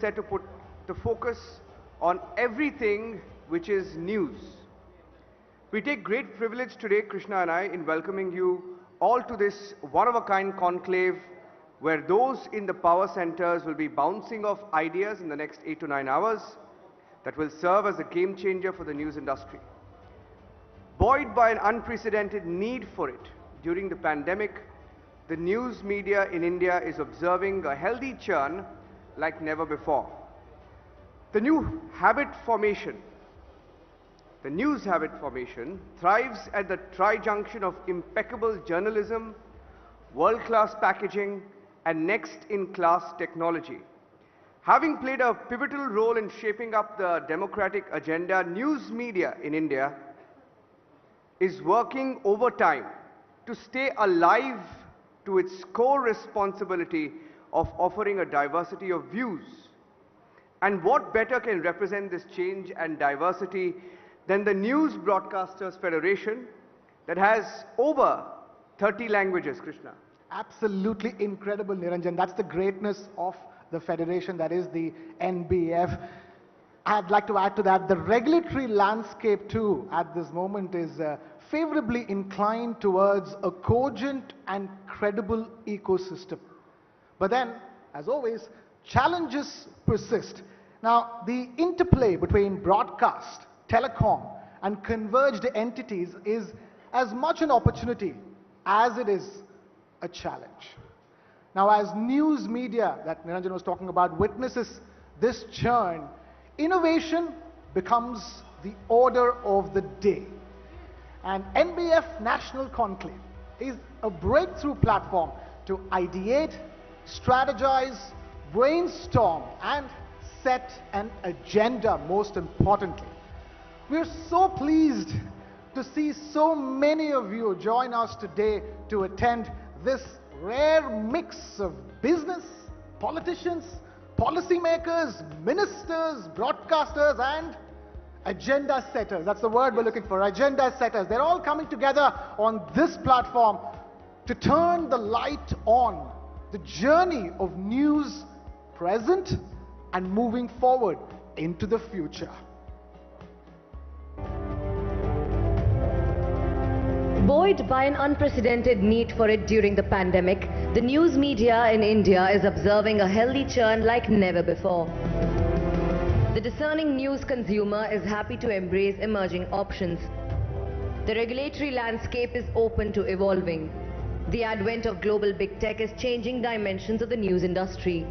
set to put the focus on everything which is news. We take great privilege today, Krishna and I, in welcoming you all to this one-of-a-kind conclave where those in the power centers will be bouncing off ideas in the next 8 to 9 hours that will serve as a game changer for the news industry. Buoyed by an unprecedented need for it during the pandemic, the news media in India is observing a healthy churn like never before. The news habit formation thrives at the tri-junction of impeccable journalism, world-class packaging, and next-in-class technology. Having played a pivotal role in shaping up the democratic agenda, news media in India is working overtime to stay alive to its core responsibility of offering a diversity of views. And what better can represent this change and diversity than the News Broadcasters Federation that has over 30 languages, Krishna? Absolutely incredible, Niranjan. That's the greatness of the federation, that is the NBF. I'd like to add to that, the regulatory landscape too at this moment is favorably inclined towards a cogent and credible ecosystem. But then, as always, challenges persist. Now, the interplay between broadcast, telecom, and converged entities is as much an opportunity as it is a challenge. Now, as news media that Niranjan was talking about witnesses this churn, innovation becomes the order of the day. And NBF National Conclave is a breakthrough platform to ideate, strategize, brainstorm, and set an agenda, most importantly. We're so pleased to see so many of you join us today to attend this rare mix of business, politicians, policymakers, ministers, broadcasters, and agenda setters. That's the word we're looking for, agenda setters. They're all coming together on this platform to turn the light on the journey of news present and moving forward into the future. Buoyed by an unprecedented need for it during the pandemic, the news media in India is observing a healthy churn like never before. The discerning news consumer is happy to embrace emerging options. The regulatory landscape is open to evolving. The advent of global big tech is changing dimensions of the news industry.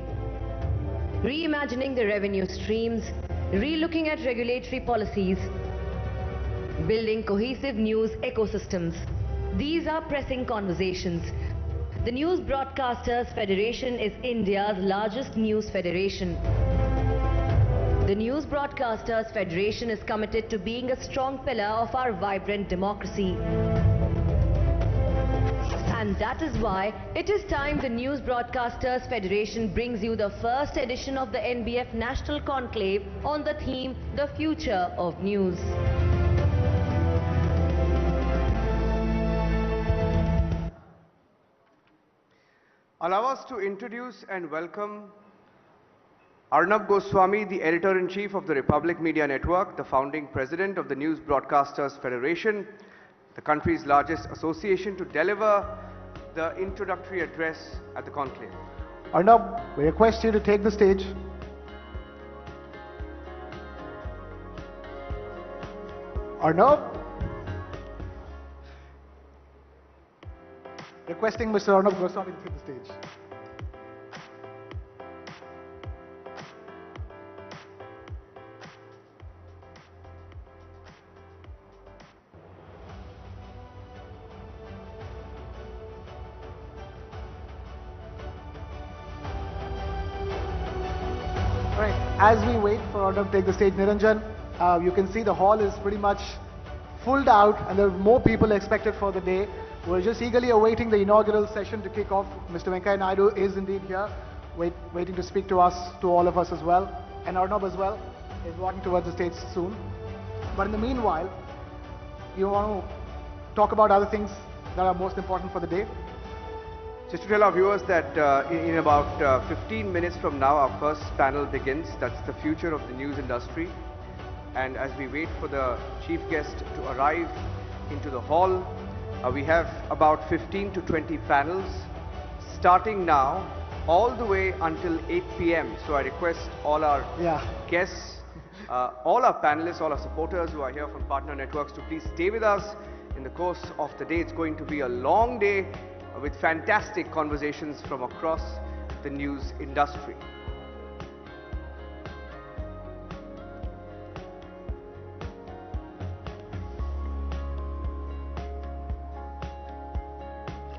Reimagining the revenue streams, relooking at regulatory policies, building cohesive news ecosystems. These are pressing conversations. The News Broadcasters Federation is India's largest news federation. The News Broadcasters Federation is committed to being a strong pillar of our vibrant democracy. And that is why it is time the News Broadcasters Federation brings you the first edition of the NBF National Conclave on the theme, The Future of News. Allow us to introduce and welcome Arnab Goswami, the Editor-in-Chief of the Republic Media Network, the founding president of the News Broadcasters Federation, the country's largest association, to deliver the introductory address at the conclave. Arnab, we request you to take the stage. Arnab? Requesting Mr. Arnab Goswami to take the stage. As we wait for Arnab to take the stage, Niranjan, you can see the hall is pretty much fulled out and there are more people expected for the day. We're just eagerly awaiting the inaugural session to kick off. Mr. Venkaiah Naidu is indeed here, waiting to speak to us, to all of us as well. And Arnab as well is walking towards the stage soon. But in the meanwhile, you want to talk about other things that are most important for the day? Just to tell our viewers that in about 15 minutes from now, our first panel begins. That's the future of the news industry. And as we wait for the chief guest to arrive into the hall, we have about 15 to 20 panels starting now all the way until 8 p.m. So I request all our guests, all our panelists, all our supporters who are here from partner networks to please stay with us in the course of the day. It's going to be a long day with fantastic conversations from across the news industry.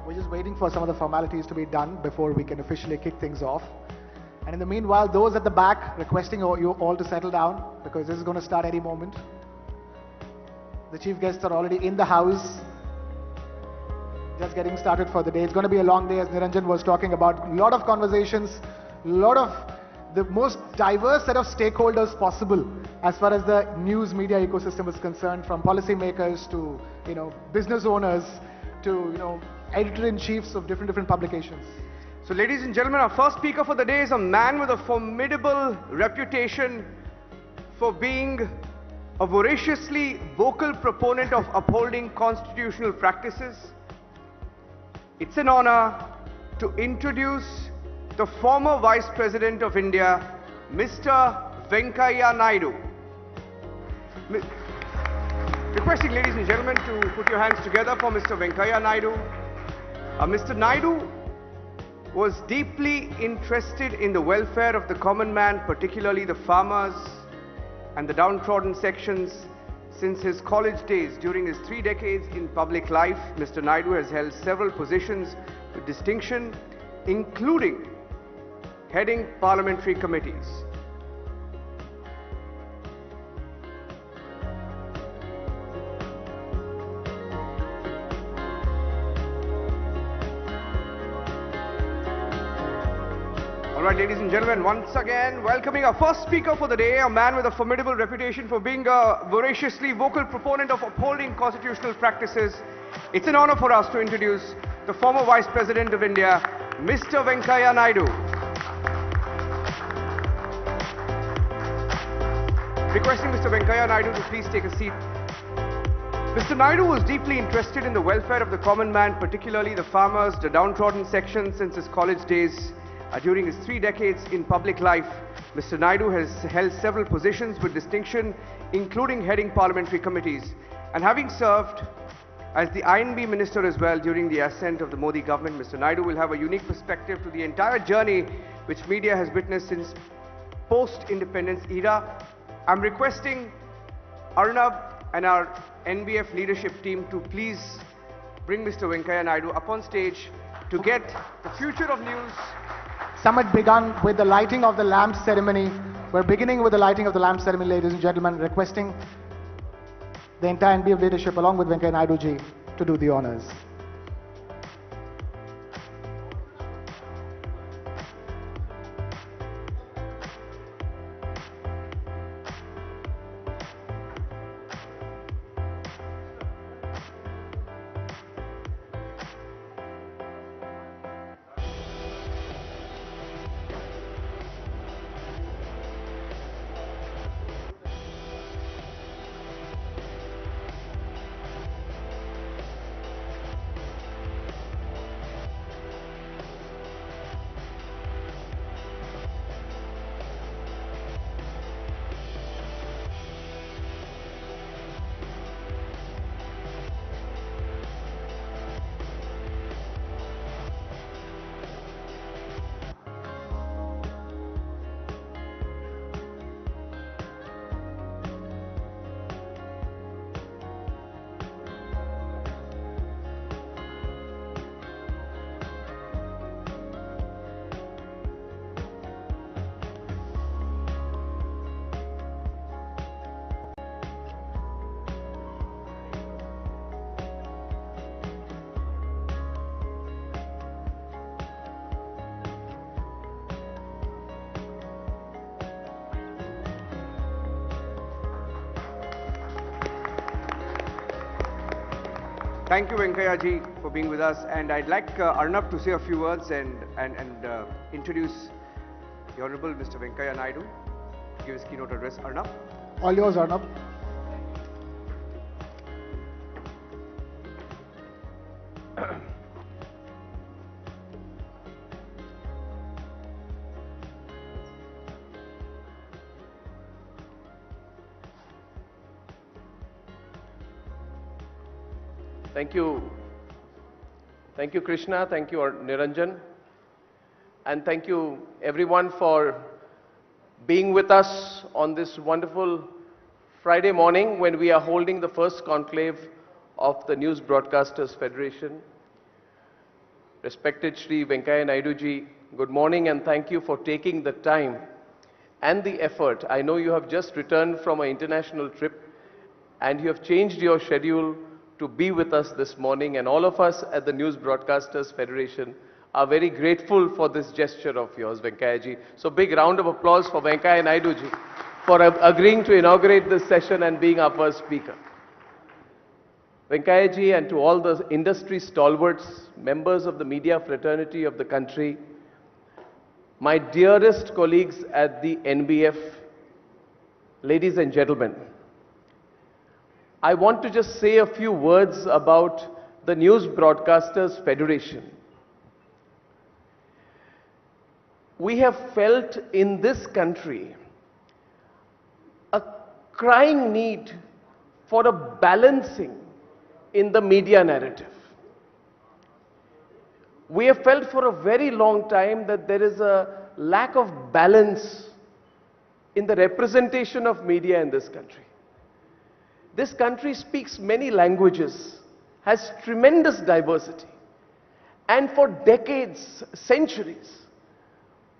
We're just waiting for some of the formalities to be done before we can officially kick things off. And in the meanwhile, those at the back, requesting you all to settle down because this is going to start any moment. The chief guests are already in the house. Just getting started for the day. It's going to be a long day, as Niranjan was talking about. A lot of conversations, a lot of the most diverse set of stakeholders possible as far as the news media ecosystem is concerned, from policymakers to business owners to editor-in-chiefs of different publications. So ladies and gentlemen, our first speaker for the day is a man with a formidable reputation for being a voraciously vocal proponent of upholding constitutional practices. It's an honor to introduce the former Vice President of India, Mr. Venkaiah Naidu. Requesting ladies and gentlemen to put your hands together for Mr. Venkaiah Naidu. Mr. Naidu was deeply interested in the welfare of the common man, particularly the farmers and the downtrodden sections. Since his college days, during his 3 decades in public life, Mr. Naidu has held several positions with distinction, including heading parliamentary committees. All right, ladies and gentlemen, once again, welcoming our first speaker for the day, a man with a formidable reputation for being a voraciously vocal proponent of upholding constitutional practices. It's an honor for us to introduce the former Vice President of India, Mr. Venkaiah Naidu. Requesting Mr. Venkaiah Naidu to please take a seat. Mr. Naidu was deeply interested in the welfare of the common man, particularly the farmers, the downtrodden sections, since his college days. During his 3 decades in public life, Mr. Naidu has held several positions with distinction, including heading parliamentary committees. And having served as the INB Minister as well during the ascent of the Modi government, Mr. Naidu will have a unique perspective to the entire journey which media has witnessed since post-independence era. I'm requesting Arnab and our NBF leadership team to please bring Mr. Venkaiah Naidu up on stage to get the future of news. Summit begun with the lighting of the lamp ceremony. We're beginning with the lighting of the lamp ceremony, ladies and gentlemen, requesting the entire NBF leadership along with Venkaiah Naidu ji to do the honors. Thank you, Venkaya ji, for being with us. And I'd like Arnab to say a few words and introduce the Honorable Mr. Venkaya Naidu to give his keynote address. Arnab. All yours, Arnab. Thank you. Thank you, Krishna. Thank you, Niranjan. And thank you, everyone, for being with us on this wonderful Friday morning when we are holding the first conclave of the News Broadcasters Federation. Respected Shri Venkaya Naidu ji, good morning and thank you for taking the time and the effort. I know you have just returned from an international trip and you have changed your schedule to be with us this morning, and all of us at the News Broadcasters Federation are very grateful for this gesture of yours, Venkaya ji. So big round of applause for Venkaya Naidu ji for agreeing to inaugurate this session and being our first speaker. Venkaya ji, and to all the industry stalwarts, members of the media fraternity of the country, my dearest colleagues at the NBF, ladies and gentlemen, I want to just say a few words about the News Broadcasters Federation. We have felt in this country a crying need for a balancing in the media narrative. We have felt for a very long time that there is a lack of balance in the representation of media in this country. This country speaks many languages, has tremendous diversity, and for decades, centuries,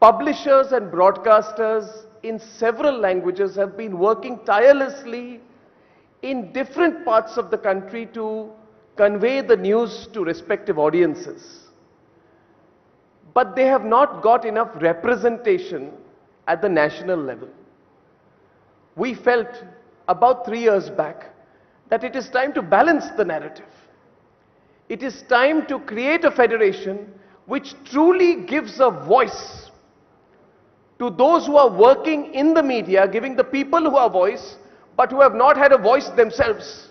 publishers and broadcasters in several languages have been working tirelessly in different parts of the country to convey the news to respective audiences. But they have not got enough representation at the national level. We felt about 3 years back that it is time to balance the narrative. It is time to create a federation which truly gives a voice to those who are working in the media, giving the people who are voice, but who have not had a voice themselves.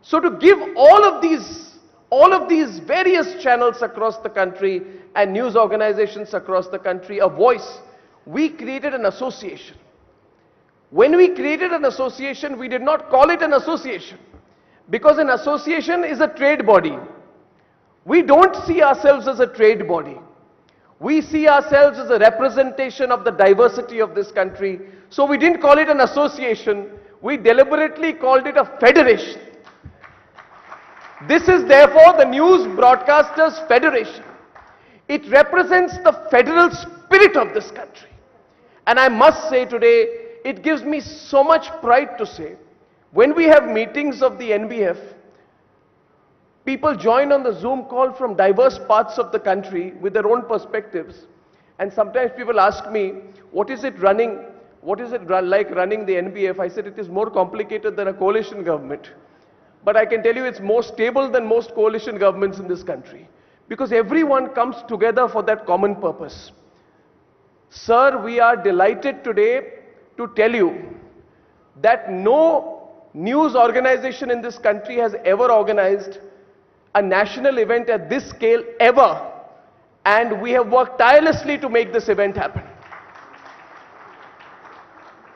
So to give all of these various channels across the country and news organizations across the country a voice, we created an association. When we created an association, we did not call it an association, because an association is a trade body. We don't see ourselves as a trade body. We see ourselves as a representation of the diversity of this country. So we didn't call it an association, we deliberately called it a federation. This is therefore the News Broadcasters Federation. It represents the federal spirit of this country. And I must say today, it gives me so much pride to say, when we have meetings of the NBF, people join on the Zoom call from diverse parts of the country with their own perspectives. And sometimes people ask me, what is it like running the NBF? I said, it is more complicated than a coalition government. But I can tell you it's more stable than most coalition governments in this country, because everyone comes together for that common purpose. Sir, we are delighted today to tell you that no news organization in this country has ever organized a national event at this scale ever, and we have worked tirelessly to make this event happen.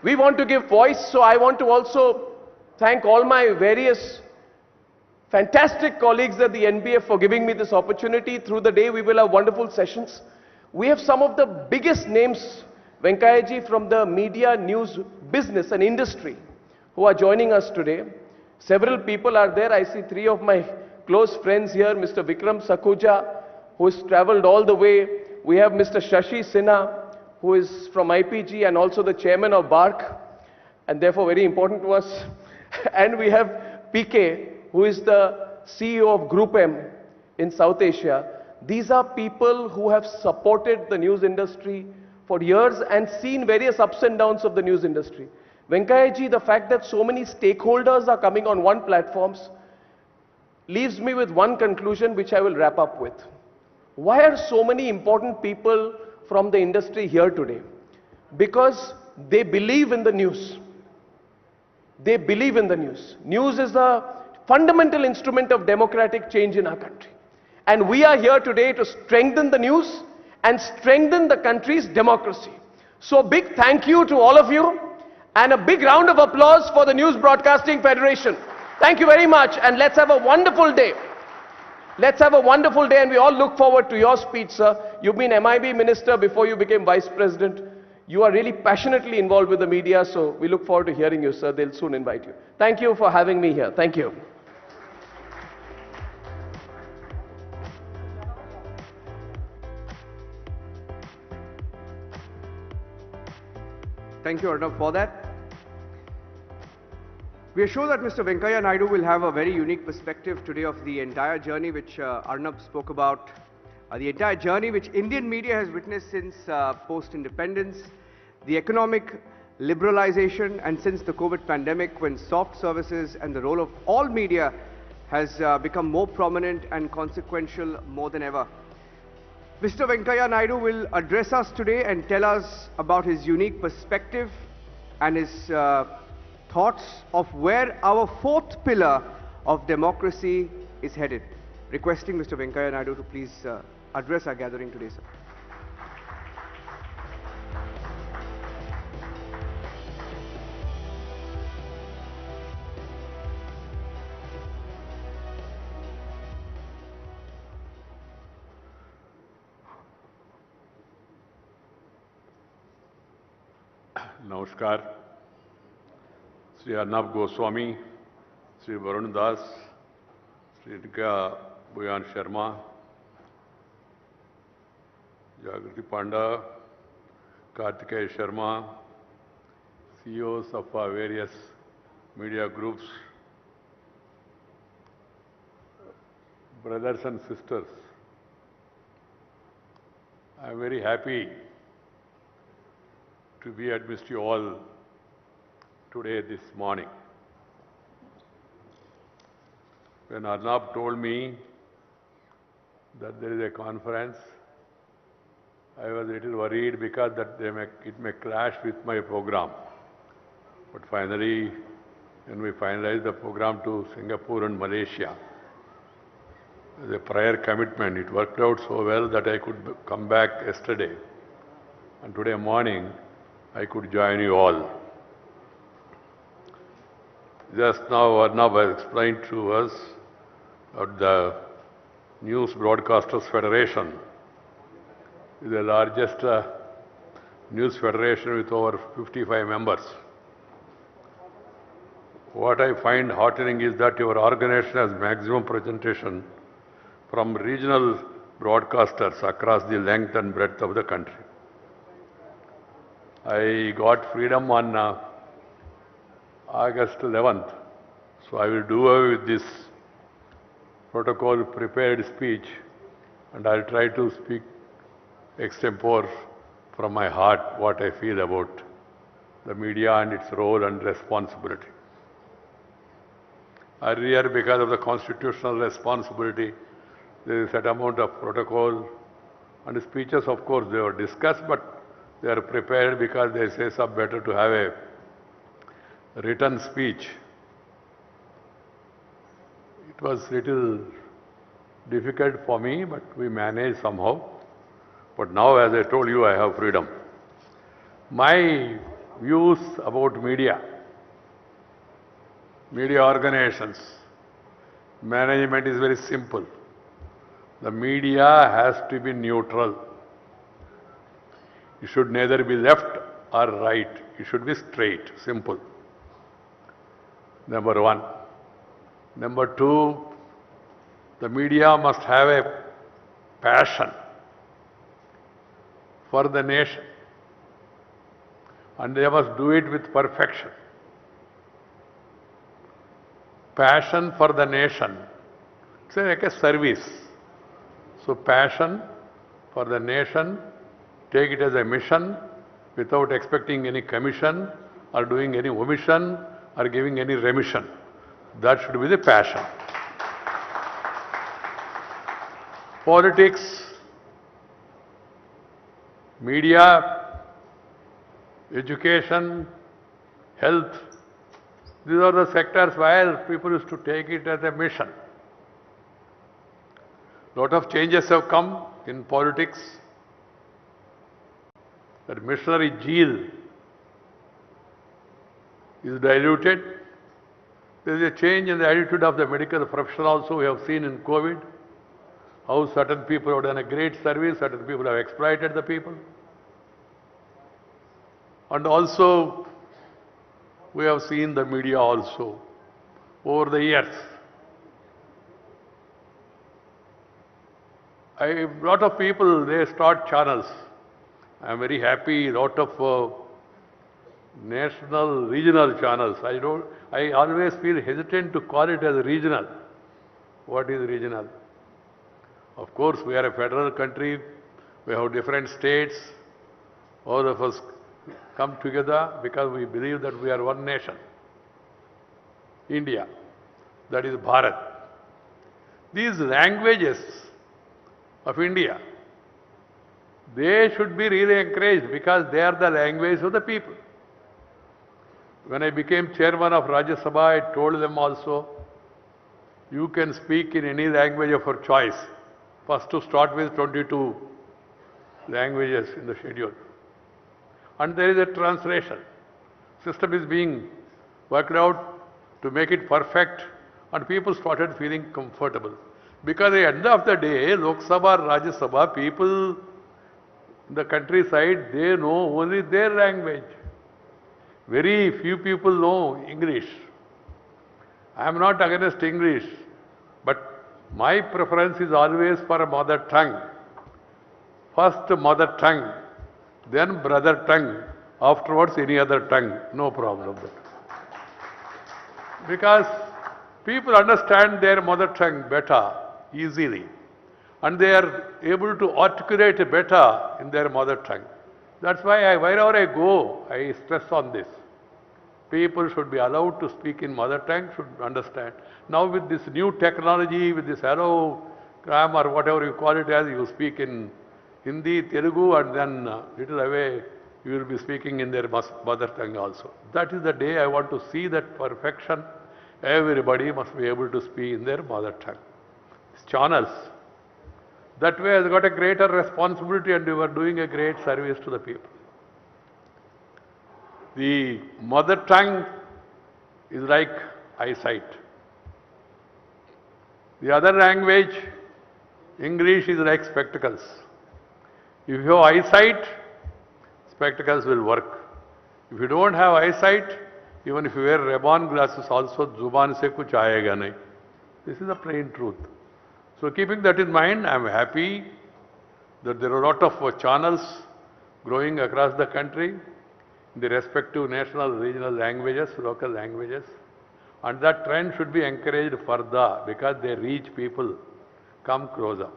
We want to give voice, so I want to also thank all my various fantastic colleagues at the NBF for giving me this opportunity. Through the day we will have wonderful sessions. We have some of the biggest names, Venkaya ji, from the media, news, business and industry who are joining us today. Several people are there. I see 3 of my close friends here. Mr. Vikram Sakhuja, who has traveled all the way. We have Mr. Shashi Sinha, who is from IPG and also the chairman of BARC, and therefore very important to us. And we have PK, who is the CEO of Group M in South Asia. These are people who have supported the news industry for years and seen various ups and downs of the news industry. Venkaya ji, the fact that so many stakeholders are coming on one platform leaves me with one conclusion which I will wrap up with. Why are so many important people from the industry here today? Because they believe in the news. They believe in the news. News is the fundamental instrument of democratic change in our country. And we are here today to strengthen the news and strengthen the country's democracy. So big thank you to all of you and a big round of applause for the News Broadcasting Federation. Thank you very much and let's have a wonderful day. Let's have a wonderful day and we all look forward to your speech, sir. You've been MIB Minister before you became Vice President. You are really passionately involved with the media, so we look forward to hearing you, sir. They'll soon invite you. Thank you for having me here. Thank you. Thank you, Arnab, for that. We are sure that Mr. Venkaiah Naidu will have a very unique perspective today of the entire journey which Arnab spoke about, the entire journey which Indian media has witnessed since post-independence, the economic liberalization and since the COVID pandemic when soft services and the role of all media has become more prominent and consequential more than ever. Mr. Venkaiah Naidu will address us today and tell us about his unique perspective and his thoughts of where our fourth pillar of democracy is headed. Requesting Mr. Venkaiah Naidu to please address our gathering today, sir. Namaskar. Sri Arnab Goswami, Sri Varun Das, Sri Nika Bhuyan Sharma, Jagriti Panda, Kartikeya Sharma, CEOs of various media groups, brothers and sisters. I am very happy to be amidst you all today, this morning. When Arnab told me that there is a conference, I was a little worried because it may clash with my program. But finally, when we finalized the program to Singapore and Malaysia, as a prior commitment, it worked out so well that I could come back yesterday. And today morning, I could join you all. Just now, Arnab has explained to us that the News Broadcasters Federation is the largest news federation with over 55 members. What I find heartening is that your organization has maximum representation from regional broadcasters across the length and breadth of the country. I got freedom on August 11th, so I will do away with this protocol prepared speech and I'll try to speak extempore from my heart what I feel about the media and its role and responsibility. Earlier, because of the constitutional responsibility, there is a set amount of protocol and speeches, of course, they were discussed, but they are prepared because they say it's better to have a written speech. It was little difficult for me, but we managed somehow. But now, as I told you, I have freedom. My views about media organizations, management is very simple. The media has to be neutral. It should neither be left or right. It should be straight, simple. Number one. Number two, the media must have a passion for the nation. And they must do it with perfection. Passion for the nation. It's like a service. So passion for the nation, take it as a mission without expecting any commission or doing any omission or giving any remission. That should be the passion. politics, media, education, health. These are the sectors where people used to take it as a mission. Lot of changes have come in politics. That missionary zeal is diluted. There is a change in the attitude of the medical profession also. We have seen in COVID how certain people have done a great service, certain people have exploited the people. And also, we have seen the media also over the years. A lot of people, they start channels. I am very happy, a lot of national, regional channels. I always feel hesitant to call it as regional. What is regional? Of course, we are a federal country. We have different states. All of us come together because we believe that we are one nation. India. That is Bharat. These languages of India, they should be really encouraged because they are the language of the people. When I became chairman of Rajya Sabha, I told them also, you can speak in any language of your choice. First to start with 22 languages in the schedule. And there is a translation. System is being worked out to make it perfect, and people started feeling comfortable. Because at the end of the day, Lok Sabha, Rajya Sabha, people in the countryside, they know only their language. Very few people know English. I am not against English, but my preference is always for mother tongue. First mother tongue, then brother tongue, afterwards any other tongue, no problem. Because people understand their mother tongue better, easily, and they are able to articulate better in their mother tongue. That's why wherever I go, I stress on this. People should be allowed to speak in mother tongue, should understand. Now with this new technology, with this aerogram or whatever you call it as, you speak in Hindi, Telugu, and then little away you will be speaking in their mother tongue also. That is the day I want to see that perfection. Everybody must be able to speak in their mother tongue. It's channels. That way has got a greater responsibility and you are doing a great service to the people. The mother tongue is like eyesight. The other language, English, is like spectacles. If you have eyesight, spectacles will work. If you don't have eyesight, even if you wear Ray-Ban glasses also, zuban se kuch aayega nahi. This is the plain truth. So keeping that in mind, I am happy that there are a lot of channels growing across the country in the respective national, regional languages, local languages. And that trend should be encouraged further because they reach people, come closer.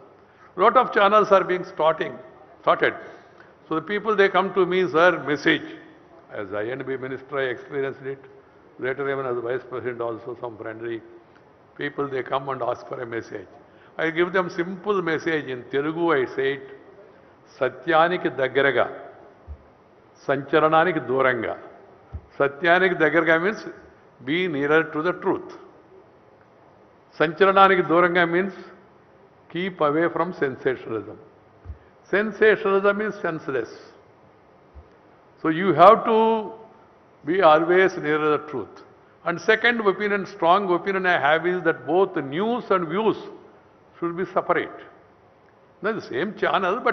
A lot of channels are being started. So the people, they come to me, sir, message. As INB minister, I experienced it. Later even as vice president also, some friendly people, they come and ask for a message. I give them simple message in Telugu, I say it, Satyaniki Daggaraga, Sancharananiki Duranga. Satyaniki Daggaraga means be nearer to the truth. Sancharananiki Duranga means keep away from sensationalism. Sensationalism is senseless. So you have to be always nearer the truth. And second opinion, strong opinion I have is that both news and views should be separate. Not the same channel,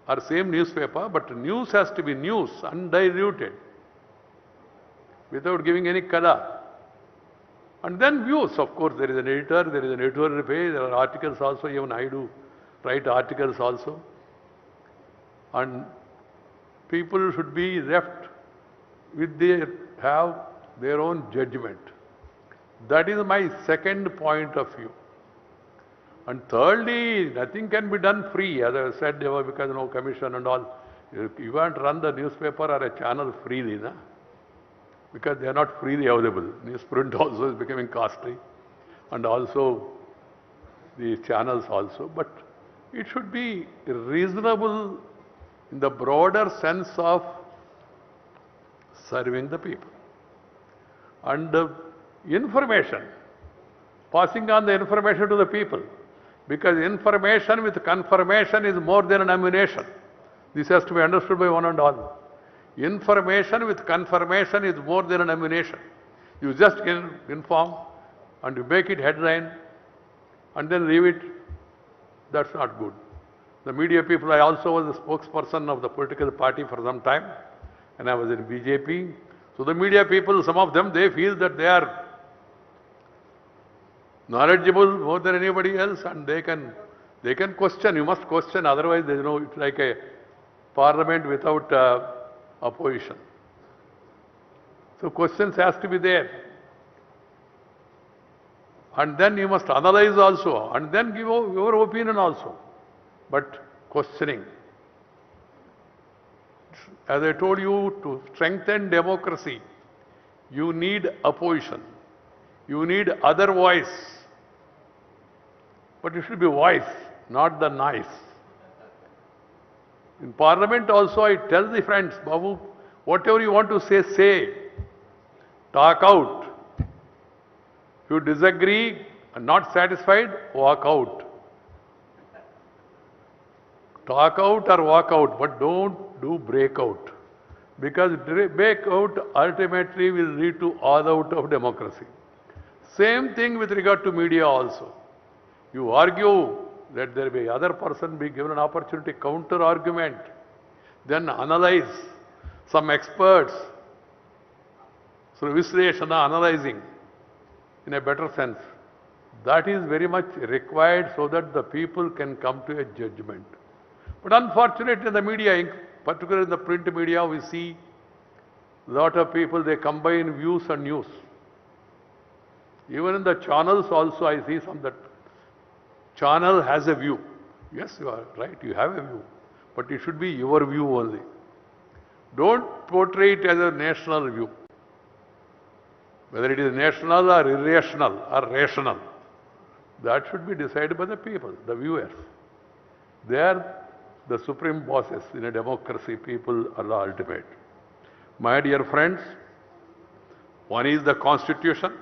or same newspaper, but news has to be news, undiluted, without giving any color. And then views, of course, there is an editor, there is an editorial page, there are articles also, even I do write articles also. And people should be left with have their own judgment. That is my second point of view. And thirdly, nothing can be done free, as I said, because no commission and all. You can't run the newspaper or a channel freely, na? Because they are not freely available. Newsprint also is becoming costly, and also the channels also. But it should be reasonable in the broader sense of serving the people. And information, passing on the information to the people, because information with confirmation is more than an ammunition. This has to be understood by one and all. Information with confirmation is more than an ammunition. You just inform and you make it headline and then leave it. That's not good. The media people, I also was a spokesperson of the political party for some time, and I was in BJP. So the media people, some of them, they feel that they are knowledgeable more than anybody else, and they can question. You must question, otherwise it's like a parliament without opposition. So questions has to be there. And then you must analyze also, and then give your opinion also. But questioning. As I told you, to strengthen democracy, you need opposition. You need other voice. But it should be voice, not the noise. In Parliament also, I tell the friends, Babu, whatever you want to say, say. Talk out. If you disagree and not satisfied, walk out. Talk out or walk out, but don't do breakout. Because breakout ultimately will lead to all out of democracy. Same thing with regard to media also. You argue, let there be other person be given an opportunity, counter argument, then analyze, some experts, so Visleshana, analyzing in a better sense. That is very much required so that the people can come to a judgment. But unfortunately in the media, particularly in the print media, we see a lot of people, they combine views and news. Even in the channels also I see some that channel has a view. Yes, you are right, you have a view. But it should be your view only. Don't portray it as a national view. Whether it is national or irrational or rational, that should be decided by the people, the viewers. They are the supreme bosses in a democracy. People are the ultimate. My dear friends, one is the Constitution,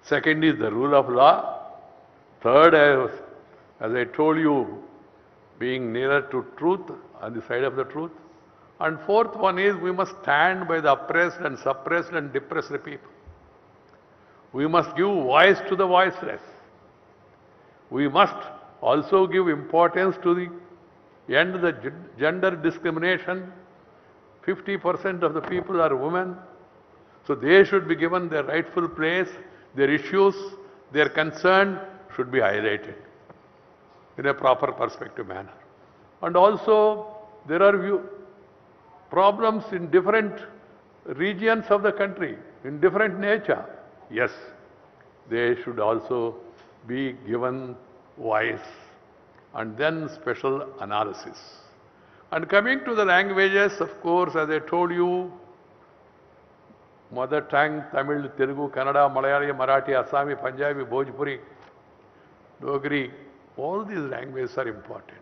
second is the rule of law, third, as I told you, being nearer to truth, on the side of the truth, and fourth one is we must stand by the oppressed and suppressed and depressed people. We must give voice to the voiceless. We must also give importance to the end the gender discrimination. 50% of the people are women, so they should be given their rightful place. Their issues, their concern should be highlighted in a proper perspective manner. And also there are problems in different regions of the country, in different nature. Yes, they should also be given voice and then special analysis. And coming to the languages, of course, as I told you, mother tongue, Tamil, Telugu, Kannada, Malayali, Marathi, Assami, Punjabi, Bhojpuri, Dogri, all these languages are important.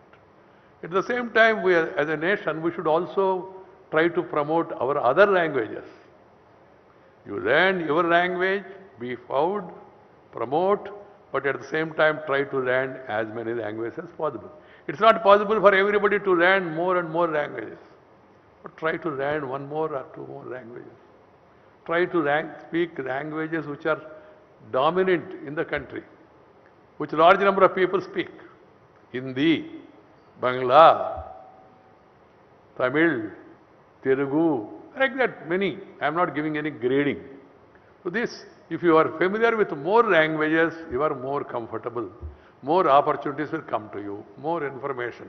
At the same time, we as a nation, we should also try to promote our other languages. You learn your language, be proud, promote, but at the same time try to learn as many languages as possible. It's not possible for everybody to learn more and more languages, but try to learn one more or two more languages. Try to speak languages which are dominant in the country, which a large number of people speak. Hindi, Bangla, Tamil, Telugu, like that many. I am not giving any grading. So this, if you are familiar with more languages, you are more comfortable. More opportunities will come to you, more information.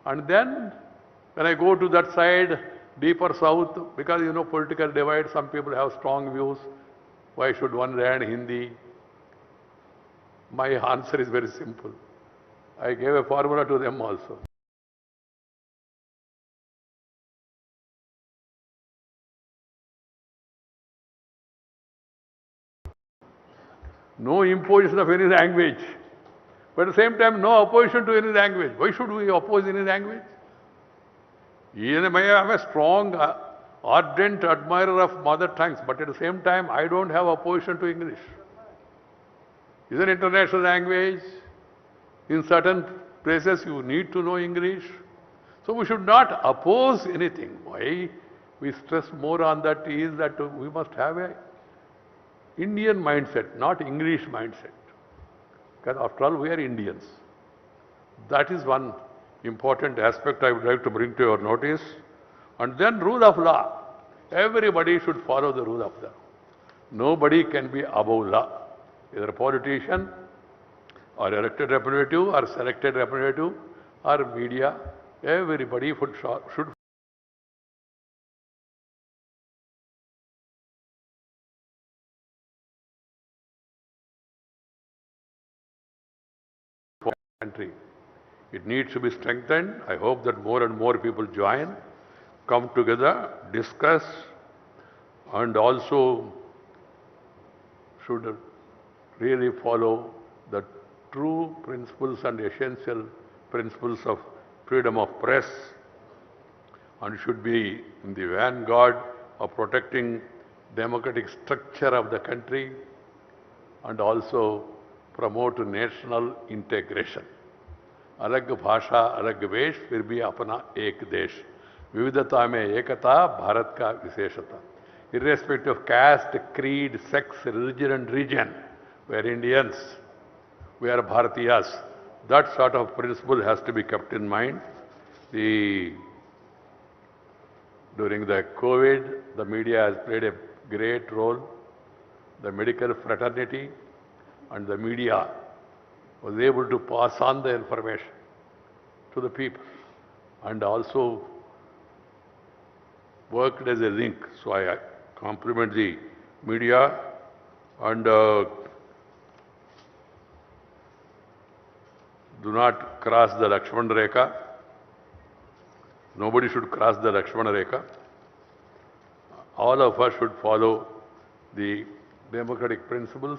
And then, when I go to that side, deeper south, because political divide, some people have strong views. Why should one learn Hindi? My answer is very simple. I gave a formula to them also. No imposition of any language, But at the same time, no opposition to any language. Why should we oppose any language? Even I am a strong, ardent admirer of mother tongues, but at the same time, I don't have opposition to English. It's an international language. In certain places, you need to know English. So we should not oppose anything. Why we stress more on that is that we must have a Indian mindset, not English mindset. Because after all, we are Indians. That is one important aspect I would like to bring to your notice. And then rule of law. Everybody should follow the rule of law. Nobody can be above law. Either a politician, or elected representative, or selected representative, or media, everybody should country. It needs to be strengthened. I hope that more and more people join, come together, discuss, and also should really follow the true principles and essential principles of freedom of press, and should be in the vanguard of protecting democratic structure of the country, and also promote national integration. अलग भाषा अलग वेश फिर भी अपना एक देश, विविधता में एकता भारत का विशेषता. Irrespective of caste, creed, sex, religion and region, we are Indians, we are Bharatiyas. That sort of principle has to be kept in mind. During the COVID, the media has played a great role. The medical fraternity and the media was able to pass on the information to the people and also worked as a link. So I compliment the media and do not cross the Lakshman Rekha. Nobody should cross the Lakshman Rekha. All of us should follow the democratic principles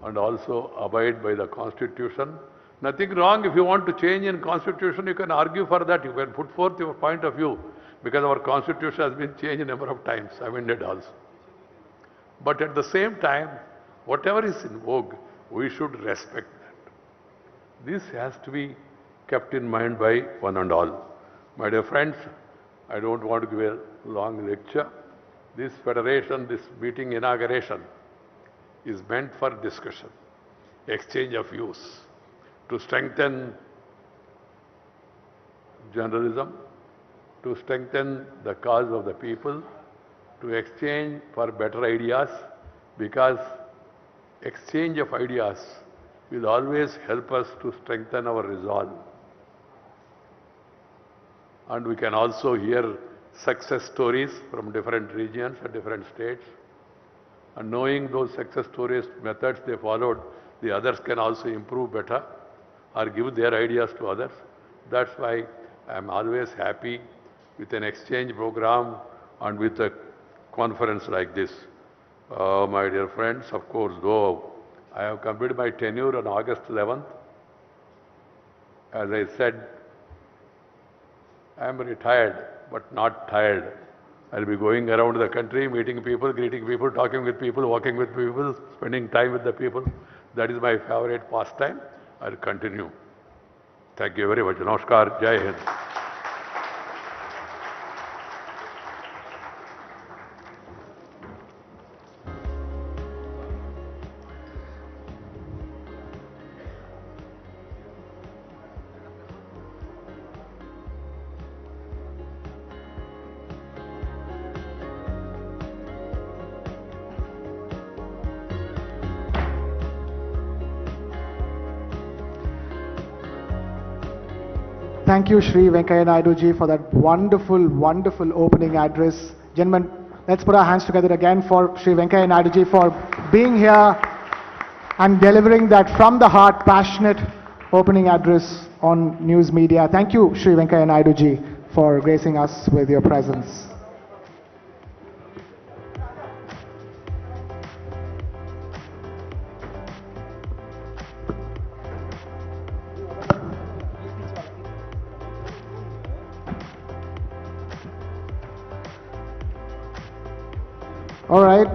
and also abide by the Constitution. Nothing wrong if you want to change in Constitution, you can argue for that, you can put forth your point of view, because our Constitution has been changed a number of times, amended also. But at the same time, whatever is in vogue, we should respect that. This has to be kept in mind by one and all. My dear friends, I don't want to give a long lecture. This federation, this meeting inauguration is meant for discussion, exchange of views, to strengthen journalism, to strengthen the cause of the people, to exchange for better ideas, because exchange of ideas will always help us to strengthen our resolve. And we can also hear success stories from different regions and different states. And knowing those success stories, methods they followed, the others can also improve better or give their ideas to others. That's why I'm always happy with an exchange program and with a conference like this. My dear friends, of course, though I have completed my tenure on August 11th, as I said, I am retired but not tired. I'll be going around the country, meeting people, greeting people, talking with people, walking with people, spending time with the people. That is my favorite pastime. I'll continue. Thank you very much. Namaskar. Jai Hind. Thank you, Shri Venkaiah Naidu ji, for that wonderful, wonderful opening address. Gentlemen, let's put our hands together again for Shri Venkaiah Naidu ji for being here and delivering that from the heart, passionate opening address on news media. Thank you, Shri Venkaiah Naidu ji, for gracing us with your presence. All right,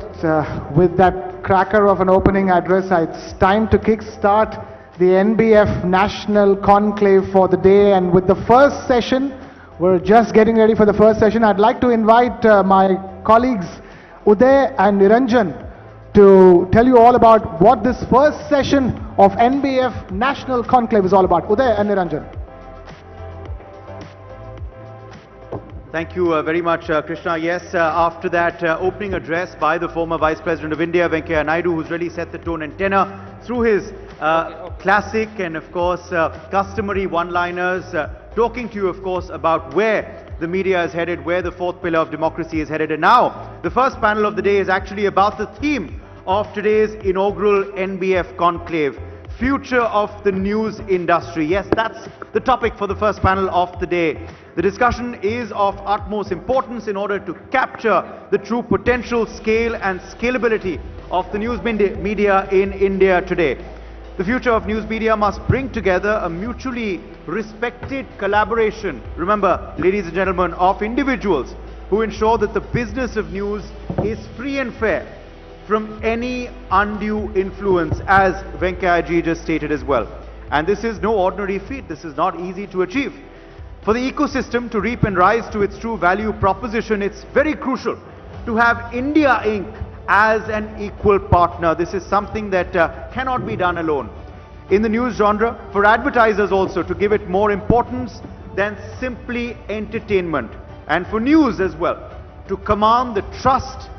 with that cracker of an opening address, it's time to kickstart the NBF National Conclave for the day. And with the first session, we're just getting ready for the first session. I'd like to invite my colleagues Uday and Niranjan to tell you all about what this first session of NBF National Conclave is all about. Uday and Niranjan. Thank you very much, Krishna. Yes, after that opening address by the former Vice President of India, Venkaiah Naidu, who's really set the tone and tenor through his classic and, of course, customary one-liners, talking to you, of course, about where the media is headed, where the fourth pillar of democracy is headed. And now, the first panel of the day is actually about the theme of today's inaugural NBF Conclave, Future of the News Industry. Yes, that's the topic for the first panel of the day. The discussion is of utmost importance in order to capture the true potential, scale and scalability of the news media in India today. The future of news media must bring together a mutually respected collaboration, remember, ladies and gentlemen, of individuals who ensure that the business of news is free and fair from any undue influence, as Venkaiah ji just stated as well. And this is no ordinary feat. This is not easy to achieve. For the ecosystem to reap and rise to its true value proposition, it's very crucial to have India Inc. as an equal partner. This is something that cannot be done alone. In the news genre, for advertisers also to give it more importance than simply entertainment. And for news as well, to command the trust,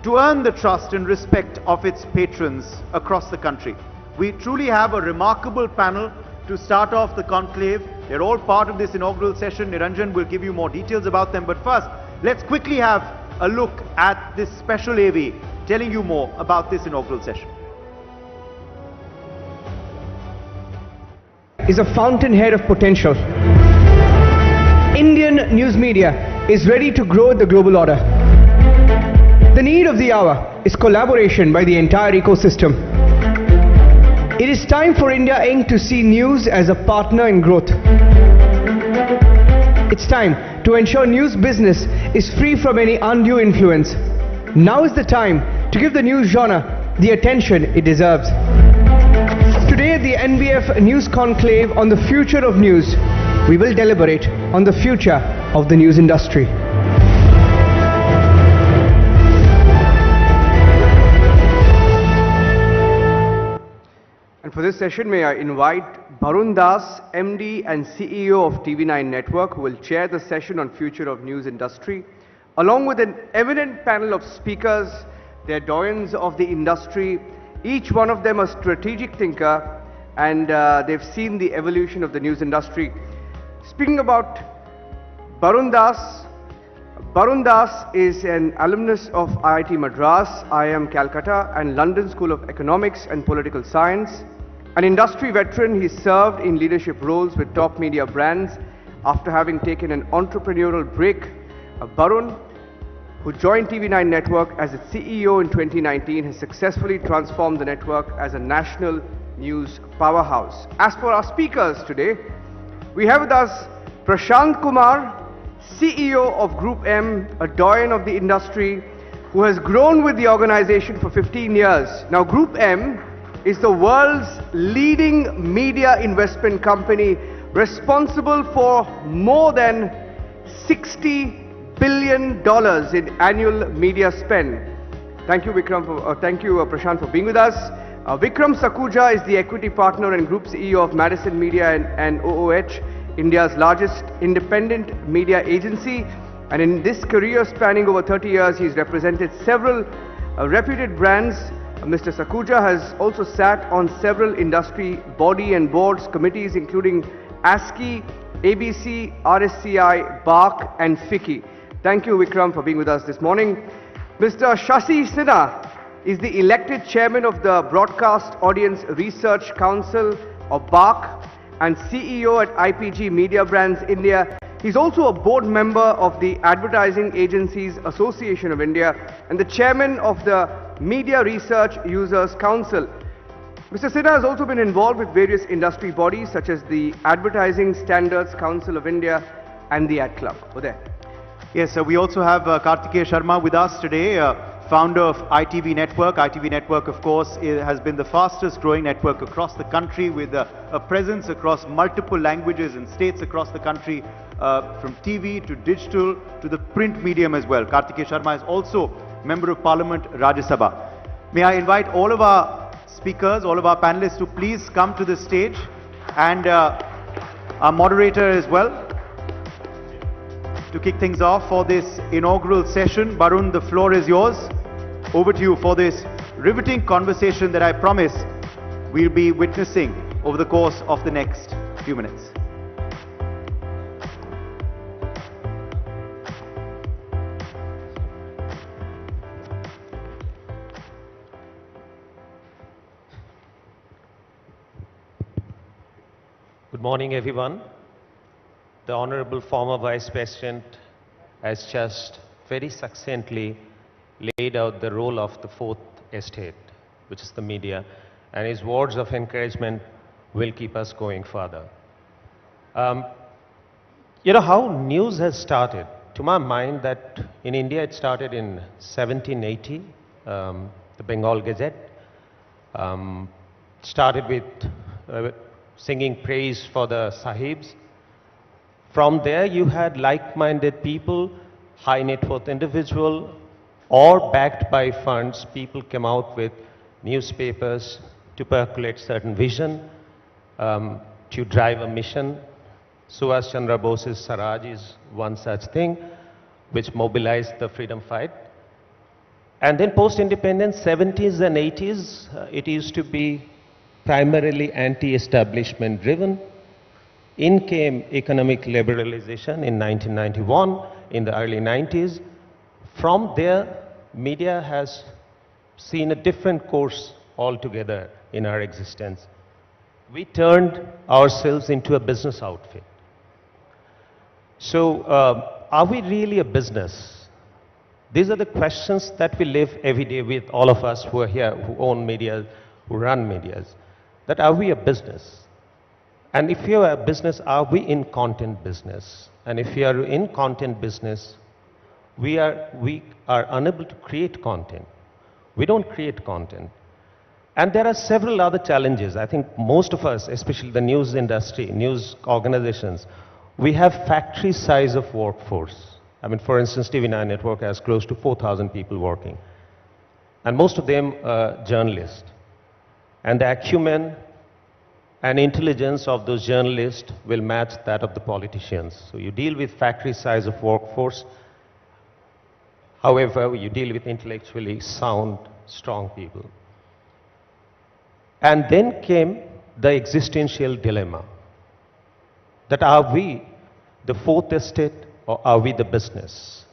to earn the trust and respect of its patrons across the country. We truly have a remarkable panel to start off the conclave. They're all part of this inaugural session. Niranjan will give you more details about them. But first, let's quickly have a look at this special AV telling you more about this inaugural session. Is a fountainhead of potential. Indian news media is ready to grow the global order. The need of the hour is collaboration by the entire ecosystem. It is time for India Inc. to see news as a partner in growth. It's time to ensure news business is free from any undue influence. Now is the time to give the news genre the attention it deserves. Today at the NBF News Conclave on the future of news, we will deliberate on the future of the news industry. And for this session, may I invite Barun Das, MD and CEO of TV9 Network, who will chair the session on future of news industry, along with an eminent panel of speakers. They're doyens of the industry, each one of them a strategic thinker, and they've seen the evolution of the news industry. Speaking about Barun Das is an alumnus of IIT Madras, IIM Calcutta, and London School of Economics and Political Science. An industry veteran, he served in leadership roles with top media brands after having taken an entrepreneurial break. Barun, who joined TV9 Network as its CEO in 2019, has successfully transformed the network as a national news powerhouse. As for our speakers today, we have with us Prashant Kumar, CEO of Group M, a doyen of the industry who has grown with the organization for 15 years. Now, Group M is the world's leading media investment company, responsible for more than $60 billion in annual media spend. Thank you, Prashant, for being with us. Vikram Sakuja is the equity partner and group CEO of Madison Media and OOH, India's largest independent media agency. And in this career spanning over 30 years, he's represented several reputed brands. Mr. Sakuja has also sat on several industry body and boards committees, including ASCI, ABC, RSCI, BARC and FICCI. Thank you, Vikram, for being with us this morning. Mr. Shashi Sinha is the elected chairman of the Broadcast Audience Research Council, or BARC, and CEO at IPG Media Brands India. He's also a board member of the Advertising Agencies Association of India and the chairman of the Media Research Users Council. Mr. Sinha has also been involved with various industry bodies such as the Advertising Standards Council of India and the Ad Club. Over there. Yes, we also have Kartikeya Sharma with us today, founder of ITV Network. ITV Network, of course, has been the fastest growing network across the country, with a presence across multiple languages and states across the country, from TV to digital to the print medium as well. Kartikeya Sharma is also Member of Parliament, Rajya Sabha. May I invite all of our speakers, all of our panelists to please come to the stage, and our moderator as well, to kick things off for this inaugural session. Barun, the floor is yours. Over to you for this riveting conversation that I promise we'll be witnessing over the course of the next few minutes. Good morning, everyone. The Honorable former Vice President has just very succinctly laid out the role of the fourth estate, which is the media, and his words of encouragement will keep us going further. You know how news has started? To my mind, that in India it started in 1780, the Bengal Gazette. Started with singing praise for the sahibs. From there you had like-minded people, high net worth individual, or backed by funds, people came out with newspapers to percolate certain vision, to drive a mission. Subhash Chandra Bose's Swaraj is one such thing, which mobilized the freedom fight. And then post-independence, 70s and 80s, it used to be primarily anti-establishment driven. In came economic liberalization in 1991, in the early 90s. From there, media has seen a different course altogether in our existence. We turned ourselves into a business outfit. So, are we really a business? These are the questions that we live every day with, all of us who are here, who own media, who run medias. That are we a business? And if you are a business, are we in content business? And if you are in content business, we are unable to create content. We don't create content. And there are several other challenges. I think most of us, especially the news industry, news organizations, we have factory size of workforce. I mean, for instance, TV9 Network has close to 4,000 people working. And most of them are journalists. And the acumen and intelligence of those journalists will match that of the politicians. So you deal with factory size of workforce. However, you deal with intellectually sound, strong people. And then came the existential dilemma. That are we the fourth estate or are we the business?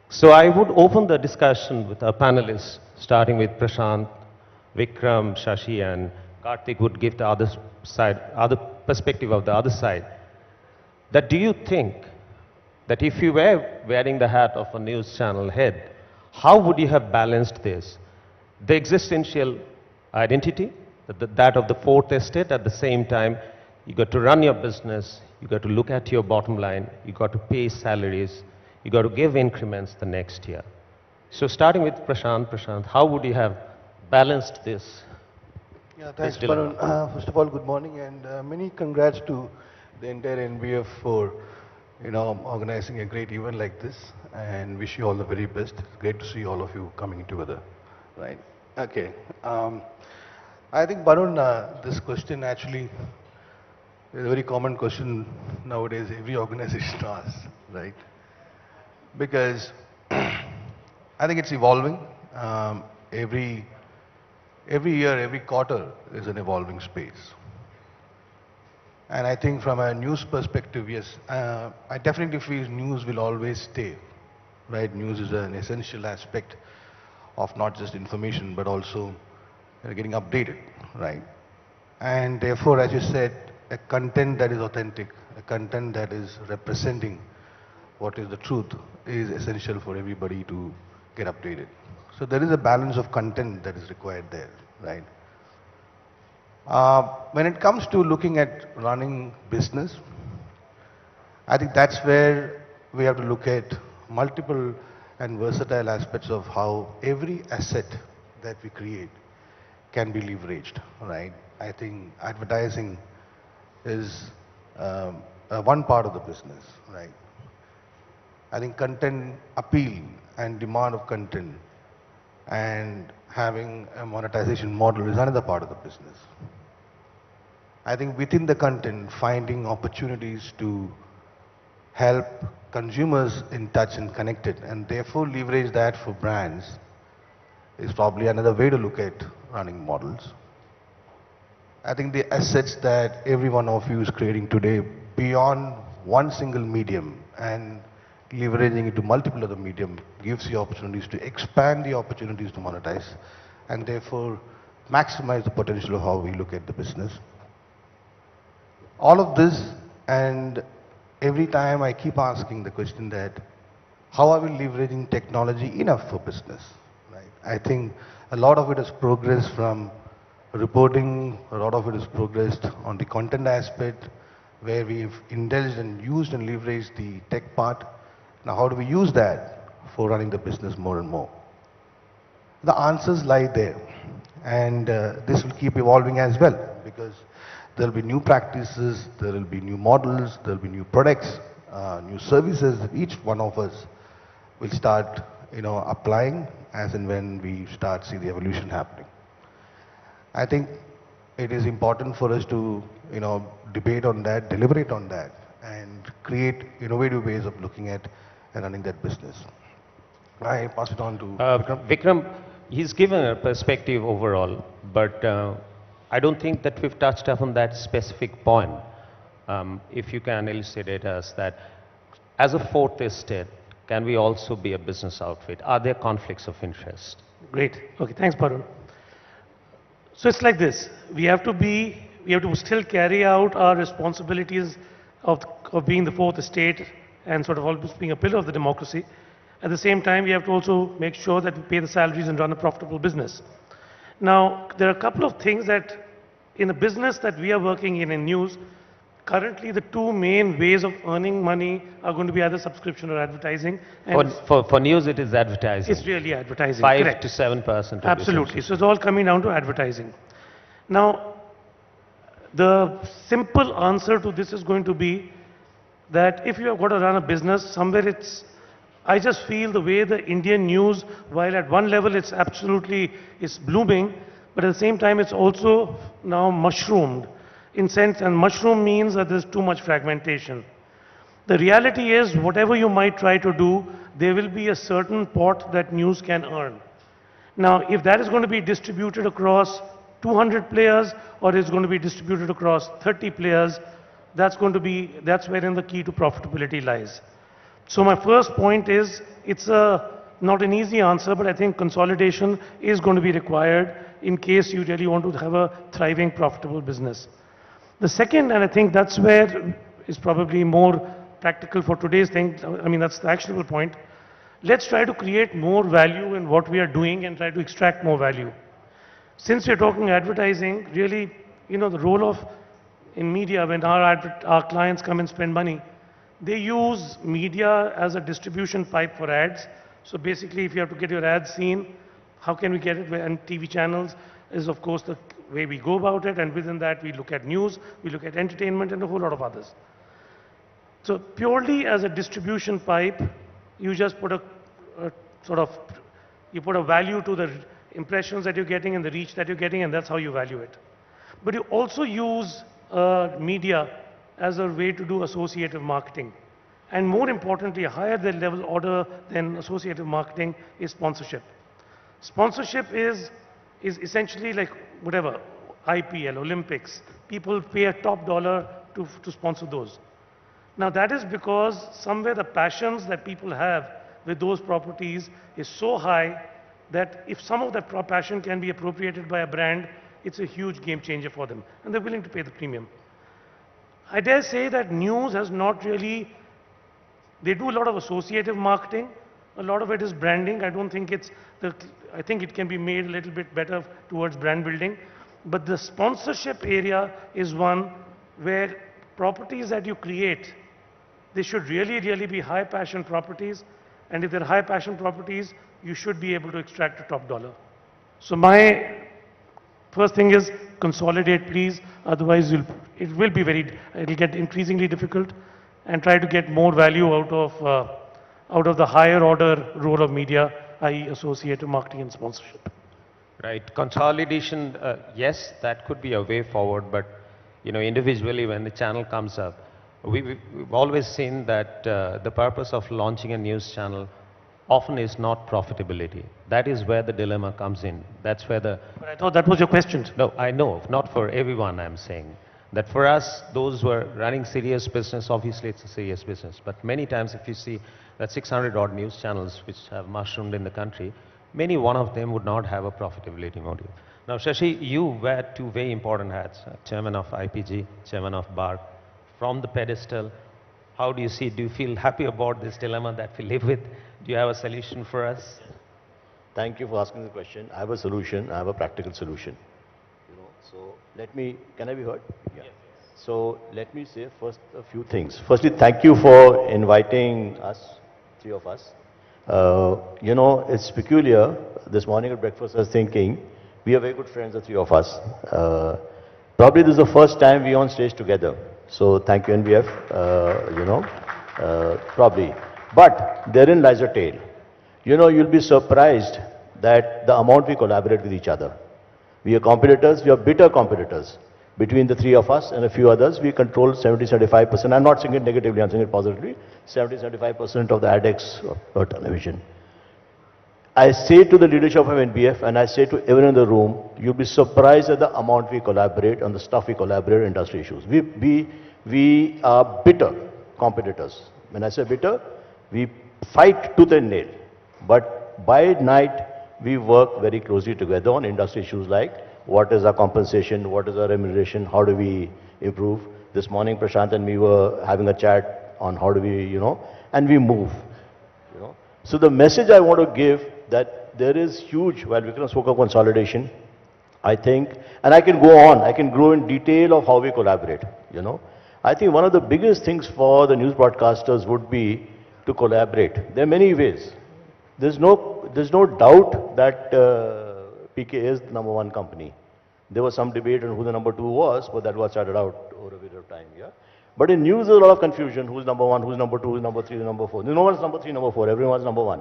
So I would open the discussion with our panelists, starting with Prashant, Vikram, Shashi, and Karthik would give the other side, other perspective of the other side. That do you think that if you were wearing the hat of a news channel head, how would you have balanced this? The existential identity, that of the fourth estate, at the same time, you got to run your business, you got to look at your bottom line, you got to pay salaries, you got to give increments the next year. So starting with Prashant, how would you have balanced this? Yeah, thanks, Varun. First of all, good morning, and many congrats to the entire NBF for, organizing a great event like this, and wish you all the very best. It's great to see all of you coming together, right? Okay. I think, Varun, this question actually is a very common question nowadays. Every organization asks, right? Because I think it's evolving. Every year, every quarter is an evolving space. And I think from a news perspective, yes, I definitely feel news will always stay, right? News is an essential aspect of not just information, but also getting updated, right? And therefore, as you said, a content that is authentic, a content that is representing what is the truth is essential for everybody to get updated. So there is a balance of content that is required there, right? When it comes to looking at running business, I think that's where we have to look at multiple and versatile aspects of how every asset that we create can be leveraged, right? I think advertising is one part of the business, right? I think content appeal and demand of content and having a monetization model is another part of the business. I think within the content, finding opportunities to help consumers in touch and connected and therefore leverage that for brands is probably another way to look at running models. I think the assets that every one of you is creating today beyond one single medium and leveraging it to multiple other medium gives you opportunities to expand the opportunities to monetize and therefore maximize the potential of how we look at the business. All of this, and every time I keep asking the question that how are we leveraging technology enough for business, right? I think a lot of it has progressed from reporting, a lot of it has progressed on the content aspect where we've indulged and used and leveraged the tech part. Now how do we use that for running the business more and more? The answers lie there, and this will keep evolving as well because there will be new practices, there will be new models, there will be new products, new services that each one of us will start applying as and when we start see the evolution happening. I think it is important for us to debate on that, deliberate on that, and create innovative ways of looking at and running that business. I pass it on to Vikram. Vikram, he's given a perspective overall, but I don't think that we've touched upon that specific point. If you can elucidate us that as a fourth estate, can we also be a business outfit? Are there conflicts of interest? Great. Okay, thanks, Parul. So it's like this. We have to still carry out our responsibilities of being the fourth estate and sort of almost being a pillar of the democracy. At the same time, we have to also make sure that we pay the salaries and run a profitable business. Now, there are a couple of things that in a business that we are working in news, currently the two main ways of earning money are going to be either subscription or advertising. And For news, it is advertising. it's really advertising. 5 correct. to 7%. Absolutely. So it's all coming down to advertising. Now, the simple answer to this is going to be that if you have got to run a business, somewhere I just feel the way the Indian news, while at one level it's blooming, but at the same time it's also now mushroomed. In sense, and mushroom means that there's too much fragmentation. The reality is, whatever you might try to do, there will be a certain pot that news can earn. Now, if that is going to be distributed across 200 players or is going to be distributed across 30 players, that's wherein the key to profitability lies. So my first point is, it's not an easy answer, but I think consolidation is going to be required in case you really want to have a thriving, profitable business. The second, and I think that's where is probably more practical for today's thing, I mean, that's the actionable point. Let's try to create more value in what we are doing and try to extract more value. Since we're talking advertising, really, the role in media, when our clients come and spend money, they use media as a distribution pipe for ads. So basically, if you have to get your ads seen, how can we get it? And TV channels is, of course, the way we go about it. And within that, we look at news, we look at entertainment, and a whole lot of others. So purely as a distribution pipe, you just put you put a value to the impressions that you're getting and the reach that you're getting, and that's how you value it. But you also use media as a way to do associative marketing. And more importantly, a higher level order than associative marketing is sponsorship. Sponsorship is essentially like whatever, IPL, Olympics. People pay a top dollar to sponsor those. Now that is because somewhere the passions that people have with those properties is so high that if some of that passion can be appropriated by a brand, it's a huge game changer for them. And they're willing to pay the premium. I dare say that news has not really, they do a lot of associative marketing. A lot of it is branding. I don't think I think it can be made a little bit better towards brand building. But the sponsorship area is one where properties that you create, they should really, really be high passion properties. And if they're high passion properties, you should be able to extract a top dollar. So my first thing is consolidate, please. Otherwise, it will get increasingly difficult, and try to get more value out of the higher order role of media, i.e. associative marketing and sponsorship. Right. Consolidation, yes, that could be a way forward, but individually when the channel comes up, we've always seen that the purpose of launching a news channel often is not profitability. That is where the dilemma comes in. That's where the... But I thought that was your question. No, I know, not for everyone I'm saying. That for us, those who are running serious business, obviously it's a serious business. But many times if you see that 600 odd news channels which have mushroomed in the country, one of them would not have a profitability motive. Now, Shashi, you wear two very important hats, chairman of IPG, chairman of BARC. From the pedestal, how do you see, do you feel happy about this dilemma that we live with? Do you have a solution for us? Thank you for asking the question. I have a solution, I have a practical solution. So let me, can I be heard? Yeah. Yes. So let me say first a few things. Firstly, thank you for inviting us, three of us. It's peculiar. This morning at breakfast I was thinking, we are very good friends, the three of us. Probably this is the first time we are on stage together. So thank you NBF, probably. But therein lies a tale. You'll be surprised that the amount we collaborate with each other. We are competitors, we are bitter competitors. Between the three of us and a few others, we control 70-75%. I'm not saying it negatively, I'm saying it positively. 70-75% of the ADEX of television. I say to the leadership of NBF and I say to everyone in the room, you'll be surprised at the amount we collaborate on the stuff we collaborate on industry issues. We are bitter competitors. When I say bitter, we fight tooth and nail. But by night, we work very closely together on industry issues like what is our compensation, what is our remuneration, how do we improve. This morning, Prashant and me were having a chat on how do we, and we move. So the message I want to give that there is huge, while Vikram spoke of consolidation, I think, and I can go on, I can go in detail of how we collaborate, I think one of the biggest things for the news broadcasters would be to collaborate. There are many ways. There's no doubt that PK is the number one company. There was some debate on who the number two was, but that was started out over a period of time, yeah. But in news, there's a lot of confusion. Who's number one, who's number two, who's number three, who's number four. No one's number three, number four. Everyone's number one.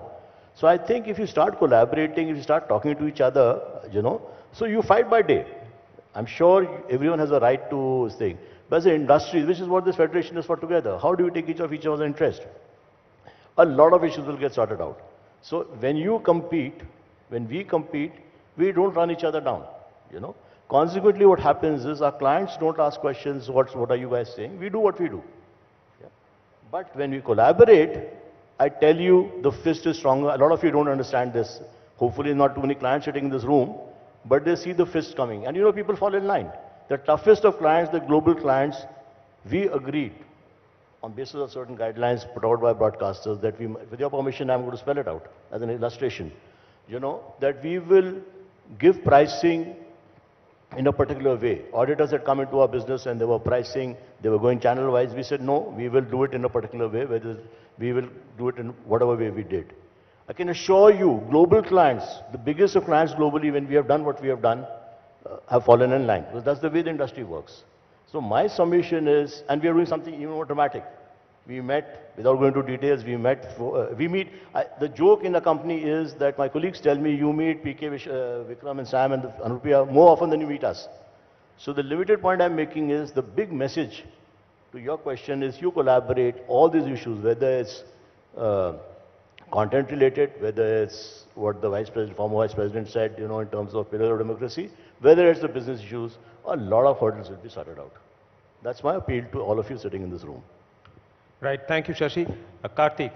So I think if you start collaborating, if you start talking to each other, so you fight by day. I'm sure everyone has a right to say. But as an industry, which is what this federation is for together, how do we take each other's interest? A lot of issues will get sorted out. So when you compete, when we compete, we don't run each other down, Consequently, what happens is our clients don't ask questions, what are you guys saying? We do what we do. Yeah? But when we collaborate, I tell you, the fist is stronger. A lot of you don't understand this. Hopefully not too many clients sitting in this room, but they see the fist coming. And people fall in line. The toughest of clients, the global clients, we agreed on basis of certain guidelines put out by broadcasters that we, with your permission, I'm going to spell it out as an illustration, that we will give pricing in a particular way. Auditors had come into our business and they were pricing, they were going channel-wise. We said, no, we will do it in a particular way, whether we will do it in whatever way we did. I can assure you, global clients, the biggest of clients globally, when we have done what we have done, have fallen in line. Because that's the way the industry works. So my submission is, and we are doing something even more dramatic. We met, without going into details, we meet, the joke in the company is that my colleagues tell me you meet PK, Vikram and Sam and Anupriya more often than you meet us. So the limited point I'm making is the big message to your question is you collaborate all these issues, whether it's content related, whether it's what the former vice president said, in terms of pillar of democracy, whether it's the business issues, a lot of hurdles will be sorted out. That's my appeal to all of you sitting in this room. Right. Thank you, Shashi. Karthik.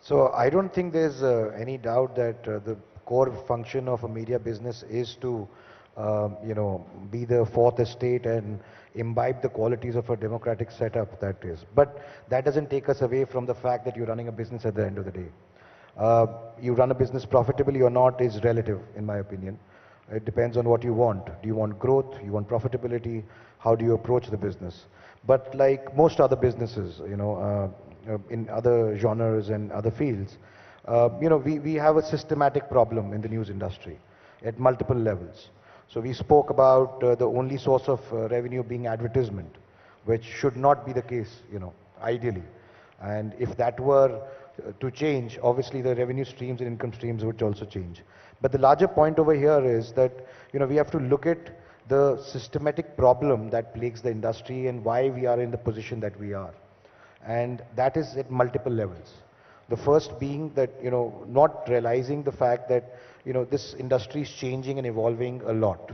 So I don't think there's any doubt that the core function of a media business is to, be the fourth estate and imbibe the qualities of a democratic setup, that is. But that doesn't take us away from the fact that you're running a business at the end of the day. You run a business profitably or not is relative, in my opinion. It depends on what you want. Do you want growth? You want profitability? How do you approach the business? But like most other businesses, in other genres and other fields, we have a systematic problem in the news industry at multiple levels. So we spoke about the only source of revenue being advertisement, which should not be the case, ideally. And if that were to change, obviously the revenue streams and income streams would also change. But the larger point over here is that, we have to look at the systematic problem that plagues the industry and why we are in the position that we are. And that is at multiple levels. The first being that, not realizing the fact that, this industry is changing and evolving a lot.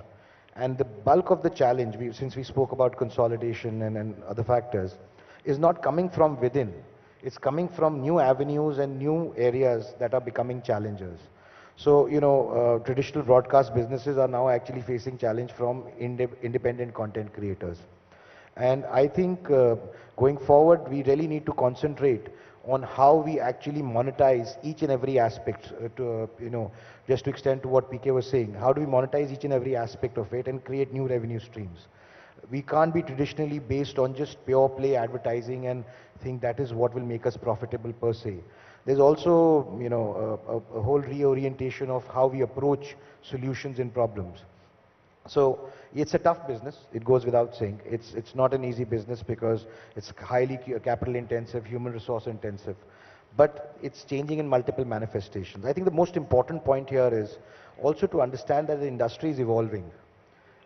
And the bulk of the challenge, since we spoke about consolidation and other factors, is not coming from within. It's coming from new avenues and new areas that are becoming challengers. So, traditional broadcast businesses are now actually facing challenge from independent content creators. And I think going forward, we really need to concentrate on how we actually monetize each and every aspect, just to extend to what PK was saying. How do we monetize each and every aspect of it and create new revenue streams? We can't be traditionally based on just pure play advertising and think that is what will make us profitable per se. There's also, a whole reorientation of how we approach solutions and problems. So it's a tough business, it goes without saying. It's not an easy business because it's highly capital intensive, human resource intensive. But it's changing in multiple manifestations. I think the most important point here is also to understand that the industry is evolving.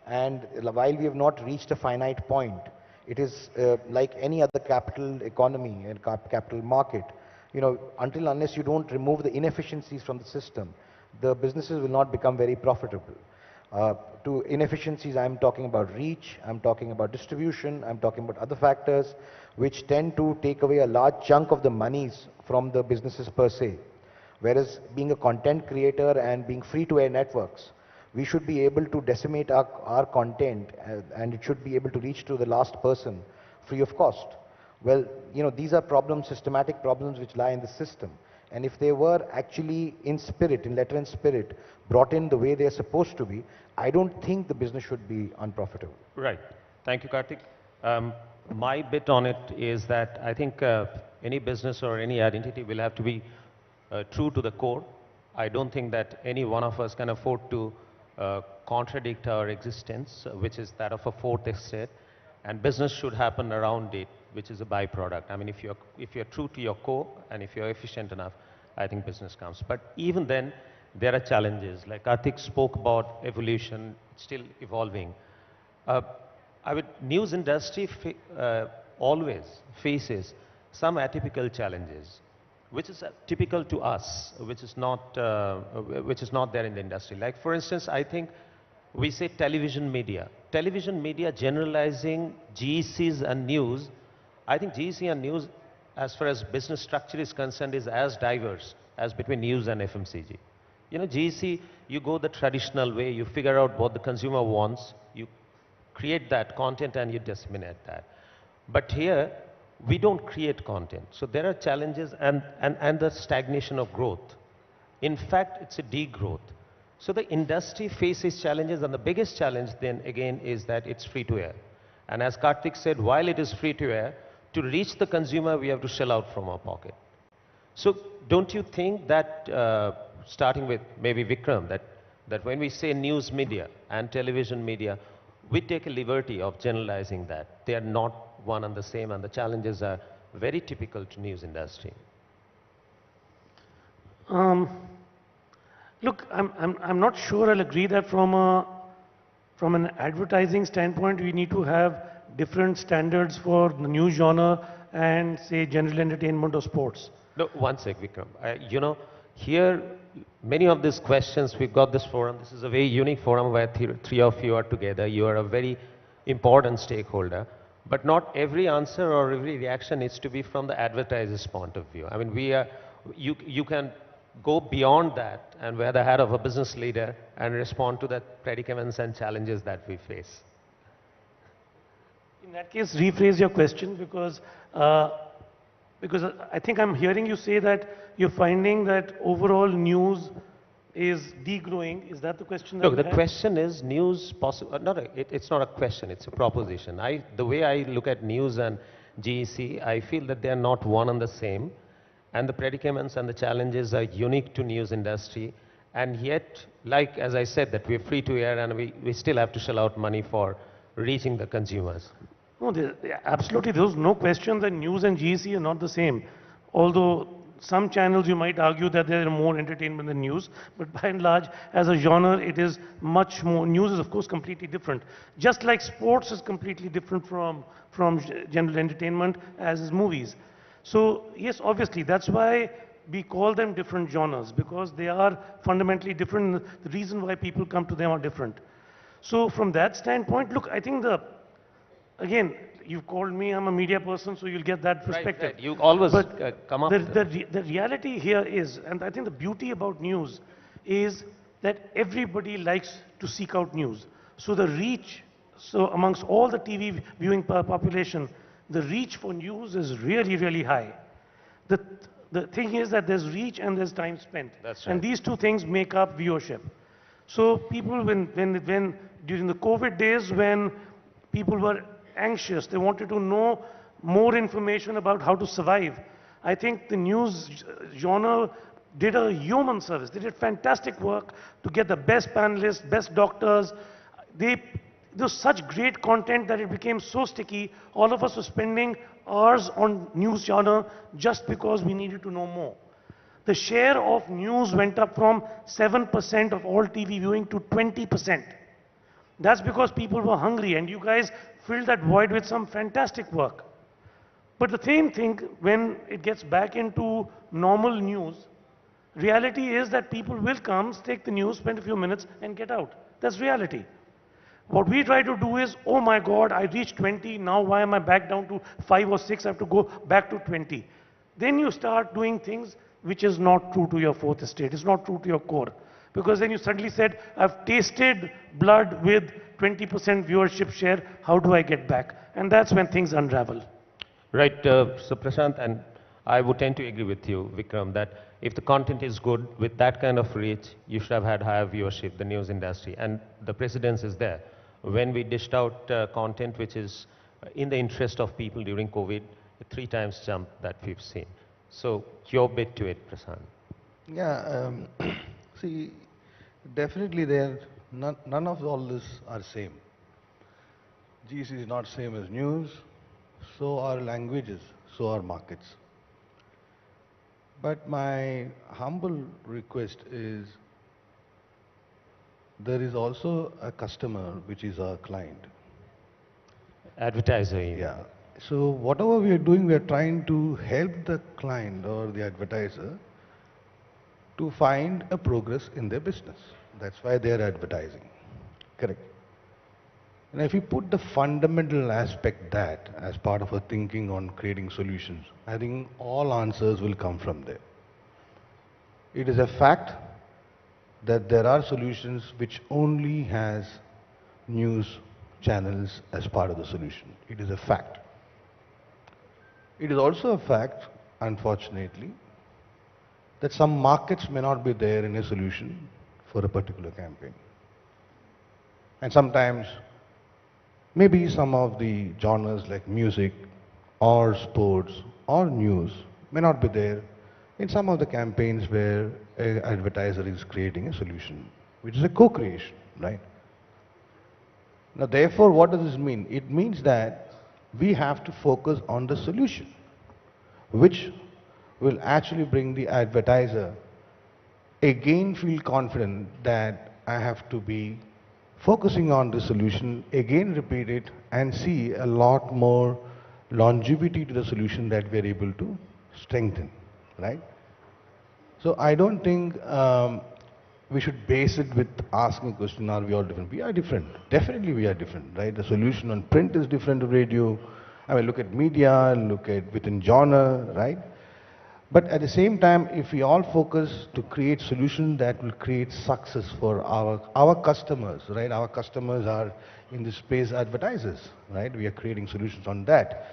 And while we have not reached a finite point, it is like any other capital economy and capital market. Until unless you don't remove the inefficiencies from the system, the businesses will not become very profitable. To inefficiencies, I'm talking about reach, I'm talking about distribution, I'm talking about other factors which tend to take away a large chunk of the monies from the businesses per se. Whereas being a content creator and being free-to-air networks, we should be able to decimate our content and it should be able to reach to the last person free of cost. Well, these are problems, systematic problems which lie in the system. And if they were actually in spirit, in letter and spirit, brought in the way they're supposed to be, I don't think the business should be unprofitable. Right. Thank you, Karthik. My bit on it is that I think any business or any identity will have to be true to the core. I don't think that any one of us can afford to contradict our existence, which is that of a fourth estate, and business should happen around it, which is a byproduct. I mean, if you're true to your core and if you're efficient enough, I think business comes. But even then, there are challenges. Like Karthik spoke about evolution, still evolving. News industry always faces some atypical challenges, which is typical to us, which is not there in the industry. Like for instance, I think we say television media. Television media generalizing GECs and news. I think GEC and news, as far as business structure is concerned, is as diverse as between news and FMCG. GEC, you go the traditional way, you figure out what the consumer wants, you create that content and you disseminate that. But here, we don't create content. So there are challenges and the stagnation of growth. In fact, it's a degrowth. So the industry faces challenges, and the biggest challenge then again is that it's free to air. And as Karthik said, while it is free to air, to reach the consumer, we have to shell out from our pocket. So don't you think that, starting with maybe Vikram, that when we say news media and television media, we take a liberty of generalizing that. They are not one and the same, and the challenges are very typical to news industry. Look, I'm not sure I'll agree that from an advertising standpoint, we need to have different standards for the news genre and say general entertainment or sports. No, one sec, Vikram. Here, many of these questions, we've got this forum. This is a very unique forum where three of you are together. You are a very important stakeholder. But not every answer or every reaction needs to be from the advertiser's point of view. I mean, you can go beyond that and wear the hat of a business leader and respond to the predicaments and challenges that we face. In that case, rephrase your question because I think I'm hearing you say that you're finding that overall news is degrowing. Is that the question? Look, the question is news possible. It's not a question, it's a proposition. The way I look at news and GEC, I feel that they are not one and the same. And the predicaments and the challenges are unique to news industry. And yet, like as I said, that we're free to air and we still have to shell out money for reaching the consumers. No, absolutely, there's no question that news and GEC are not the same. Although some channels you might argue that there are more entertainment than news, but by and large, as a genre, it is much more. News is, of course, completely different. Just like sports is completely different from general entertainment, as is movies. So, yes, obviously, that's why we call them different genres, because they are fundamentally different. The reason why people come to them are different. So, from that standpoint, look, I think again, you've called me, I'm a media person, so you'll get that perspective. Right. You always come up the reality here is, and I think the beauty about news is that everybody likes to seek out news. So the reach, so amongst all the TV viewing population, the reach for news is really, really high. The thing is that there's reach and there's time spent. That's right. And these two things make up viewership. So people, when during the COVID days, when people were anxious, they wanted to know more information about how to survive, I think the news genre did a human service. They did fantastic work to get the best panelists, best doctors. There was such great content that it became so sticky. All of us were spending hours on news genre just because we needed to know more. The share of news went up from 7% of all TV viewing to 20%. That's because people were hungry, and you guys filled that void with some fantastic work. But the same thing, when it gets back into normal news, reality is that people will come, take the news, spend a few minutes, and get out. That's reality. What we try to do is, oh my God, I reached 20, now why am I back down to 5 or 6? I have to go back to 20. Then you start doing things which is not true to your fourth estate, it's not true to your core. Because then you suddenly said, I've tasted blood with 20% viewership share, how do I get back? And that's when things unravel. Right, so Prashant, and I would tend to agree with you, Vikram, that if the content is good, with that kind of reach, you should have had higher viewership, the news industry, and the precedence is there. When we dished out content which is in the interest of people during COVID, a 3 times jump that we've seen. So, your bit to it, Prashant. Yeah, see, definitely none of all this are same. GC is not same as news, so are languages, so are markets. But my humble request is, there is also a customer which is our client. Advertiser. Yeah. So whatever we are doing, we are trying to help the client or the advertiser to find a progress in their business. That's why they are advertising. Correct. And if you put the fundamental aspect that as part of a thinking on creating solutions, I think all answers will come from there. It is a fact that there are solutions which only has news channels as part of the solution. It is a fact. It is also a fact, unfortunately, that some markets may not be there in a solution for a particular campaign. And sometimes, maybe some of the genres like music or sports or news may not be there in some of the campaigns where an advertiser is creating a solution, which is a co-creation, right? Now, therefore, what does this mean? It means that we have to focus on the solution, which will actually bring the advertiser again feel confident that I have to be focusing on the solution, again repeat it, and see a lot more longevity to the solution that we are able to strengthen, right? So I don't think we should base it with asking a question, are we all different? We are different. Definitely we are different, right? The solution on print is different to radio. I mean, look at media, look at within genre, right? But at the same time, if we all focus to create solutions that will create success for our customers, right? Our customers are in this space advertisers, right? We are creating solutions on that.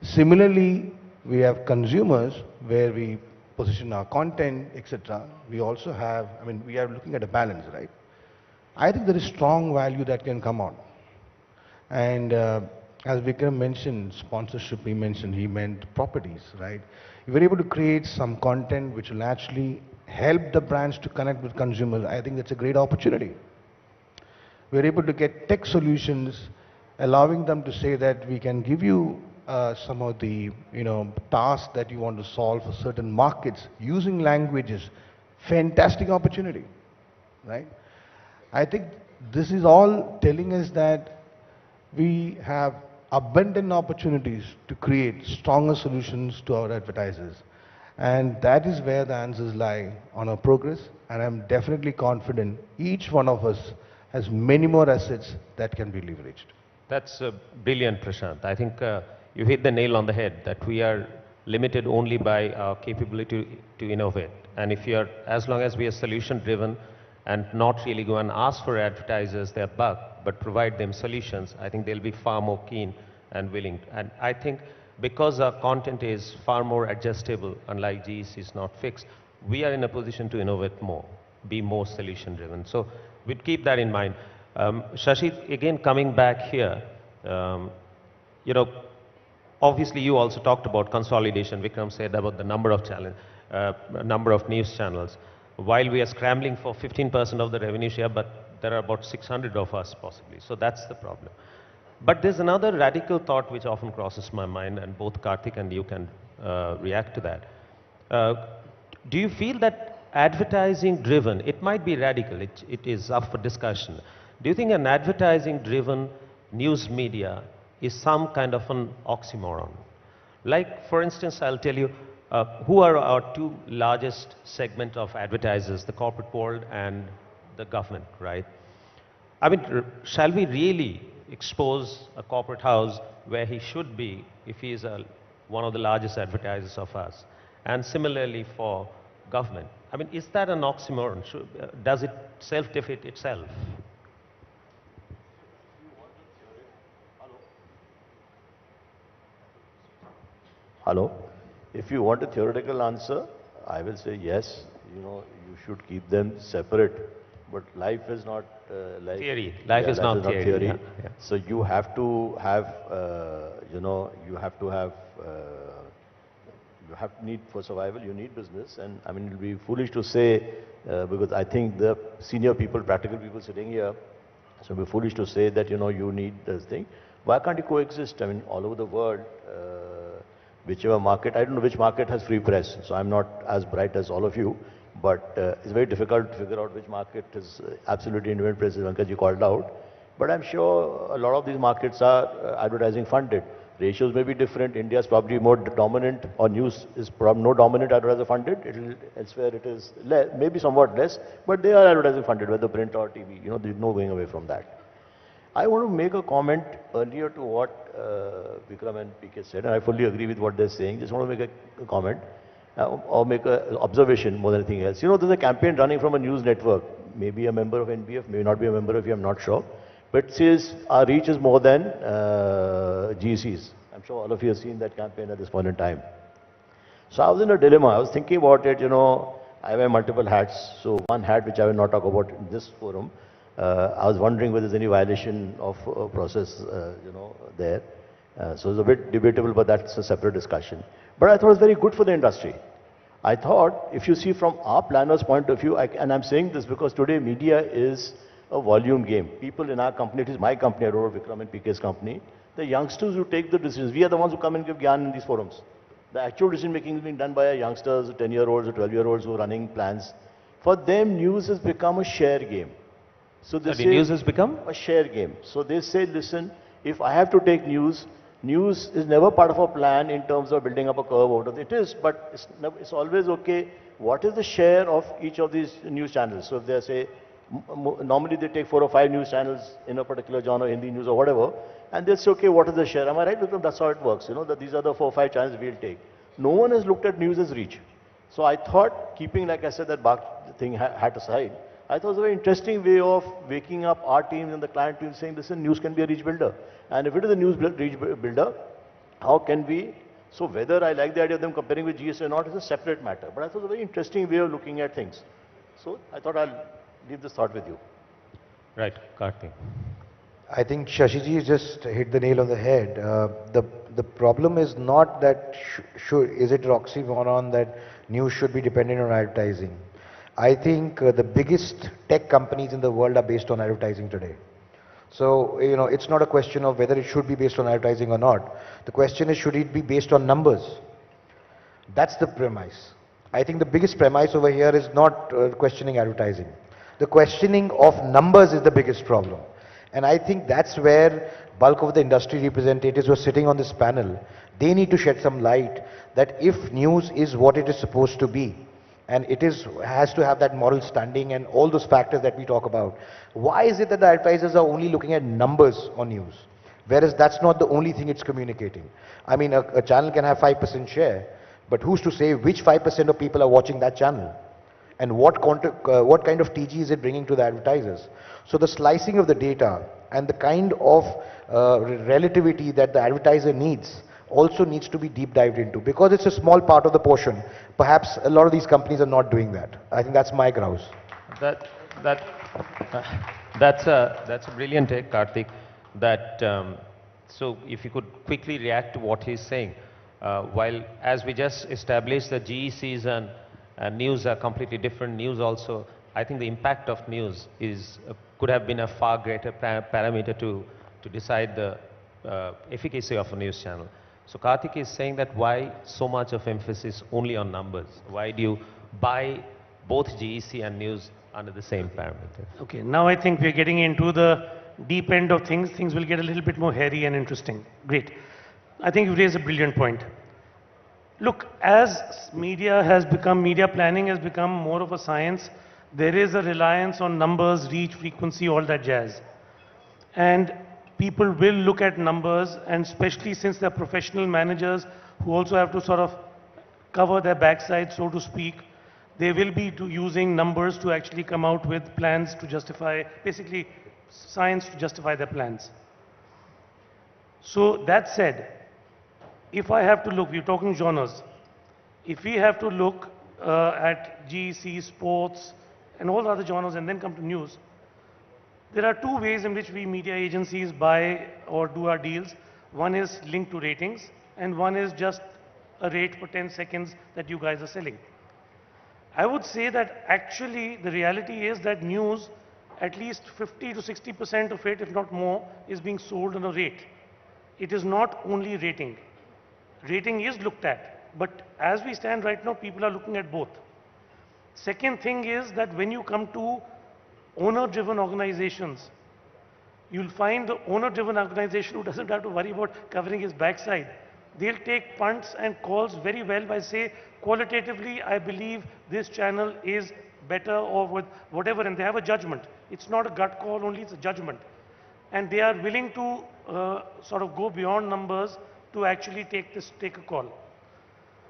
Similarly, we have consumers where we position our content, etc. We also have, I mean, we are looking at a balance, right? I think there is strong value that can come out. And as Vikram mentioned, sponsorship, he meant properties, right? If we're able to create some content which will actually help the brands to connect with consumers, I think that's a great opportunity. We're able to get tech solutions, allowing them to say that we can give you some of the tasks that you want to solve for certain markets using languages. Fantastic opportunity, right? I think this is all telling us that we have abundant opportunities to create stronger solutions to our advertisers. And that is where the answers lie on our progress. And I'm definitely confident each one of us has many more assets that can be leveraged. That's brilliant, Prashant. I think you hit the nail on the head that we are limited only by our capability to innovate. And if you're, as long as we are solution driven and not really go and ask for advertisers their buck, but provide them solutions, I think they'll be far more keen and willing. And I think because our content is far more adjustable, unlike GEC is not fixed, we are in a position to innovate more, be more solution driven. So we'd keep that in mind. Shashi, again coming back here, obviously you also talked about consolidation. Vikram said about the number of news channels. While we are scrambling for 15% of the revenue share, but there are about 600 of us possibly. So that's the problem. But there's another radical thought which often crosses my mind, and both Karthik and you can react to that. Do you feel that advertising driven, it might be radical, it is up for discussion. Do you think an advertising driven news media is some kind of an oxymoron? Like, for instance, I'll tell you, who are our two largest segment of advertisers, the corporate world and the government, right? I mean, shall we really expose a corporate house where he should be if he is one of the largest advertisers of us? And similarly for government. I mean, is that an oxymoron? Does it self-defeat itself? Hello? If you want a theoretical answer, I will say yes, you should keep them separate. But life is not like theory. Life is not theory. Yeah. Yeah. So you have to have, need for survival, you need business. And I mean, it will be foolish to say, because I think the senior people, practical people sitting here, so it will be foolish to say that, you need this thing. Why can't you coexist? I mean, all over the world, whichever market, I don't know which market has free press, so I'm not as bright as all of you, but it's very difficult to figure out which market is absolutely independent press, as Venkaji called out. But I'm sure a lot of these markets are advertising funded. Ratios may be different. India is probably more dominant, or news is probably no dominant advertiser funded. Elsewhere it is less, maybe somewhat less, but they are advertising funded, whether print or TV. There's no going away from that. I want to make a comment earlier to what Vikram and PK said, and I fully agree with what they're saying. Just want to make a comment or make an observation more than anything else. There's a campaign running from a news network, maybe a member of NBF, may not be a member of you, I'm not sure. But it says our reach is more than GC's. I'm sure all of you have seen that campaign at this point in time. So I was in a dilemma. I was thinking about it, I wear multiple hats. So one hat which I will not talk about in this forum, I was wondering whether there's any violation of process, there. So it's a bit debatable, but that's a separate discussion. But I thought it was very good for the industry. I thought, if you see from our planner's point of view, and I'm saying this because today media is a volume game. People in our company, it is my company, I wrote Vikram and PK's company, the youngsters who take the decisions, we are the ones who come and give gyan in these forums. The actual decision making is being done by our youngsters, 10-year-olds or 12-year-olds who are running plans. For them, news has become a share game. So they say, news has become a share game. So they say, listen, if I have to take news is never part of our plan in terms of building up a curve out of it. It is, but it's always okay. What is the share of each of these news channels? So if they say, normally they take 4 or 5 news channels in a particular genre, Hindi news or whatever, and they'll say, okay, what is the share? Am I right? Because that's how it works, that these are the 4 or 5 channels we'll take. No one has looked at news as reach. So I thought, keeping, like I said, that BARC thing hat aside, I thought it was a very interesting way of waking up our teams and the client teams saying, listen, news can be a reach builder. And if it is a news reach builder, how can we, so whether I like the idea of them comparing with GS or not is a separate matter. But I thought it was a very interesting way of looking at things. So I thought I'll leave this thought with you. Right, Karthik. I think Shashiji just hit the nail on the head. The problem is not that is it oxymoron that news should be dependent on advertising. I think the biggest tech companies in the world are based on advertising today. So, you know, it's not a question of whether it should be based on advertising or not. The question is, should it be based on numbers? That's the premise. I think the biggest premise over here is not questioning advertising. The questioning of numbers is the biggest problem. And I think that's where bulk of the industry representatives who are sitting on this panel, they need to shed some light that if news is what it is supposed to be, and it has to have that moral standing and all those factors that we talk about, why is it that the advertisers are only looking at numbers on news? Whereas that's not the only thing it's communicating. I mean, a channel can have 5% share, but who's to say which 5% of people are watching that channel? And what kind of TG is it bringing to the advertisers? So the slicing of the data and the kind of relativity that the advertiser needs also needs to be deep dived into, because it's a small part of the portion. Perhaps a lot of these companies are not doing that. I think that's my grouse. That's a brilliant take, Karthik. So if you could quickly react to what he's saying. While as we just established that GECs and news are completely different, news also, I think the impact of news could have been a far greater parameter to decide the efficacy of a news channel. So Karthik is saying that why so much of emphasis only on numbers? Why do you buy both GEC and news under the same parameter? Okay, now I think we're getting into the deep end of things. Things will get a little bit more hairy and interesting. Great. I think you raised a brilliant point. Look, as media planning has become more of a science, there is a reliance on numbers, reach, frequency, all that jazz. And people will look at numbers, and especially since they're professional managers who also have to sort of cover their backside, so to speak, they will be using numbers to actually come out with plans to justify, basically science to justify their plans. So that said, if I have to look, we're talking genres, if we have to look at GEC, sports, and all other genres and then come to news, there are two ways in which we media agencies buy or do our deals. One is linked to ratings, and one is just a rate for 10 seconds that you guys are selling. I would say that actually the reality is that news, at least 50 to 60% of it, if not more, is being sold on a rate. It is not only rating. Rating is looked at, but as we stand right now, people are looking at both. Second thing is that when you come to owner-driven organizations, you'll find the owner-driven organization who doesn't have to worry about covering his backside. They'll take punts and calls very well by say, qualitatively, I believe this channel is better or with whatever, and they have a judgment. It's not a gut call only, it's a judgment. And they are willing to sort of go beyond numbers to actually take a call.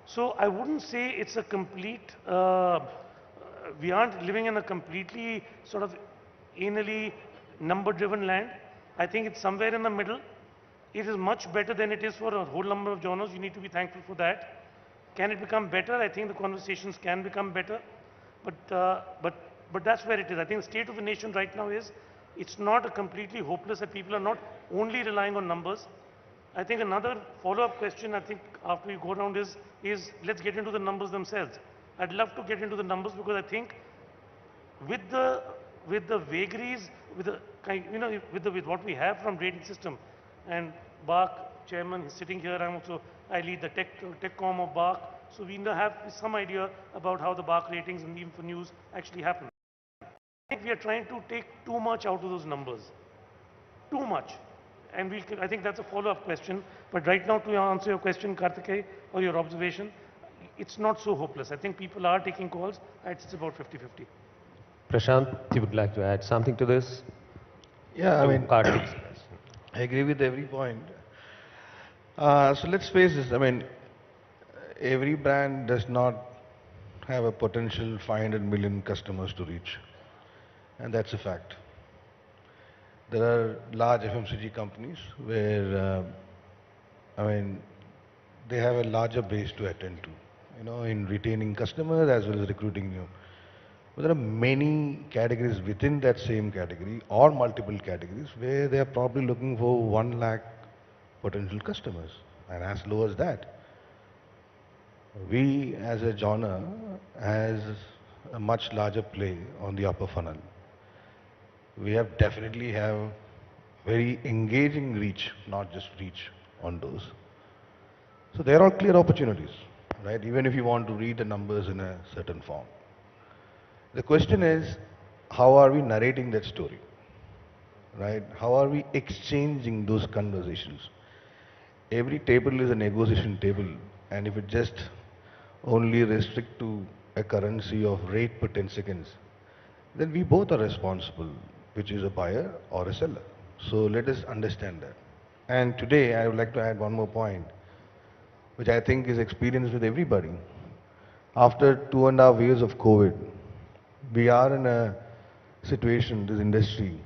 So I wouldn't say it's a complete, we aren't living in a completely sort of anally number-driven land. I think it's somewhere in the middle. It is much better than it is for a whole number of genres. You need to be thankful for that. Can it become better? I think the conversations can become better. But that's where it is. I think the state of the nation right now is, it's not a completely hopeless that people are not only relying on numbers. I think another follow-up question, I think after we go around is let's get into the numbers themselves. I'd love to get into the numbers because I think with the vagaries, with what we have from rating system, and BARC chairman is sitting here, I lead the tech com of BARC, so we have some idea about how the BARC ratings and even for news actually happen. I think we are trying to take too much out of those numbers, too much. And I think that's a follow-up question. But right now, to answer your question, Karthikeya, or your observation, it's not so hopeless. I think people are taking calls. It's about 50-50. Prashant, you would like to add something to this? Yeah, I mean, Karthik's question. I agree with every point. So let's face this. I mean, every brand does not have a potential 500 million customers to reach. And that's a fact. There are large FMCG companies where, I mean, they have a larger base to attend to, in retaining customers as well as recruiting new. But there are many categories within that same category or multiple categories where they are probably looking for 1 lakh potential customers, and as low as that. We as a genre has a much larger play on the upper funnel. We definitely have very engaging reach, not just reach on those. So there are clear opportunities, right? Even if you want to read the numbers in a certain form. The question is, how are we narrating that story, right? How are we exchanging those conversations? Every table is a negotiation table, and if it just only restrict to a currency of rate per 10 seconds, then we both are responsible, which is a buyer or a seller. So let us understand that. And today I would like to add one more point, which I think is experienced with everybody. After 2.5 years of COVID, we are in a situation, this industry,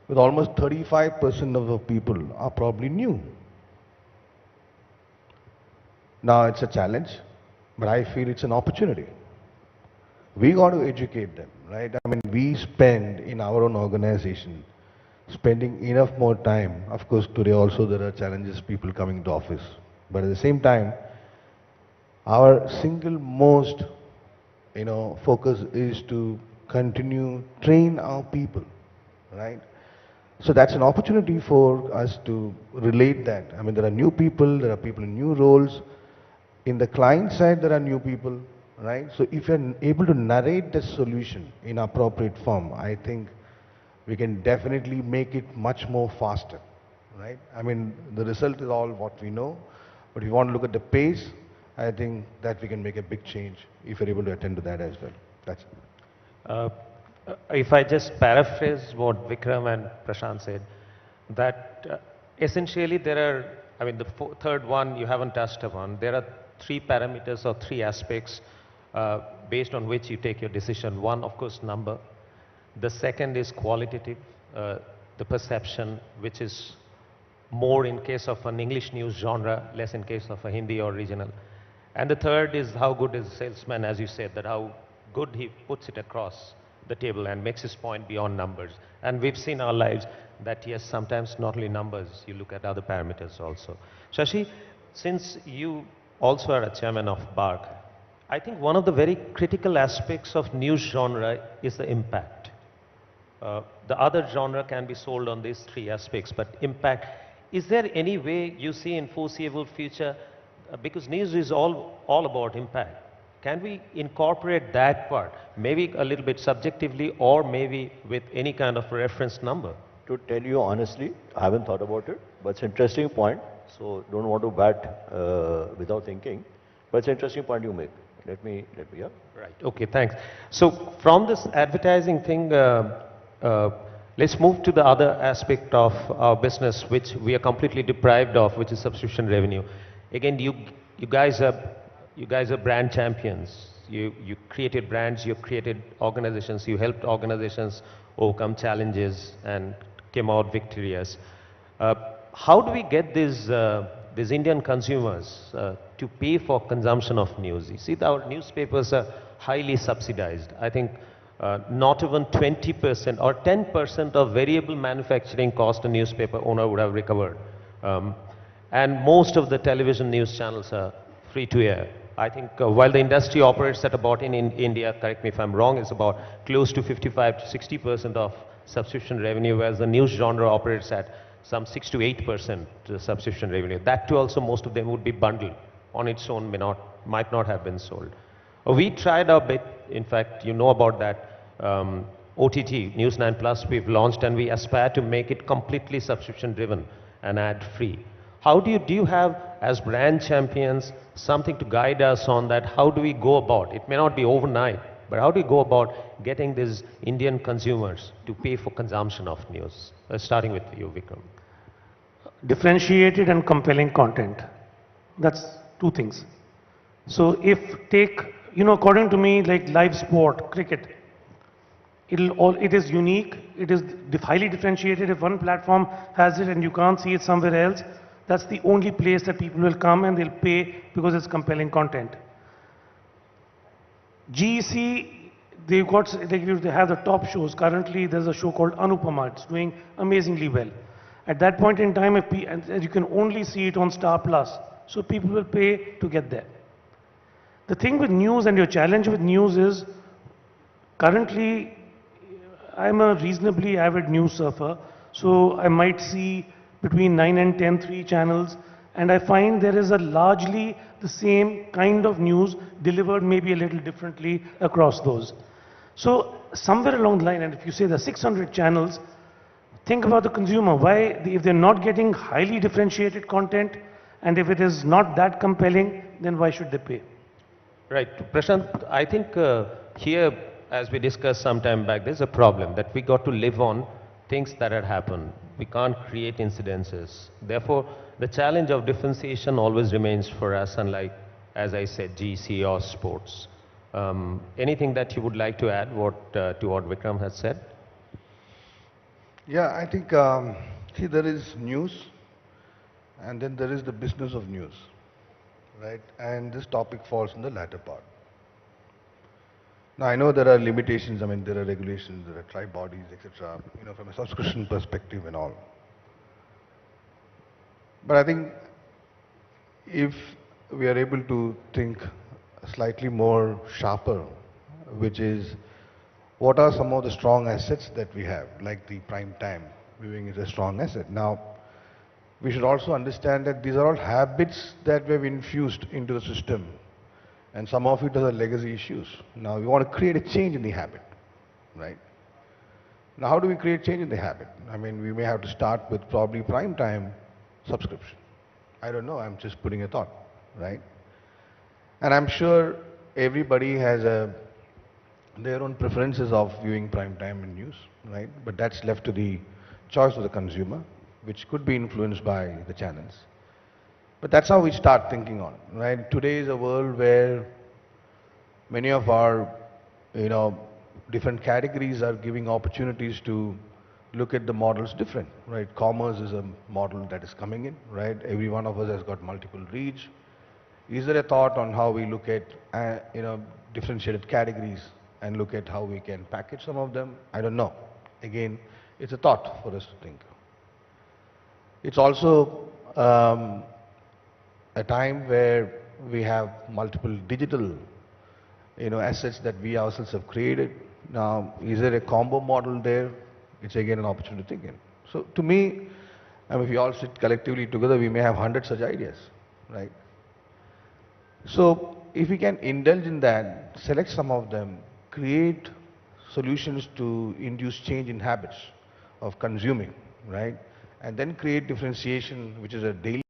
with almost 35% of the people are probably new. Now it's a challenge, but I feel it's an opportunity. We got to educate them, right? I mean, we spend in our own organization, spending enough more time. Of course, today also there are challenges, people coming to office. But at the same time, our single most, focus is to continue train our people, right? So that's an opportunity for us to relate that. I mean, there are new people, there are people in new roles. In the client side, there are new people, right? So if you're able to narrate the solution in appropriate form, I think we can definitely make it much more faster, right? I mean, the result is all what we know, but if you want to look at the pace, I think that we can make a big change if you're able to attend to that as well. That's it. If I just paraphrase what Vikram and Prashant said, that essentially there are, I mean, the third one you haven't touched upon, there are 3 parameters or 3 aspects based on which you take your decision. One, of course, number. The second is qualitative, the perception, which is more in case of an English news genre, less in case of a Hindi or regional. And the third is how good is the salesman, as you said, that how good he puts it across the table and makes his point beyond numbers. And we've seen our lives that, yes, sometimes not only numbers, you look at other parameters also. Shashi, since you also are a chairman of BARC, I think one of the very critical aspects of news genre is the impact. The other genre can be sold on these 3 aspects, but impact, is there any way you see in foreseeable future, because news is all about impact, can we incorporate that part, maybe a little bit subjectively or maybe with any kind of reference number? To tell you honestly, I haven't thought about it, but it's an interesting point. So don't want to bat without thinking, but it's an interesting point you make. Let me, yeah. Right, okay, thanks. So from this advertising thing, let's move to the other aspect of our business, which we are completely deprived of, which is subscription revenue. Again, you guys are brand champions. You created brands, you created organizations, you helped organizations overcome challenges and came out victorious. How do we get these Indian consumers to pay for consumption of news? You see, our newspapers are highly subsidized. I think not even 20% or 10% of variable manufacturing cost a newspaper owner would have recovered. And most of the television news channels are free to air. I think while the industry operates at about, in India, correct me if I'm wrong, is about close to 55 to 60% of subscription revenue, whereas the news genre operates at some 6 to 8% subscription revenue. That too also most of them would be bundled. On its own might not have been sold. We tried our bit, in fact, you know about that. OTT, News9 Plus, we've launched, and we aspire to make it completely subscription driven and ad free. How do you have, as brand champions, something to guide us on that? How do we go about? It may not be overnight, but how do we go about getting these Indian consumers to pay for consumption of news? Starting with you, Vikram. Differentiated and compelling content. That's 2 things. So according to me, like live sport, cricket, it is unique, it is highly differentiated. If one platform has it and you can't see it somewhere else, that's the only place that people will come and they'll pay because it's compelling content. GEC they have the top shows. Currently, there's a show called Anupama. It's doing amazingly well. At that point in time, and you can only see it on Star Plus. So people will pay to get there. The thing with news and your challenge with news is, currently, I'm a reasonably avid news surfer. So I might see between 9 and 10, 3 channels. And I find there is a largely the same kind of news delivered maybe a little differently across those. So somewhere along the line, and if you say there are 600 channels, think about the consumer. Why, if they're not getting highly differentiated content, and if it is not that compelling, then why should they pay? Right. Prashant, I think here, as we discussed some time back, there's a problem that we got to live on things that had happened. We can't create incidences. Therefore, the challenge of differentiation always remains for us, unlike, as I said, GC or sports. Anything that you would like to add to what Vikram has said? Yeah, I think, see, there is news, and then there is the business of news, right? And this topic falls in the latter part. Now, I know there are limitations, I mean, there are regulations, there are tri-bodies, etc., you know, from a subscription perspective and all. But I think if we are able to think slightly more sharper, which is what are some of the strong assets that we have, like the prime time viewing is a strong asset. Now, we should also understand that these are all habits that we have infused into the system, and some of it are legacy issues. Now, we want to create a change in the habit, right? Now, how do we create change in the habit? I mean, we may have to start with probably prime time subscription. I don't know, I'm just putting a thought, right? And I'm sure everybody has their own preferences of viewing prime time and news, right? But that's left to the choice of the consumer, which could be influenced by the channels. But that's how we start thinking on, right? Today is a world where many of our, you know, different categories are giving opportunities to look at the models different, right? Commerce is a model that is coming in, right? Every one of us has got multiple reach. Is there a thought on how we look at, you know, differentiated categories and look at how we can package some of them? I don't know. Again, it's a thought for us to think. It's also a time where we have multiple digital, you know, assets that we ourselves have created. Now, is there a combo model there? It's again an opportunity to think in. So to me, I mean, if we all sit collectively together, we may have 100 such ideas, right? So if we can indulge in that, select some of them, create solutions to induce change in habits of consuming, right? And then create differentiation, which is a daily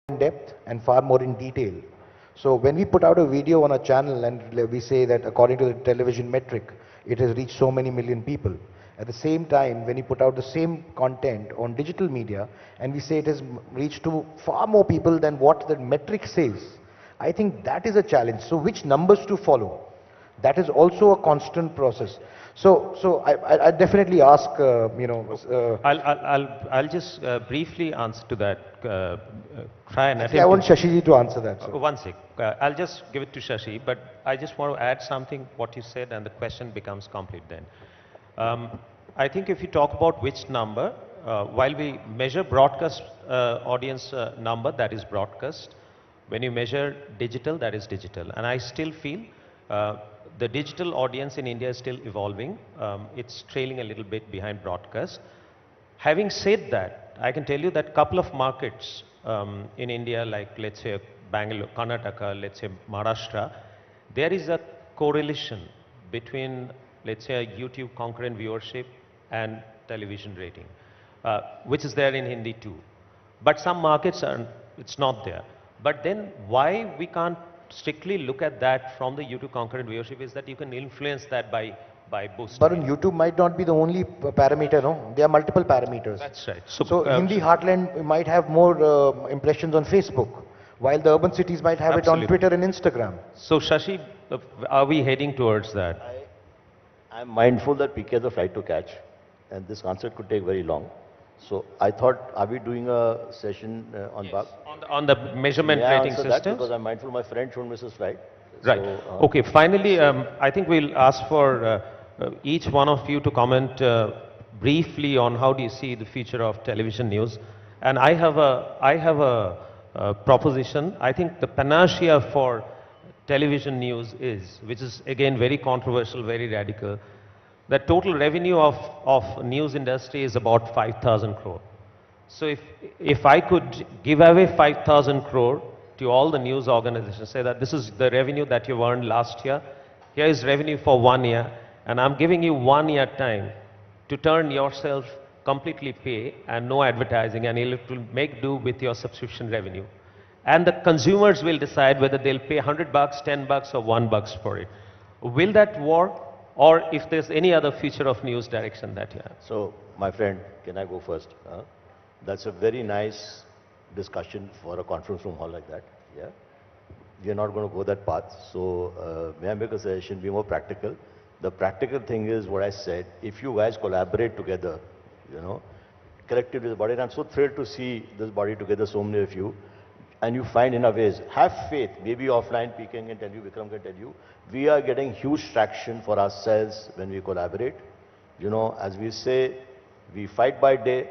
in depth and far more in detail. So when we put out a video on a channel and we say that according to the television metric, it has reached so many million people. At the same time, when we put out the same content on digital media and we say it has reached to far more people than what the metric says, I think that is a challenge. So which numbers to follow? That is also a constant process. So I definitely ask, I'll just briefly answer to that. Try and I want Shashiji to answer that. Sir. One sec. I'll just give it to Shashi, but I just want to add something what you said, and the question becomes complete then. I think if you talk about which number, while we measure broadcast audience number, that is broadcast. When you measure digital, that is digital. And I still feel the digital audience in India is still evolving. It's trailing a little bit behind broadcast. Having said that, I can tell you that couple of markets in India, like let's say Bangalore, Karnataka, let's say Maharashtra, there is a correlation between, let's say, a YouTube concurrent viewership and television rating, which is there in Hindi too. But some markets it's not there. But then why we can't strictly look at that from the YouTube concurrent viewership is that you can influence that by boosting. But on YouTube might not be the only parameter, no? There are multiple parameters. That's right. So Hindi heartland might have more impressions on Facebook, while the urban cities might have it on Twitter and Instagram. So Shashi, are we heading towards that? I'm mindful that PK has a flight to catch, and this concert could take very long. So I thought, are we doing a session on yes. on the measurement rating system? systems? Because I'm mindful my friend shouldn't miss his flight. Right. So, okay. Finally, I think we'll ask for each one of you to comment briefly on how do you see the future of television news. And I have a proposition. I think the panacea for television news is, which is again very controversial, very radical. The total revenue of news industry is about 5,000 crore. So if I could give away 5,000 crore to all the news organizations, say that this is the revenue that you earned last year, here is revenue for 1 year, and I'm giving you 1 year time to turn yourself completely pay and no advertising, and it will make do with your subscription revenue. And the consumers will decide whether they'll pay $100, $10 or $1 for it. Will that work? Or if there's any other future of news direction that you have. So, my friend, can I go first? That's a very nice discussion for a conference room hall like that. Yeah, we are not going to go that path. So, may I make a suggestion? Be more practical. The practical thing is what I said. If you guys collaborate together, collectively as a body, and I'm so thrilled to see this body together, so many of you. And you find in a ways, have faith, maybe offline PK can tell you, Vikram can tell you, we are getting huge traction for ourselves when we collaborate. As we say, we fight by day,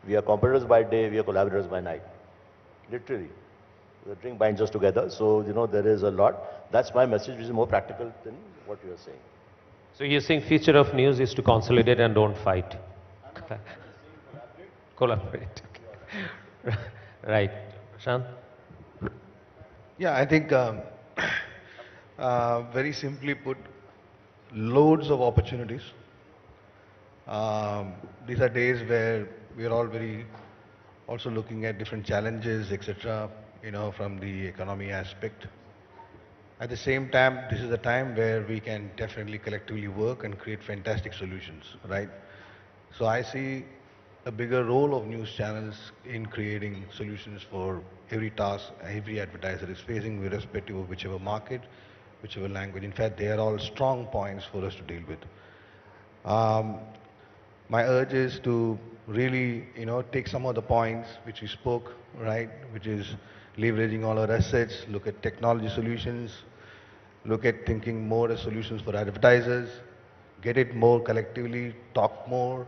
we are competitors by day, we are collaborators by night. Literally. The drink binds us together, so there is a lot. That's my message, which is more practical than what you are saying. So you're saying future of news is to consolidate and don't fight? Collaborate. Right. Shan? Yeah, I think very simply put, loads of opportunities. These are days where we are all very also looking at different challenges, etc., from the economy aspect. At the same time, this is a time where we can definitely collectively work and create fantastic solutions, right? So I see a bigger role of news channels in creating solutions for every task every advertiser is facing, irrespective of whichever market, whichever language. In fact, they are all strong points for us to deal with. My urge is to really, take some of the points which we spoke, right, which is leveraging all our assets, look at technology solutions, look at thinking more as solutions for advertisers, get it more collectively, talk more,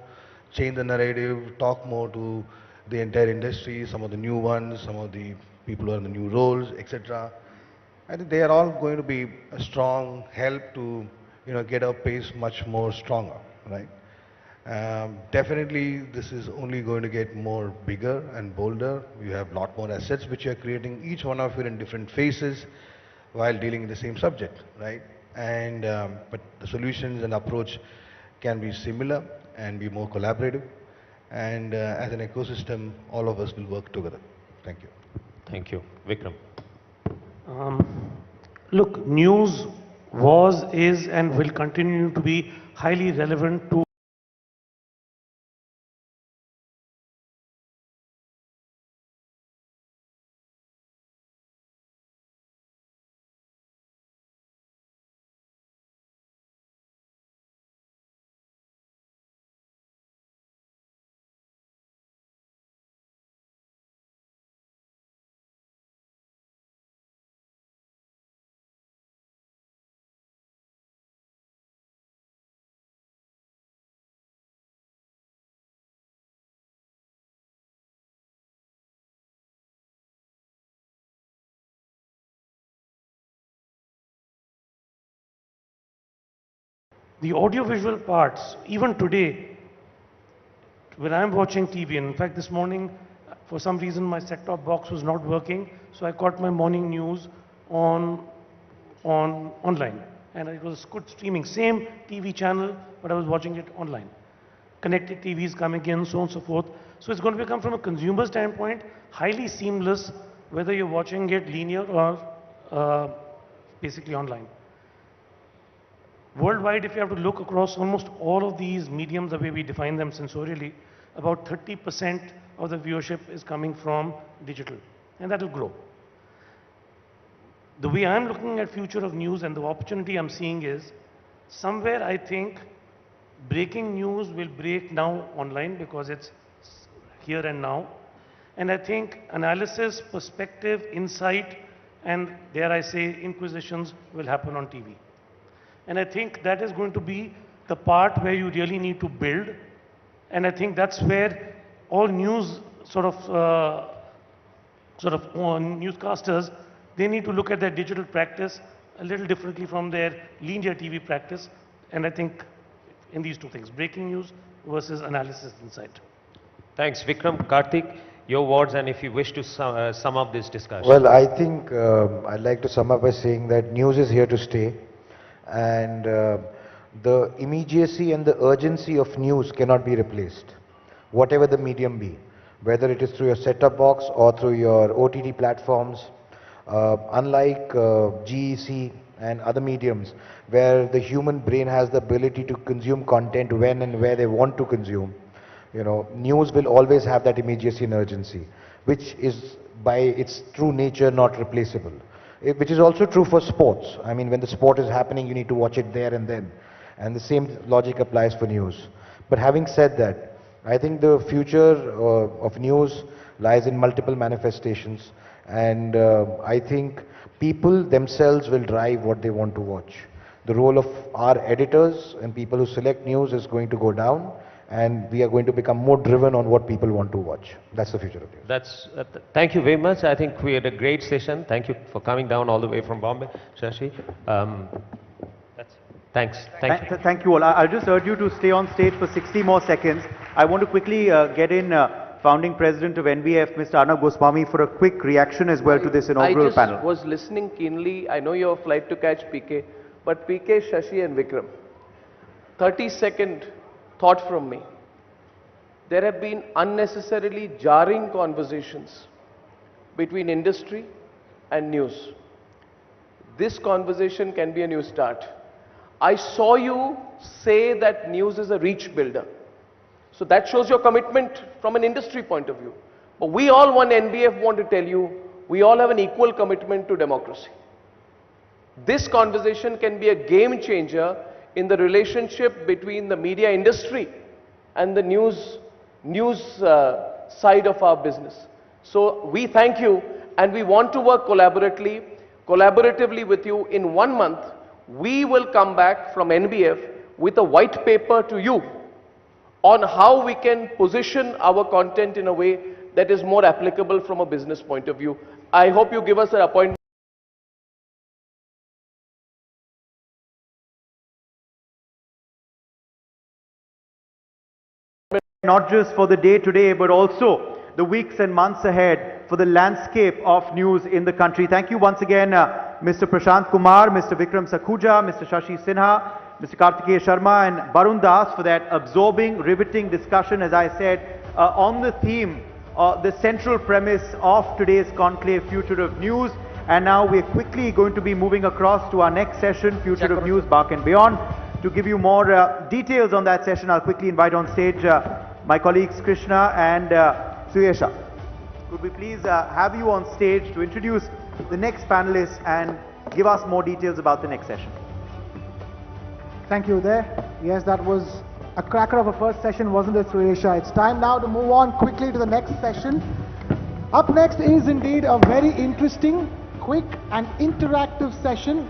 change the narrative, talk more to the entire industry, some of the new ones, some of the people who are in the new roles, etc. I think they are all going to be a strong help to, get our pace much more stronger, right? Definitely, this is only going to get more bigger and bolder. We have a lot more assets which you are creating, each one of you in different phases while dealing in the same subject, right? And but the solutions and approach can be similar and be more collaborative. And as an ecosystem, all of us will work together. Thank you. Thank you. Vikram. Look, news was, is, and will continue to be highly relevant to the audiovisual parts. Even today, when I'm watching TV, and in fact this morning, for some reason my set-top box was not working, so I caught my morning news online, and it was good streaming, same TV channel, but I was watching it online. Connected TVs coming in, so on and so forth. So it's going to become, from a consumer standpoint, highly seamless, whether you're watching it linear or basically online. Worldwide, if you have to look across almost all of these mediums, the way we define them sensorially, about 30% of the viewership is coming from digital, and that will grow. The way I'm looking at future of news and the opportunity I'm seeing is, somewhere I think breaking news will break now online because it's here and now. And I think analysis, perspective, insight, and dare I say, inquisitions will happen on TV. And I think that is going to be the part where you really need to build. And I think that's where all news newscasters, they need to look at their digital practice a little differently from their linear TV practice. And I think in these two things, breaking news versus analysis insight. Thanks, Vikram. Karthik, your words, and if you wish to sum up this discussion. Well, I think I'd like to sum up by saying that news is here to stay. And the immediacy and the urgency of news cannot be replaced, whatever the medium be, whether it is through your set-top box or through your OTT platforms. Unlike GEC and other mediums, where the human brain has the ability to consume content when and where they want to consume, news will always have that immediacy and urgency, which is by its true nature not replaceable. Which is also true for sports. I mean, when the sport is happening, you need to watch it there and then. And the same logic applies for news. But having said that, I think the future of news lies in multiple manifestations. And I think people themselves will drive what they want to watch. The role of our editors and people who select news is going to go down. And we are going to become more driven on what people want to watch. That's the future of news. Thank you very much. I think we had a great session. Thank you for coming down all the way from Bombay, Shashi. Thanks. Thank you. Thank you all. I'll just urge you to stay on stage for 60 more seconds. I want to quickly get in founding president of NBF, Mr. Arnab Goswami, for a quick reaction as well to this inaugural panel. I was listening keenly. I know you have a flight to catch, PK. But PK, Shashi and Vikram, 30-second thought from me. There have been unnecessarily jarring conversations between industry and news. This conversation can be a new start. I saw you say that news is a reach builder. So that shows your commitment from an industry point of view. But we all, one NBF, want to tell you, we all have an equal commitment to democracy. This conversation can be a game changer in the relationship between the media industry and the news side of our business. So we thank you, and we want to work collaboratively with you. In 1 month, we will come back from NBF with a white paper to you on how we can position our content in a way that is more applicable from a business point of view. I hope you give us an appointment. Not just for the day today, but also the weeks and months ahead for the landscape of news in the country. Thank you once again, Mr. Prashant Kumar, Mr. Vikram Sakhuja, Mr. Shashi Sinha, Mr. Kartikeya Sharma and Barun Das for that absorbing, riveting discussion, as I said, on the theme the central premise of today's conclave, Future of News. And now we're quickly going to be moving across to our next session, Future of News, Bark and Beyond. To give you more details on that session, I'll quickly invite on stage my colleagues Krishna and Suyesha. Could we please have you on stage to introduce the next panelists and give us more details about the next session? Thank you there. Yes, that was a cracker of a first session, wasn't it, Suyesha? It's time now to move on quickly to the next session. Up next is indeed a very interesting, quick and interactive session.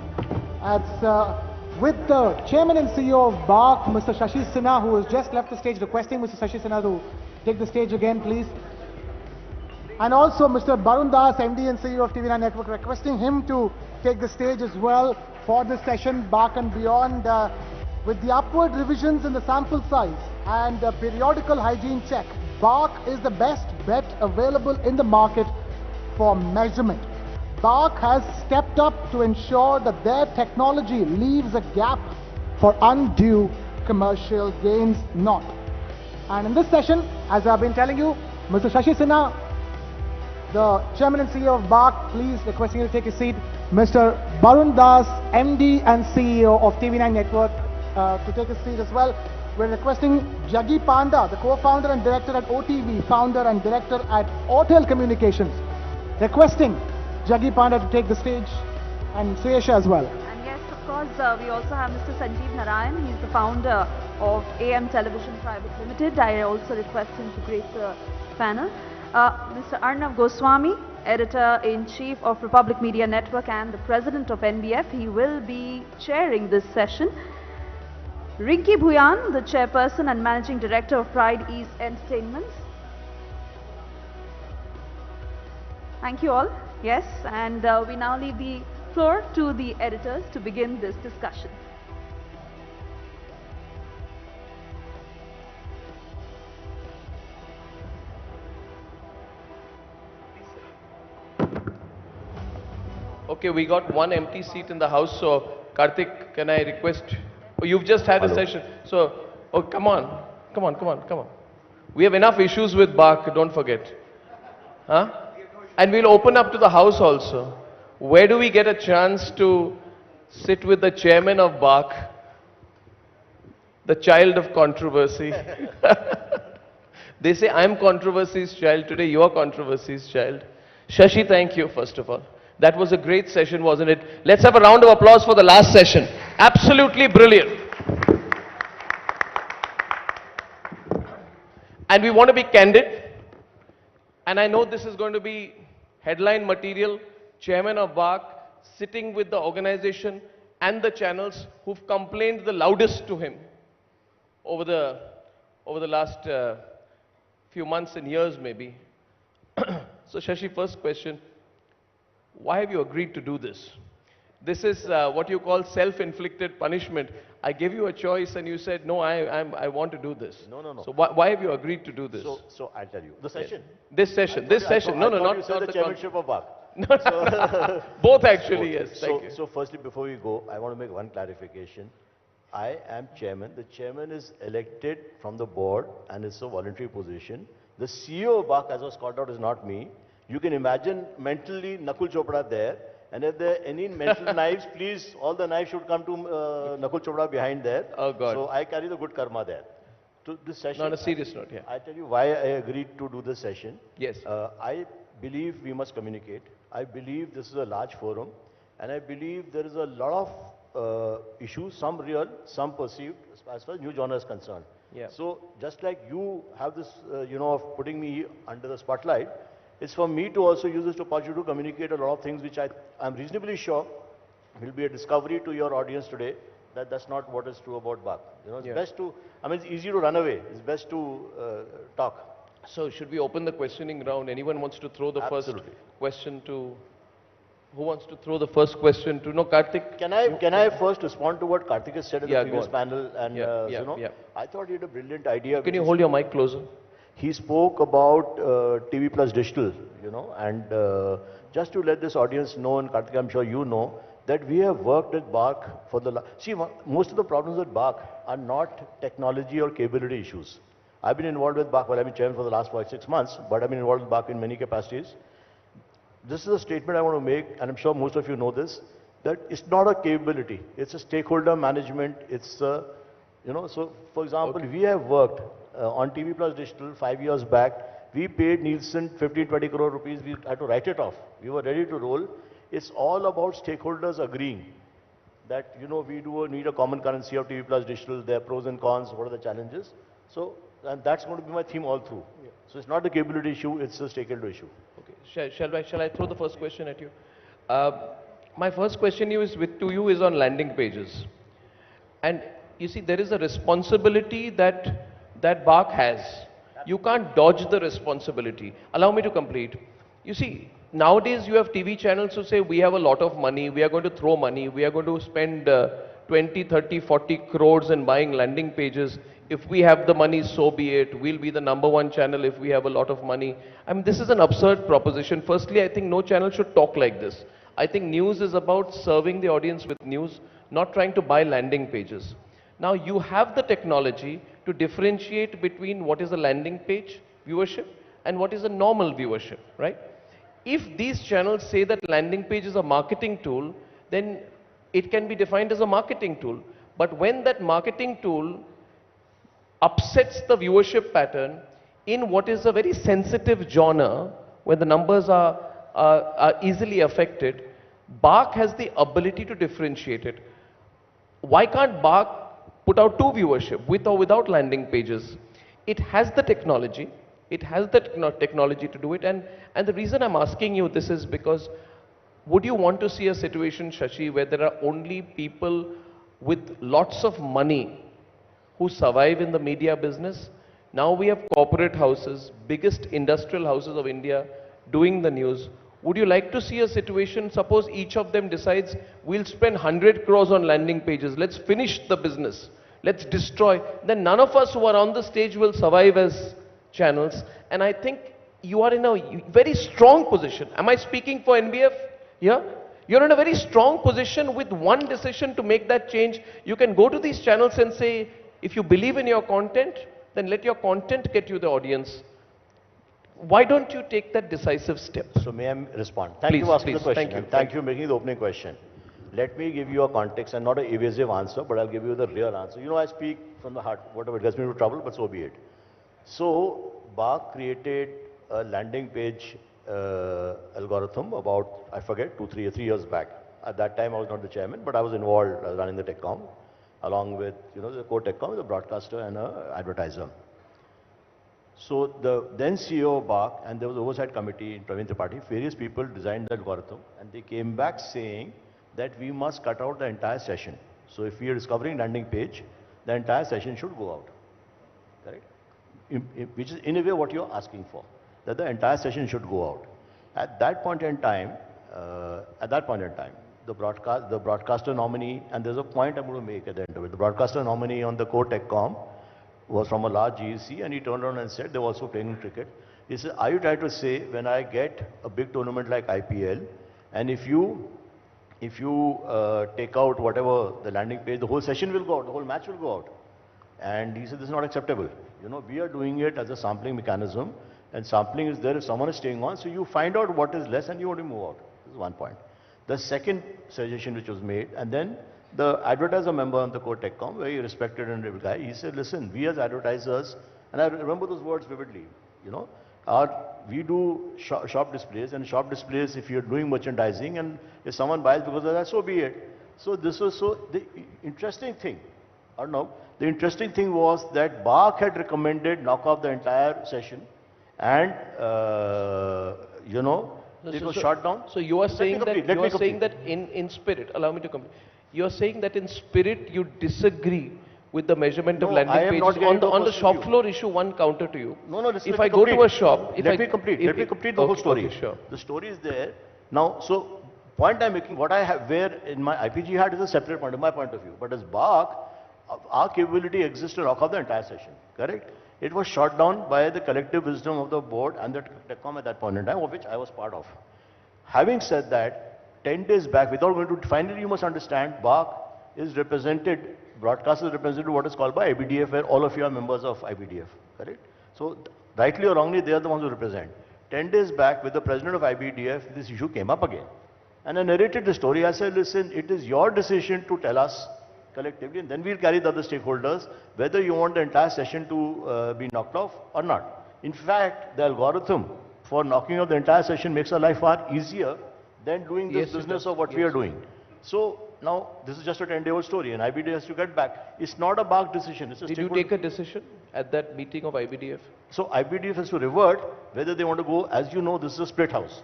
It's with the Chairman and CEO of BARC, Mr. Shashi Sinha, who has just left the stage, requesting Mr. Shashi Sinha to take the stage again, please. And also Mr. Barun Das, MD and CEO of TV9 Network, requesting him to take the stage as well for this session, BARC and Beyond. With the upward revisions in the sample size and the periodical hygiene check, BARC is the best bet available in the market for measurement. BARC has stepped up to ensure that their technology leaves a gap for undue commercial gains not. And in this session, as I've been telling you, Mr. Shashi Sinha, the Chairman and CEO of BARC, please requesting you to take a seat. Mr. Barun Das, MD and CEO of TV9 Network, to take a seat as well. We're requesting Jaggi Panda, the co-founder and director at OTV, founder and director at Autel Communications, requesting Jaggi Panda to take the stage, and Suyesha as well. And yes, of course, we also have Mr. Sanjeev Narayan. He's the founder of AM Television Private Limited. I also request him to grace the panel. Mr. Arnav Goswami, Editor-in-Chief of Republic Media Network and the President of NBF. He will be chairing this session. Rinki Bhuyan, the Chairperson and Managing Director of Pride East Entertainments. Thank you all. Yes, and we now leave the floor to the editors to begin this discussion. Okay, we got one empty seat in the house, so Karthik, can I request? Oh, you've just had a session, so come on. We have enough issues with BARC, don't forget. Huh? And we'll open up to the house also. Where do we get a chance to sit with the chairman of BARC, the child of controversy? They say I'm controversy's child, today you're controversy's child. Shashi, thank you first of all. That was a great session, wasn't it? Let's have a round of applause for the last session. Absolutely brilliant. And we want to be candid. And I know this is going to be headline material. Chairman of BARC sitting with the organization and the channels who've complained the loudest to him over the last few months and years maybe. So Shashi, first question. Why have you agreed to do this? This is what you call self-inflicted punishment. I gave you a choice and you said, no, I want to do this. No. So why have you agreed to do this? So I'll tell you. The session? This session. Not you said the chairmanship of BARC. Both actually, yes. Thank you. So firstly, before we go, I want to make one clarification. I am chairman. The chairman is elected from the board and it's a voluntary position. The CEO of BARC, as was called out, is not me. You can imagine mentally Nakul Chopra there, and if there are any mental knives, please, all the knives should come to Nakul Chopra behind there. Oh God. So I carry the good karma there. To this session, on a serious note, yeah. I tell you why I agreed to do this session. Yes. I believe we must communicate. I believe this is a large forum, and I believe there is a lot of issues, some real, some perceived, as far as new genre is concerned. Yeah. So just like you have this, of putting me under the spotlight, it's for me to also use this opportunity to communicate a lot of things which I'm reasonably sure will be a discovery to your audience today, that that's not what is true about BARC. It's best to, it's easy to run away. It's best to talk. So should we open the questioning round? Anyone wants to throw the first question to, who wants to throw the first question to, no, Karthik? Can I first respond to what Karthik has said in the previous panel? And, I thought he had a brilliant idea. Can you hold your mic closer? He spoke about TV plus digital, and just to let this audience know, and Karthik, I'm sure you know, that we have worked with BARC for the... See, most of the problems with BARC are not technology or capability issues. I've been involved with BAC, well, I've been chairman for the last 6 months, but I've been involved with BAC in many capacities. This is a statement I want to make, and I'm sure most of you know this, that it's not a capability. It's a stakeholder management. It's a, so for example, we have worked on TV Plus Digital 5 years back. We paid Nielsen 15-20 crore rupees. We had to write it off. We were ready to roll. It's all about stakeholders agreeing that, we do need a common currency of TV Plus Digital. There are pros and cons. What are the challenges? So, and that's going to be my theme all through. Yeah. So it's not a capability issue. It's a stakeholder issue. Okay. Shall I throw the first question at you? My first question to you is on landing pages. And you see, there is a responsibility that BAC has. You can't dodge the responsibility. Allow me to complete. You see, nowadays you have TV channels who say, we have a lot of money, we are going to throw money, we are going to spend 20, 30, 40 crores in buying landing pages. If we have the money, so be it. We'll be the #1 channel if we have a lot of money. I mean, this is an absurd proposition. Firstly, I think no channel should talk like this. I think news is about serving the audience with news, not trying to buy landing pages. Now, you have the technology to differentiate between what is a landing page viewership and what is a normal viewership, right? If these channels say that landing page is a marketing tool, then it can be defined as a marketing tool. But when that marketing tool upsets the viewership pattern in what is a very sensitive genre, where the numbers are easily affected, BAC has the ability to differentiate it. Why can't BAC put out two viewership, with or without landing pages? It has the technology. It has the technology to do it. And the reason I'm asking you this is because, would you want to see a situation, Shashi, where there are only people with lots of money who survive in the media business? Now we have corporate houses, biggest industrial houses of India, doing the news. Would you like to see a situation, suppose each of them decides, we'll spend 100 crores on landing pages, let's finish the business, let's destroy, then none of us who are on the stage will survive as channels. And I think you are in a very strong position. Am I speaking for NBF? Yeah? You're in a very strong position with one decision to make that change. You can go to these channels and say, if you believe in your content, then let your content get you the audience. Why don't you take that decisive step? So may I respond? Thank you for asking the question. Thank you for making the opening question. Let me give you a context and not an evasive answer, but I'll give you the real answer. I speak from the heart. Whatever gets me into trouble, but so be it. So BAC created a landing page algorithm about, I forget, 3 years back. At that time, I was not the chairman, but I was involved running the TechCom, along with, the core TechCom, the broadcaster and an advertiser. So the then CEO of BAC, and there was an oversight committee in Praveen Tripathi, various people designed the algorithm, and they came back saying that we must cut out the entire session. So if we are discovering landing page, the entire session should go out, correct? Which is in a way what you're asking for, that the entire session should go out. At that point in time, the broadcaster nominee, and there's a point I'm going to make at the end of it, the broadcaster nominee on the core TechCom was from a large GEC, and he turned around and said, they were also playing cricket. He said, are you trying to say, when I get a big tournament like IPL, and if you take out whatever the landing page, the whole session will go out, the whole match will go out. And he said, this is not acceptable. We are doing it as a sampling mechanism, and sampling is there if someone is staying on, so you find out what is less and you want to move out. This is one point. The second suggestion which was made, and then the advertiser member on the core TechCom, very respected and able guy, he said, listen, we as advertisers, and I remember those words vividly, we do shop displays, and shop displays, if you're doing merchandising, and if someone buys because of that, so be it. So this was the interesting thing. I don't know. The interesting thing was that BAC had recommended knock off the entire session, and it was shut down. So you are saying that in spirit, allow me to complete. You are saying that in spirit you disagree with the measurement of landing pages. On the shop floor issue, one counter to you. No, if I go to a shop, let me complete the whole story. Okay, sure. The story is there. Now, so point I'm making, what I have where in my IPG hat is a separate point, in my point of view. But as BAC, our capability exists to knock off the entire session, correct? It was shot down by the collective wisdom of the board and the TechCom at that point in time, of which I was part of. Having said that, 10 days back, without going to, finally you must understand, BAC is represented, broadcast is represented what is called by IBDF, where all of you are members of IBDF. correct? So rightly or wrongly, they are the ones who represent. 10 days back, with the president of IBDF, this issue came up again. And I narrated the story. I said, listen, it is your decision to tell us collectively, and then we'll carry the other stakeholders, whether you want the entire session to be knocked off or not. In fact, the algorithm for knocking off the entire session makes our life far easier than doing this business of what we are doing. So now, this is just a 10-day-old story, and IBDF has to get back. It's not a BARC decision. It's a Did you take a decision at that meeting of IBDF? So IBDF has to revert whether they want to go. As you know, this is a split house.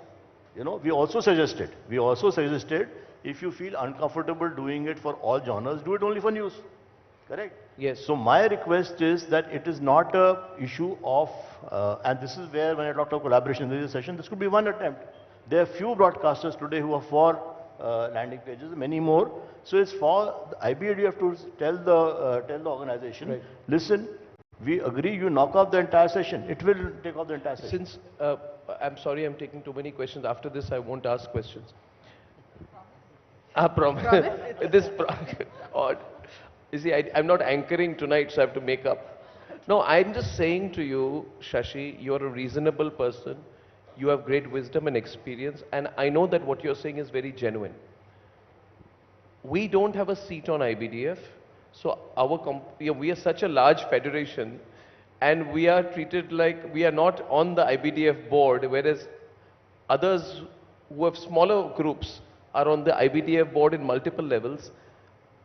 You know, we also suggested, if you feel uncomfortable doing it for all genres, do it only for news. Correct? Yes. So my request is that it is not a issue of, and this is where when I talked of collaboration in this session, this could be one attempt. There are few broadcasters today who are for landing pages, many more. So it's for the IBDF to tell the organization, right, listen, we agree, you knock off the entire session. It will take off the entire session. Since, I'm sorry, I'm taking too many questions. After this, I won't ask questions. I promise. Odd. You see, I'm not anchoring tonight, so I have to make up. No, I'm just saying to you, Shashi, you're a reasonable person. You have great wisdom and experience, and I know that what you're saying is very genuine. We don't have a seat on IBDF, so we are such a large federation, and we are treated like we are not on the IBDF board, whereas others who have smaller groups are on the IBDF board in multiple levels.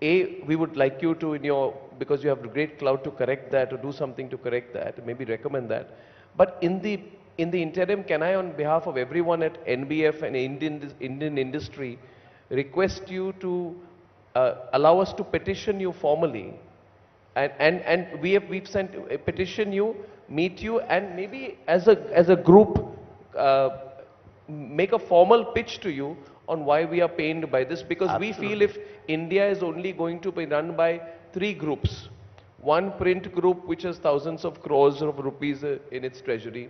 We would like you to, because you have great clout, to correct that, or do something to correct that, maybe recommend that. But in the interim, can I, on behalf of everyone at NBF and Indian industry, request you to allow us to petition you formally, and we've sent a petition you, meet you, and maybe as a group make a formal pitch to you on why we are pained by this, because Absolutely. We feel if India is only going to be run by 3 groups, one print group which has thousands of crores of rupees in its treasury,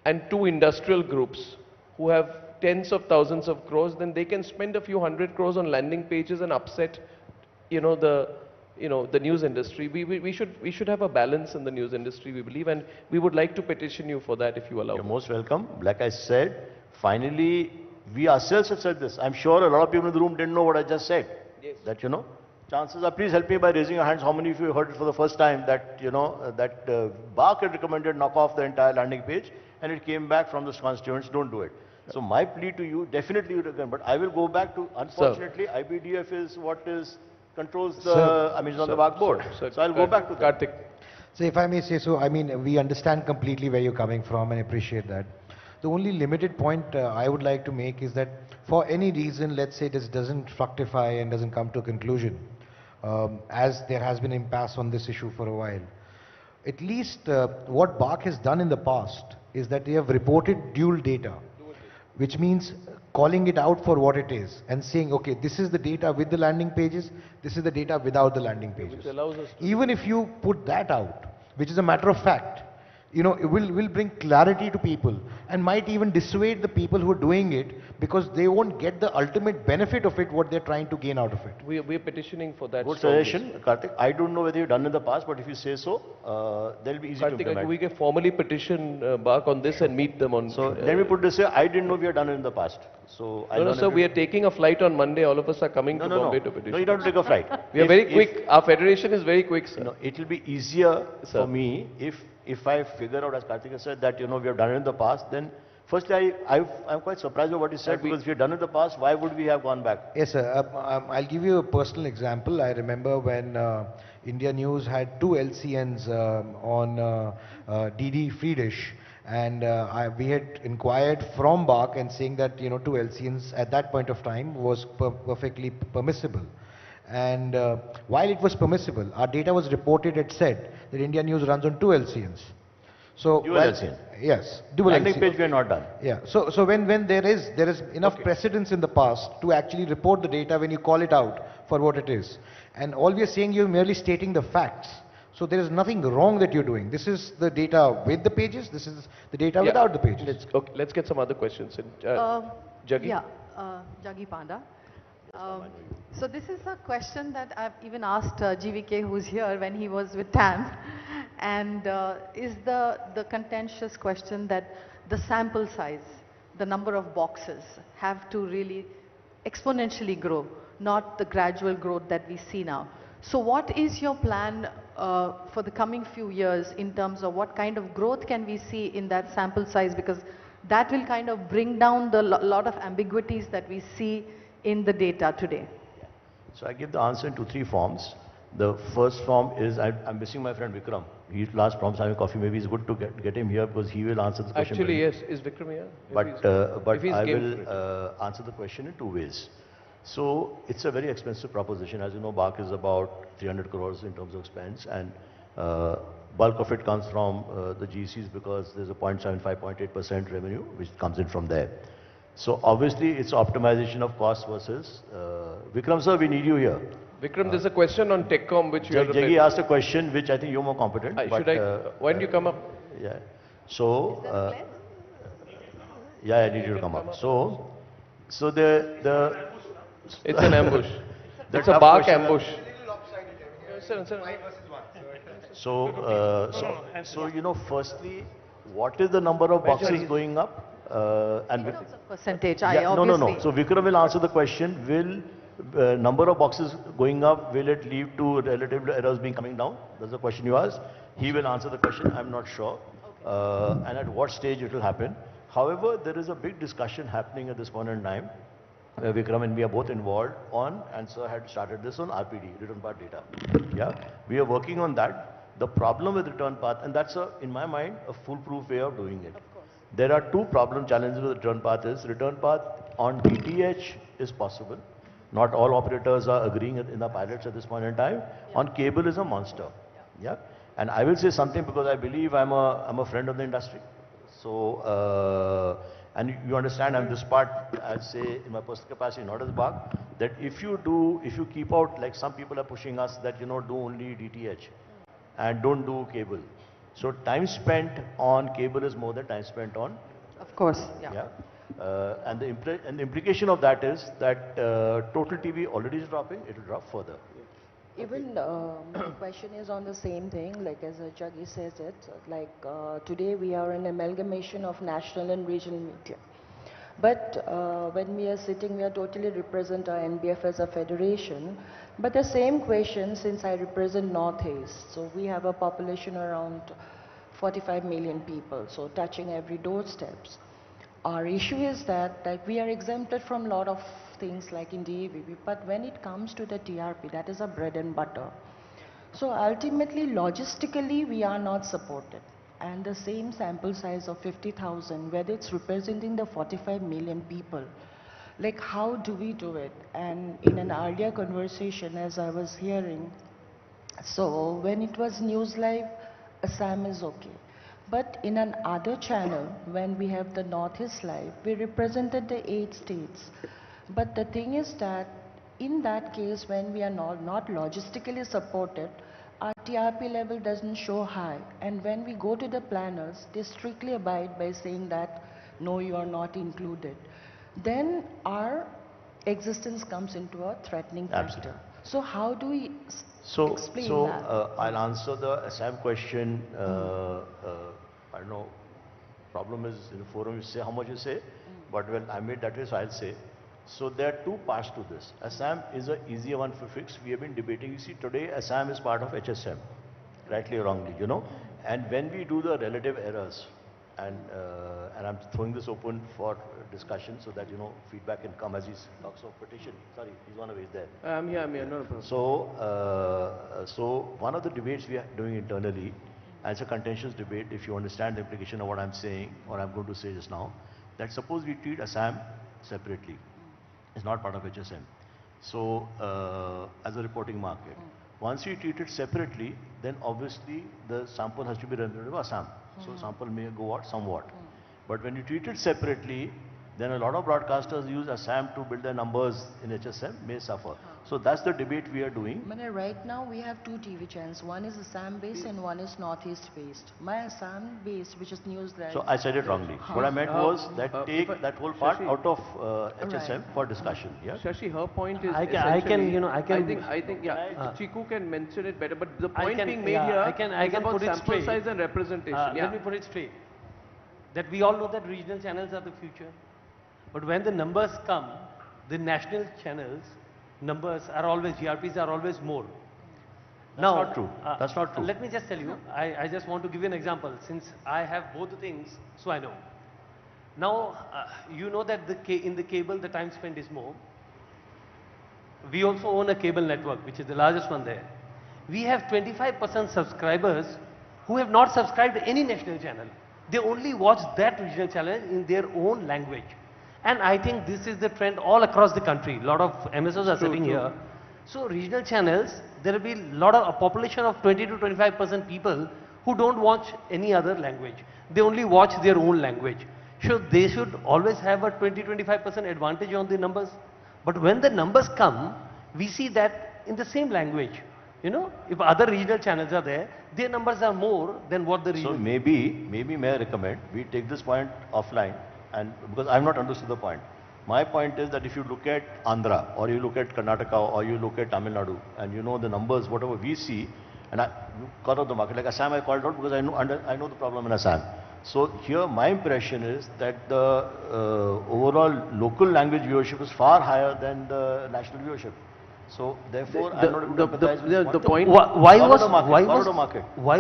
and 2 industrial groups who have tens of thousands of crores, then they can spend a few hundred crores on landing pages and upset, the news industry. We should have a balance in the news industry, we believe, and we would like to petition you for that if you allow. You're most welcome. Like I said, finally, we ourselves have said this. I'm sure a lot of people in the room didn't know what I just said. Yes. That, chances are, please help me by raising your hands. How many of you heard it for the first time that, BARC had recommended knock off the entire landing page, and it came back from the constituents, don't do it. So my plea to you, definitely you recommend, but I will go back to, unfortunately, IBDF is what controls the, it's on the BARC board. So I'll go back to that. Karthik. So if I may say so, we understand completely where you're coming from and appreciate that. The only limited point I would like to make is that for any reason, let's say this doesn't fructify and doesn't come to a conclusion, as there has been impasse on this issue for a while, at least what BARC has done in the past is that they have reported dual data, which means calling it out for what it is and saying, okay, this is the data with the landing pages, this is the data without the landing pages. Which allows us to even if you put that out, which is a matter of fact, it will bring clarity to people and might even dissuade the people who are doing it, because they won't get the ultimate benefit of it, what they're trying to gain out of it. We're petitioning for that. Good suggestion, Karthik. I don't know whether you've done in the past, but if you say so, they'll be easy to implement. We can formally petition BARC on this and meet them on... So let me put this here, I didn't know we had done it in the past. So No, sir, we are taking a flight on Monday. All of us are coming to Bombay to petition. No, you don't have to take a flight. We are very quick. Our federation is very quick, sir. It will be easier for me if I figure out, as Karthik has said, that we have done it in the past, then firstly, I'm quite surprised by what he said, because if we have done it in the past, why would we have gone back? Yes, sir. I'll give you a personal example. I remember when India News had 2 LCNs on DD Free Dish, and we had inquired from BARC and saying that 2 LCNs at that point of time was perfectly permissible. And while it was permissible, our data was reported, it said that India News runs on 2 LCNs. So dual LCN. Yes, dual landing LCN. page we are not done. Yeah. So when there is enough precedence in the past to actually report the data when you call it out for what it is, and all we are saying, you're merely stating the facts. So there is nothing wrong that you're doing. This is the data with the pages. This is the data without the pages. Let's get some other questions. Jaggi. Yeah, Jaggi Panda. So this is a question that I've even asked GVK, who's here, when he was with TAM. And is the contentious question that the sample size, the number of boxes have to really exponentially grow, not the gradual growth that we see now. So what is your plan for the coming few years in terms of what kind of growth can we see in that sample size? Because that will kind of bring down the lot of ambiguities that we see in the data today. So I give the answer in 2-3 forms. The first form is, I'm missing my friend Vikram. He last promised having coffee. Maybe it's good to get him here because he will answer the question. Actually, yes. Is Vikram here? But I will answer the question in 2 ways. So it's a very expensive proposition. As you know, BARC is about 300 crores in terms of expense, and bulk of it comes from the GCs because there's a 0.75, 0.8% revenue which comes in from there. So obviously it's optimization of cost versus... Vikram sir, we need you here. Vikram, there's a question on TechCom which you are... Jaggi asked a question which I think you're more competent. Why don't you come up? Yeah. So... yeah, I need you to come up. So it's an ambush. It's a BARC ambush. So you know, firstly, what is the number of boxes going up? And in terms of percentage, no. So Vikram will answer the question. Will number of boxes going up, will it lead to relative errors being coming down? That's the question you asked. He will answer the question. I'm not sure. And at what stage it will happen. However, there is a big discussion happening at this point in time. Vikram and me are both involved on, and sir had started this on RPD, return path data. Yeah, we are working on that. The problem with return path, and that's in my mind, a foolproof way of doing it. There are 2 challenges with return path is, return path on DTH is possible. Not all operators are agreeing in the pilots at this point in time. Yeah. On cable is a monster. Yeah. And I will say something because I believe I'm a friend of the industry. So, and you understand, I'm this part, I'll say in my personal capacity, not as BARC, that if you keep out, like some people are pushing us that, you know, do only DTH and don't do cable. So time spent on cable is more than time spent on. Of course, yeah. And the implication of that is that total TV already is dropping, it will drop further. Even my question is on the same thing, like as Jaggi says it, like today we are an amalgamation of national and regional media. But when we are sitting, we are totally represent our NBF as a federation. But the same question, since I represent Northeast, so we have a population around 45 million people, so touching every doorsteps. Our issue is that we are exempted from a lot of things like in DAVB, but when it comes to the TRP, that is a bread and butter. So ultimately, logistically, we are not supported. And the same sample size of 50,000, whether it's representing the 45 million people, like how do we do it? And in an earlier conversation, as I was hearing, so when it was News Live, Assam is okay. But in an other channel, when we have the Northeast Live, we represented the 8 states. But the thing is that in that case, when we are not logistically supported, our TRP level doesn't show high. And when we go to the planners, they strictly abide by saying that, no, you are not included. Then our existence comes into a threatening factor. Absolutely. So how do we explain that? I'll answer the Assam question. I don't know, problem is in the forum you say how much you say, but well, I made that way, so I'll say. So there are 2 parts to this. Assam is an easier one for fix. We have been debating. You see, today Assam is part of HSM, rightly or wrongly, you know. And when we do the relative errors, and I'm throwing this open for discussion so that, you know, feedback can come as he talks of petition. Sorry, he's on the way there. I'm here, no problem. So one of the debates we are doing internally, and it's a contentious debate, if you understand the implication of what I'm saying, or I'm going to say just now, that suppose we treat Assam separately. It's not part of HSM. So, as a reporting market. Once you treat it separately, then obviously the sample has to be representative of Assam. So, sample may go out somewhat. But when you treat it separately, then a lot of broadcasters use Assam to build their numbers in HSM may suffer. So that's the debate we are doing. Right now we have two TV channels. One is Assam based and one is Northeast based. My Assam based, which is News9. So I said it wrongly. What I meant was that take that whole part Shashi, out of HSM for discussion. Yeah. Shashi, her point is I think Chiku can mention it better, but the point being made here is about sample size and representation. Let me put it straight. That we all know that regional channels are the future. But when the numbers come, the national channels numbers are always, GRPs are always more. That's not true. That's not true. Let me just tell you, I just want to give you an example. Since I have both the things, so I know. Now, you know that in the cable, the time spent is more. We also own a cable network, which is the largest one there. We have 25% subscribers who have not subscribed to any national channel. They only watch that regional channel in their own language. And I think this is the trend all across the country. A lot of MSOs are sitting here. So regional channels, there will be a lot of a population of 20 to 25% people who don't watch any other language. They only watch their own language. So they should always have a 20-25% advantage on the numbers. But when the numbers come, we see that in the same language. You know, if other regional channels are there, their numbers are more than what the regional. So maybe may I recommend we take this point offline, and because I've not understood the point. My point is that if you look at Andhra, or you look at Karnataka, or you look at Tamil Nadu, and you know the numbers, whatever we see, and you cut out the market, like Assam I called out because I know the problem in Assam. So here my impression is that the overall local language viewership is far higher than the national viewership. So therefore, I'm not able to empathize with the point. Why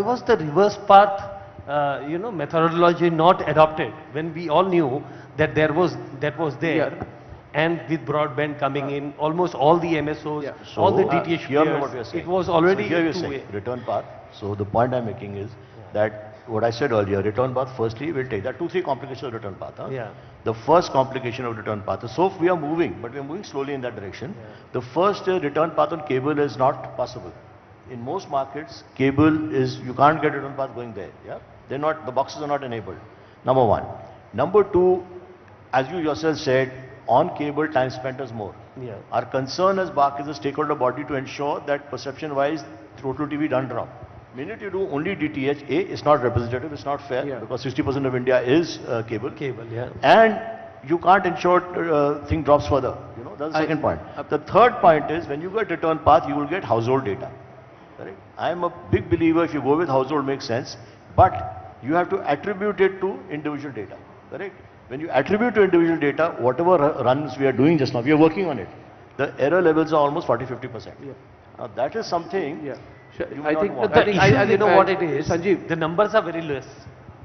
was the reverse path, methodology not adopted when we all knew that that was there, and with broadband coming in, almost all the MSOs, all the DTH players, it was already two-way. Return path. So the point I'm making is that what I said earlier, return path, firstly we'll take that 2-3 complications of return path. The first complication of return path. So we are moving, but we are moving slowly in that direction. The first return path on cable is not possible. In most markets, cable is, you can't get return path going there. Yeah, they're not, the boxes are not enabled. Number one. Number two, as you yourself said, on cable time spent is more. Our concern as BARC is a stakeholder body to ensure that perception-wise, total TV doesn't drop. Minute you do only DTH, it's not representative, it's not fair, because 60% of India is cable. And you can't ensure thing drops further. You know, that's the second point. The third point is, when you get return path, you will get household data. Correct? I am a big believer if you go with household makes sense, but you have to attribute it to individual data. Correct? When you attribute to individual data, whatever runs we are doing just now, we are working on it. The error levels are almost 40-50%. Now that is something. I think you know what it is. Sanjeev, the numbers are very less.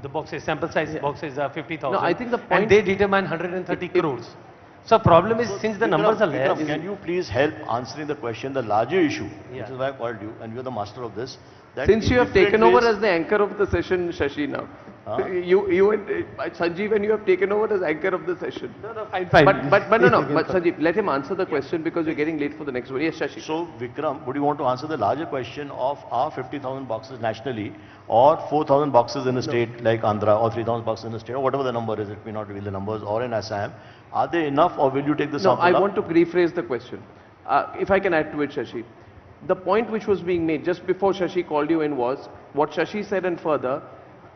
The boxes, sample size boxes are 50,000. No, I think the point, and they determine 130 crores. So problem is, since the numbers are less. Can you please help answering the question, the larger issue, which is why I called you, and you are the master of this. That since you have taken over as the anchor of the session, Shashi, now. You and Sanjeev, and you have taken over as anchor of the session. No, fine. But Sanjeev, let him answer the question because we're getting late for the next one. Yes, Shashi. So, Vikram, would you want to answer the larger question of our 50,000 boxes nationally, or 4,000 boxes in a state like Andhra, or 3,000 boxes in a state, or whatever the number is, it may not reveal the numbers, or in Assam, are they enough, or will you take the sample I want to rephrase the question. If I can add to it, Shashi. The point which was being made just before Shashi called you in was, what Shashi said and further,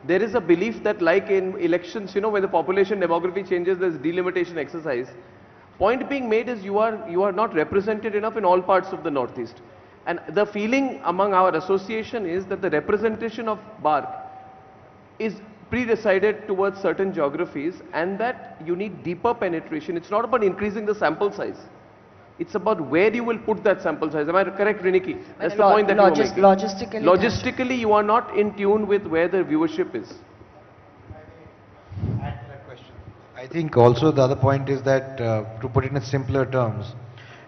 there is a belief that like in elections, you know, when the population demography changes, there's delimitation exercise. Point being made is you are not represented enough in all parts of the Northeast. And the feeling among our association is that the representation of BARC is pre-decided towards certain geographies, and that you need deeper penetration. It's not about increasing the sample size. It's about where you will put that sample size. Am I correct, Riniki? That's the point that you were making. Logistically, you are not in tune with where the viewership is. Add to that question. I think also the other point is that, to put it in simpler terms,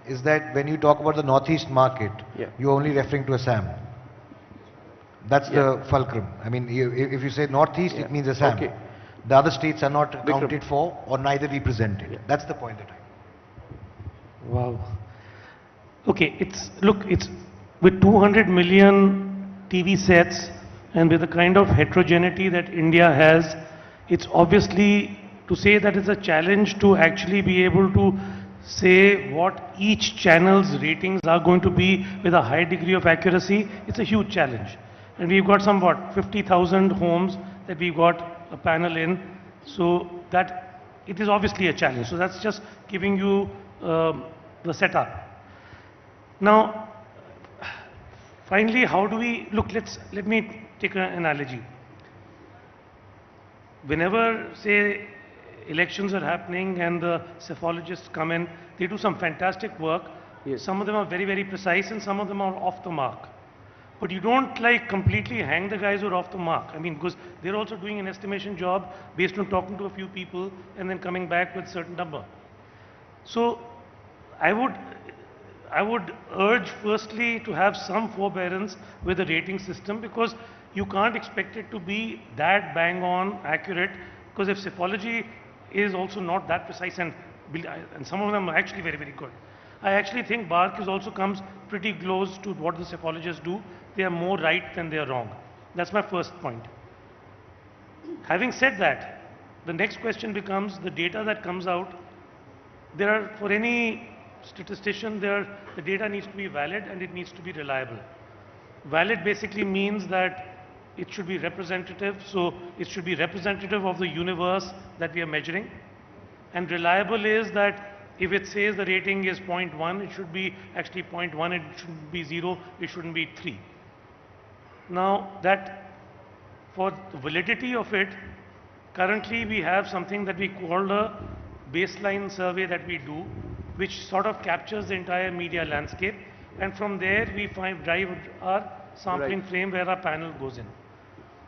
is that when you talk about the Northeast market, you're only referring to Assam. That's the fulcrum. I mean, if you say Northeast, it means Assam. Okay. The other states are not accounted for or neither represented. That's the point that I. Wow. Okay, it's with 200 million TV sets and with the kind of heterogeneity that India has, it's obviously to say that it's a challenge to actually be able to say what each channel's ratings are going to be with a high degree of accuracy, it's a huge challenge. And we've got some, 50,000 homes that we've got a panel in, so that it is obviously a challenge. So that's just giving you the setup. Now, finally, how do we, look, let me take an analogy. Whenever, say, elections are happening and the psephologists come in, they do some fantastic work. Yes. Some of them are very, very precise and some of them are off the mark. But you don't like completely hang the guys who are off the mark. I mean, because they're also doing an estimation job based on talking to a few people and then coming back with a certain number. So I would urge firstly to have some forbearance with the rating system, because you can't expect it to be that bang on accurate, because if psephology is also not that precise, and some of them are actually very, very good. I actually think BARC is also comes pretty close to what the psephologists do. They are more right than they are wrong. That's my first point. Having said that, the next question becomes the data that comes out. For any statistician, the data needs to be valid and it needs to be reliable. Valid basically means that it should be representative, so it should be representative of the universe that we are measuring. And reliable is that if it says the rating is 0.1, it should be actually 0.1, it shouldn't be 0, it shouldn't be 3. Now that, for the validity of it, currently we have something that we call a baseline survey that we do, which sort of captures the entire media landscape, and from there we drive our sampling frame where our panel goes in.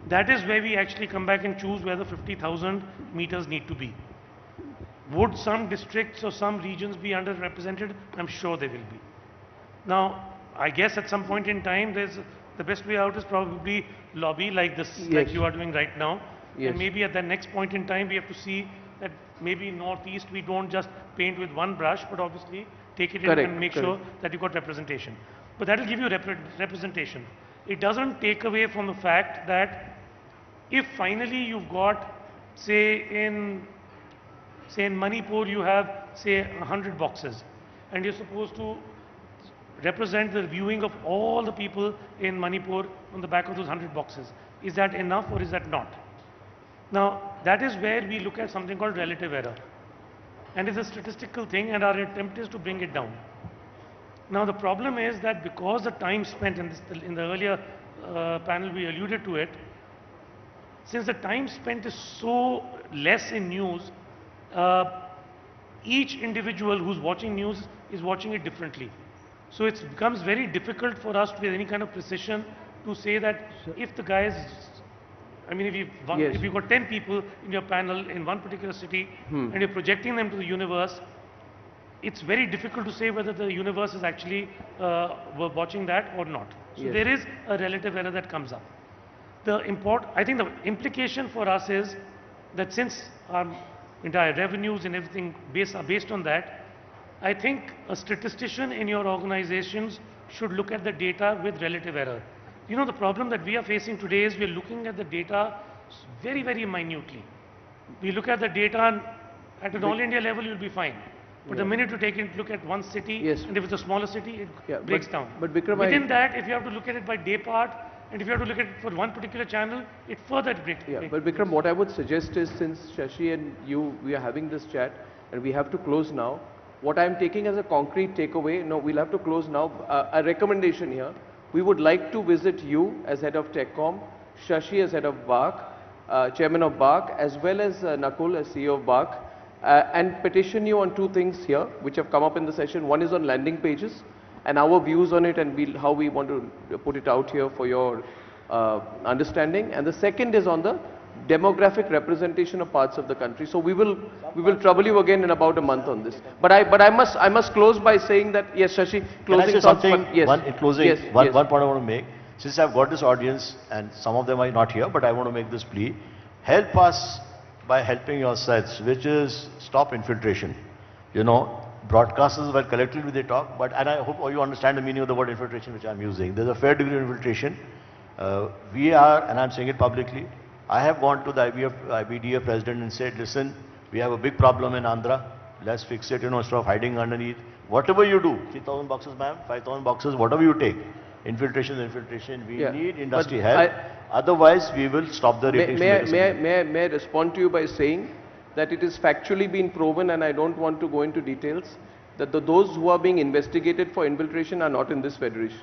That is where we actually come back and choose where the 50,000 meters need to be. Would some districts or some regions be underrepresented? I'm sure they will be. Now, I guess at some point in time, the best way out is probably lobby like this, like you are doing right now. Yes. And maybe at the next point in time, we have to see that maybe Northeast, we don't just paint with one brush, but obviously take it in and make sure that you got representation. But that will give you representation. It doesn't take away from the fact that if finally you've got, say in Manipur, you have, say, 100 boxes, and you're supposed to represent the viewing of all the people in Manipur on the back of those 100 boxes. Is that enough or is that not? Now, that is where we look at something called relative error. And it's a statistical thing, and our attempt is to bring it down. Now, the problem is that because the time spent, in the earlier panel we alluded to it, since the time spent is so less in news, each individual who's watching news is watching it differently. So it becomes very difficult for us to, with any kind of precision, to say that if the guys, I mean, if you've got 10 people in your panel in one particular city and you're projecting them to the universe, it's very difficult to say whether the universe is actually watching that or not. So there is a relative error that comes up. I think the implication for us is that since our entire revenues and everything are based on that, I think a statistician in your organizations should look at the data with relative error. You know, the problem that we are facing today is we're looking at the data very, very minutely. We look at the data and at an all India level, you'll be fine. But the minute you take a look at one city, and if it's a smaller city, it breaks down. But Vikram, within that, if you have to look at it by day part, and if you have to look at it for one particular channel, it further breaks. But Vikram, what I would suggest is, since Shashi and you, we are having this chat, and we have to close now, what I am taking as a concrete takeaway, no, we'll have to close now, a recommendation here. We would like to visit you as head of TechCom, Shashi as head of BARC, chairman of BARC, as well as Nakul as CEO of BARC, and petition you on two things here, which have come up in the session. One is on landing pages, and our views on it, and how we want to put it out here for your understanding. And the second is on the demographic representation of parts of the country. So we will trouble you again in about a month on this. But I must close by saying that, yes, Shashi, closing Can I say thoughts, something? yes. One, in closing, one point I want to make. Since I've got this audience, and some of them are not here, but I want to make this plea. Help us by helping yourselves, which is stop infiltration. You know, broadcasters, well, collectively they talk, and I hope you understand the meaning of the word infiltration which I'm using. There's a fair degree of infiltration. We are, and I'm saying it publicly, I have gone to the IBDA president and said, listen, We have a big problem in Andhra. Let's fix it, instead of hiding underneath. Whatever you do, 3,000 boxes, ma'am, 5,000 boxes, whatever you take. Infiltration is infiltration. We need industry help. Otherwise, we will stop the ratings. May I respond to you by saying that it is factually been proven, and I don't want to go into details, that those who are being investigated for infiltration are not in this federation.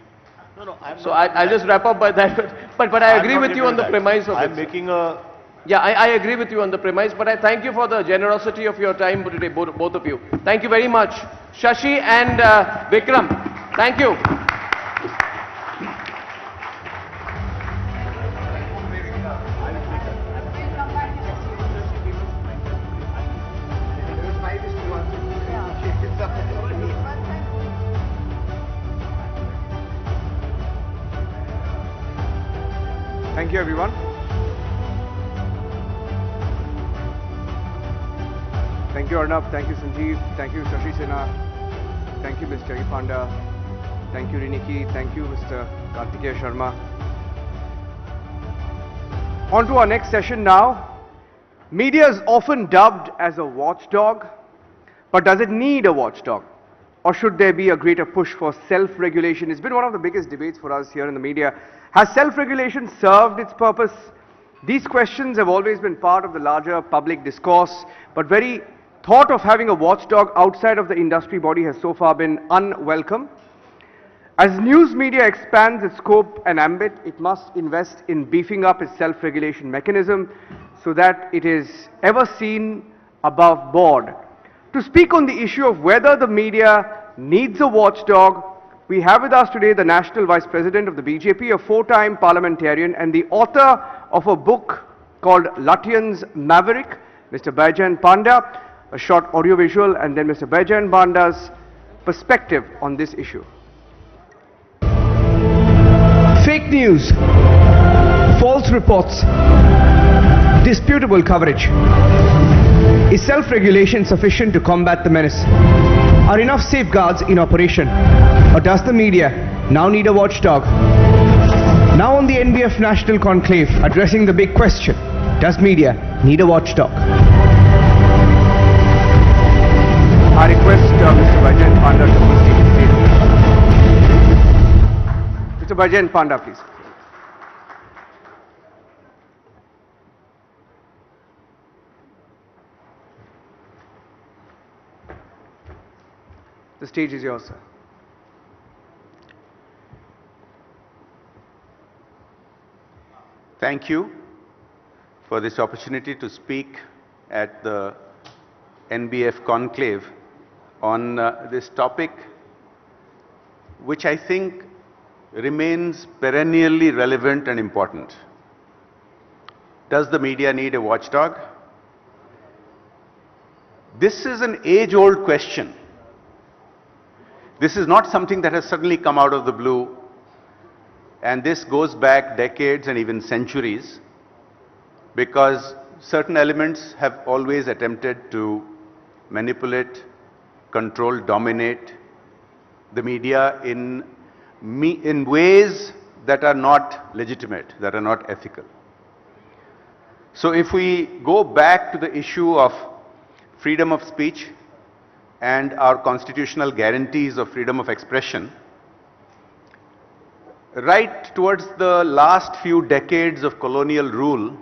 No, so I'll just wrap up by that. But I agree with you on the premise of it. I'm making a... Yeah, I agree with you on the premise, but I thank you for the generosity of your time today, both of you. Thank you very much. Shashi and Vikram, thank you. Thank you, everyone. Thank you, Arnab. Thank you, Sanjeev. Thank you, Shashi Sinha. Thank you, Ms. Jaggi Panda. Thank you, Riniki. Thank you, Mr. Kartikeya Sharma. On to our next session now. Media is often dubbed as a watchdog, but does it need a watchdog? Or should there be a greater push for self-regulation? It's been one of the biggest debates for us here in the media. Has self-regulation served its purpose? These questions have always been part of the larger public discourse, but very thought of having a watchdog outside of the industry body has so far been unwelcome. As news media expands its scope and ambit, it must invest in beefing up its self-regulation mechanism so that it is ever seen above board. To speak on the issue of whether the media needs a watchdog, we have with us today the National Vice President of the BJP, a 4-time parliamentarian and the author of a book called Lutyens' Maverick, Mr. Baijan Panda, a short audiovisual, and then Mr. Baijan Panda's perspective on this issue. Fake news, false reports, disputable coverage. Is self-regulation sufficient to combat the menace? Are enough safeguards in operation? Or does the media now need a watchdog? Now on the NBF National Conclave, addressing the big question, does media need a watchdog? I request Mr. Baijan Panda to proceed. Mr. Baijan Panda, please. The stage is yours, sir. Thank you for this opportunity to speak at the NBF Conclave on this topic, which I think remains perennially relevant and important. Does the media need a watchdog? This is an age-old question. This is not something that has suddenly come out of the blue, and this goes back decades and even centuries, because certain elements have always attempted to manipulate, control, dominate the media in ways that are not legitimate, that are not ethical. So if we go back to the issue of freedom of speech and our constitutional guarantees of freedom of expression, right towards the last few decades of colonial rule,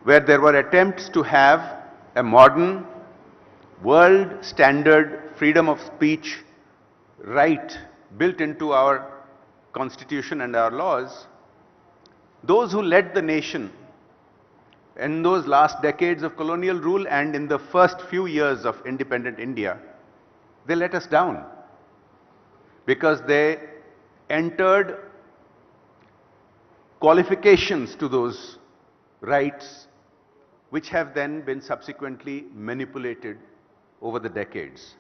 where there were attempts to have a modern, world standard freedom of speech right built into our constitution and our laws, those who led the nation in those last decades of colonial rule and in the first few years of independent India, they let us down because they entered qualifications to those rights which have then been subsequently manipulated over the decades.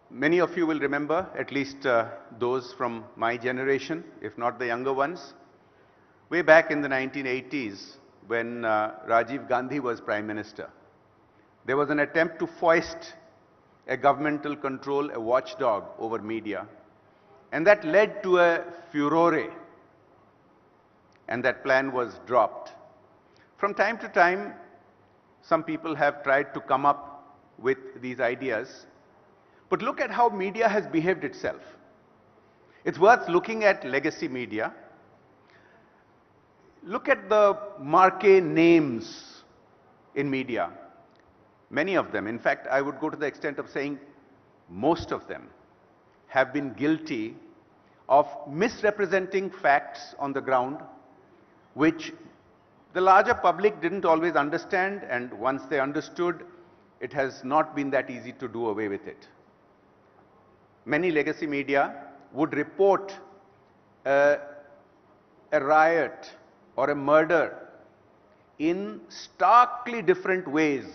Many of you will remember, at least those from my generation, if not the younger ones, way back in the 1980s when Rajiv Gandhi was Prime Minister, there was an attempt to foist a governmental control, a watchdog over media, and that led to a furore, and that plan was dropped. From time to time, some people have tried to come up with these ideas, but look at how media has behaved itself. It's worth looking at legacy media. Look at the marquee names in media. Many of them, in fact, I would go to the extent of saying most of them, have been guilty of misrepresenting facts on the ground, which the larger public didn't always understand, and once they understood, it has not been that easy to do away with it. Many legacy media would report a riot or a murder in starkly different ways,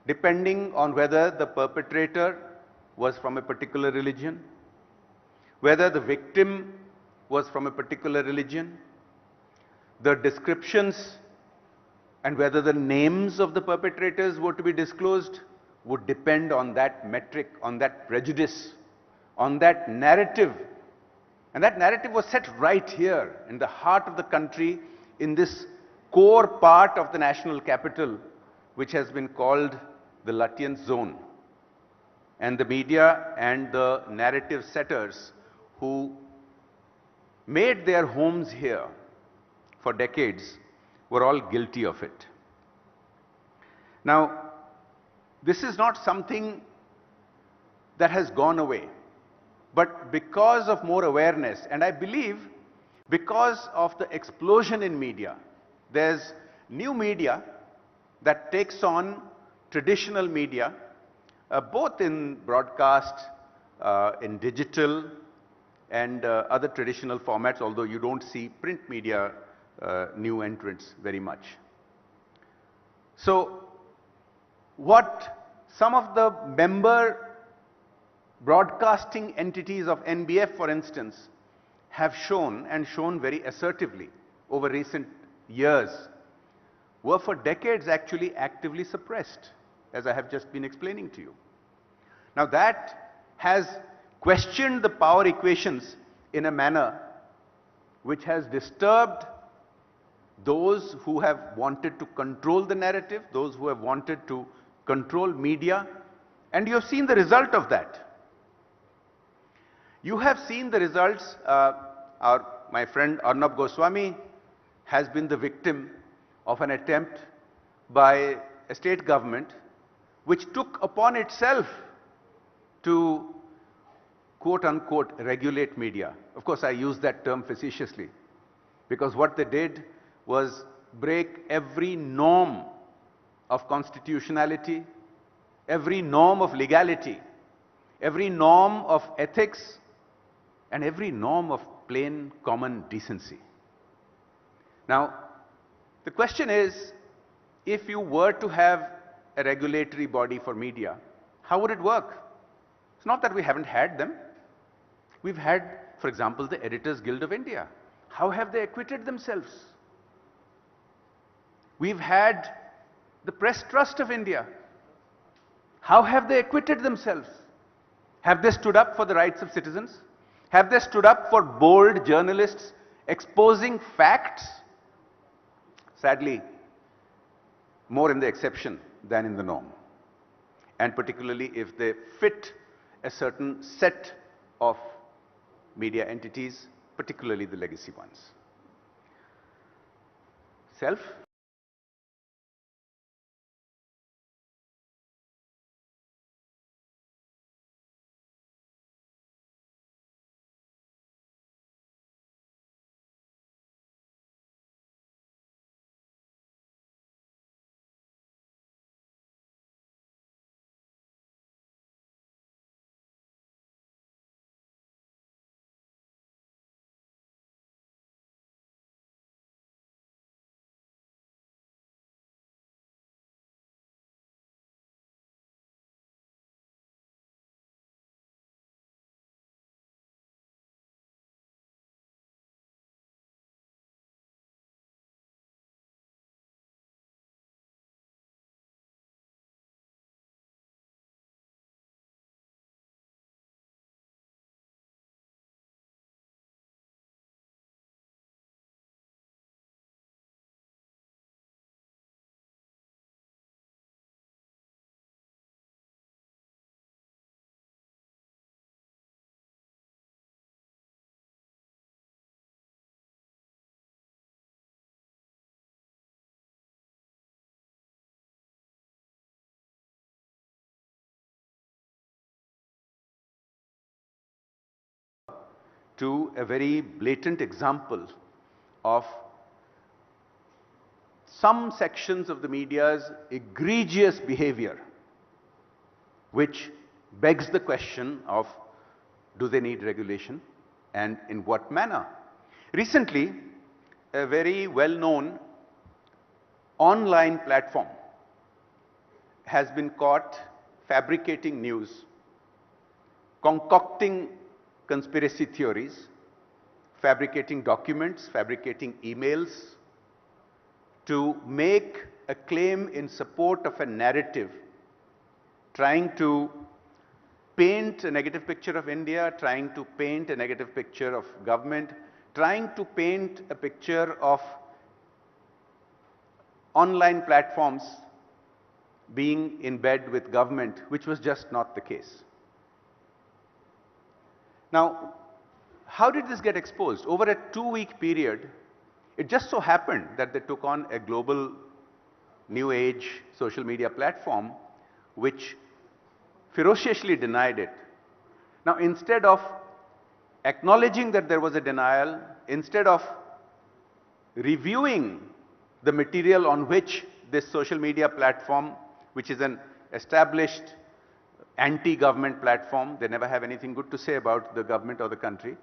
depending on whether the perpetrator was from a particular religion, whether the victim was from a particular religion. The descriptions and whether the names of the perpetrators were to be disclosed would depend on that metric, on that prejudice, on that narrative. And that narrative was set right here in the heart of the country, in this core part of the national capital, which has been called the Lutyens zone. And the media and the narrative setters who made their homes here for decades were all guilty of it. Now, this is not something that has gone away, but because of more awareness, and I believe because of the explosion in media, there's new media that takes on traditional media, both in broadcast, in digital, and other traditional formats, although you don't see print media new entrants very much. So, what some of the member broadcasting entities of NBF, for instance, have shown, and shown very assertively over recent years, were for decades actually actively suppressed, as I have just been explaining to you. Now that has questioned the power equations in a manner which has disturbed those who have wanted to control the narrative, those who have wanted to control media, and you have seen the result of that. You have seen the results. My friend Arnab Goswami has been the victim of an attempt by a state government which took upon itself to quote unquote regulate media. Of course, I use that term facetiously, because what they did was break every norm of constitutionality, every norm of legality, every norm of ethics, and every norm of plain common decency. Now, the question is, if you were to have a regulatory body for media, how would it work? It's not that we haven't had them. We've had, for example, the Editors Guild of India. How have they acquitted themselves? We've had the Press Trust of India. How have they acquitted themselves? Have they stood up for the rights of citizens? Have they stood up for bold journalists exposing facts? Sadly, more in the exception than in the norm. And particularly if they fit a certain set of media entities, particularly the legacy ones. Self? to a very blatant example of some sections of the media's egregious behavior, which begs the question of, do they need regulation and in what manner? Recently, a very well-known online platform has been caught fabricating news, concocting conspiracy theories, fabricating documents, fabricating emails to make a claim in support of a narrative, trying to paint a negative picture of India, trying to paint a negative picture of government, trying to paint a picture of online platforms being in bed with government, which was just not the case. Now, how did this get exposed? Over a 2-week period, it just so happened that they took on a global new age social media platform which ferociously denied it. Now, instead of acknowledging that there was a denial, instead of reviewing the material on which this social media platform, which is an established anti-government platform, they never have anything good to say about the government or the country.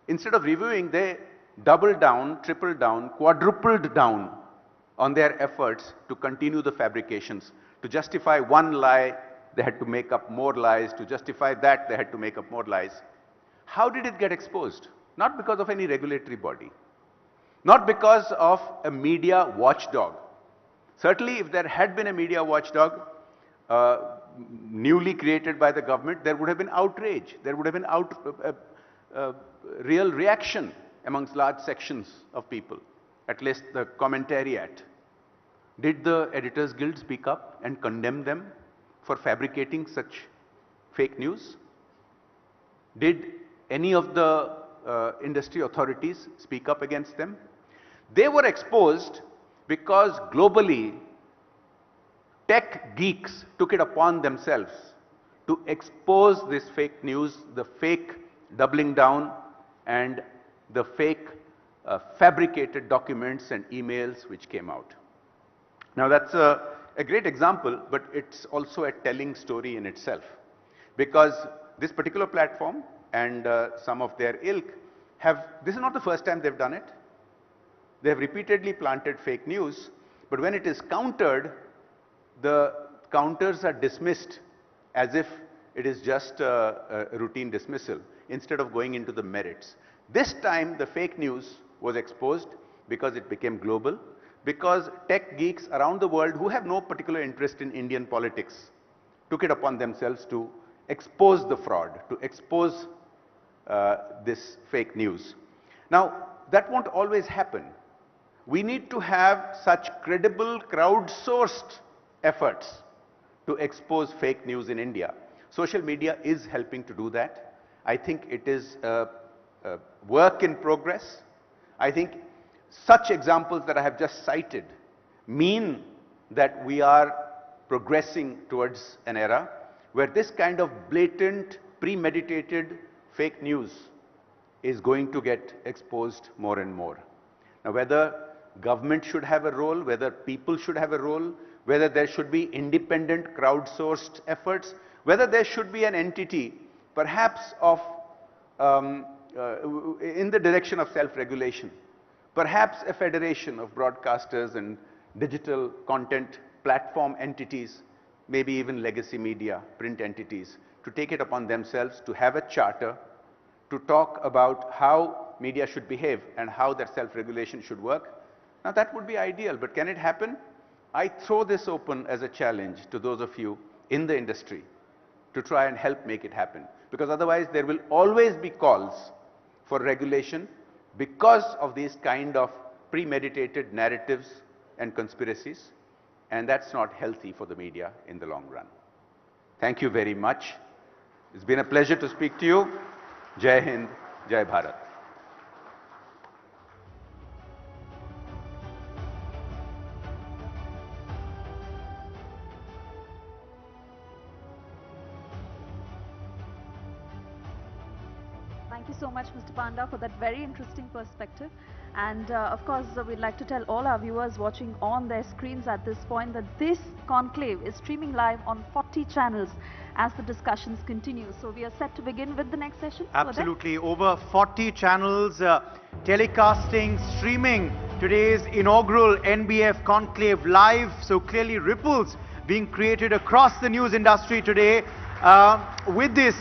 Instead of reviewing, they doubled down, tripled down, quadrupled down on their efforts to continue the fabrications. To justify one lie, they had to make up more lies. To justify that, they had to make up more lies. How did it get exposed? Not because of any regulatory body. Not because of a media watchdog. Certainly, if there had been a media watchdog newly created by the government, there would have been outrage. There would have been real reaction amongst large sections of people, at least the commentariat. Did the Editors Guild speak up and condemn them for fabricating such fake news? Did any of the industry authorities speak up against them? They were exposed because globally, tech geeks took it upon themselves to expose this fake news, the fake doubling down and the fake fabricated documents and emails which came out. Now that's a great example, but it's also a telling story in itself, because this particular platform and some of their ilk this is not the first time they've done it. They have repeatedly planted fake news, but when it is countered, the counters are dismissed as if it is just a routine dismissal instead of going into the merits. This time the fake news was exposed because it became global, because tech geeks around the world who have no particular interest in Indian politics took it upon themselves to expose the fraud, to expose this fake news. Now, that won't always happen. We need to have such credible crowdsourced efforts to expose fake news in India. Social media is helping to do that. I think it is a work in progress. I think such examples that I have just cited mean that we are progressing towards an era where this kind of blatant, premeditated fake news is going to get exposed more and more. Now, whether government should have a role, whether people should have a role, whether there should be independent crowdsourced efforts, whether there should be an entity, perhaps of in the direction of self-regulation, perhaps a federation of broadcasters and digital content platform entities, maybe even legacy media, print entities, to take it upon themselves to have a charter, to talk about how media should behave and how that self-regulation should work. Now that would be ideal, but can it happen? I throw this open as a challenge to those of you in the industry to try and help make it happen, because otherwise there will always be calls for regulation because of these kind of premeditated narratives and conspiracies, and that's not healthy for the media in the long run. Thank you very much. It's been a pleasure to speak to you. Jai Hind, Jai Bharat. Thank you so much, Mr. Panda, for that very interesting perspective. And of course, we'd like to tell all our viewers watching on their screens at this point that this conclave is streaming live on 40 channels as the discussions continue. So we are set to begin with the next session. Absolutely. Over 40 channels telecasting, streaming today's inaugural NBF conclave live. So clearly ripples being created across the news industry today with this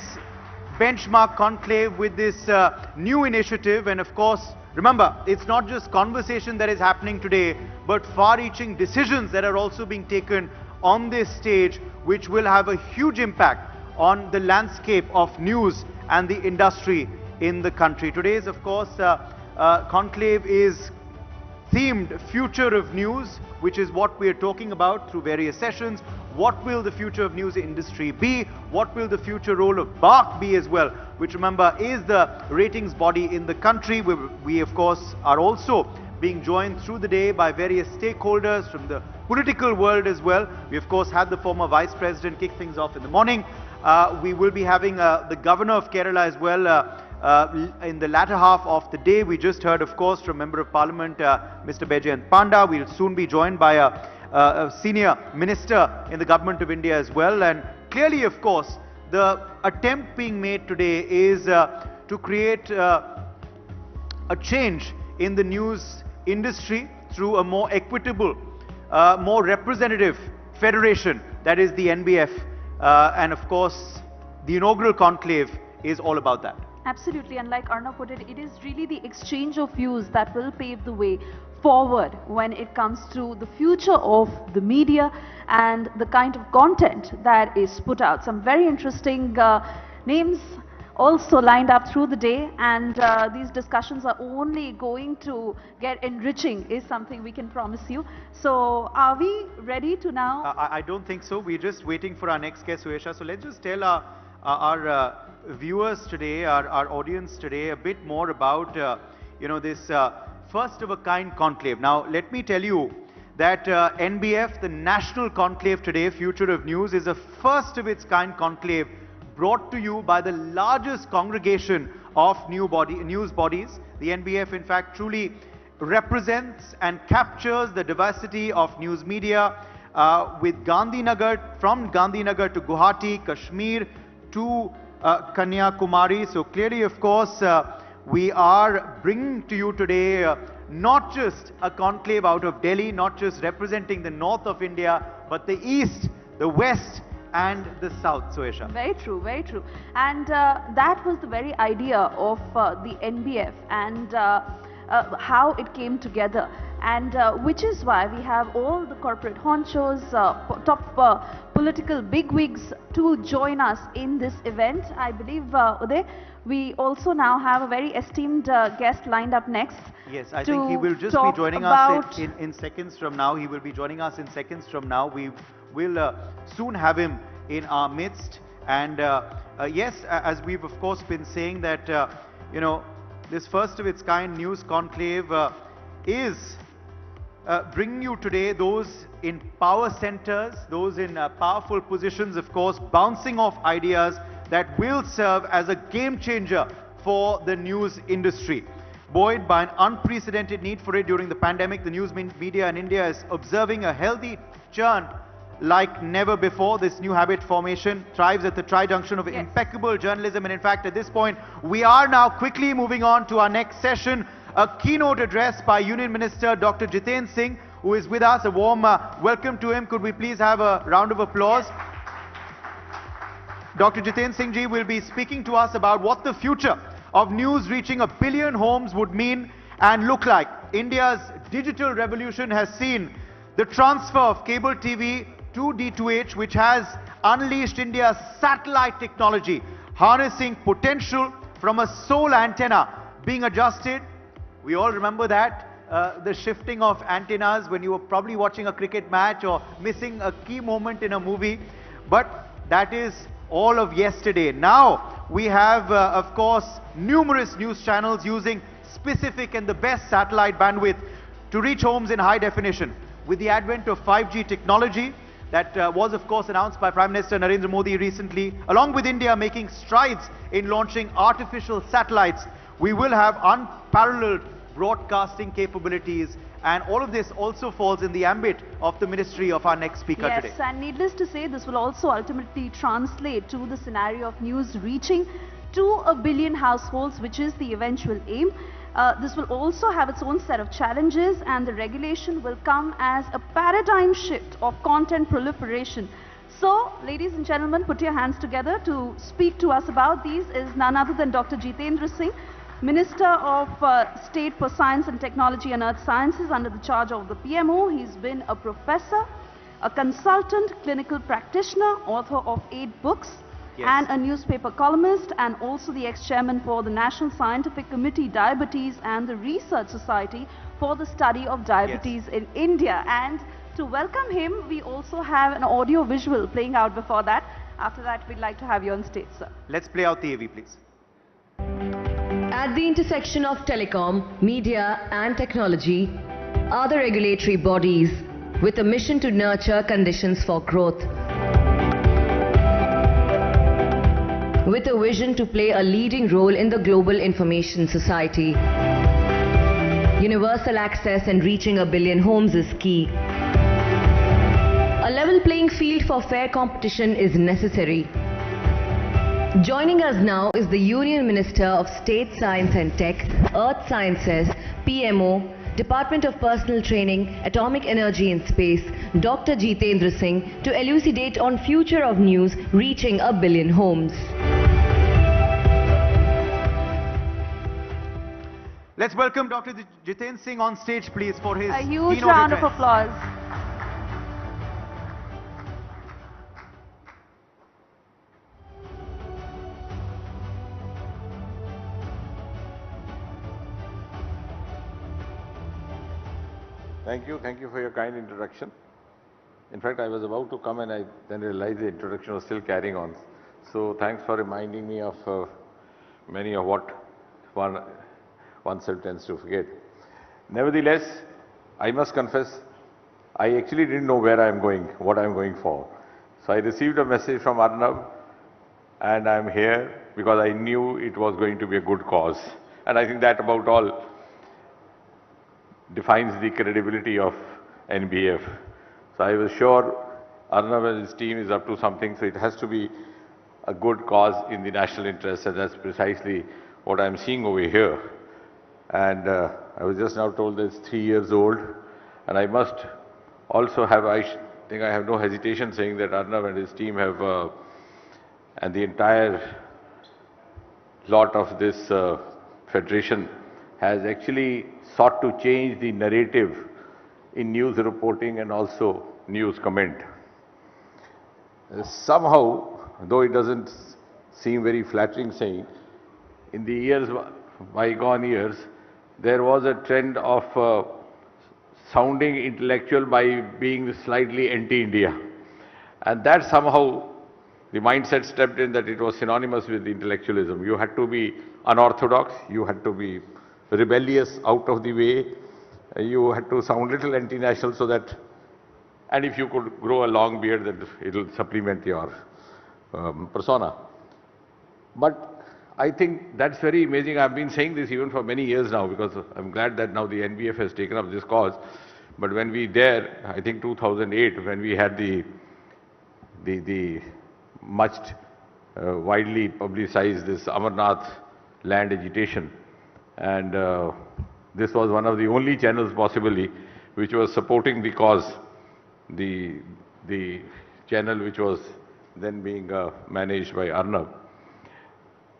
benchmark conclave, with this new initiative. And of course, remember, it's not just conversation that is happening today, but far-reaching decisions that are also being taken on this stage, which will have a huge impact on the landscape of news and the industry in the country. Today's, of course, conclave is themed Future of News, which is what we are talking about through various sessions. What will the future of news industry be? What will the future role of BARC be as well, which remember is the ratings body in the country. We of course are also being joined through the day by various stakeholders from the political world as well. We of course had the former Vice President kick things off in the morning. We will be having the Governor of Kerala as well in the latter half of the day. We just heard of course from Member of Parliament Mr. Bejayant Panda. We'll soon be joined by a senior minister in the Government of India as well. And clearly of course the attempt being made today is to create a change in the news industry through a more equitable, more representative federation, that is the NBF. And of course the inaugural conclave is all about that. Absolutely, and like Arnav put it, it is really the exchange of views that will pave the way forward when it comes to the future of the media and the kind of content that is put out. Some very interesting names also lined up through the day, and these discussions are only going to get enriching is something we can promise you. So are we ready to now? I don't think so. We're just waiting for our next guest, Suesha. So let's just tell our viewers today, our audience today, a bit more about this first of a kind conclave. Now let me tell you that NBF, the national conclave today, Future of News, is a first of its kind conclave brought to you by the largest congregation of news bodies. The NBF in fact truly represents and captures the diversity of news media with Gandhinagar, from Gandhinagar to Guwahati, Kashmir to Kanyakumari. So clearly of course we are bringing to you today not just a conclave out of Delhi, not just representing the north of India, but the east, the west and the south, Suesha. Very true, very true. And that was the very idea of the NBF and how it came together. And which is why we have all the corporate honchos, top political bigwigs to join us in this event. I believe, Uday, we also now have a very esteemed guest lined up next. Yes, I think he will just be joining us in seconds from now. He will be joining us in seconds from now. We will soon have him in our midst. And yes, as we've of course been saying that, this first of its kind news conclave is bringing you today those in power centers, those in powerful positions, of course, bouncing off ideas that will serve as a game changer for the news industry. Buoyed by an unprecedented need for it during the pandemic, the news media in India is observing a healthy churn like never before. This new habit formation thrives at the tri-junction of impeccable journalism. And in fact, at this point, we are now quickly moving on to our next session, a keynote address by Union Minister Dr. Jiten Singh, who is with us. A warm welcome to him. Could we please have a round of applause? Dr. Jiten Singh ji will be speaking to us about what the future of news reaching 1 billion homes would mean and look like. India's digital revolution has seen the transfer of cable TV to D2H, which has unleashed India's satellite technology, harnessing potential from a sole antenna being adjusted. We all remember that, the shifting of antennas when you were probably watching a cricket match or missing a key moment in a movie. But that is all of yesterday. Now we have, of course, numerous news channels using specific and the best satellite bandwidth to reach homes in high definition. With the advent of 5G technology, that was of course announced by Prime Minister Narendra Modi recently, along with India making strides in launching artificial satellites, We will have unparalleled broadcasting capabilities, and all of this also falls in the ambit of the ministry of our next speaker today. Yes, and needless to say, this will also ultimately translate to the scenario of news reaching to 1 billion households, which is the eventual aim. This will also have its own set of challenges, and the regulation will come as a paradigm shift of content proliferation. So, ladies and gentlemen, put your hands together. To speak to us about these is none other than Dr. Jitendra Singh, Minister of State for Science and Technology and Earth Sciences under the charge of the PMO. He's been a professor, a consultant, clinical practitioner, author of 8 books, and a newspaper columnist, and also the ex-chairman for the National Scientific Committee, Diabetes, and the Research Society for the Study of Diabetes in India. And to welcome him, we also have an audio-visual playing out before that. After that, we'd like to have you on stage, sir. Let's play out the AV, please. At the intersection of telecom, media and technology are the regulatory bodies with a mission to nurture conditions for growth, with a vision to play a leading role in the global information society. Universal access and reaching 1 billion homes is key. A level playing field for fair competition is necessary. Joining us now is the Union Minister of State Science and Tech, Earth Sciences, PMO, Department of Personal Training, Atomic Energy and Space, Dr. Jitendra Singh, to elucidate on future of news reaching 1 billion homes. Let's welcome Dr. Jitendra Singh on stage, please, for his a huge keynote round address. of applause. Thank you for your kind introduction. In fact, I was about to come and I then realized the introduction was still carrying on. So thanks for reminding me of many of what oneself tends to forget. Nevertheless, I must confess, I actually didn't know where I am going, what I am going for. So I received a message from Arnab, and I am here because I knew it was going to be a good cause. And I think that about all defines the credibility of NBF. So I was sure Arnab and his team is up to something, so it has to be a good cause in the national interest, and that's precisely what I'm seeing over here. And I was just now told that it's 3 years old, and I must also have, I think I have no hesitation saying that Arnab and his team have, and the entire lot of this federation has actually sought to change the narrative in news reporting and also news comment. Somehow, though it doesn't seem very flattering saying, in the bygone years, there was a trend of sounding intellectual by being slightly anti-India. And that somehow, the mindset stepped in that it was synonymous with intellectualism. You had to be unorthodox, you had to be rebellious, out of the way, you had to sound little anti-national so that, and if you could grow a long beard, that it will supplement your persona. But I think that's very amazing. I've been saying this even for many years now, because I'm glad that now the NBF has taken up this cause. But when we I think 2008, when we had the much widely publicized this Amarnath land agitation, and this was one of the only channels possibly which was supporting the cause, the channel which was then being managed by Arnab.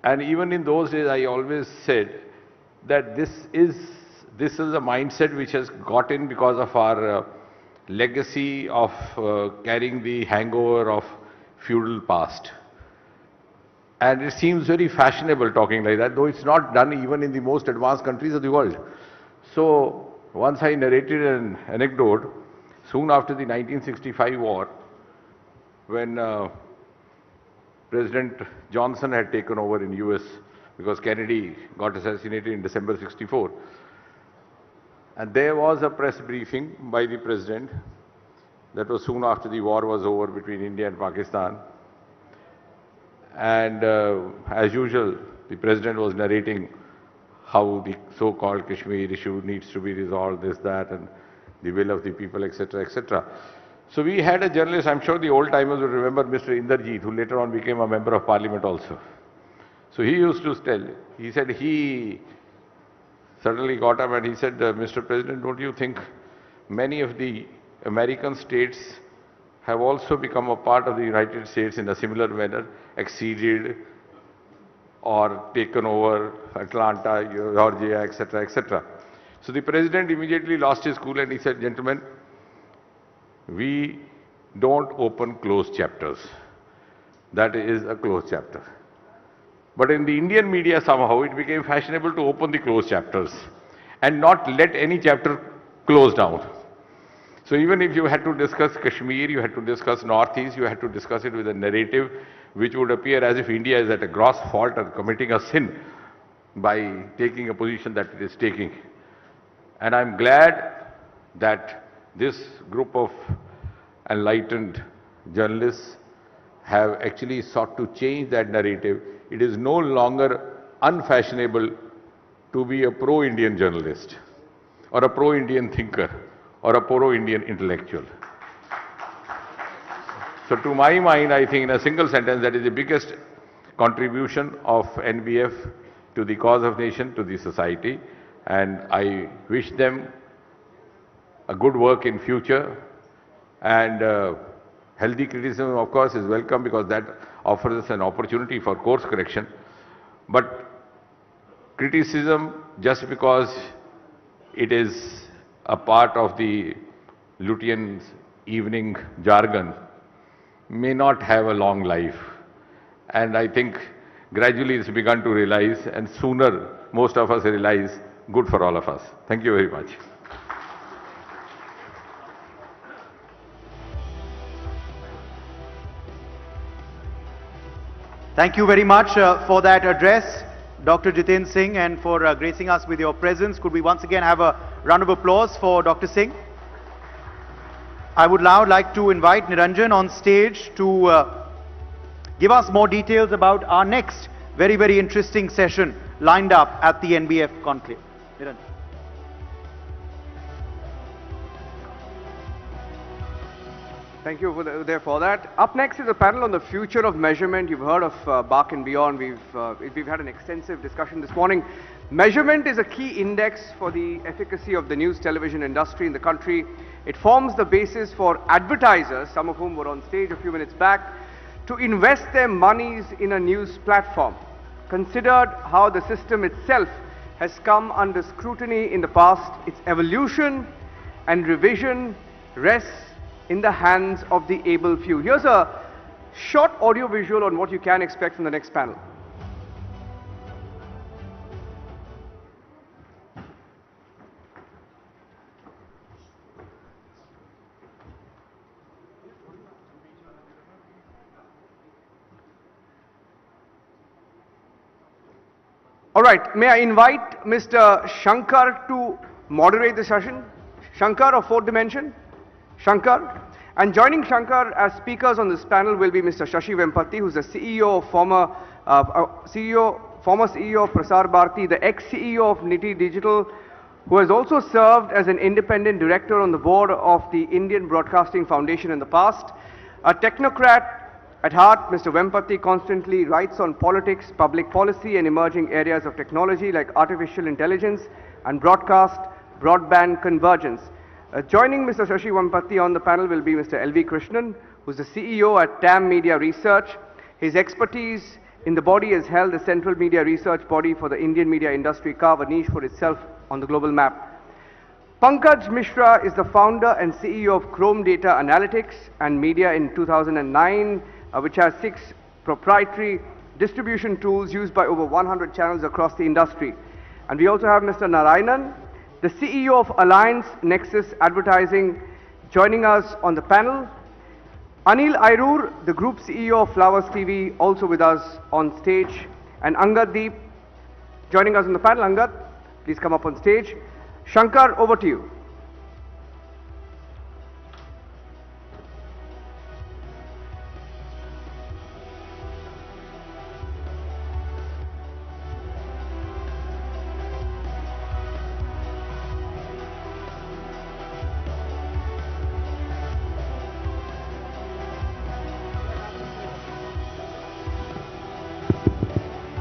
And even in those days, I always said that this is a mindset which has got in because of our legacy of carrying the hangover of feudal past. And it seems very fashionable talking like that, though it's not done even in the most advanced countries of the world. So once I narrated an anecdote, soon after the 1965 war, when President Johnson had taken over in US, because Kennedy got assassinated in December 64. And there was a press briefing by the President, that was soon after the war was over between India and Pakistan. And as usual, the President was narrating how the so-called Kashmir issue needs to be resolved, this, that, and the will of the people, etc., etc. So we had a journalist, I'm sure the old-timers will remember Mr. Inderjeet, who later on became a member of parliament also. So he used to tell, he said he suddenly got up and he said, Mr. President, don't you think many of the American states have also become a part of the United States in a similar manner, acceded or taken over Atlanta, Georgia, etc., etc. So the President immediately lost his cool and he said, gentlemen, we don't open closed chapters. That is a closed chapter. But in the Indian media somehow it became fashionable to open the closed chapters and not let any chapter close down. So even if you had to discuss Kashmir, you had to discuss Northeast, you had to discuss it with a narrative which would appear as if India is at a gross fault or committing a sin by taking a position that it is taking. And I'm glad that this group of enlightened journalists have actually sought to change that narrative. It is no longer unfashionable to be a pro-Indian journalist or a pro-Indian thinker or a pro-Indian intellectual. So to my mind, I think in a single sentence, that is the biggest contribution of NBF to the cause of nation, to the society, and I wish them a good work in future, and healthy criticism of course is welcome because that offers us an opportunity for course correction. But criticism just because it is a part of the Lutyens' evening jargon may not have a long life. And I think gradually it's begun to realize, and sooner most of us realize, good for all of us. Thank you very much. Thank you very much for that address, Dr. Jiten Singh, and for gracing us with your presence. Could we once again have a round of applause for Dr. Singh? I would now like to invite Niranjan on stage to give us more details about our next very, very interesting session lined up at the NBF Conclave. Niranjan. Thank you for that. Up next is a panel on the future of measurement. You've heard of BARC and beyond. We've had an extensive discussion this morning. Measurement is a key index for the efficacy of the news television industry in the country. It forms the basis for advertisers, some of whom were on stage a few minutes back, to invest their monies in a news platform. Considered how the system itself has come under scrutiny in the past, its evolution and revision rests in the hands of the able few. Here's a short audio visual on what you can expect from the next panel. All right, may I invite Mr. Shankar to moderate the session? Shankar of Fourth Dimension? Shankar. And joining Shankar as speakers on this panel will be Mr. Shashi Vempati, who's the former CEO of Prasar Bharati, the ex-CEO of Niti Digital, who has also served as an independent director on the board of the Indian Broadcasting Foundation in the past. A technocrat at heart, Mr. Vempati constantly writes on politics, public policy, and emerging areas of technology like artificial intelligence and broadband convergence. Joining Mr. Shashi Vempati on the panel will be Mr. L.V. Krishnan, who's the CEO at TAM Media Research. His expertise in the body has held the central media research body for the Indian media industry carve a niche for itself on the global map. Pankaj Mishra is the founder and CEO of Chrome Data Analytics and Media in 2009, which has 6 proprietary distribution tools used by over 100 channels across the industry. And we also have Mr. Narayanan, the CEO of Alliance Nexus Advertising, joining us on the panel. Anil Airur, the Group CEO of Flowers TV, also with us on stage. And Angad Deep, joining us on the panel. Angad, please come up on stage. Shankar, over to you.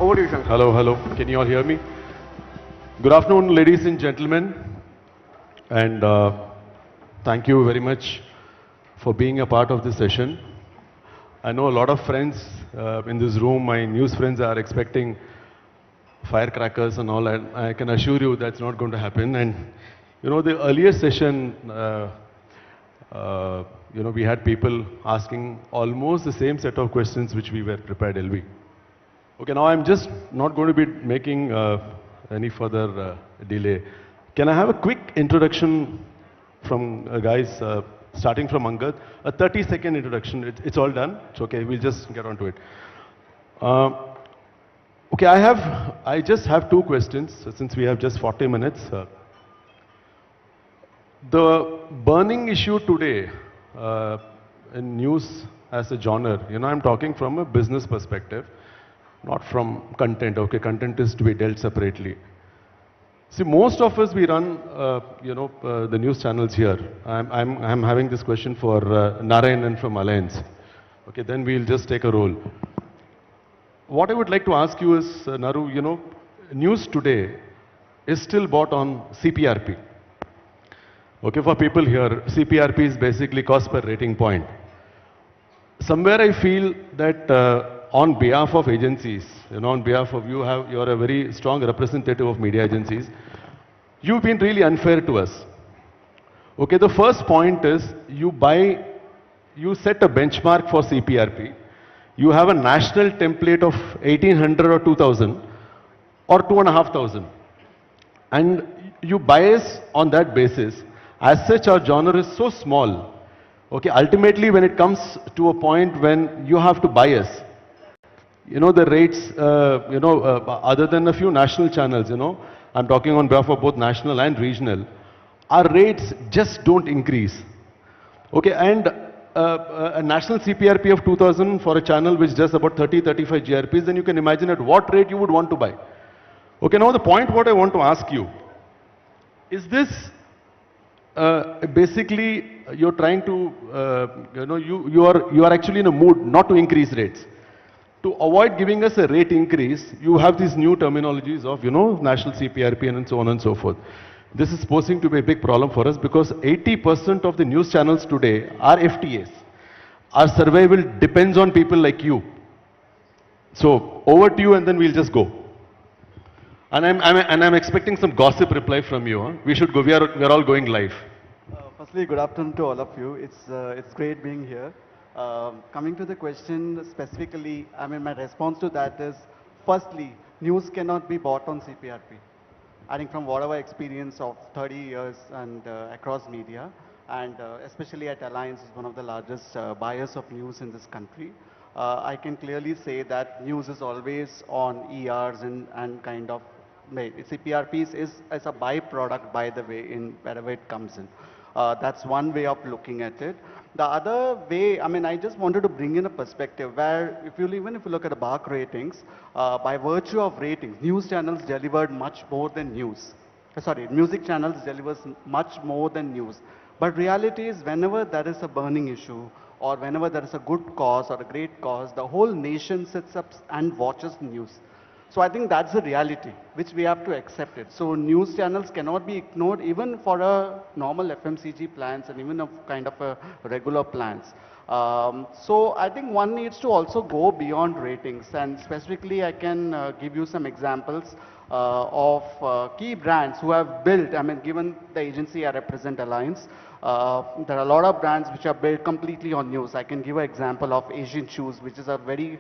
Over to you, Shankar. Hello, hello. Can you all hear me? Good afternoon, ladies and gentlemen. And thank you very much for being a part of this session. I know a lot of friends in this room, my news friends, are expecting firecrackers and all, and I can assure you that's not going to happen. And you know, the earlier session, we had people asking almost the same set of questions which we were prepared, LV. Okay, now I'm just not going to be making any further delay. Can I have a quick introduction from guys, starting from Angad? A 30-second introduction. It's all done. It's okay. We'll just get on to it. Okay, I just have two questions since we have just 40 minutes. The burning issue today in news as a genre, I'm talking from a business perspective, not from content. Okay, content is to be dealt separately. See, most of us, we run, the news channels here. I'm having this question for Narayanan from Alliance. Okay, then we'll just take a roll. What I would like to ask you is, Naru, news today is still bought on CPRP. Okay, for people here, CPRP is basically cost per rating point. Somewhere I feel that on behalf of agencies, on behalf of you are a very strong representative of media agencies. You've been really unfair to us. Okay, the first point is you set a benchmark for CPRP. You have a national template of 1800 or 2000 or 2500. And you bias on that basis. As such, our genre is so small. Okay, ultimately when it comes to a point when you have to bias, the rates, other than a few national channels, I'm talking on behalf of both national and regional, our rates just don't increase. Okay, and a national CPRP of 2000 for a channel which does about 30-35 GRPs, then you can imagine at what rate you would want to buy. Okay, now the point what I want to ask you, is this basically you're trying to, you are actually in a mood not to increase rates. To avoid giving us a rate increase, you have these new terminologies of, national CPRP and so on and so forth. This is posing to be a big problem for us because 80% of the news channels today are FTAs. Our survival depends on people like you. So over to you and then we'll just go. And I'm expecting some gossip reply from you. Huh? We should go. We are all going live. Firstly, good afternoon to all of you. It's great being here. Coming to the question specifically, my response to that is, firstly, news cannot be bought on CPRP. I think from whatever experience of 30 years and across media, and especially at Alliance, is one of the largest buyers of news in this country. I can clearly say that news is always on ERs and kind of, CPRPs is as a byproduct, by the way, in wherever it comes in. That's one way of looking at it. The other way, I just wanted to bring in a perspective where even if you look at the BARC ratings, by virtue of ratings, news channels delivered much more than news. Music channels delivers much more than news. But reality is whenever there is a burning issue or whenever there is a good cause or a great cause, the whole nation sits up and watches news. So I think that's the reality, which we have to accept it. So news channels cannot be ignored even for a normal FMCG plans and even a kind of a regular plans. So I think one needs to also go beyond ratings, and specifically I can give you some examples of key brands who have built, given the agency I represent, Alliance, there are a lot of brands which are built completely on news. I can give an example of Asian Shoes, which is a very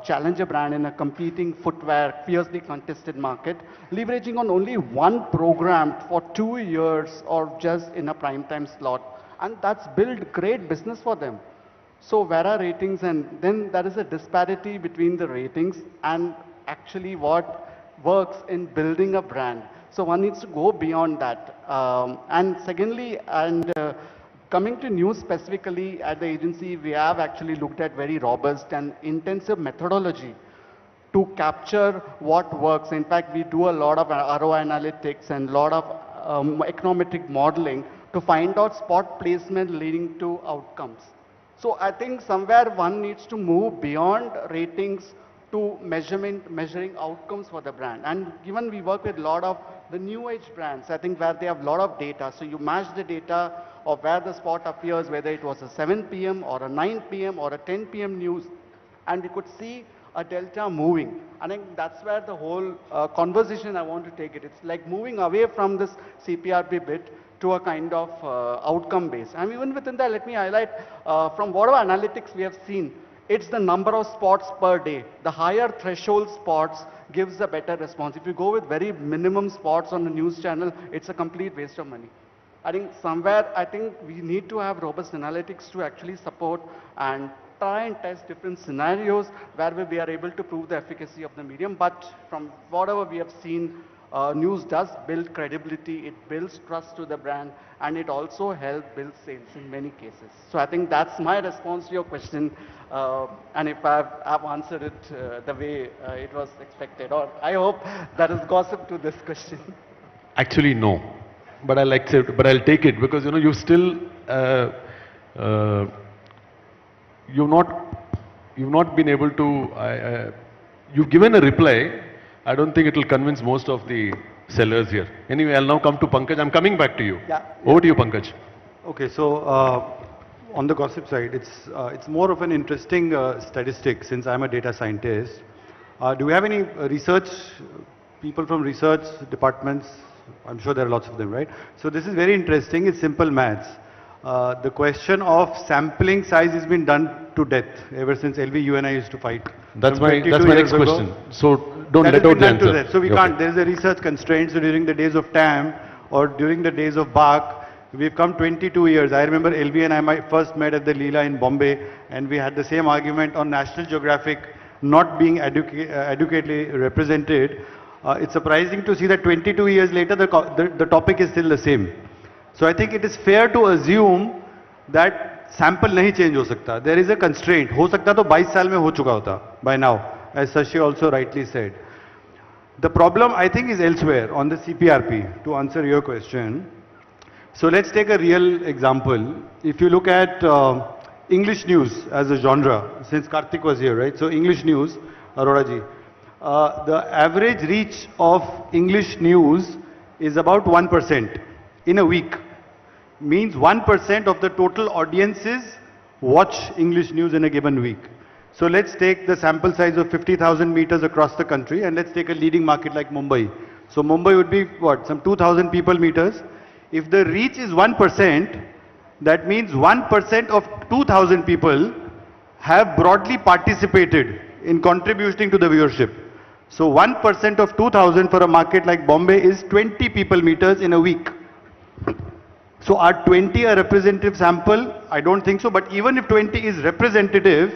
challenger brand in a competing footwear, fiercely contested market, leveraging on only one program for 2 years or just in a prime time slot. And that's built great business for them. So where are ratings? And then there is a disparity between the ratings and actually what works in building a brand. So one needs to go beyond that. And secondly, coming to news specifically at the agency, we have actually looked at very robust and intensive methodology to capture what works. In fact, we do a lot of ROI analytics and a lot of econometric modeling to find out spot placement leading to outcomes. So I think somewhere one needs to move beyond ratings to measuring outcomes for the brand. And given we work with a lot of the new age brands, I think where they have a lot of data. So you match the data of where the spot appears, whether it was a 7 p.m. or a 9 p.m. or a 10 p.m. news, and we could see a delta moving. I think that's where the whole conversation I want to take it. It's like moving away from this CPRP bit to a kind of outcome base. And even within that, let me highlight from whatever analytics we have seen, it's the number of spots per day. The higher threshold spots gives a better response. If you go with very minimum spots on the news channel, it's a complete waste of money. I think somewhere, I think we need to have robust analytics to actually support and try and test different scenarios where we are able to prove the efficacy of the medium. But from whatever we have seen, news does build credibility, it builds trust to the brand, and it also helps build sales in many cases. So I think that's my response to your question, and if I've answered it the way it was expected, or I hope that is gossip to this question. Actually, no. But I'll accept, but I'll take it because, you know, you've still, you've not been able to, you've given a reply. I don't think it will convince most of the sellers here. Anyway, I'll now come to Pankaj. I'm coming back to you. Over to you, Pankaj. Okay, so on the gossip side, it's more of an interesting statistic since I'm a data scientist. Do we have any research, people from research departments? I'm sure there are lots of them, right? So this is very interesting. It's simple maths. The question of sampling size has been done to death ever since LV, you and I used to fight. That's my next question. So don't let out the answer. So we can't. There is a research constraint. So during the days of TAM or during the days of Bach, we've come 22 years. I remember LV and I first met at the Leela in Bombay, and we had the same argument on National Geographic not being adequately represented. It's surprising to see that 22 years later the topic is still the same. So I think it is fair to assume that sample nahi change ho sakta. There is a constraint. Ho sakta to 22 saal mein ho chuka hota by now, as Sashi also rightly said. The problem I think is elsewhere on the CPRP, to answer your question. So let's take a real example. If you look at English news as a genre, since Karthik was here, right? So English news, Arora ji. The average reach of English news is about 1% in a week. Means 1% of the total audiences watch English news in a given week. So let's take the sample size of 50,000 meters across the country, and let's take a leading market like Mumbai. So Mumbai would be what, some 2,000 people meters. If the reach is 1%, that means 1% of 2,000 people have broadly participated in contributing to the viewership. So 1% of 2,000 for a market like Bombay is 20 people meters in a week. So are 20 a representative sample? I don't think so. But even if 20 is representative,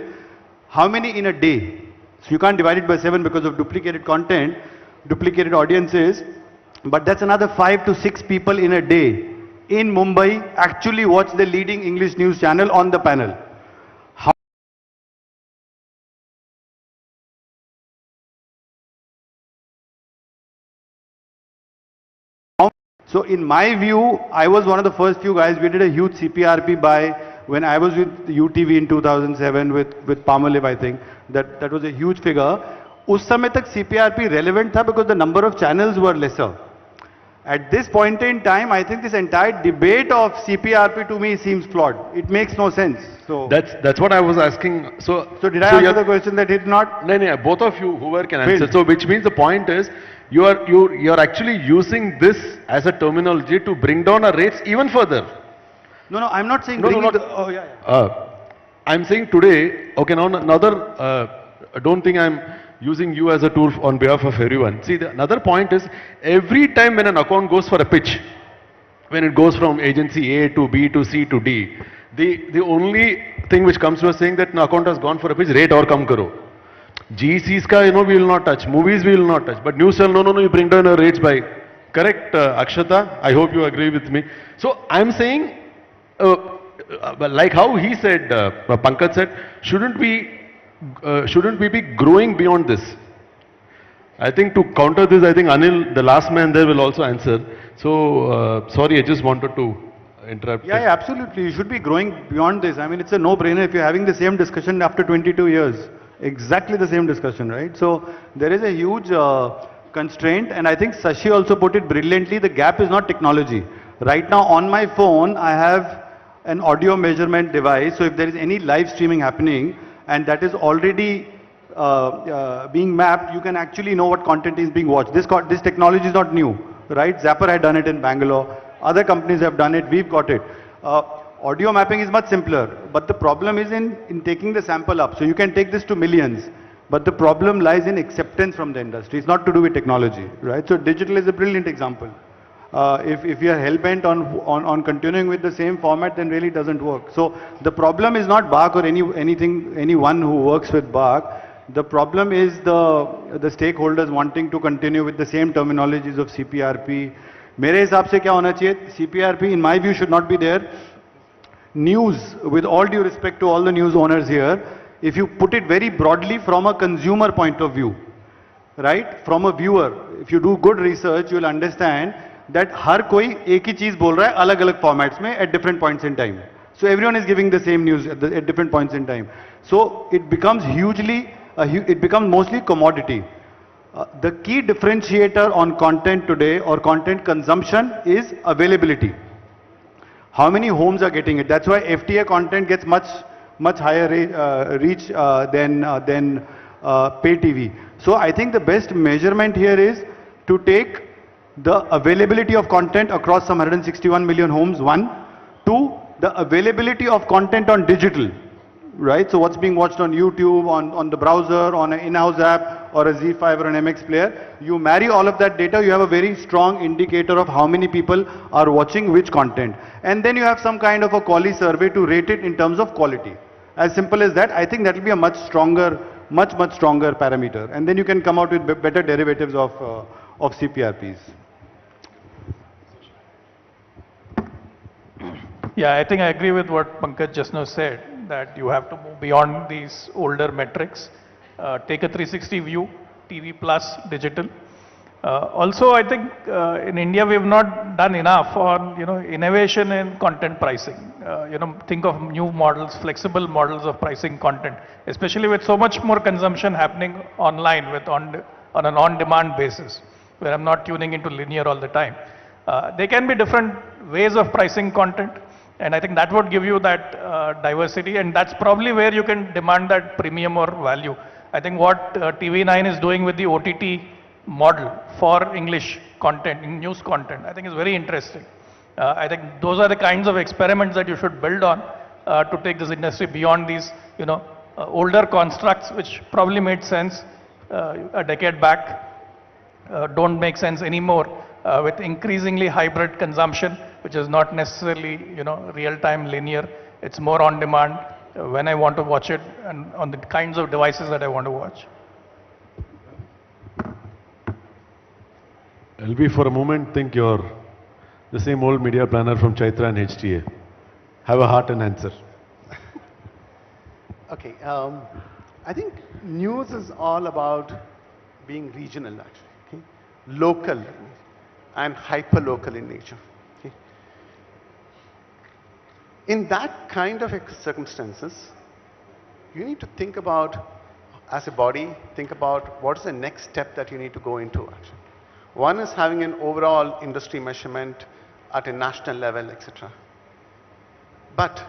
how many in a day? So you can't divide it by 7 because of duplicated content, duplicated audiences. But that's another 5 to 6 people in a day in Mumbai actually watch the leading English news channel on the panel. So in my view, I was one of the first few guys. We did a huge CPRP buy when I was with UTV in 2007 with Palmolive, I think. That was a huge figure. Us samay tak CPRP relevant tha because the number of channels were lesser. At this point in time, I think this entire debate of CPRP to me seems flawed. It makes no sense. So that's what I was asking. So did I answer the question that it not? No, both of you, whoever can answer. So which means the point is, you're actually using this as a terminology to bring down our rates even further. No, I'm not saying I'm saying today, okay, now another, don't think I'm using you as a tool on behalf of everyone. See, another point is, every time when an account goes for a pitch, when it goes from agency A to B to C to D, the only thing which comes to us saying that an account has gone for a pitch, rate or kam karo. GCs ka, we will not touch. Movies we will not touch. But news channel, no, you bring down our rates by. Correct, Akshata? I hope you agree with me. So I'm saying, like how he said, Pankaj said, shouldn't we be growing beyond this? I think to counter this, I think Anil, the last man there, will also answer. So, sorry, I just wanted to interrupt. Yeah, absolutely. You should be growing beyond this. I mean, it's a no-brainer if you're having the same discussion after 22 years. Exactly the same discussion, right? So there is a huge constraint, and I think Sashi also put it brilliantly. The gap is not technology. Right now on my phone, I have an audio measurement device. So if there is any live streaming happening and that is already being mapped, you can actually know what content is being watched. This technology is not new, right? Zapper had done it in Bangalore. Other companies have done it. We've got it. Audio mapping is much simpler, but the problem is in taking the sample up. So you can take this to millions, but the problem lies in acceptance from the industry. It's not to do with technology, right? So digital is a brilliant example. If you are hell-bent on continuing with the same format, then really doesn't work. So the problem is not BARC or anyone who works with BARC. The problem is the stakeholders wanting to continue with the same terminologies of CPRP. मेरे हिसाब से क्या होना चाहिए? CPRP, in my view, should not be there. News, with all due respect to all the news owners here, if you put it very broadly from a consumer point of view, right? From a viewer, if you do good research, you will understand that हर कोई एक ही चीज बोल रहा है अलग-अलग formats में at different points in time. So everyone is giving the same news at different points in time. So it becomes it becomes mostly commodity. The key differentiator on content today or content consumption is availability. How many homes are getting it? That's why FTA content gets much higher reach than pay TV. So I think the best measurement here is to take the availability of content across some 161 million homes, one. Two, the availability of content on digital, right? So what's being watched on YouTube, on the browser, on an in-house app, or a Z5 or an MX player. You marry all of that data, you have a very strong indicator of how many people are watching which content. And then you have some kind of a quality survey to rate it in terms of quality. As simple as that. I think that will be a much stronger parameter. And then you can come out with better derivatives of CPRPs. Yeah, I think I agree with what Pankaj just now said, that you have to move beyond these older metrics. Take a 360 view, TV plus digital. Also, I think in India we have not done enough on innovation in content pricing. Think of new models, flexible models of pricing content, especially with so much more consumption happening online on an on-demand basis, where I'm not tuning into linear all the time. There can be different ways of pricing content, and I think that would give you that diversity, and that's probably where you can demand that premium or value. I think what TV9 is doing with the OTT model for English content, news content, I think is very interesting. I think those are the kinds of experiments that you should build on to take this industry beyond these, older constructs which probably made sense a decade back, don't make sense anymore with increasingly hybrid consumption, which is not necessarily, real-time linear. It's more on demand when I want to watch it and on the kinds of devices that I want to watch. LB, for a moment, think you're the same old media planner from Chaitra and HTA. Have a heart and answer. Okay, I think news is all about being regional, actually, okay? Local and hyper-local in nature. Okay? In that kind of circumstances, you need to think about, as a body, think about what is the next step that you need to go into, actually. One is having an overall industry measurement at a national level, etc. But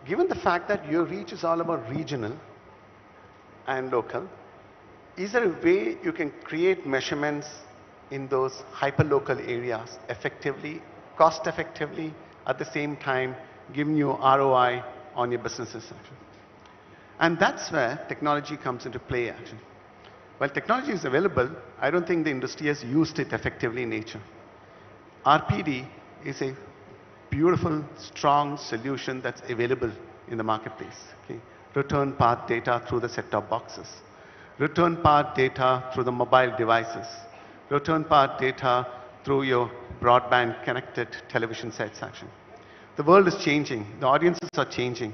given the fact that your reach is all about regional and local, is there a way you can create measurements in those hyper-local areas effectively, cost-effectively, at the same time giving you ROI on your businesses, actually? And that's where technology comes into play, actually. While technology is available, I don't think the industry has used it effectively in nature. RPD is a beautiful, strong solution that's available in the marketplace. Okay? Return path data through the set-top boxes. Return path data through the mobile devices. Return path data through your broadband connected television sets, actually. The world is changing. The audiences are changing.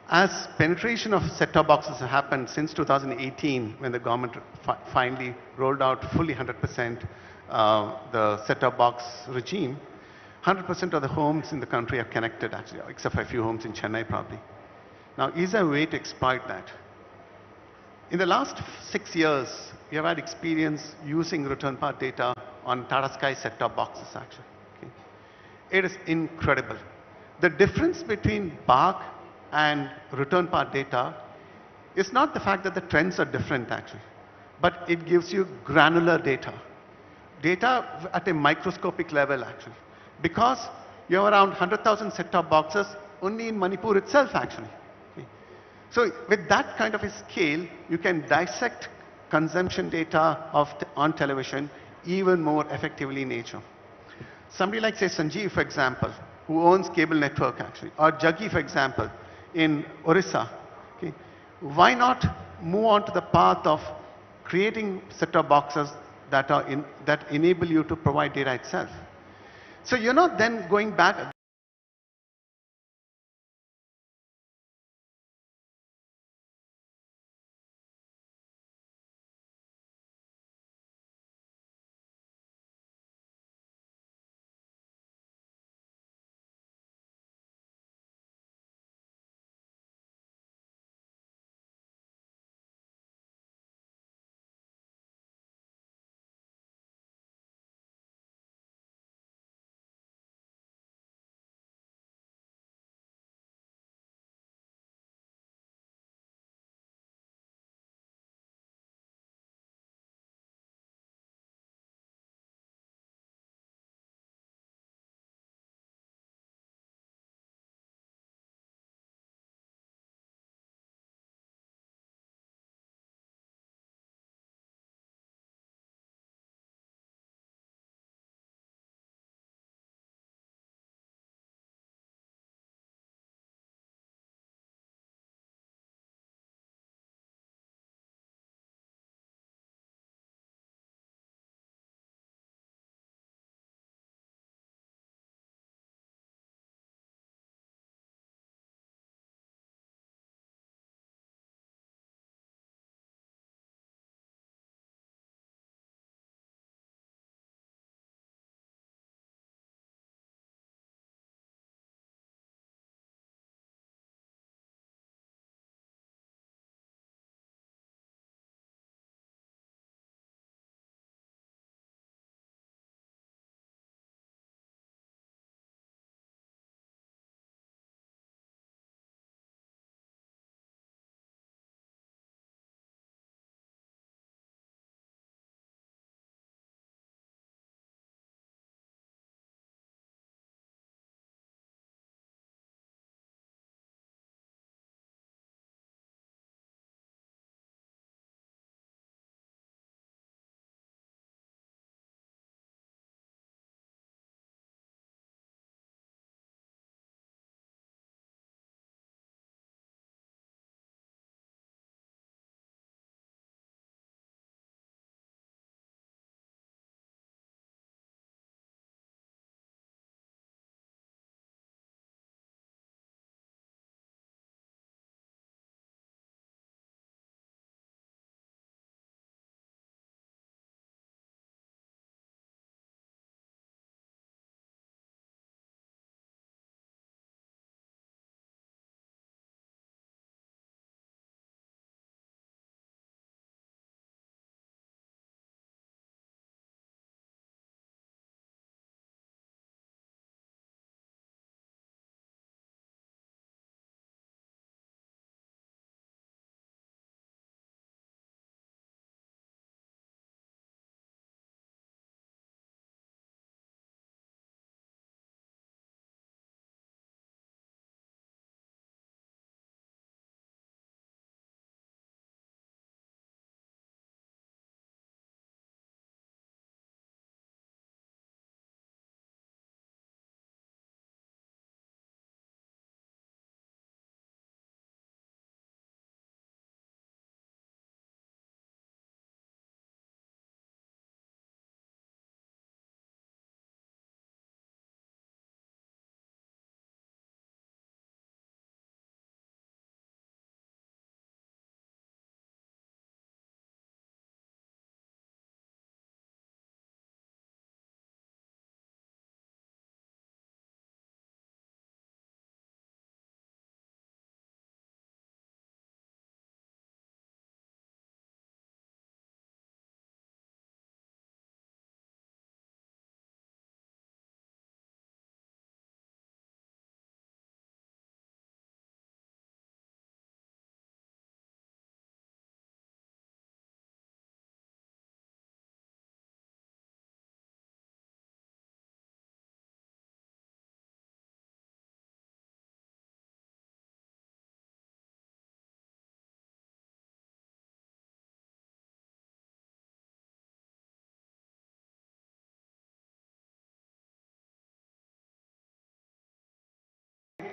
As penetration of set-top boxes has happened since 2018, when the government finally rolled out fully 100% the set-top box regime, 100% of the homes in the country are connected, actually, except for a few homes in Chennai, probably. Now, is there a way to exploit that? In the last 6 years, we have had experience using return path data on Tata Sky set-top boxes actually. Okay. It is incredible. The difference between BARC and return path data is not the fact that the trends are different actually, but it gives you granular data. Data at a microscopic level actually. Because you have around 100,000 set-top boxes only in Manipur itself actually. Okay. So with that kind of a scale, you can dissect consumption data on television even more effectively in nature. Somebody like say Sanjeev for example, who owns cable network actually, or Jaggi for example, in Orissa. Okay. Why not move on to the path of creating set-top boxes that enable you to provide data itself? So you're not then going back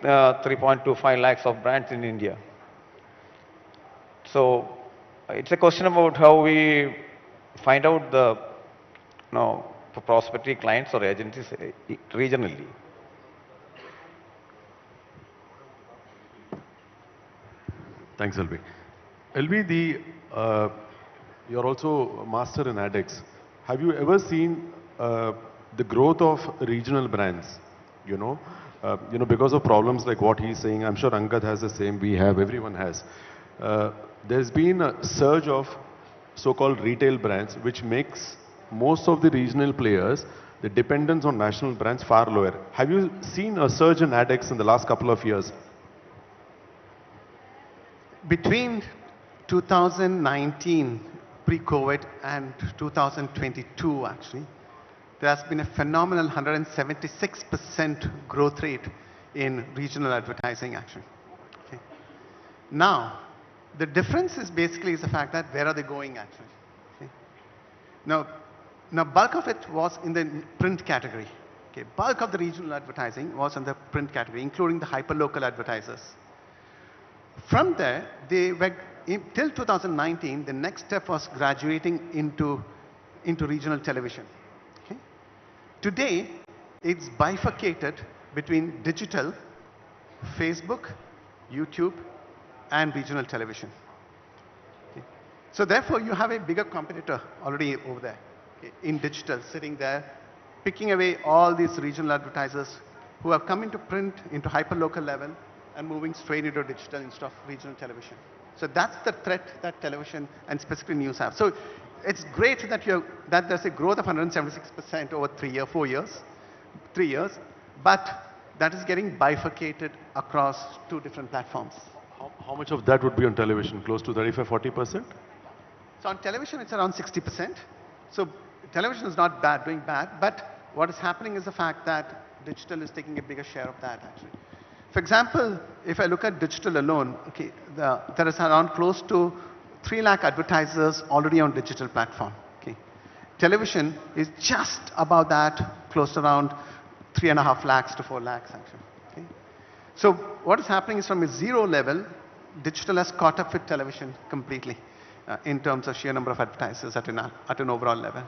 3.25 lakhs of brands in India. So it's a question about how we find out the prosperity clients or agencies regionally. Thanks, LB. LB, you're also a master in ADEX. Have you ever seen the growth of regional brands? Because of problems like what he's saying, I'm sure Angad has the same, we have, everyone has. There's been a surge of so-called retail brands, which makes most of the regional players, the dependence on national brands far lower. Have you seen a surge in ADEX in the last couple of years? Between 2019, pre-COVID, and 2022, actually, there has been a phenomenal 176% growth rate in regional advertising, actually. Okay. Now, the difference is basically the fact that where are they going, actually? Okay. Now, bulk of it was in the print category. Okay. Bulk of the regional advertising was in the print category, including the hyperlocal advertisers. From there, they were, till 2019, the next step was graduating into regional television. Okay. Today, it's bifurcated between digital, Facebook, YouTube, and regional television. Okay. So therefore, you have a bigger competitor already over there, okay, in digital, sitting there, picking away all these regional advertisers who have come into print, into hyperlocal level, and moving straight into digital instead of regional television. So that's the threat that television and specifically news have. So it's great that there's a growth of 176% over 3 years, but that is getting bifurcated across 2 different platforms. How much of that would be on television? Close to 35–40%? So on television, it's around 60%. So television is not bad, doing bad, but what is happening is the fact that digital is taking a bigger share of that, actually. For example, if I look at digital alone, okay, there is around close to 3 lakh advertisers already on digital platform. Okay. Television is just about that, close to around 3.5 lakhs to 4 lakhs, actually. Okay. So what is happening is from a zero level, digital has caught up with television completely in terms of sheer number of advertisers at an overall level.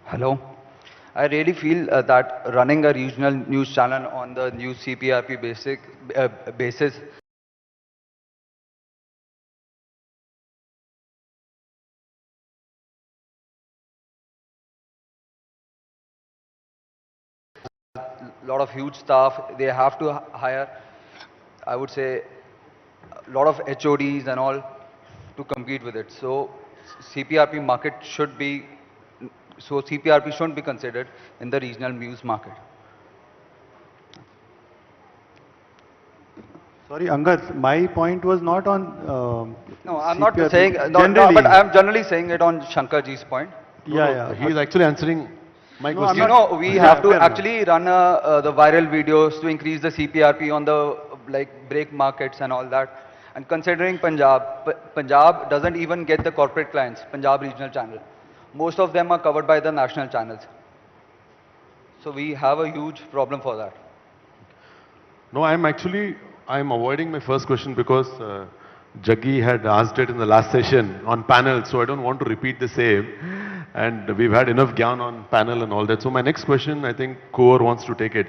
Hello. I really feel that running a regional news channel on the new CPRP basis lot of huge staff, they have to hire, I would say, a lot of HODs and all to compete with it. So CPRP market should be, so CPRP shouldn't be considered in the regional news market. Sorry, Angad, my point was not on no, I'm CPRP. not saying, no, but I'm generally saying it on Shankarji's point. Yeah, he's actually answering my question. You know, we have to actually run the viral videos to increase the CPRP on the break markets and all that. And considering Punjab doesn't even get the corporate clients, Punjab regional channel. Most of them are covered by the national channels. So we have a huge problem for that. No, I'm avoiding my first question because Jaggi had asked it in the last session on panel, so I don't want to repeat the same. And we've had enough gyan on panel and all that. So my next question, I think Kaur wants to take it.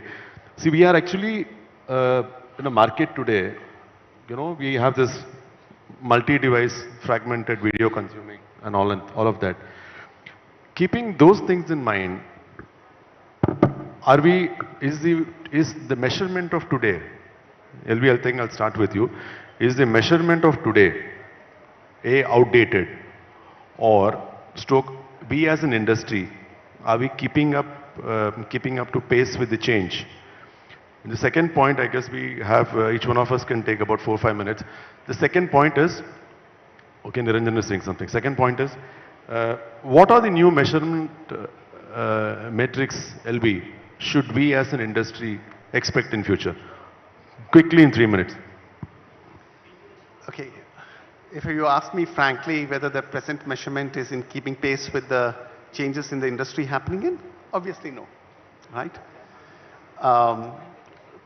See, we are actually in a market today, we have this multi-device fragmented video consuming and all of that. Keeping those things in mind, is the measurement of today, LV, I think I'll start with you, is the measurement of today outdated, or we as an industry, are we keeping up to pace with the change? And the second point, I guess we have, each one of us can take about 4 or 5 minutes. The second point is, okay, Niranjan is saying something. Second point is, what are the new measurement metrics, LB, should we as an industry expect in future? Quickly in 3 minutes. Okay. If you ask me frankly whether the present measurement is in keeping pace with the changes in the industry happening in? Obviously no, right?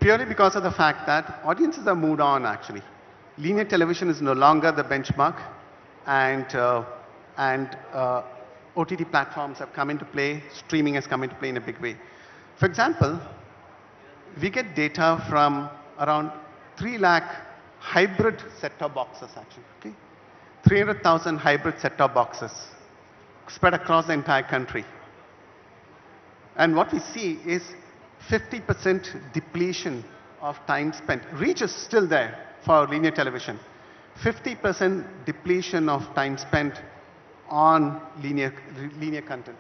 Purely because of the fact that audiences have moved on actually. Linear television is no longer the benchmark, and OTT platforms have come into play, streaming has come into play in a big way. For example, we get data from around 3 lakh hybrid set-top boxes actually, okay? 300,000 hybrid set-top boxes spread across the entire country. And what we see is 50% depletion of time spent. Reach is still there for linear television. 50% depletion of time spent on linear content.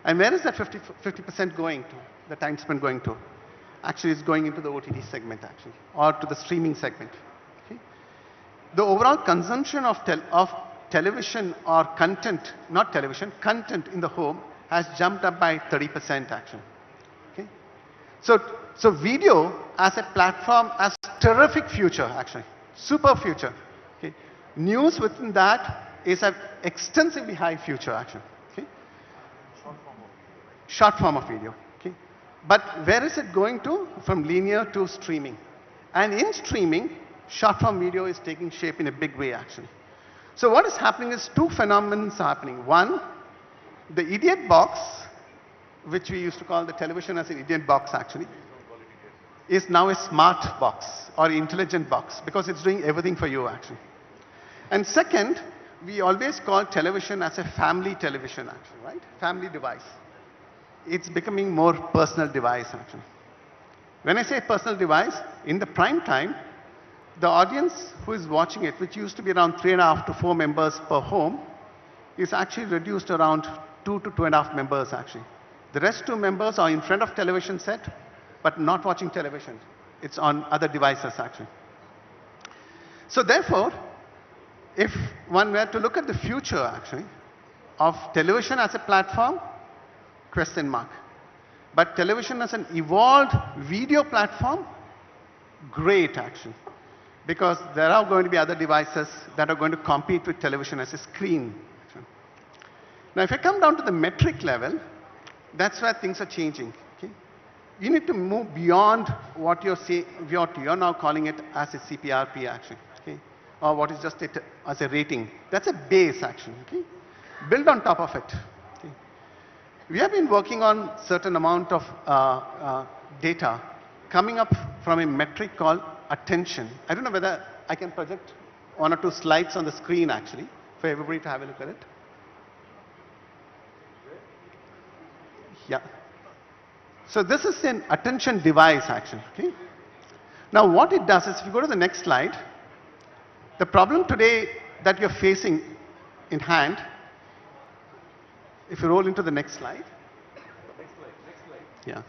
And where is that 50% going to, the time spent going to? Actually, it's going into the OTT segment actually, or to the streaming segment. Okay? The overall consumption of television or content, not television, content in the home has jumped up by 30% actually. Okay? So video as a platform has terrific future actually, super future. Okay? News within that is an extensively high future actually. Okay? Short form of video. Okay? But where is it going to? From linear to streaming. And in streaming, short form video is taking shape in a big way actually. So what is happening is two phenomena are happening. One, the idiot box, which we used to call the television as an idiot box actually, is now a smart box or intelligent box because it's doing everything for you actually. And second, we always call television as a family television actually, right? Family device. It's becoming more personal device actually. When I say personal device, in the prime time, the audience who is watching it, which used to be around 3.5 to 4 members per home, is actually reduced to around 2 to 2.5 members actually. The rest 2 members are in front of television set, but not watching television. It's on other devices actually. So therefore, if one were to look at the future actually of television as a platform, question mark. But television as an evolved video platform, great actually. Because there are going to be other devices that are going to compete with television as a screen. Now if I come down to the metric level, that's where things are changing. Okay? You need to move beyond what you're now calling it as a CPRP actually. Okay? Or what is just as a rating. That's a base actually. Okay? Build on top of it. Okay? We have been working on certain amount of data coming up from a metric called attention. I don't know whether I can project 1 or 2 slides on the screen actually for everybody to have a look at it. Yeah. So this is an attention device actually. Okay? Now what it does is, if you go to the next slide, the problem today that you're facing in hand, if you roll into the next slide. Yeah.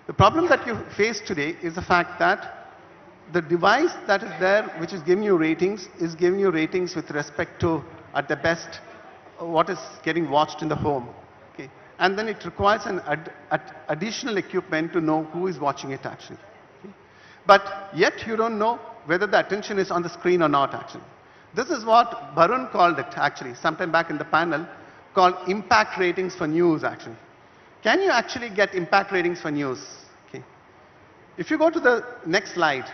The problem that you face today is the fact that the device that is there, which is giving you ratings, is giving you ratings with respect to, at the best, what is getting watched in the home. Okay? And then it requires an additional equipment to know who is watching it actually. Okay? But yet you don't know whether the attention is on the screen or not actually. This is what Barun called it actually, sometime back in the panel, called impact ratings for news actually. Can you actually get impact ratings for news? Okay. If you go to the next slide.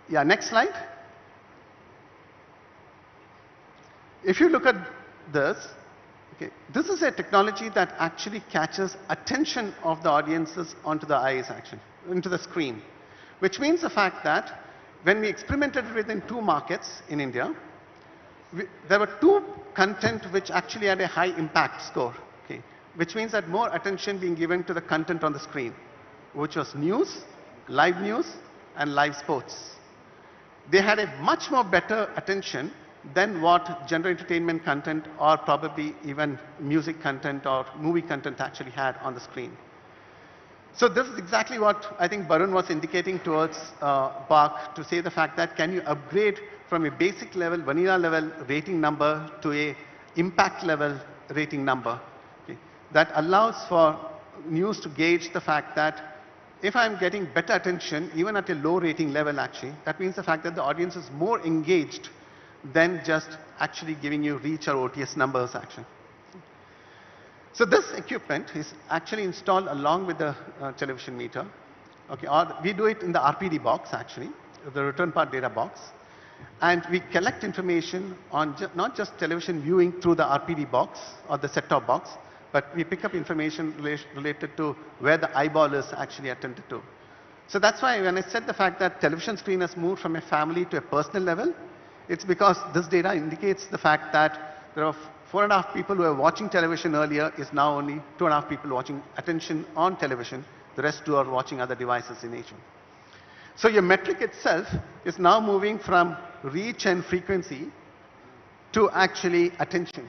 Yeah, next slide. If you look at this, okay, this is a technology that actually catches attention of the audiences onto the eyes actually, into the screen. Which means the fact that when we experimented within 2 markets in India, there were 2 content which actually had a high impact score. Okay, which means that more attention being given to the content on the screen, which was news, and live sports. They had a much more better attention than what general entertainment content or probably even music content or movie content actually had on the screen. So this is exactly what I think Barun was indicating towards Bach, to say the fact that can you upgrade from a basic level, vanilla level rating number to a impact level rating number. Okay. That allows for news to gauge the fact that if I'm getting better attention, even at a low rating level actually, that means the fact that the audience is more engaged than just actually giving you reach or OTS numbers actually. So this equipment is actually installed along with the television meter. Okay, or we do it in the RPD box actually, the return part data box. And we collect information on not just television viewing through the RPD box or the set-top box, but we pick up information related to where the eyeball is actually attended to. So that's why when I said the fact that television screen has moved from a family to a personal level, it's because this data indicates the fact that there are 4.5 people who were watching television earlier is now only 2.5 people watching attention on television. The rest 2 are watching other devices in nature. So your metric itself is now moving from reach and frequency to actually attention.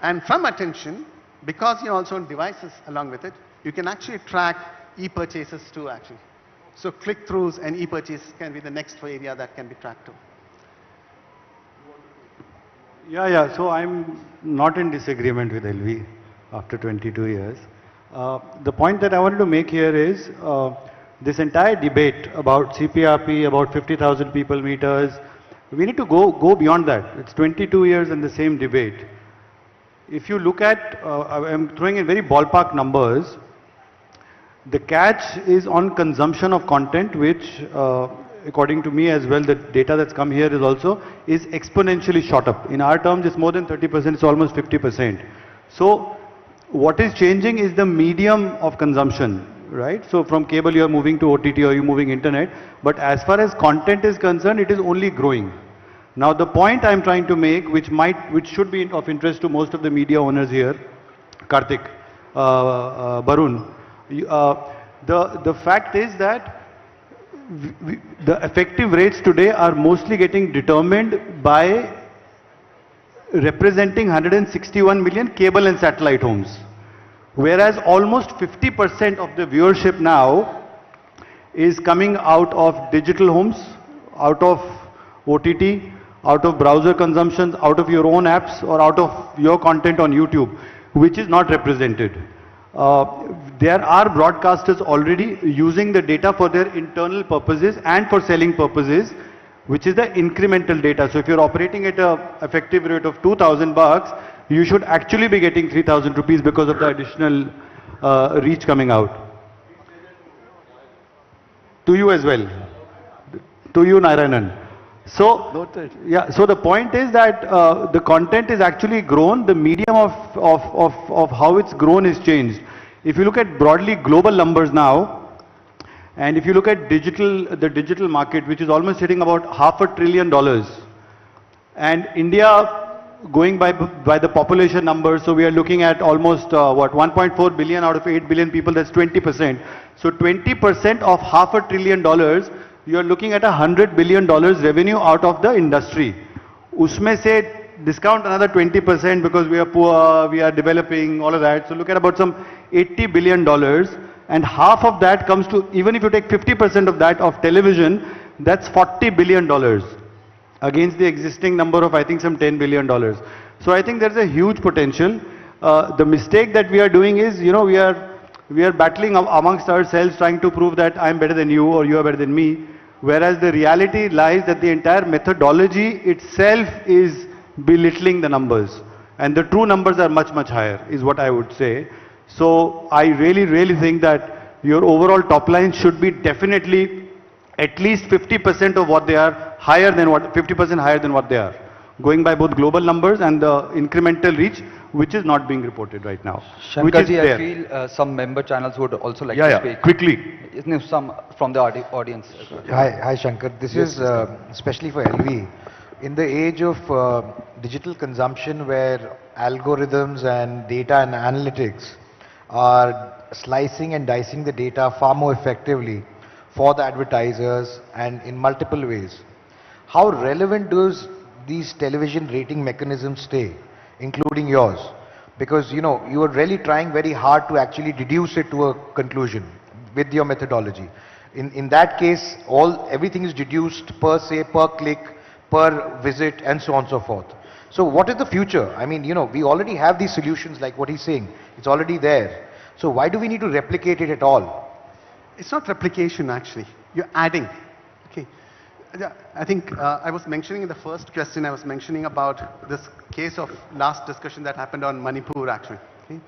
And from attention, because you're also on devices along with it, you can actually track e-purchases too actually. So click-throughs and e-purchases can be the next area that can be tracked too. Yeah. So I'm not in disagreement with LV after 22 years. The point that I wanted to make here is this entire debate about CPRP, about 50,000 people meters, we need to go beyond that. It's 22 years in the same debate. If you look at, I'm throwing in very ballpark numbers, the catch is on consumption of content, which according to me as well, the data that's come here is exponentially shot up. In our terms, it's more than 30%, it's almost 50%. So what is changing is the medium of consumption, right? So from cable you are moving to OTT or you're moving internet, but as far as content is concerned, it is only growing. Now the point I'm trying to make, which should be of interest to most of the media owners here, Karthik, Barun, the fact is that the effective rates today are mostly getting determined by representing 161 million cable and satellite homes. Whereas almost 50% of the viewership now is coming out of digital homes, out of OTT, out of browser consumptions, out of your own apps, or out of your content on YouTube, which is not represented. There are broadcasters already using the data for their internal purposes and for selling purposes, which is the incremental data. So if you're operating at an effective rate of $2,000, you should actually be getting 3,000 rupees because of the additional reach coming out. To you as well. To you, Narayanan. So, yeah, so the point is that the content is actually grown, the medium of how it's grown is changed. If you look at broadly global numbers now, and if you look at the digital market, which is almost hitting about $500 billion, and India going by the population numbers, so we are looking at almost 1.4 billion out of 8 billion people, that's 20%. So 20% of $500 billion, you are looking at $100 billion revenue out of the industry. Usme se discount another 20% because we are poor, we are developing, all of that. So look at about some $80 billion, and half of that comes to, even if you take 50% of that of television, that's $40 billion against the existing number of I think some $10 billion. So I think there's a huge potential. The mistake that we are doing is, you know, we are battling amongst ourselves trying to prove that I'm better than you or you are better than me, whereas the reality lies that the entire methodology itself is belittling the numbers, and the true numbers are much, much higher, is what I would say. So I really think that your overall top line should be definitely at least 50% of what they are, higher than what, 50% higher than what they are, going by both global numbers and the incremental reach, which is not being reported right now. Shankarji, I feel some member channels would also like to speak. Quickly. Some from the audience. Hi Shankar, this is especially for LV. In the age of digital consumption where algorithms and data and analytics are slicing and dicing the data far more effectively for the advertisers and in multiple ways, how relevant does these television rating mechanisms stay, including yours? Because you know, you are really trying very hard to actually deduce it to a conclusion with your methodology. In that case, everything is deduced per se, per click, per visit, and so on and so forth. So what is the future? I mean, you know, we already have these solutions like what he's saying. It's already there. So why do we need to replicate it at all? it's not replication actually. You're adding. Okay. Yeah, I think I was mentioning in the first question, I was mentioning about this case of last discussion that happened on Manipur actually. Okay.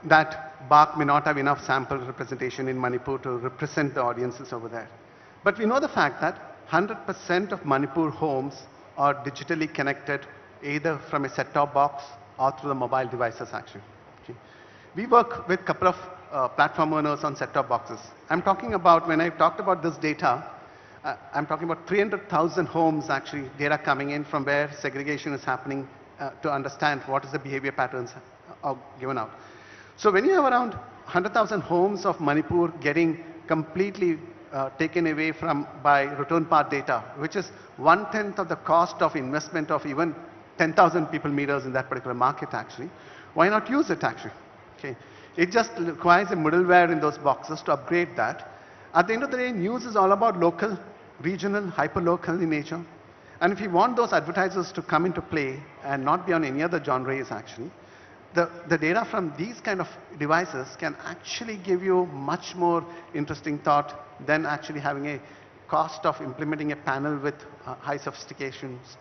That BARC may not have enough sample representation in Manipur to represent the audiences over there. But we know the fact that 100% of Manipur homes are digitally connected either from a set-top box or through the mobile devices actually. Okay. We work with a couple of platform owners on set-top boxes. I'm talking about, when I talked about this data, I'm talking about 300,000 homes actually, data coming in from where segregation is happening to understand what is the behavior patterns are given out. So when you have around 100,000 homes of Manipur getting completely taken away by return path data, which is 1/10 of the cost of investment of even 10,000 people meters in that particular market actually, why not use it actually? Okay. It just requires a middleware in those boxes to upgrade that. At the end of the day, news is all about local, regional, hyper-local in nature. And if you want those advertisers to come into play and not be on any other genres actually, the data from these kind of devices can actually give you much more interesting thought than actually having a cost of implementing a panel with high sophistications,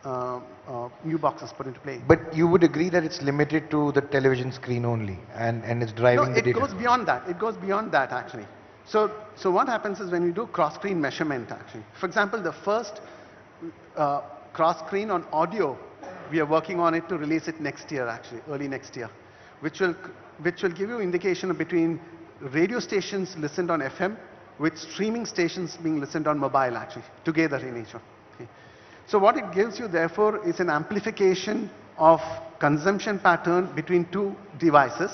new boxes put into play. But you would agree that it's limited to the television screen only and it's driving the data? No, it goes beyond that. It goes beyond that actually. So what happens is when we do cross-screen measurement actually, for example, the first cross-screen on audio, we are working on it to release it next year actually, early next year, which will give you indication between radio stations listened on FM with streaming stations being listened on mobile actually, together in nature. Okay. So what it gives you therefore is an amplification of consumption pattern between two devices,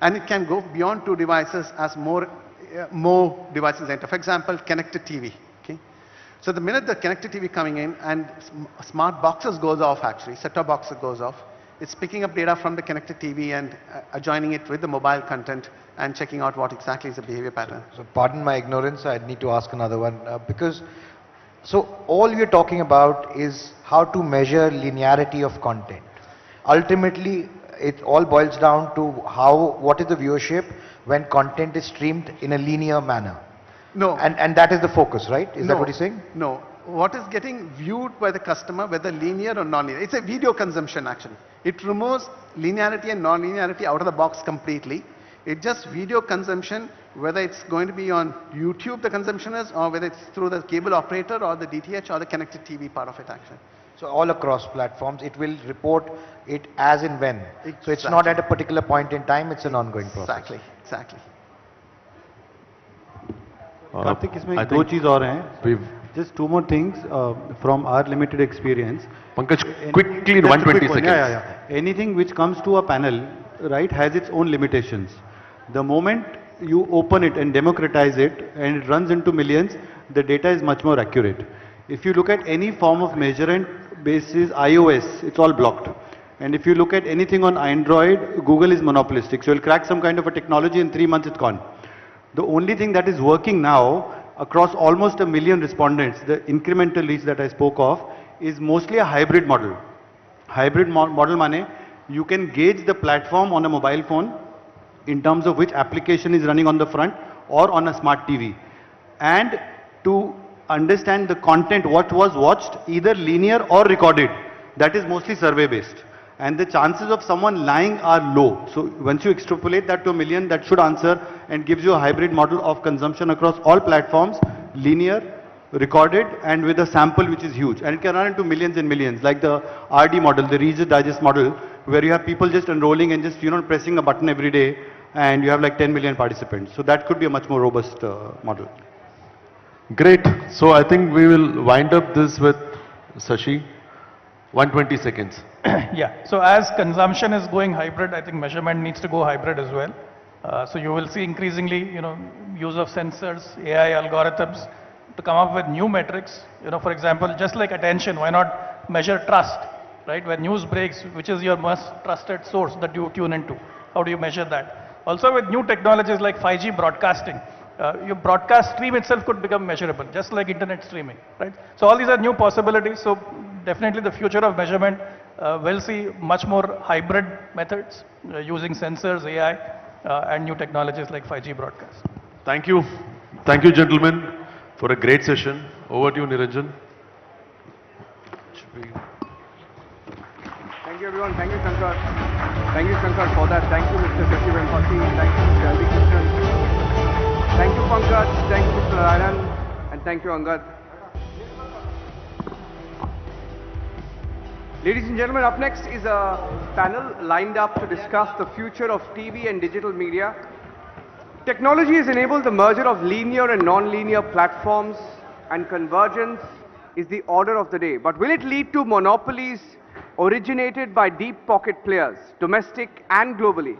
and it can go beyond two devices as more devices enter. For example, connected TV. Okay. So the minute the connected TV coming in and smart boxes goes off actually, set-top box goes off, it's picking up data from the connected TV and adjoining it with the mobile content and checking out what exactly is the behavior pattern. So pardon my ignorance, I need to ask another one because so all we're talking about is how to measure linearity of content. Ultimately, it all boils down to what is the viewership when content is streamed in a linear manner. No. And that is the focus, right? Is that what you're saying? No. What is getting viewed by the customer, whether linear or non-linear? It's a video consumption actually. It removes linearity and non-linearity out of the box completely. It's just video consumption, whether it's going to be on YouTube, the consumption is, or whether it's through the cable operator or the DTH or the connected TV part of it actually. So all across platforms, it will report it as and when. Exactly. So it's not at a particular point in time, it's an ongoing process. Exactly. Kartik इसमें दो चीज और हैं. Just two more things from our limited experience. Pankaj, quickly in 120 seconds. Yeah. Anything which comes to a panel, right, has its own limitations. The moment you open it and democratize it and it runs into millions, the data is much more accurate. If you look at any form of measurement basis iOS, it's all blocked. And if you look at anything on Android, Google is monopolistic. So you'll crack some kind of a technology, in 3 months it's gone. The only thing that is working now across almost 1 million respondents, the incremental reach that I spoke of, is mostly a hybrid model. Hybrid model mane, you can gauge the platform on a mobile phone in terms of which application is running on the front or on a smart TV. And to understand the content, what was watched, either linear or recorded, that is mostly survey based. And the chances of someone lying are low. So once you extrapolate that to 1 million, that should answer and gives you a hybrid model of consumption across all platforms, linear, recorded, and with a sample which is huge. And it can run into millions and millions, like the RD model, the Reader Digest model, where you have people just enrolling and just, pressing a button every day, and you have like 10 million participants. So that could be a much more robust model. Great. So I think we will wind up this with Sashi. 120 seconds. Yeah. So as consumption is going hybrid, I think measurement needs to go hybrid as well. So you will see increasingly, use of sensors, AI algorithms to come up with new metrics. For example, just like attention, why not measure trust, right? When news breaks, which is your most trusted source that you tune into? How do you measure that? Also with new technologies like 5G broadcasting, your broadcast stream itself could become measurable, just like internet streaming, right? So all these are new possibilities. So definitely the future of measurement will see much more hybrid methods using sensors, AI, and new technologies like 5G broadcast. Thank you. Thank you, gentlemen, for a great session. Over to you, Niranjan. Thank you, everyone. Thank you, Shankar. Thank you, Shankar, for that. Thank you, Mr. Shashi Vempati. Thank you, Mr. L.V. Krishnan. Thank you, Pankaj. Thank you, Mr. Narayan. And thank you, Angad. Ladies and gentlemen, up next is a panel lined up to discuss the future of TV and digital media. Technology has enabled the merger of linear and non-linear platforms, and convergence is the order of the day. But will it lead to monopolies originated by deep pocket players, domestic and globally?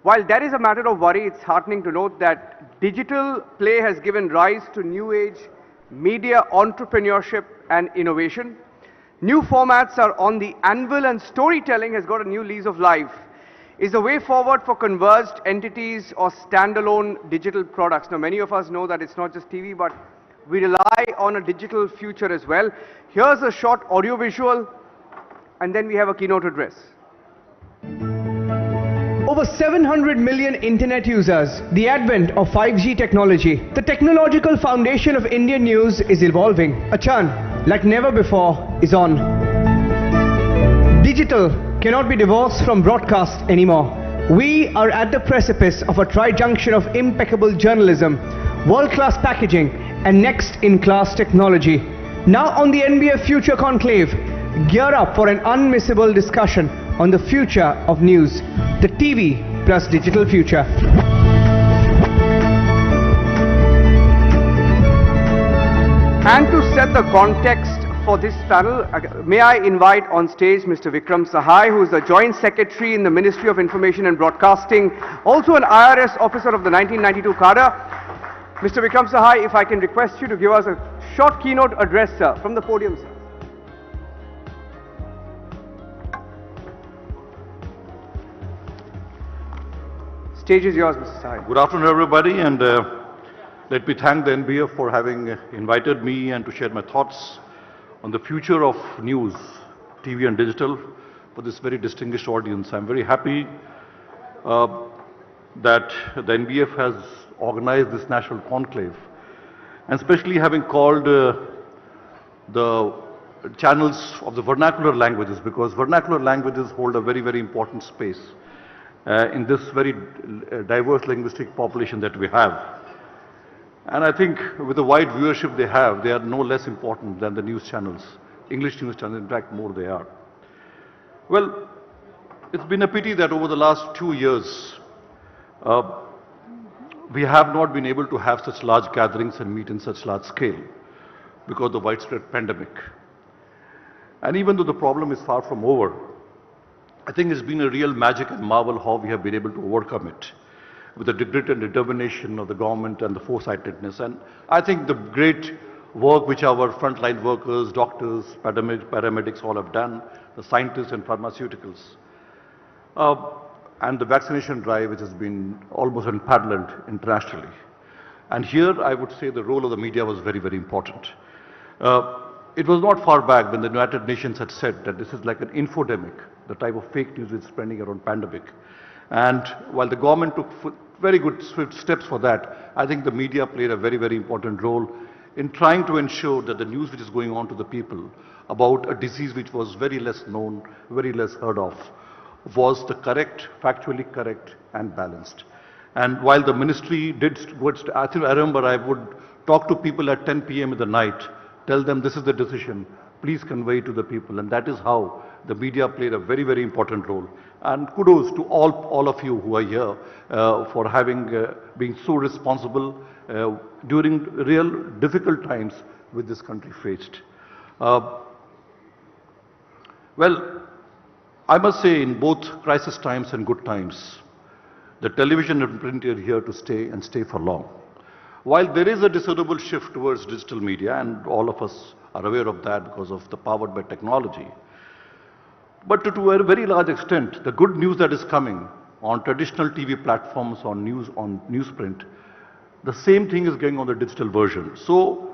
While that is a matter of worry, it's heartening to note that digital play has given rise to new age media entrepreneurship and innovation. New formats are on the anvil and storytelling has got a new lease of life. Is the way forward for converged entities or standalone digital products? Now, many of us know that it's not just TV, but we rely on a digital future as well. Here's a short audiovisual, and then we have a keynote address. Over 700 million internet users, the advent of 5G technology. The technological foundation of Indian news is evolving. A churn like never before is on. Digital cannot be divorced from broadcast anymore. We are at the precipice of a tri-junction of impeccable journalism, world-class packaging, and next-in-class technology. Now on the NBF Future Conclave, gear up for an unmissable discussion on the future of news, the TV plus digital future. And to set the context for this panel, may I invite on stage Mr. Vikram Sahai, who is the Joint Secretary in the Ministry of Information and Broadcasting, also an IRS officer of the 1992 cadre. Mr. Vikram Sahai, if I can request you to give us a short keynote address, sir, from the podium, sir. Stage is yours, Mr. Sahai. Good afternoon, everybody, and let me thank the NBF for having invited me and to share my thoughts on the future of news, TV and digital for this very distinguished audience. I'm very happy that the NBF has organized this national conclave, and especially having called the channels of the vernacular languages, because vernacular languages hold a very, very important space in this very diverse linguistic population that we have. And I think with the wide viewership they have, they are no less important than the news channels, English news channels, in fact more they are. Well, it's been a pity that over the last 2 years, we have not been able to have such large gatherings and meet in such large scale because of the widespread pandemic. And even though the problem is far from over, I think it's been a real magic and marvel how we have been able to overcome it with the grit and determination of the government and the foresightedness. And I think the great work which our frontline workers, doctors, paramedics all have done, the scientists and pharmaceuticals, and the vaccination drive which has been almost unparalleled internationally. And here I would say the role of the media was very, very important. It was not far back when the United Nations had said that this is like an infodemic, the type of fake news is spreading around pandemic. And while the government took very good swift steps for that, I think the media played a very, very important role in trying to ensure that the news which is going on to the people about a disease which was very less known, very less heard of, was the correct, factually correct and balanced. And while the ministry did, I remember I would talk to people at 10 p.m. in the night, tell them this is the decision, please convey to the people. And that is how the media played a very, very important role. And kudos to all of you who are here for having been so responsible during real difficult times which this country faced. Well, I must say in both crisis times and good times, the television and print are here to stay and stay for long. While there is a discernible shift towards digital media, and all of us are aware of that because of the powered by technology, but to a very large extent, the good news that is coming on traditional TV platforms, on newsprint, the same thing is going on the digital version. So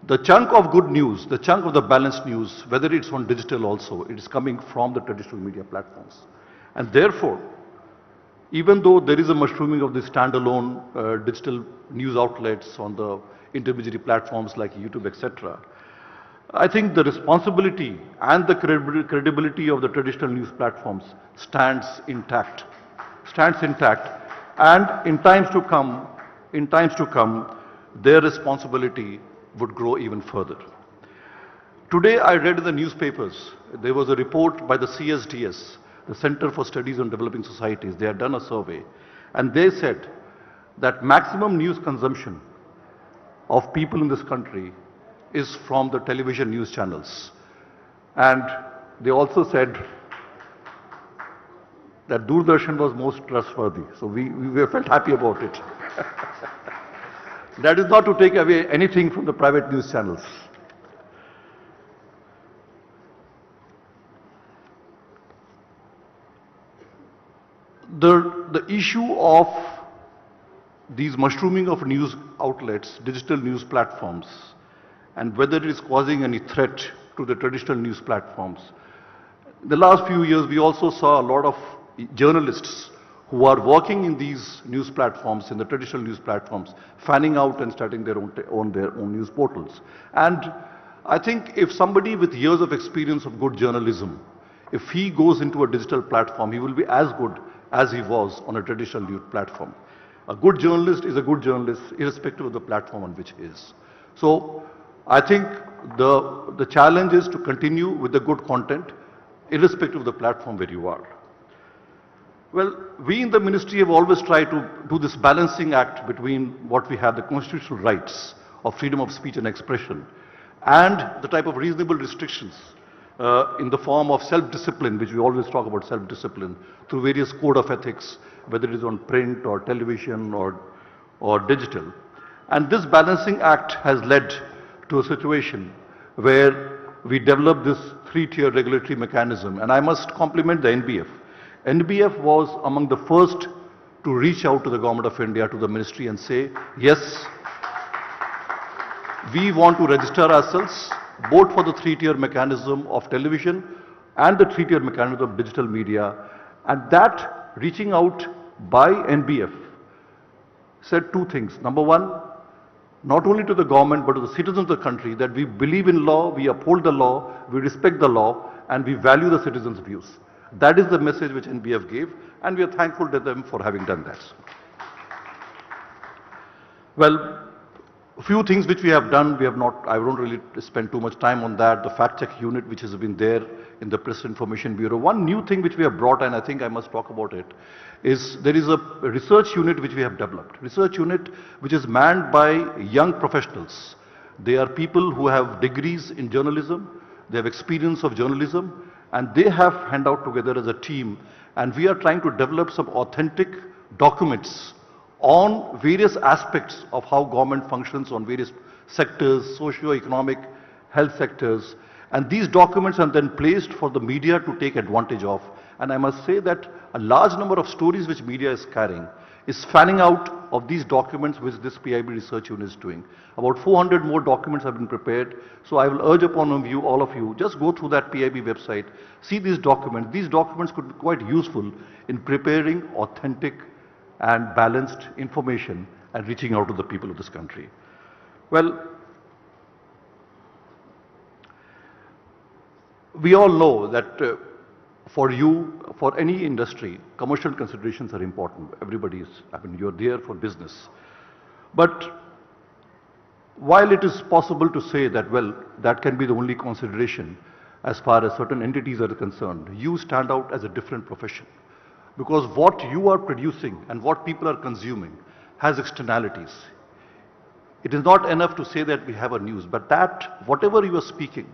the chunk of good news, the chunk of the balanced news, whether it's on digital also, it is coming from the traditional media platforms. And therefore, even though there is a mushrooming of the standalone digital news outlets on the intermediary platforms like YouTube, etc., I think the responsibility and the credibility of the traditional news platforms stands intact, and in times to come, their responsibility would grow even further. Today I read in the newspapers, there was a report by the CSDS, the Center for Studies on Developing Societies. They had done a survey, and they said that maximum news consumption of people in this country is from the television news channels. And they also said that Doordarshan was most trustworthy. So we felt happy about it. That is not to take away anything from the private news channels. The issue of these mushrooming of news outlets, digital news platforms, and whether it is causing any threat to the traditional news platforms. In the last few years, we also saw a lot of journalists who are working in these news platforms, in the traditional news platforms, fanning out and starting their own news portals. And I think if somebody with years of experience of good journalism, if he goes into a digital platform, he will be as good as he was on a traditional news platform. A good journalist is a good journalist, irrespective of the platform on which he is. So I think the challenge is to continue with the good content, irrespective of the platform where you are. Well, we in the ministry have always tried to do this balancing act between what we have, the constitutional rights of freedom of speech and expression, and the type of reasonable restrictions in the form of self-discipline, which we always talk about self-discipline, through various code of ethics, whether it is on print or television or digital. And this balancing act has led to a situation where we developed this three-tier regulatory mechanism. And I must compliment the NBF. NBF was among the first to reach out to the Government of India, to the ministry, and say, yes, we want to register ourselves both for the three-tier mechanism of television and the three-tier mechanism of digital media. And that reaching out by NBF said two things. Number one, not only to the government but to the citizens of the country, that we believe in law, we uphold the law, we respect the law, and we value the citizens' views. That is the message which NBF gave, and we are thankful to them for having done that. Well, a few things which we have done, I won't really spend too much time on that. The fact-check unit which has been there in the Press Information Bureau. One new thing which we have brought, and I think I must talk about it, is there is a research unit which we have developed. Research unit which is manned by young professionals. They are people who have degrees in journalism, they have experience of journalism, and they have hand out together as a team, and we are trying to develop some authentic documents on various aspects of how government functions on various sectors, socio-economic, health sectors, and these documents are then placed for the media to take advantage of. And I must say that a large number of stories which media is carrying is fanning out of these documents which this PIB research unit is doing. About 400 more documents have been prepared. So I will urge upon you, all of you, just go through that PIB website, see these documents. These documents could be quite useful in preparing authentic and balanced information and reaching out to the people of this country. Well, we all know that for you, for any industry, commercial considerations are important. You're there for business. But while it is possible to say that, well, that can be the only consideration as far as certain entities are concerned, you stand out as a different profession. Because what you are producing and what people are consuming has externalities. It is not enough to say that we have a news, but that whatever you are speaking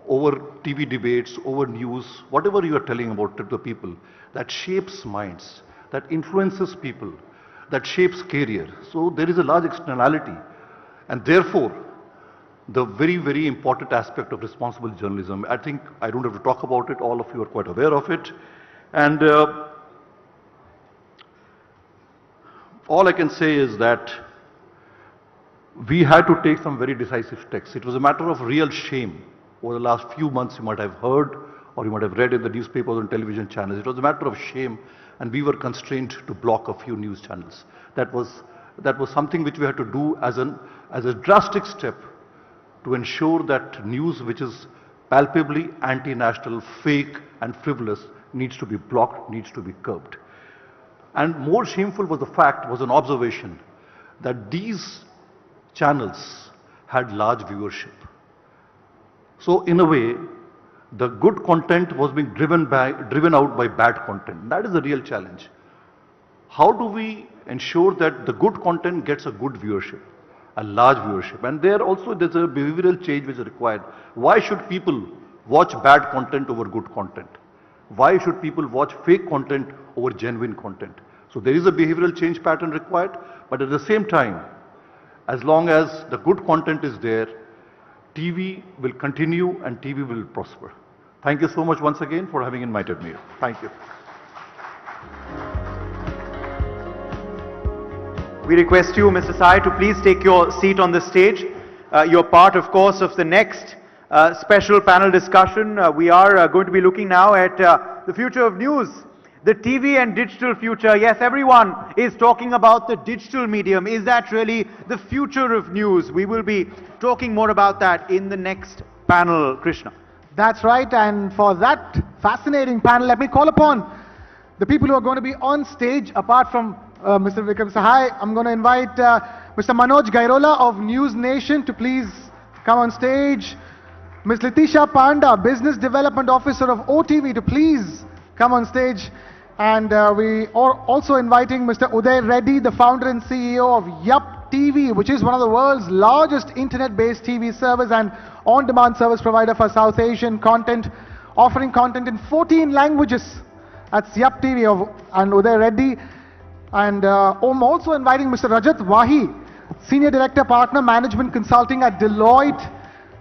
over TV debates, over news, whatever you are telling about to the people, that shapes minds, that influences people, that shapes career. So there is a large externality, and therefore the very, very important aspect of responsible journalism, I think I don't have to talk about it, all of you are quite aware of it. And all I can say is that we had to take some very decisive steps. It was a matter of real shame. Over the last few months, you might have heard or you might have read in the newspapers and television channels. It was a matter of shame and we were constrained to block a few news channels. That was something which we had to do as a drastic step to ensure that news which is palpably anti-national, fake and frivolous needs to be blocked, needs to be curbed. And more shameful was an observation that these channels had large viewership. So in a way, the good content was being driven out by bad content. That is the real challenge. How do we ensure that the good content gets a good viewership, a large viewership? And there's a behavioral change which is required. Why should people watch bad content over good content? Why should people watch fake content over genuine content? So there is a behavioral change pattern required, but at the same time, as long as the good content is there, TV will continue and TV will prosper. Thank you so much once again for having invited me. Thank you. We request you, Mr. Sai, to please take your seat on the stage. You're part, of course, of the next special panel discussion. We are going to be looking now at the future of news, the TV and digital future. Yes, everyone is talking about the digital medium. Is that really the future of news? We will be talking more about that in the next panel, Krishna. That's right, and for that fascinating panel, let me call upon the people who are going to be on stage, apart from Mr. Vikram Sahai. I'm going to invite Mr. Manoj Gairola of News Nation to please come on stage. Ms. Litisha Panda, Business Development Officer of OTV, to please come on stage. And we are also inviting Mr. Uday Reddy, the founder and CEO of Yup TV, which is one of the world's largest internet-based TV service and on-demand service provider for South Asian content, offering content in 14 languages. That's Yup TV and Uday Reddy. And I'm also inviting Mr. Rajat Wahi, Senior Director, Partner Management Consulting at Deloitte.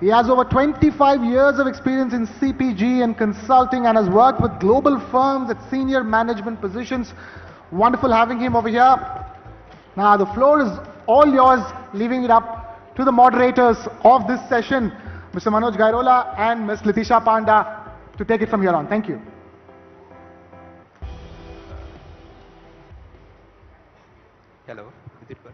He has over 25 years of experience in CPG and consulting and has worked with global firms at senior management positions. Wonderful having him over here. Now the floor is all yours, leaving it up to the moderators of this session, Mr. Manoj Gairola and Ms. Litisha Panda, to take it from here on. Thank you. Hello, is it good?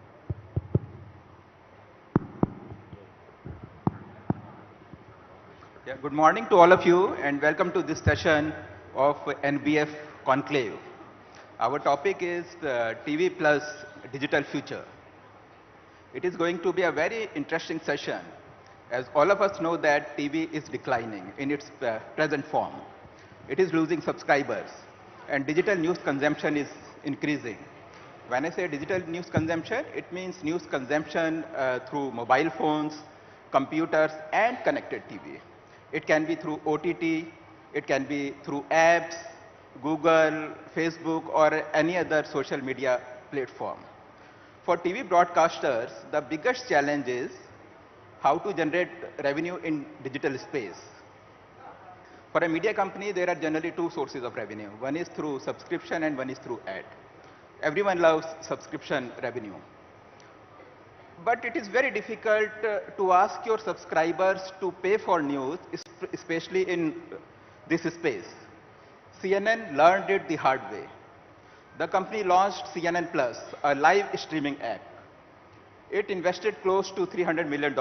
Yeah, good morning to all of you and welcome to this session of NBF Conclave. Our topic is TV plus digital future. It is going to be a very interesting session, as all of us know that TV is declining in its present form. It is losing subscribers and digital news consumption is increasing. When I say digital news consumption, it means news consumption through mobile phones, computers and connected TV. It can be through OTT, it can be through apps, Google, Facebook or any other social media platform. For TV broadcasters, the biggest challenge is how to generate revenue in digital space. For a media company, there are generally two sources of revenue. One is through subscription and one is through ad. Everyone loves subscription revenue. But it is very difficult to ask your subscribers to pay for news, especially in this space. CNN learned it the hard way. The company launched CNN Plus, a live streaming app. It invested close to $300 million.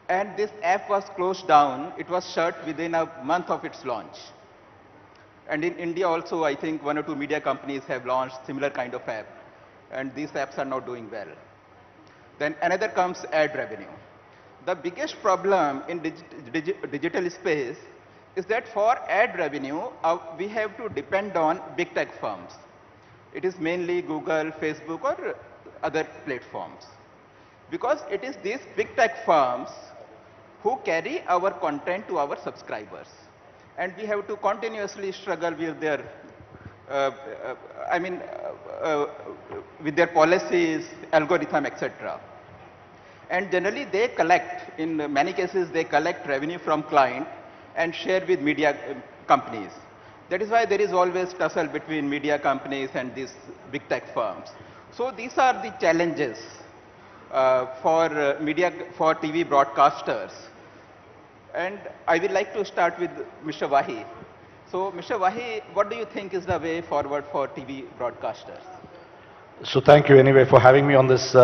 And this app was closed down. It was shut within a month of its launch. And in India also, I think one or two media companies have launched similar kind of app. And these apps are not doing well. Then another comes ad revenue. The biggest problem in digital space is that for ad revenue, we have to depend on big tech firms. It is mainly Google, Facebook or other platforms. Because it is these big tech firms who carry our content to our subscribers. And we have to continuously struggle with their, with their policies, algorithm, etc. And generally they collect, in many cases they collect revenue from client and share with media companies. That is why there is always tussle between media companies and these big tech firms. So these are the challenges for TV broadcasters. And I would like to start with Mr. Wahi. So, Mr. Wahi, what do you think is the way forward for TV broadcasters? So thank you anyway for having me on this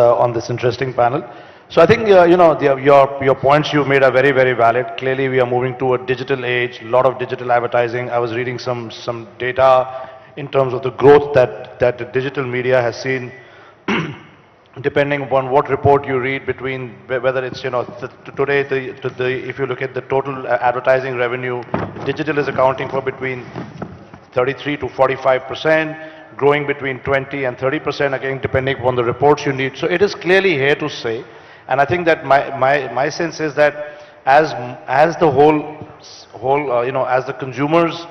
interesting panel. So I think your points you made are very, very valid. Clearly we are moving to a digital age, a lot of digital advertising. I was reading some data in terms of the growth that the digital media has seen. Depending upon what report you read, between whether it's today if you look at the total advertising revenue, digital is accounting for between 33 to 45%, growing between 20 and 30% again, depending upon the reports you need. So it is clearly here to stay. And I think that my sense is that as the as the consumers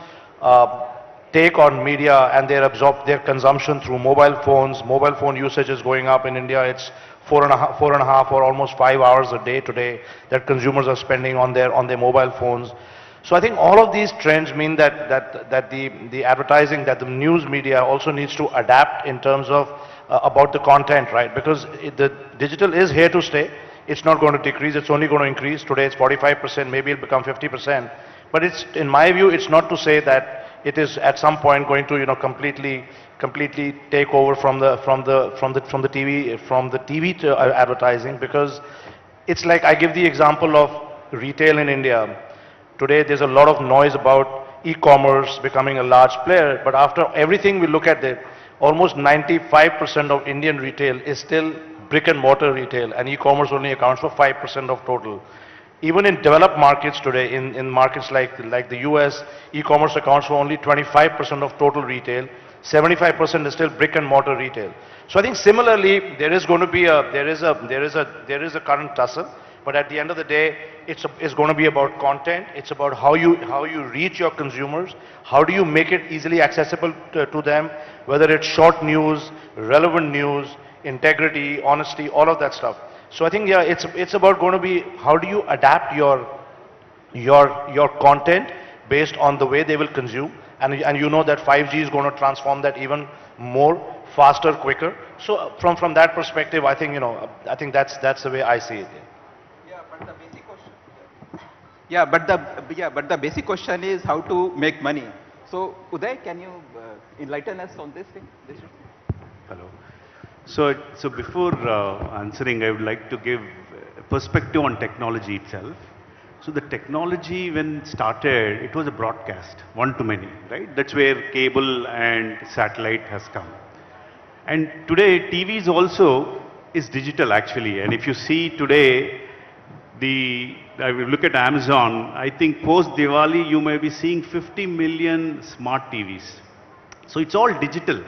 take on media and they absorb their consumption through mobile phones, mobile phone usage is going up in India. It's 4.5 or almost 5 hours a day today that consumers are spending on their mobile phones. So I think all of these trends mean that the advertising, that the news media also needs to adapt in terms of about the content, right? Because the digital is here to stay. It's not going to decrease, it's only going to increase. Today it's 45%, maybe it'll become 50%. But it's, in my view, it's not to say that it is at some point going to completely take over from the TV to advertising, because it's like, I give the example of retail in India. Today there's a lot of noise about e-commerce becoming a large player, but after everything we look at it, almost 95% of Indian retail is still brick and mortar retail, and e-commerce only accounts for 5% of total. Even in developed markets today, in markets like the US, e-commerce accounts for only 25% of total retail. 75% is still brick and mortar retail. So I think similarly, there is going to be a current tussle. But at the end of the day, it's going to be about content. It's about how you reach your consumers. How do you make it easily accessible to them? Whether it's short news, relevant news, integrity, honesty, all of that stuff. So I think, yeah, it's about going to be how do you adapt your content based on the way they will consume. And you know that 5G is going to transform that even more, faster, quicker. So from that perspective, I think that's the way I see it. Yeah, but the basic question is how to make money. So Uday, can you enlighten us on this thing? Hello. So before answering, I would like to give a perspective on technology itself. So the technology, when started, it was a broadcast, one to many, right? That's where cable and satellite has come. And today, TV is digital actually. And if you see today, I will look at Amazon, I think post Diwali, you may be seeing 50 million smart TVs. So it's all digital.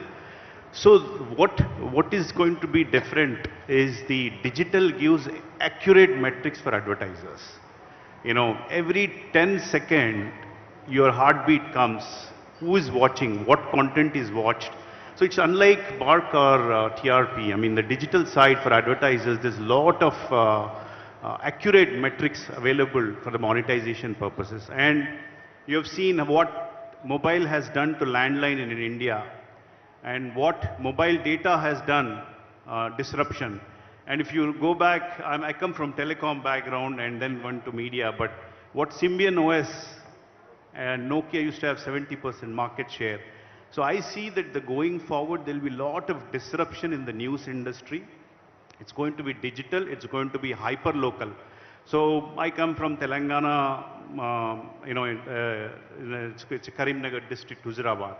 So what is going to be different is the digital gives accurate metrics for advertisers. Every 10 seconds, your heartbeat comes, who is watching, what content is watched. So it's unlike BARC or TRP. I mean, the digital side for advertisers, there's a lot of accurate metrics available for the monetization purposes. And you have seen what mobile has done to landline in India, and what mobile data has done, disruption. And if you go back, I come from telecom background and then went to media, but what Symbian OS and Nokia used to have 70% market share. So I see that going forward, there will be a lot of disruption in the news industry. It's going to be digital, it's going to be hyper-local. So I come from Telangana, it's Karimnagar district, Huzurabad.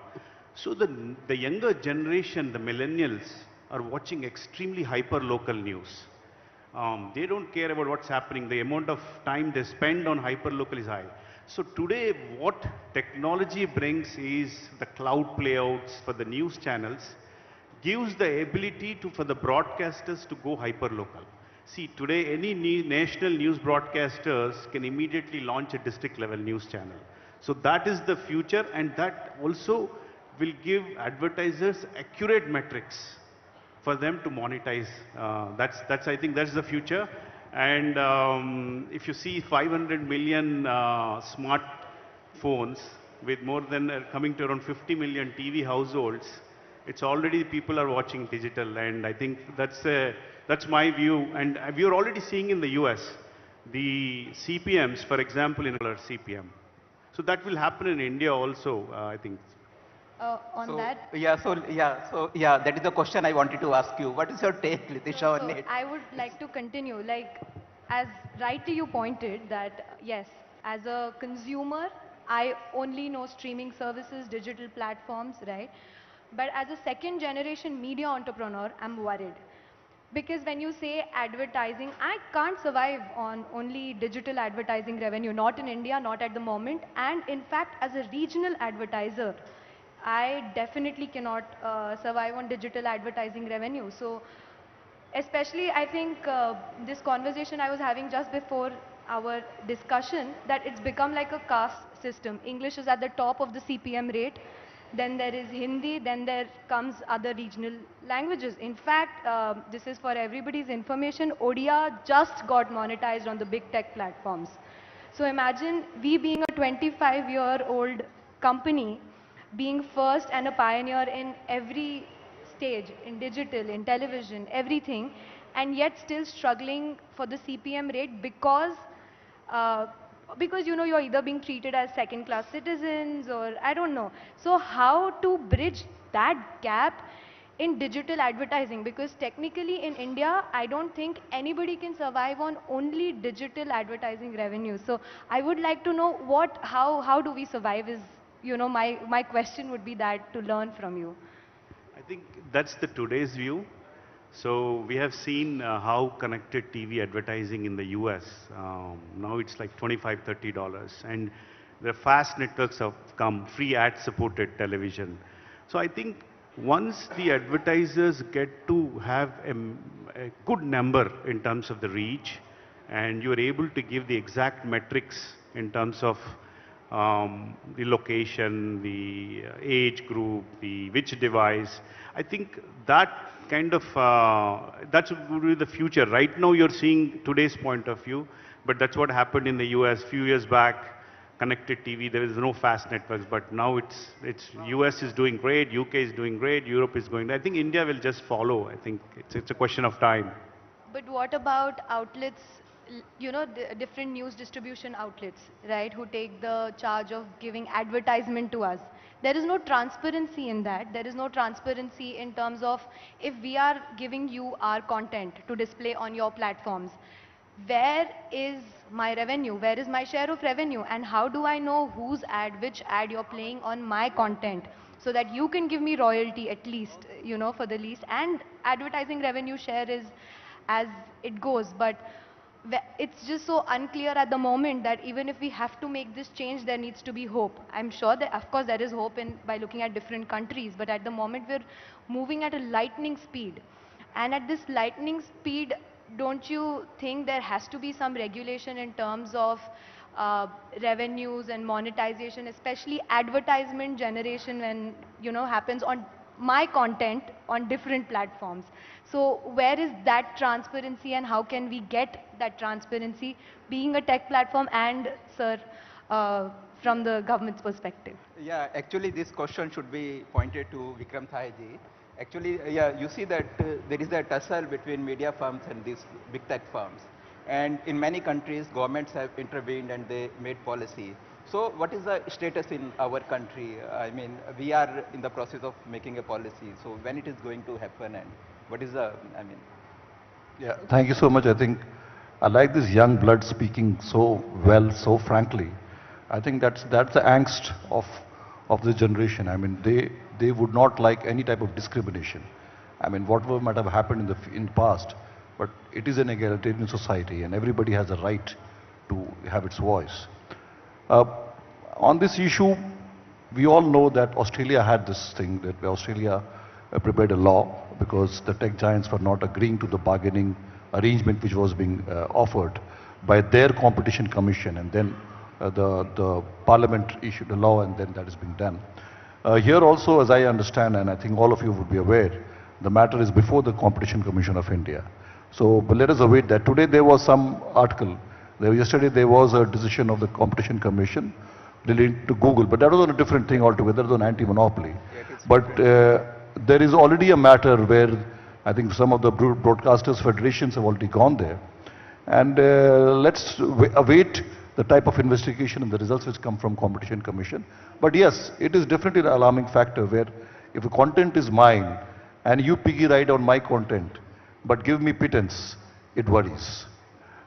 So the younger generation, the millennials, are watching extremely hyper-local news. They don't care about what's happening. The amount of time they spend on hyper-local is high. So today, what technology brings is the cloud playouts for the news channels, gives the ability for the broadcasters to go hyper-local. See, today any national news broadcasters can immediately launch a district-level news channel. So that is the future, and that also will give advertisers accurate metrics for them to monetize. I think that's the future. And if you see 500 million smartphones with more than coming to around 50 million TV households, it's already people are watching digital, and I think that's my view. And we are already seeing in the US, the CPMs, for example, in CPM. So that will happen in India also, I think. That is the question I wanted to ask you. What is your take, Litisha, on it? I would like to continue, like, as rightly you pointed that, yes, as a consumer, I only know streaming services, digital platforms, right? But as a second generation media entrepreneur, I'm worried. Because when you say advertising, I can't survive on only digital advertising revenue, not in India, not at the moment. And in fact, as a regional advertiser, I definitely cannot survive on digital advertising revenue. So especially, I think this conversation I was having just before our discussion, that it's become like a caste system. English is at the top of the CPM rate, then there is Hindi, then there comes other regional languages. In fact, this is for everybody's information, Odia just got monetized on the big tech platforms. So imagine we being a 25-year-old company, being first and a pioneer in every stage, in digital, in television, everything, and yet still struggling for the CPM rate because you know, you're either being treated as second-class citizens or I don't know. So how to bridge that gap in digital advertising? Because technically in India, I don't think anybody can survive on only digital advertising revenue. So I would like to know how do we survive is, you know, my question would be that, to learn from you. I think that's the today's view. So we have seen how connected TV advertising in the US, now it's like $25, $30. And the fast networks have come, free ad-supported television. So I think once the advertisers get to have a good number in terms of the reach, and you're able to give the exact metrics in terms of the location, the age group, which device, I think that kind of, that would be the future. Right now you're seeing today's point of view, but that's what happened in the US few years back. Connected TV, there is no fast networks, but now it's US is doing great, UK is doing great, Europe is going, I think India will just follow. I think it's a question of time. But what about outlets, you know, different news distribution outlets, right, who take the charge of giving advertisement to us? There is no transparency in that. There is no transparency in terms of if we are giving you our content to display on your platforms, where is my revenue? Where is my share of revenue? And how do I know which ad you're playing on my content, so that you can give me royalty at least, you know, for the least. And advertising revenue share is as it goes, but it's just so unclear at the moment that even if we have to make this change, there needs to be hope. I'm sure that, of course, there is hope by looking at different countries, but at the moment we're moving at a lightning speed. And at this lightning speed, don't you think there has to be some regulation in terms of revenues and monetization, especially advertisement generation when, you know, happens on my content on different platforms? So where is that transparency, and how can we get that transparency, being a tech platform and, sir, from the government's perspective? Yeah, actually this question should be pointed to Vikram Thai-ji. Actually, yeah, you see that there is a tussle between media firms and these big tech firms. And in many countries, governments have intervened and they made policy. So what is the status in our country? I mean, we are in the process of making a policy. So when it is going to happen, and what is the, I mean? Yeah, thank you so much. I think I like this young blood speaking so well, so frankly. I think that's the angst of the generation. I mean, they would not like any type of discrimination. I mean, whatever might have happened in the past, but it is an egalitarian society and everybody has a right to have its voice. On this issue, we all know that Australia had this thing, that Australia prepared a law because the tech giants were not agreeing to the bargaining arrangement which was being offered by their competition commission, and then the parliament issued a law, and then that is being done. Here also, as I understand, and I think all of you would be aware, the matter is before the Competition Commission of India. So, but let us await that. Today there was some article. Yesterday there was a decision of the Competition Commission related to Google, but that was on a different thing altogether, that was on anti-monopoly. Yeah, but there is already a matter where I think some of the broadcasters federations have already gone there. And let's await the type of investigation and the results which come from Competition Commission. But yes, it is definitely an alarming factor where if the content is mine and you piggy ride on my content, but give me pittance, it worries.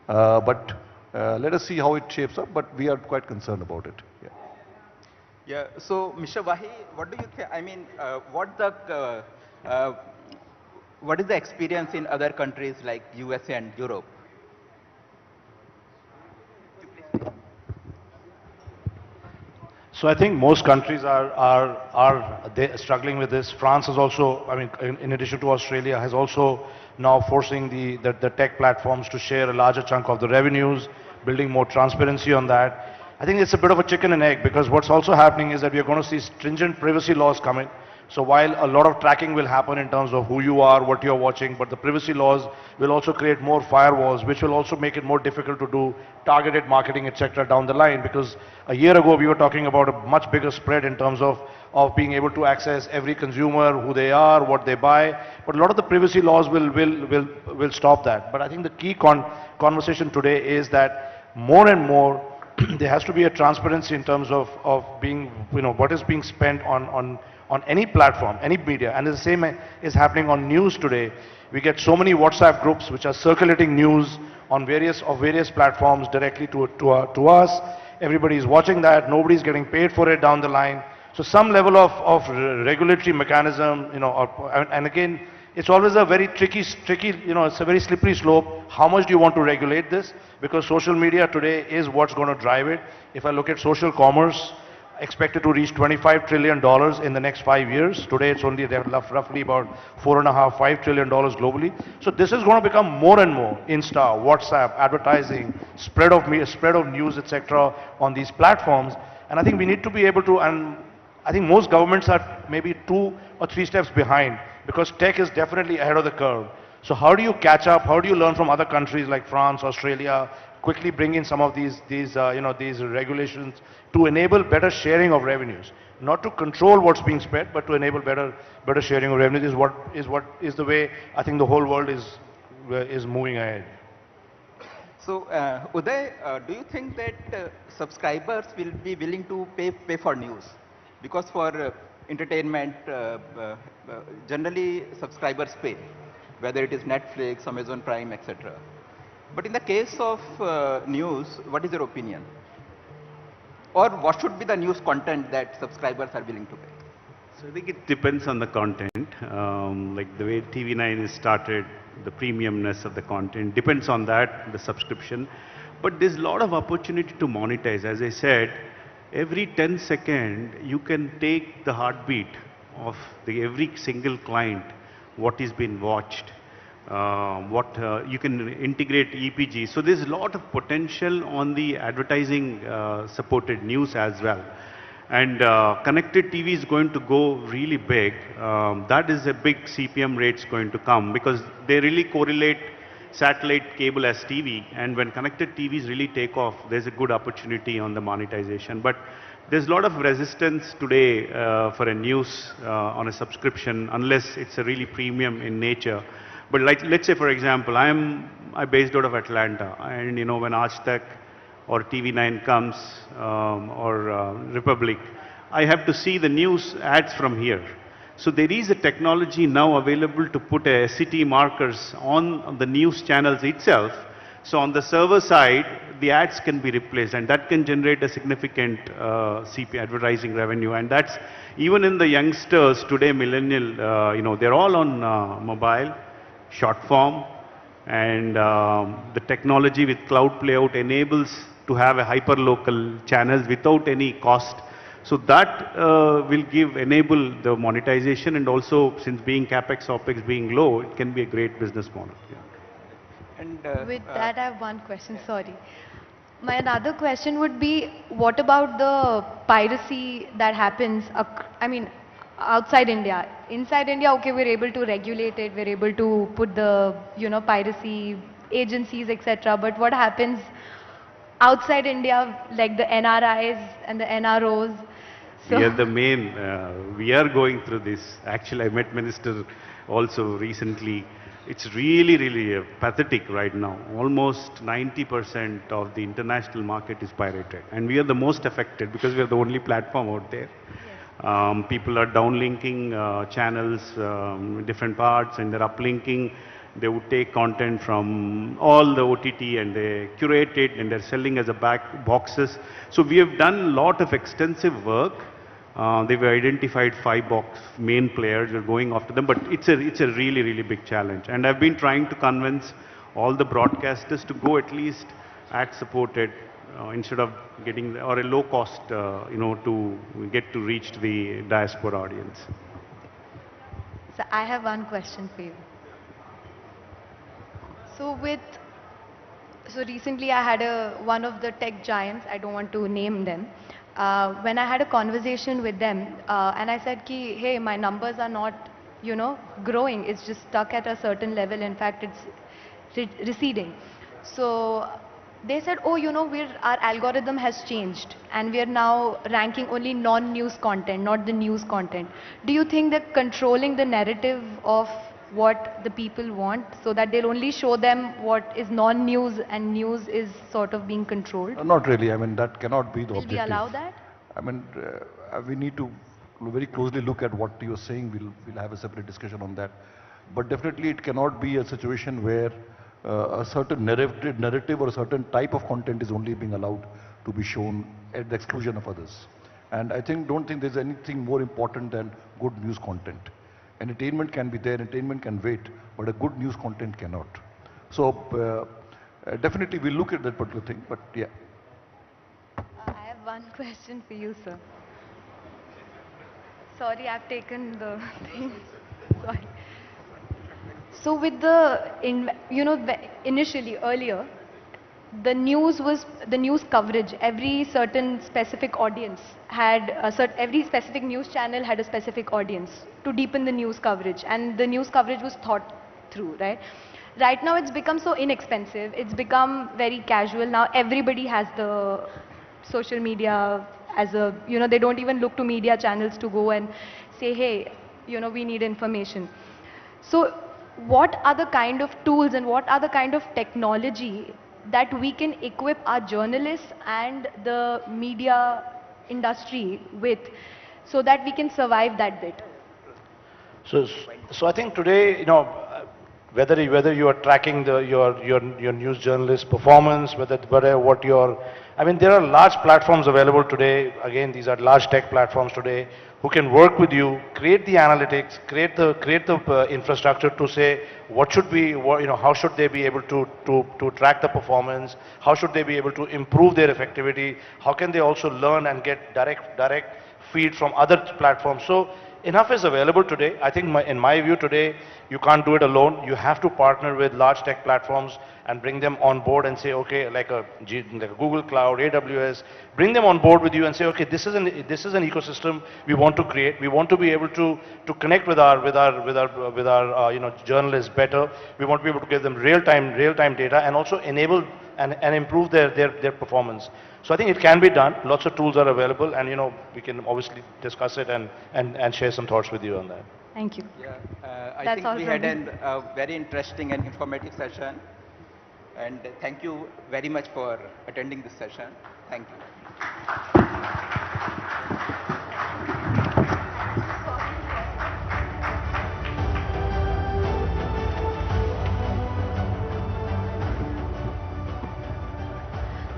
But let us see how it shapes up, but we are quite concerned about it. Yeah. Yeah. So, Mr. Wahi, what do you think? I mean, what is the experience in other countries like USA and Europe? So I think most countries are struggling with this. France is also, I mean, in addition to Australia, has also now forcing the tech platforms to share a larger chunk of the revenues, building more transparency on that. I think it's a bit of a chicken and egg, because what's also happening is that we are going to see stringent privacy laws coming. So while a lot of tracking will happen in terms of who you are, what you're watching, but the privacy laws will also create more firewalls, which will also make it more difficult to do targeted marketing, etc. down the line. Because a year ago, we were talking about a much bigger spread in terms of being able to access every consumer, who they are, what they buy. But a lot of the privacy laws will stop that. But I think the key conversation today is that more and more, there has to be a transparency in terms of being, what is being spent on any platform, any media. And the same is happening on news today. We get so many WhatsApp groups which are circulating news on various platforms directly to us. Everybody is watching that. Nobody is getting paid for it down the line. So some level of regulatory mechanism, and again, it's always a very tricky, it's a very slippery slope. How much do you want to regulate this? Because social media today is what's going to drive it. If I look at social commerce, expected to reach $25 trillion in the next 5 years. Today it's only roughly about $4.5–5 trillion globally. So this is going to become more and more Insta, WhatsApp, advertising, spread of news, etc. on these platforms. And I think we need to be able to, and I think most governments are maybe 2 or 3 steps behind, because tech is definitely ahead of the curve. So how do you catch up? How do you learn from other countries like France, Australia, quickly bring in some of these regulations to enable better sharing of revenues, not to control what's being spent, but to enable better sharing of revenues is the way I think the whole world is moving ahead. So, Uday, do you think that subscribers will be willing to pay for news? Because for entertainment, generally subscribers pay, whether it is Netflix, Amazon Prime, etc. But in the case of news, what is your opinion? Or what should be the news content that subscribers are willing to pay? So I think it depends on the content. Like the way TV9 is started, the premiumness of the content depends on that, the subscription. But there's a lot of opportunity to monetize. As I said, every 10 seconds, you can take the heartbeat of every single client, what is being watched. You can integrate EPG. So there's a lot of potential on the advertising supported news as well. And connected TV is going to go really big. That is a big CPM rates going to come, because they really correlate satellite, cable as TV. And when connected TVs really take off, there's a good opportunity on the monetization. But there's a lot of resistance today for a news on a subscription, unless it's a really premium in nature. But like, let's say, for example, I'm based out of Atlanta, and when Watchdog or TV9 comes, or Republic, I have to see the news ads from here. So there is a technology now available to put SCT markers on the news channels itself. So on the server side, the ads can be replaced, and that can generate a significant CP advertising revenue. And that's even in the youngsters today, millennial, they're all on mobile, short form, and the technology with cloud playout enables to have a hyper-local channels without any cost. So that will enable the monetization, and also, since being capex, opex being low, it can be a great business model. Yeah. And with that, I have one question, sorry. My another question would be, what about the piracy that happens, outside India? Inside India, okay, we're able to regulate it, we're able to put the, piracy agencies, etc. But what happens outside India, like the NRIs and the NROs? We are the main, we are going through this. Actually, I met Minister also recently. it's really, really pathetic right now. Almost 90% of the international market is pirated. And we are the most affected because we are the only platform out there. People are downlinking channels, different parts, and they're uplinking. They would take content from all the OTT and they curate it and they're selling as a back boxes. So we have done a lot of extensive work. They've identified 5 main players. We're going after them, but it's a really, really big challenge. And I've been trying to convince all the broadcasters to go at least ad supported instead of getting or a low cost, to get to reach the diaspora audience. So I have one question for you. So recently I had one of the tech giants, I don't want to name them, when I had a conversation with them and I said, hey, my numbers are not, growing, it's just stuck at a certain level, in fact it's receding. So they said, oh, our algorithm has changed and we are now ranking only non-news content, not the news content. Do you think that controlling the narrative of what the people want so that they'll only show them what is non-news and news is sort of being controlled? Not really. I mean, that cannot be the objective. Will we allow that? I mean, we need to very closely look at what you're saying. We'll have a separate discussion on that. But definitely it cannot be a situation where a certain narrative or a certain type of content is only being allowed to be shown at the exclusion of others. And I don't think there's anything more important than good news content. Entertainment can be there, entertainment can wait, but a good news content cannot. So definitely we'll look at that particular thing, but yeah. I have one question for you, sir. Sorry, I've taken the thing. Sorry. So with initially earlier, the news coverage, every certain specific audience had, every specific news channel had a specific audience to deepen the news coverage, and the news coverage was thought through, right? Right now it's become so inexpensive, it's become very casual. Now everybody has the social media as a, they don't even look to media channels to go and say, hey, we need information. So what are the kind of tools and what are the kind of technology that we can equip our journalists and the media industry with so that we can survive that bit? So I think today, whether you are tracking your news journalist performance, I mean, there are large platforms available today. Again, these are large tech platforms today who can work with you, create the analytics, create the infrastructure to say what should be, how should they be able to track the performance, how should they be able to improve their effectivity, how can they also learn and get direct feed from other platforms. So enough is available today. I think in my view today, you can't do it alone. You have to partner with large tech platforms and bring them on board and say, okay, like a Google Cloud, AWS, bring them on board with you and say, okay, this is an ecosystem we want to create. We want to be able to connect with our journalists better. We want to be able to give them real time data and also enable and improve their performance. So I think it can be done. Lots of tools are available, and we can obviously discuss it and share some thoughts with you on that. Thank you. Yeah, I think we had a very interesting and informative session, and thank you very much for attending this session. Thank you.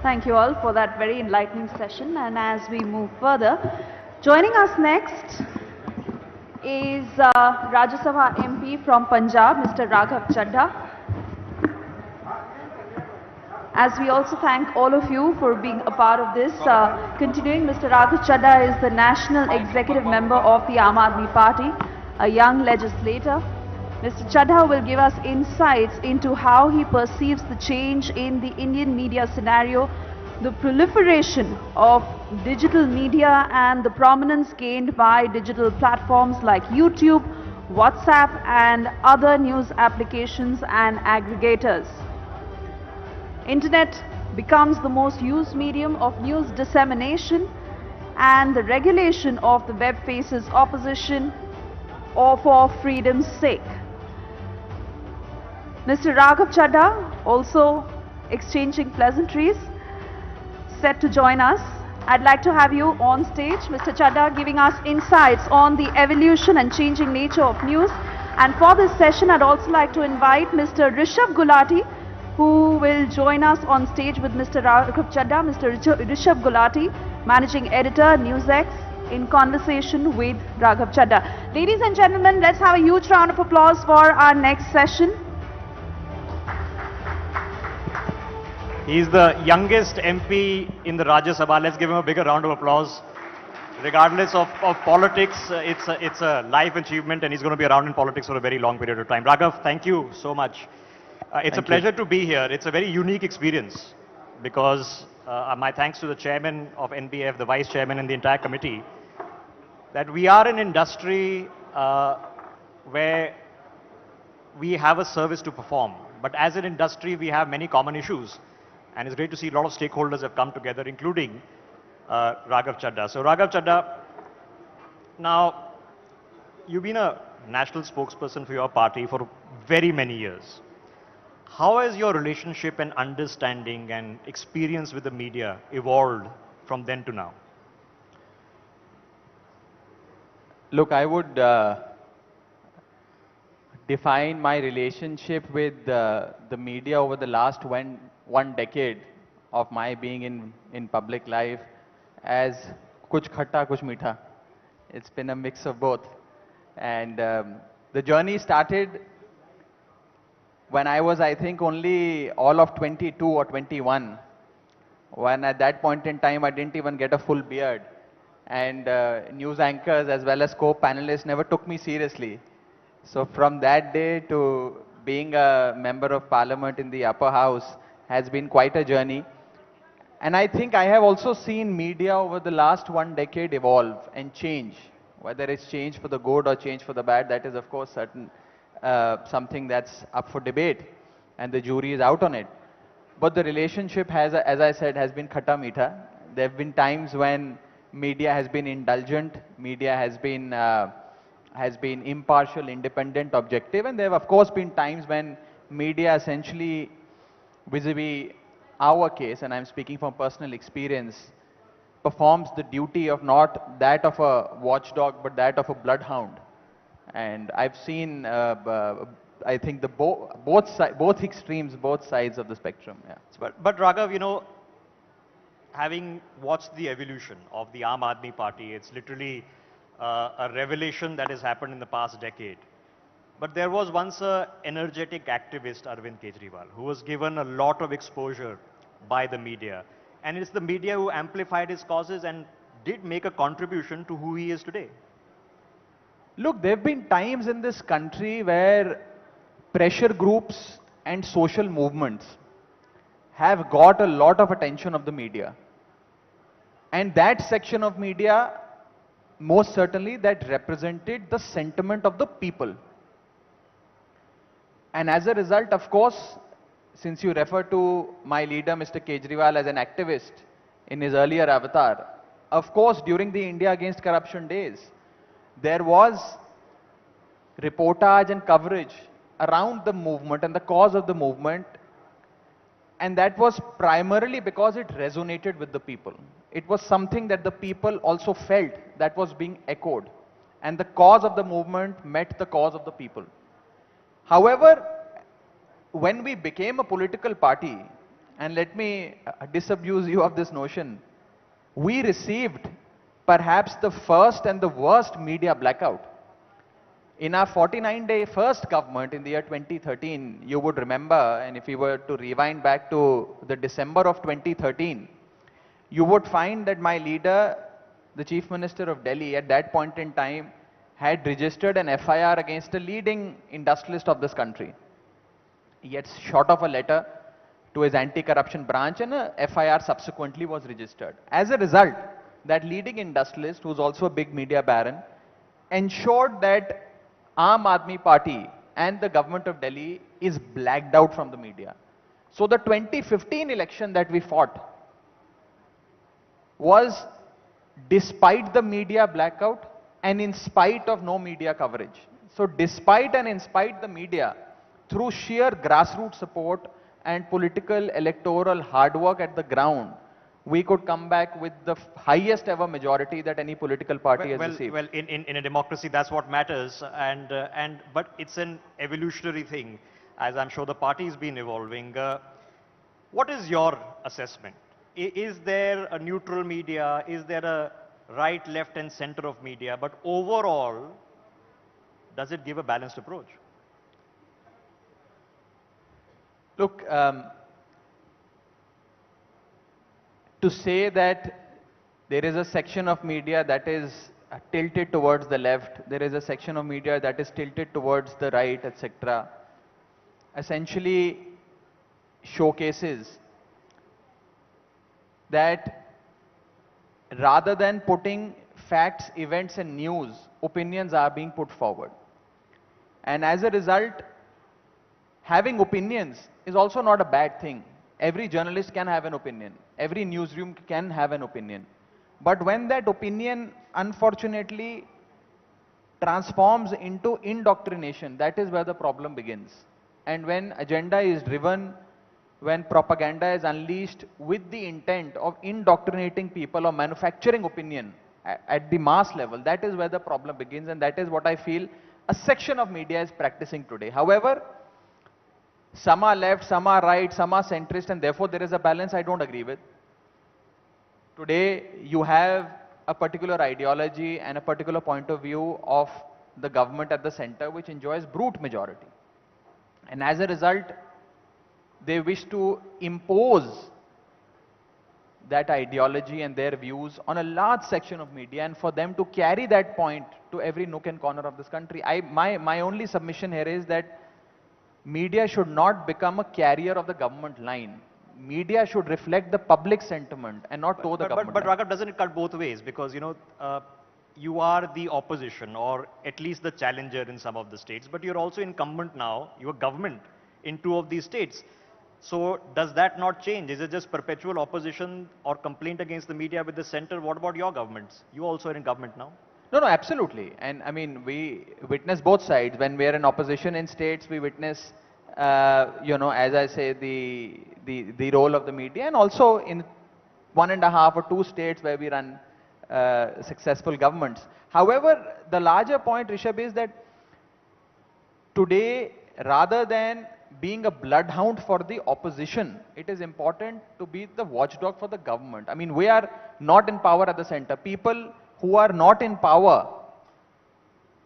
Thank you all for that very enlightening session. And as we move further, joining us next is Rajya Sabha MP from Punjab, Mr. Raghav Chadha. As we also thank all of you for being a part of this. Continuing, Mr. Raghav Chadha is the National Executive Member of the Aam Aadmi Party, a young legislator. Mr. Chadha will give us insights into how he perceives the change in the Indian media scenario, the proliferation of digital media and the prominence gained by digital platforms like YouTube, WhatsApp and other news applications and aggregators. Internet becomes the most used medium of news dissemination, and the regulation of the web faces opposition or for freedom's sake. Mr. Raghav Chadha, also exchanging pleasantries, set to join us. I'd like to have you on stage, Mr. Chadha, giving us insights on the evolution and changing nature of news. And for this session, I'd also like to invite Mr. Rishabh Gulati, who will join us on stage with Mr. Raghav Chadha, Mr. Rishabh Gulati, Managing Editor, NewsX, in conversation with Raghav Chadha. Ladies and gentlemen, let's have a huge round of applause for our next session. He's the youngest MP in the Rajya Sabha. Let's give him a bigger round of applause. Regardless of politics, it's a life achievement, and he's going to be around in politics for a very long period of time. Raghav, thank you so much. It's a pleasure to be here. It's a very unique experience because my thanks to the chairman of NBF, the vice chairman and the entire committee, that we are an industry where we have a service to perform. But as an industry, we have many common issues. And it's great to see a lot of stakeholders have come together, including Raghav Chadha. So Raghav Chadha, now you've been a national spokesperson for your party for very many years. How has your relationship and understanding and experience with the media evolved from then to now? Look, I would define my relationship with the media over the last one decade of my being in public life as kuch khatta, kuch meetha. It's been a mix of both. And the journey started when I was, I think, only all of 22 or 21. When at that point in time, I didn't even get a full beard. And news anchors as well as co-panelists never took me seriously. So from that day to being a member of parliament in the upper house has been quite a journey. And I think I have also seen media over the last one decade evolve and change. Whether it's change for the good or change for the bad, that is of course something that's up for debate, and the jury is out on it. But the relationship has, as I said, has been khatta meetha. There have been times when media has been indulgent, media has been impartial, independent, objective, and there have of course been times when media essentially vis-a-vis our case, and I'm speaking from personal experience, performs the duty of not that of a watchdog but that of a bloodhound. And I've seen, I think, both extremes, both sides of the spectrum. Yeah. But Raghav, you know, having watched the evolution of the Aam Aadmi Party, it's literally a revelation that has happened in the past decade. But there was once an energetic activist, Arvind Kejriwal, who was given a lot of exposure by the media. And it's the media who amplified his causes and did make a contribution to who he is today. Look, there have been times in this country where pressure groups and social movements have got a lot of attention of the media. And that section of media, most certainly, that represented the sentiment of the people. And as a result, of course, since you refer to my leader, Mr. Kejriwal, as an activist in his earlier avatar, of course, during the India Against Corruption days, there was reportage and coverage around the movement and the cause of the movement, and that was primarily because it resonated with the people. It was something that the people also felt that was being echoed, and the cause of the movement met the cause of the people. However, when we became a political party, and let me disabuse you of this notion, we received perhaps the first and the worst media blackout. In our 49-day first government in the year 2013, you would remember, and if you were to rewind back to the December of 2013, you would find that my leader, the Chief Minister of Delhi, at that point in time, had registered an FIR against a leading industrialist of this country. He had shot off a letter to his anti-corruption branch, and a FIR subsequently was registered. As a result, that leading industrialist, who's also a big media baron, ensured that Aam Aadmi Party and the government of Delhi is blacked out from the media. So the 2015 election that we fought was despite the media blackout and in spite of no media coverage. So despite and in spite the media, through sheer grassroots support and political electoral hard work at the ground, we could come back with the highest ever majority that any political party has received. Well, in a democracy, that's what matters. But it's an evolutionary thing, as I'm sure the party's been evolving. What is your assessment? Is there a neutral media? Is there a right, left, and center of media? But overall, does it give a balanced approach? Look, to say that there is a section of media that is tilted towards the left, there is a section of media that is tilted towards the right, etc., essentially showcases that rather than putting facts, events and news, opinions are being put forward. And as a result, having opinions is also not a bad thing. Every journalist can have an opinion. Every newsroom can have an opinion. But when that opinion, unfortunately, transforms into indoctrination, that is where the problem begins. And when agenda is driven, when propaganda is unleashed with the intent of indoctrinating people or manufacturing opinion at the mass level, that is where the problem begins, and that is what I feel a section of media is practicing today. However, some are left, some are right, some are centrist, and therefore there is a balance I don't agree with. Today, you have a particular ideology and a particular point of view of the government at the center which enjoys brute majority. And as a result, they wish to impose that ideology and their views on a large section of media, and for them to carry that point to every nook and corner of this country. My only submission here is that media should not become a carrier of the government line. Media should reflect the public sentiment and not toe the government But line. Raghav, doesn't it cut both ways? Because, you know, you are the opposition or at least the challenger in some of the states, but you're also incumbent now, you're government in 2 of these states. So does that not change? Is it just perpetual opposition or complaint against the media with the center? What about your governments? You also are in government now. No, absolutely. And I mean, we witness both sides. When we are in opposition in states, we witness, you know, as I say, the role of the media, and also in 1.5 or 2 states where we run successful governments. However, the larger point, Rishabh, is that today, rather than being a bloodhound for the opposition, it is important to be the watchdog for the government. I mean, we are not in power at the center. People who are not in power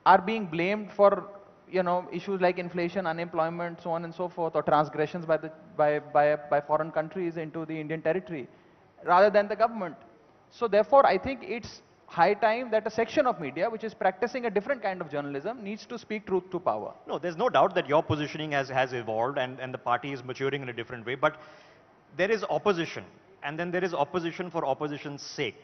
are being blamed for, you know, issues like inflation, unemployment, so on and so forth, or transgressions by foreign countries into the Indian territory, rather than the government. So therefore, I think it's high time that a section of media which is practicing a different kind of journalism needs to speak truth to power. No, there's no doubt that your positioning has evolved and the party is maturing in a different way, but there is opposition, and then there is opposition for opposition's sake.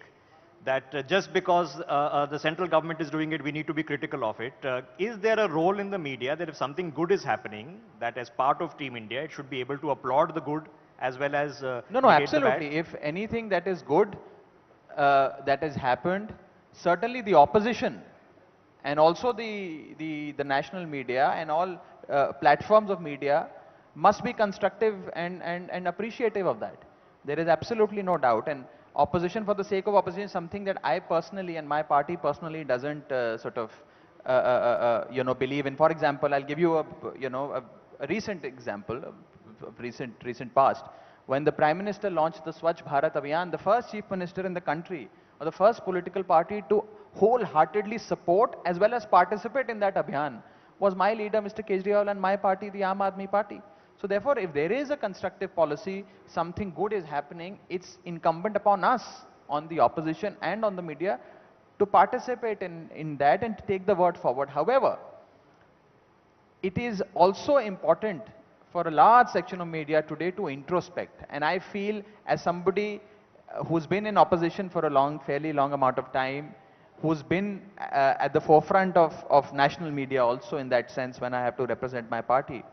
That just because the central government is doing it, we need to be critical of it. Is there a role in the media that if something good is happening, that as part of Team India, it should be able to applaud the good as well as No, absolutely. If anything that is good that has happened, certainly the opposition and also the national media and all platforms of media must be constructive and appreciative of that. There is absolutely no doubt. And opposition for the sake of opposition is something that I personally and my party personally doesn't you know, believe in. For example, I'll give you a recent example, recent past. When the Prime Minister launched the Swachh Bharat Abhiyan, the first Chief Minister in the country, or the first political party to wholeheartedly support as well as participate in that Abhiyan, was my leader, Mr. Kejriwal, and my party, the Aam Aadmi Party. So therefore, if there is a constructive policy, something good is happening, it's incumbent upon us, on the opposition and on the media, to participate in that and to take the word forward. However, it is also important for a large section of media today to introspect. And I feel, as somebody who's been in opposition for a fairly long amount of time, who's been at the forefront of national media also in that sense when I have to represent my party,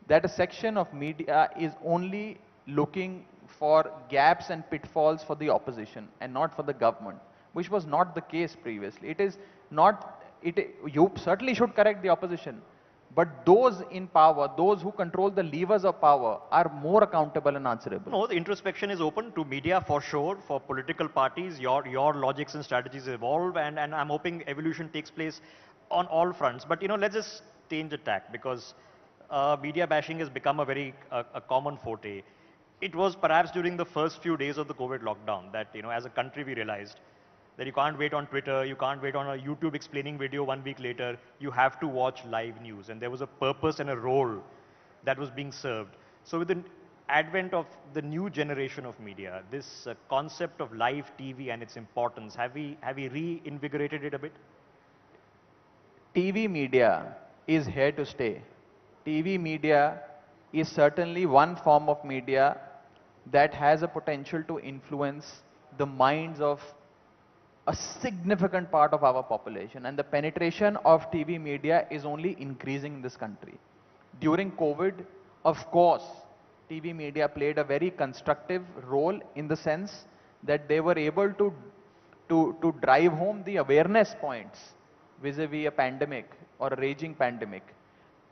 that a section of media is only looking for gaps and pitfalls for the opposition and not for the government, which was not the case previously. It is not, you certainly should correct the opposition, But those in power, those who control the levers of power, are more accountable and answerable. No, the introspection is open to media for sure, for political parties. Your logics and strategies evolve, and I'm hoping evolution takes place on all fronts. But let's just change the tack, because media bashing has become a very common forte. It was perhaps during the first few days of the COVID lockdown that, as a country we realized that you can't wait on Twitter, you can't wait on a YouTube explaining video 1 week later, you have to watch live news. And there was a purpose and a role that was being served. So with the advent of the new generation of media, this concept of live TV and its importance, have we reinvigorated it a bit? TV media is here to stay. TV media is certainly one form of media that has a potential to influence the minds of a significant part of our population, and the penetration of TV media is only increasing in this country. During COVID, of course, TV media played a very constructive role in the sense that they were able to drive home the awareness points vis-a-vis a pandemic or a raging pandemic.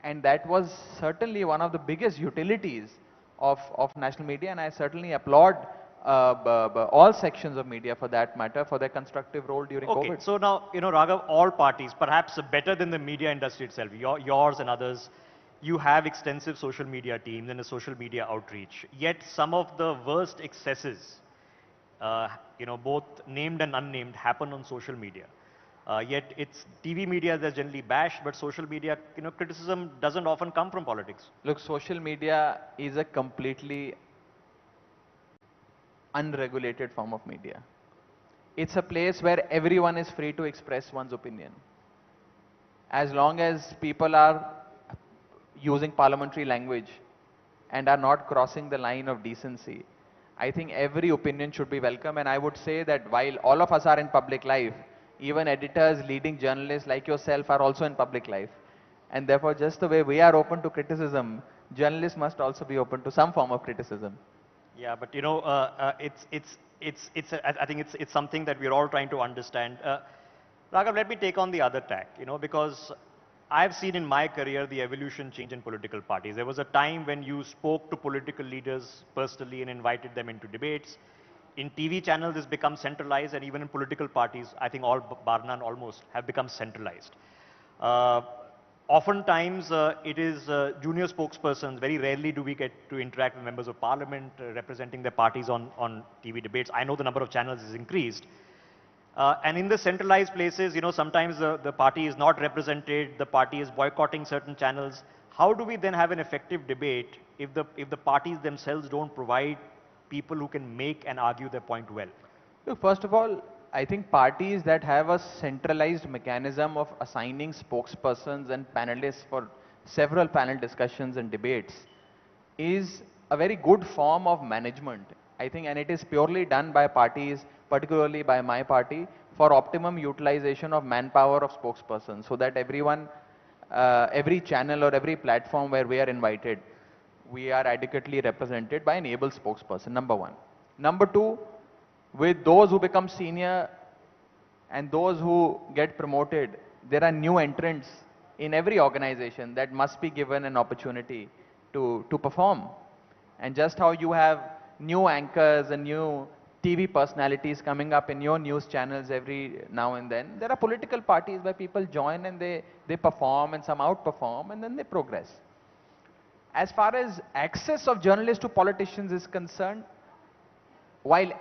And that was certainly one of the biggest utilities of national media, and I certainly applaud all sections of media for that matter for their constructive role during COVID. So now, Raghav, all parties, perhaps better than the media industry itself, yours and others, you have extensive social media teams and a social media outreach. Yet some of the worst excesses, both named and unnamed, happen on social media. Yet it's TV media that's generally bashed, but social media, criticism doesn't often come from politics. Look, social media is a completely unregulated form of media. It's a place where everyone is free to express one's opinion. As long as people are using parliamentary language and are not crossing the line of decency, I think every opinion should be welcome. And I would say that while all of us are in public life, even editors, leading journalists like yourself are also in public life. And therefore, just the way we are open to criticism, journalists must also be open to some form of criticism. Yeah, but I think it's something that we're all trying to understand. Raghav, let me take on the other tack, because I've seen in my career the evolution change in political parties. There was a time when you spoke to political leaders personally and invited them into debates. In TV channels, this becomes centralized, and even in political parties, I think all, bar none almost, have become centralized. Oftentimes, it is junior spokespersons. Very rarely do we get to interact with members of parliament representing their parties on TV debates. I know the number of channels is increased. And in the centralized places, sometimes the party is not represented, the party is boycotting certain channels. How do we then have an effective debate if the parties themselves don't provide people who can make and argue their point well? Look, first of all, I think parties that have a centralized mechanism of assigning spokespersons and panelists for several panel discussions and debates is a very good form of management, I think, and it is purely done by parties, particularly by my party, for optimum utilization of manpower of spokespersons, so that everyone, every channel or every platform where we are invited, we are adequately represented by an able spokesperson, number one. Number two, with those who become senior and those who get promoted, there are new entrants in every organization that must be given an opportunity to perform. And just how you have new anchors and new TV personalities coming up in your news channels every now and then, there are political parties where people join and they perform, and some outperform, and then they progress. As far as access of journalists to politicians is concerned, while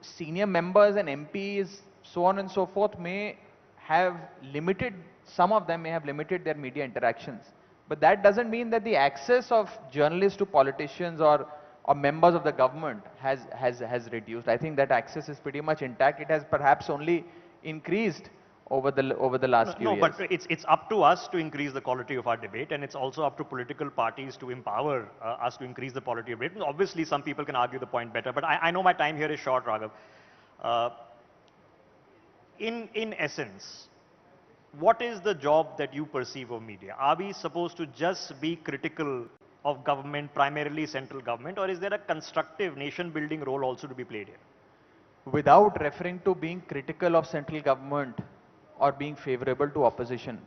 senior members and MPs, so on and so forth, may have limited, some of them may have limited their media interactions. But that doesn't mean that the access of journalists to politicians or members of the government has reduced. I think that access is pretty much intact. It has perhaps only increased over the last few years. No, but it's up to us to increase the quality of our debate, and it's also up to political parties to empower us to increase the quality of debate. Obviously, some people can argue the point better, but I know my time here is short, Raghav. In essence, what is the job that you perceive of media? Are we supposed to just be critical of government, primarily central government, or is there a constructive nation-building role also to be played here? Without referring to being critical of central government or being favorable to opposition,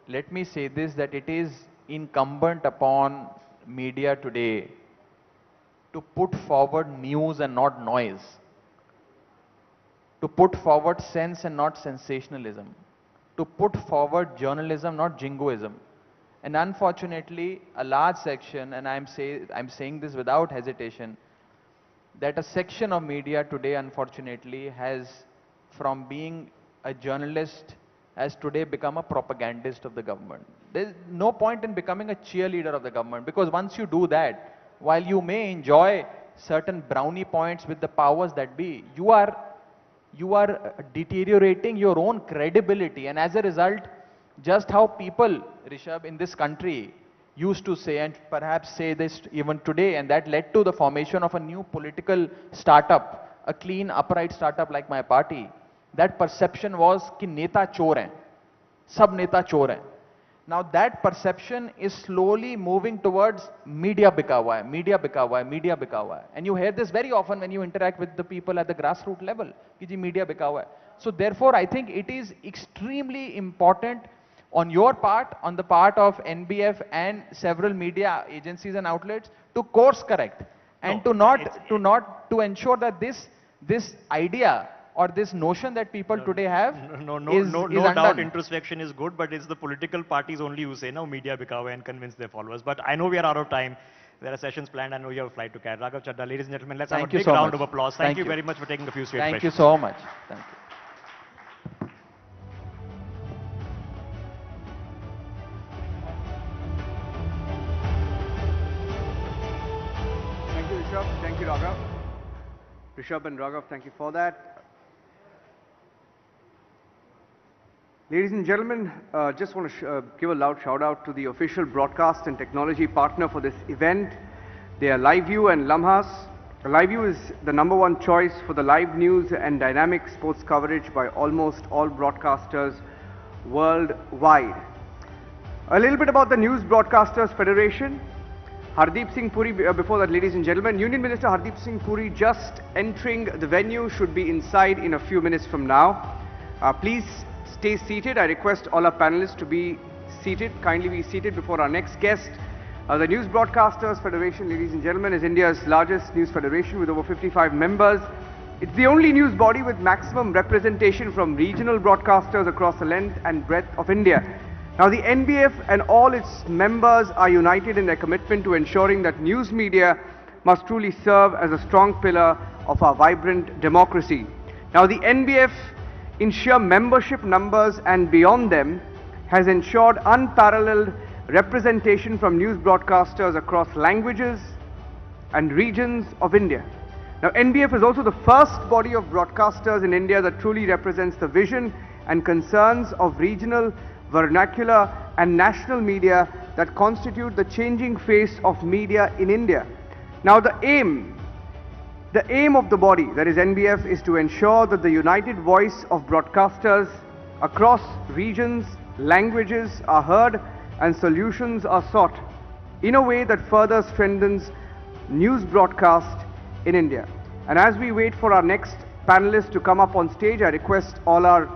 let me say this, that it is incumbent upon media today to put forward news and not noise, to put forward sense and not sensationalism, to put forward journalism, not jingoism. And unfortunately, a large section, and I'm saying this without hesitation, that a section of media today, unfortunately, has, from being a journalist, has today become a propagandist of the government. There's no point in becoming a cheerleader of the government, because once you do that, while you may enjoy certain brownie points with the powers that be, you are deteriorating your own credibility. And as a result, just how people, Rishabh, in this country used to say, and perhaps say this even today, and that led to the formation of a new political startup, a clean, upright startup like my party. That perception was कि नेता चोर हैं, सब नेता चोर हैं. Now that perception is slowly moving towards media बिका हुआ है, media बिका हुआ है, media बिका हुआ है. And you hear this very often when you interact with the people at the grassroots level, कि जी media बिका हुआ है. So therefore, I think it is extremely important on your part, on the part of NBF and several media agencies and outlets, to course correct and to ensure that this idea or this notion that people today have no is doubt undone. introspection is good, but it's the political parties only who say, no, media bika hua hai, and convince their followers. But I know we are out of time. There are sessions planned. I know you have a flight to catch. Raghav Chadda, ladies and gentlemen, let's have a big round of applause. Thank you very much for taking a few straight Thank you questions. so much. Thank you. Thank you, Rishabh. Thank you, Raghav. Rishabh and Raghav, thank you for that. Ladies and gentlemen, just want to give a loud shout out to the official broadcast and technology partner for this event. They are LiveView and Lamhas. LiveView is the #1 choice for the live news and dynamic sports coverage by almost all broadcasters worldwide. A little bit about the News Broadcasters Federation. Hardeep Singh Puri, before that, ladies and gentlemen, Union Minister Hardeep Singh Puri just entering the venue, should be inside in a few minutes from now. Please stay seated. I request all our panelists to be seated. Kindly be seated before our next guest. The News Broadcasters Federation, ladies and gentlemen, is India's largest news federation with over 55 members. It's the only news body with maximum representation from regional broadcasters across the length and breadth of India. Now, the NBF and all its members are united in their commitment to ensuring that news media must truly serve as a strong pillar of our vibrant democracy. Now, the NBF, in sheer membership numbers and beyond them, has ensured unparalleled representation from news broadcasters across languages and regions of India. Now, NBF is also the first body of broadcasters in India that truly represents the vision and concerns of regional, vernacular and national media that constitute the changing face of media in India. Now, the aim of the body, that is NBF, is to ensure that the united voice of broadcasters across regions, languages are heard and solutions are sought in a way that further strengthens news broadcast in India. And as we wait for our next panelists to come up on stage, I request all our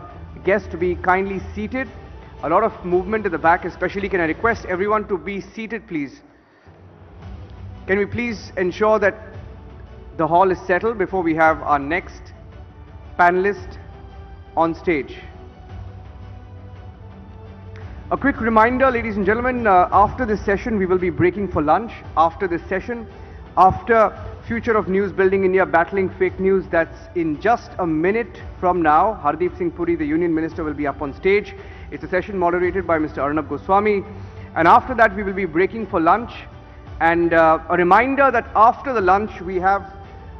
guests to be kindly seated. A lot of movement at the back, especially. Can I request everyone to be seated, please? Can we please ensure that the hall is settled before we have our next panelist on stage? A quick reminder, ladies and gentlemen, after this session, we will be breaking for lunch. After this session, after Future of News Building India Battling Fake News, that's in just a minute from now, Hardeep Singh Puri, the Union Minister, will be up on stage. It's a session moderated by Mr. Arnab Goswami. And after that, we will be breaking for lunch. And a reminder that after the lunch, we have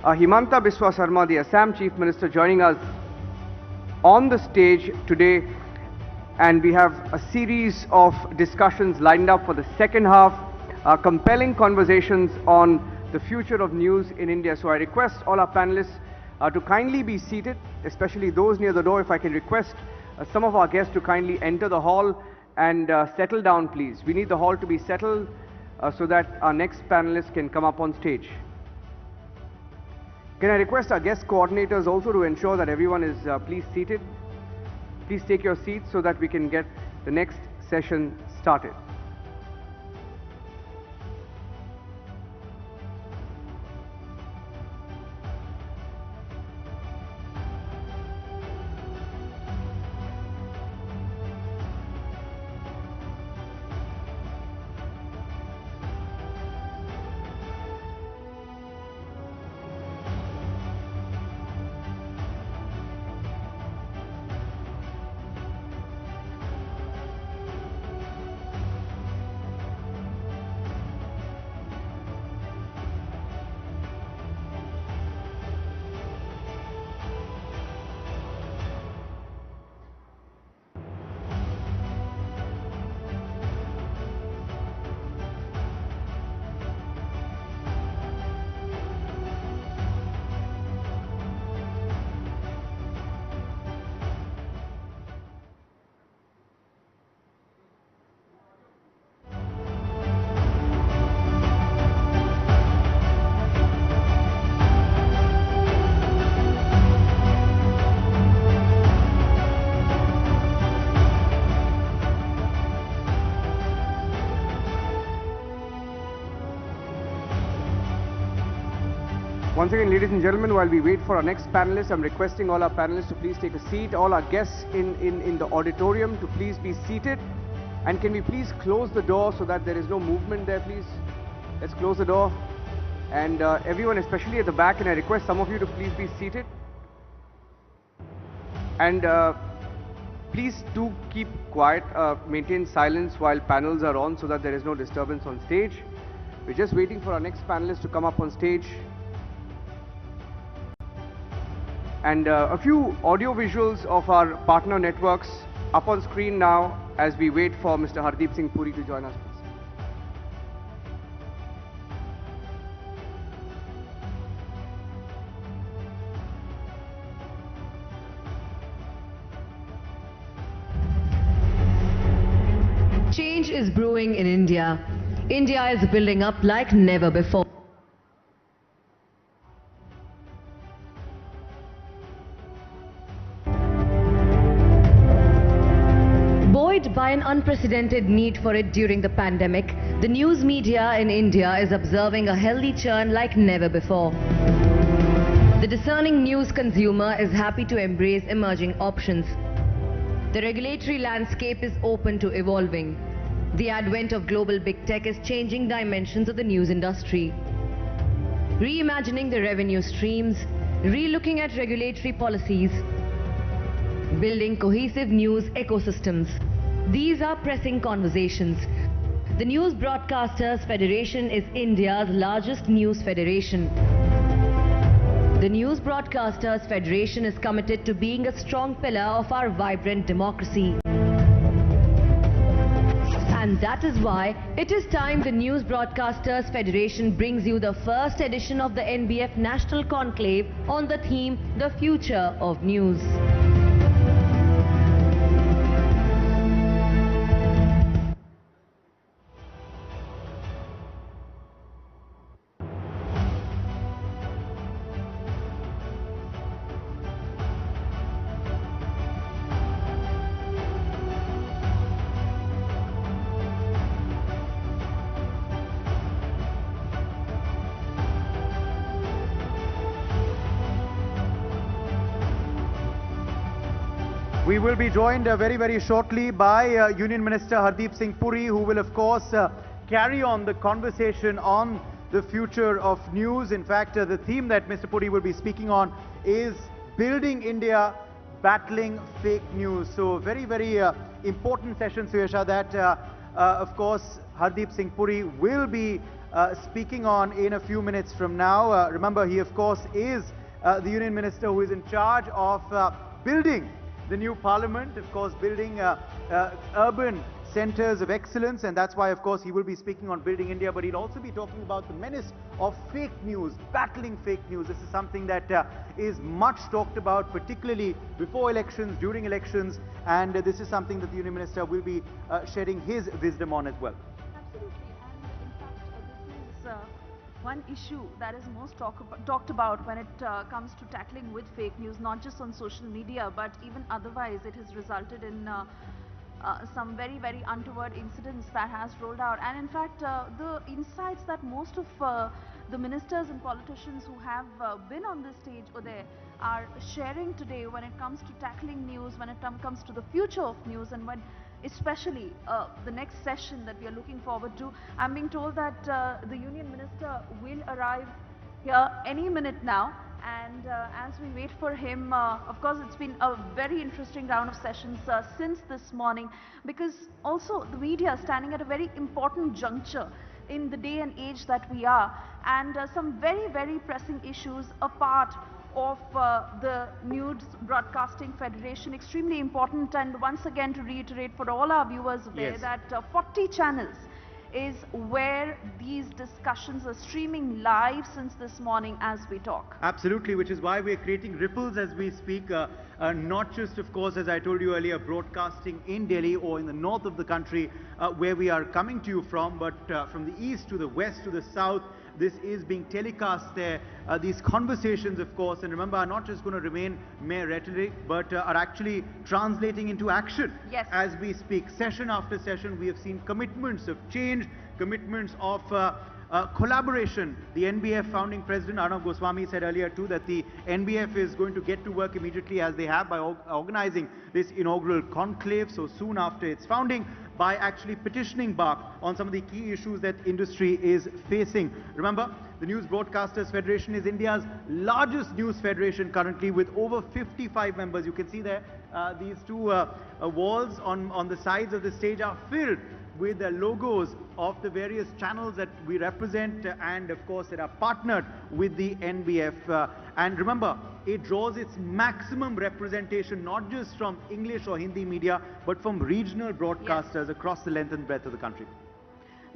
Himanta Biswa Sarma, the Assam Chief Minister, joining us on the stage today. And we have a series of discussions lined up for the second half, compelling conversations on the future of news in India. So I request all our panelists to kindly be seated, especially those near the door. If I can request some of our guests to kindly enter the hall and settle down, please. We need the hall to be settled so that our next panelists can come up on stage. Can I request our guest coordinators also to ensure that everyone is please seated? Please take your seats so that we can get the next session started. Once again, ladies and gentlemen, while we wait for our next panelist, I'm requesting all our panelists to please take a seat. All our guests in the auditorium to please be seated. And can we please close the door so that there is no movement there, please? Let's close the door. And everyone, especially at the back, and I request some of you to please be seated. And please do keep quiet, maintain silence while panels are on so that there is no disturbance on stage. We're just waiting for our next panelist to come up on stage. And a few audio visuals of our partner networks up on screen now as we wait for Mr. Hardeep Singh Puri to join us. Change is brewing in India. India is building up like never before. Buoyed by an unprecedented need for it during the pandemic, the news media in India is observing a healthy churn like never before. The discerning news consumer is happy to embrace emerging options. The regulatory landscape is open to evolving. The advent of global big tech is changing dimensions of the news industry. Reimagining the revenue streams, relooking at regulatory policies, building cohesive news ecosystems. These are pressing conversations. The News Broadcasters Federation is India's largest news federation. The News Broadcasters Federation is committed to being a strong pillar of our vibrant democracy. And that is why it is time the News Broadcasters Federation brings you the first edition of the NBF National Conclave on the theme, The Future of News. We will be joined very shortly by Union Minister Hardeep Singh Puri, who will of course carry on the conversation on the future of news. In fact, the theme that Mr. Puri will be speaking on is Building India, Battling Fake News. So very important session, Suyasha, that of course Hardeep Singh Puri will be speaking on in a few minutes from now. Remember, he of course is the Union Minister who is in charge of building the new parliament, of course building urban centers of excellence, and that's why of course he will be speaking on building India, but he'll also be talking about the menace of fake news, battling fake news. This is something that is much talked about, particularly before elections, during elections, and this is something that the Union Minister will be sharing his wisdom on as well. Absolutely, and in fact this is one issue that is most talked about when it comes to tackling with fake news, not just on social media but even otherwise. It has resulted in some very, very untoward incidents that has rolled out. And in fact, the insights that most of the ministers and politicians who have been on this stage, Uday, are sharing today when it comes to tackling news, when it comes to the future of news, and when especially the next session that we are looking forward to. I'm being told that the Union Minister will arrive here any minute now. And as we wait for him, of course, it's been a very interesting round of sessions since this morning, because also the media is standing at a very important juncture in the day and age that we are, and some very, very pressing issues are part of the News Broadcasting Federation, extremely important. And once again, to reiterate for all our viewers there, Yes. that 40 channels is where these discussions are streaming live since this morning as we talk. Absolutely, which is why we're creating ripples as we speak, not just, of course, as I told you earlier, broadcasting in Delhi or in the north of the country where we are coming to you from, but from the east to the west to the south, this is being telecast there. These conversations, of course, and remember, are not just going to remain mere rhetoric, but are actually translating into action. Yes. As we speak. Session after session, we have seen commitments of change, commitments of collaboration. The NBF founding president, Arnav Goswami, said earlier too that the NBF is going to get to work immediately, as they have, by organizing this inaugural conclave so soon after its founding, by actually petitioning BARC on some of the key issues that industry is facing. Remember, the News Broadcasters Federation is India's largest news federation currently, with over 55 members. You can see there, these two walls on the sides of the stage are filled with the logos of the various channels that we represent and, of course, that are partnered with the NBF. And remember, it draws its maximum representation not just from English or Hindi media, but from regional broadcasters across the length and breadth of the country.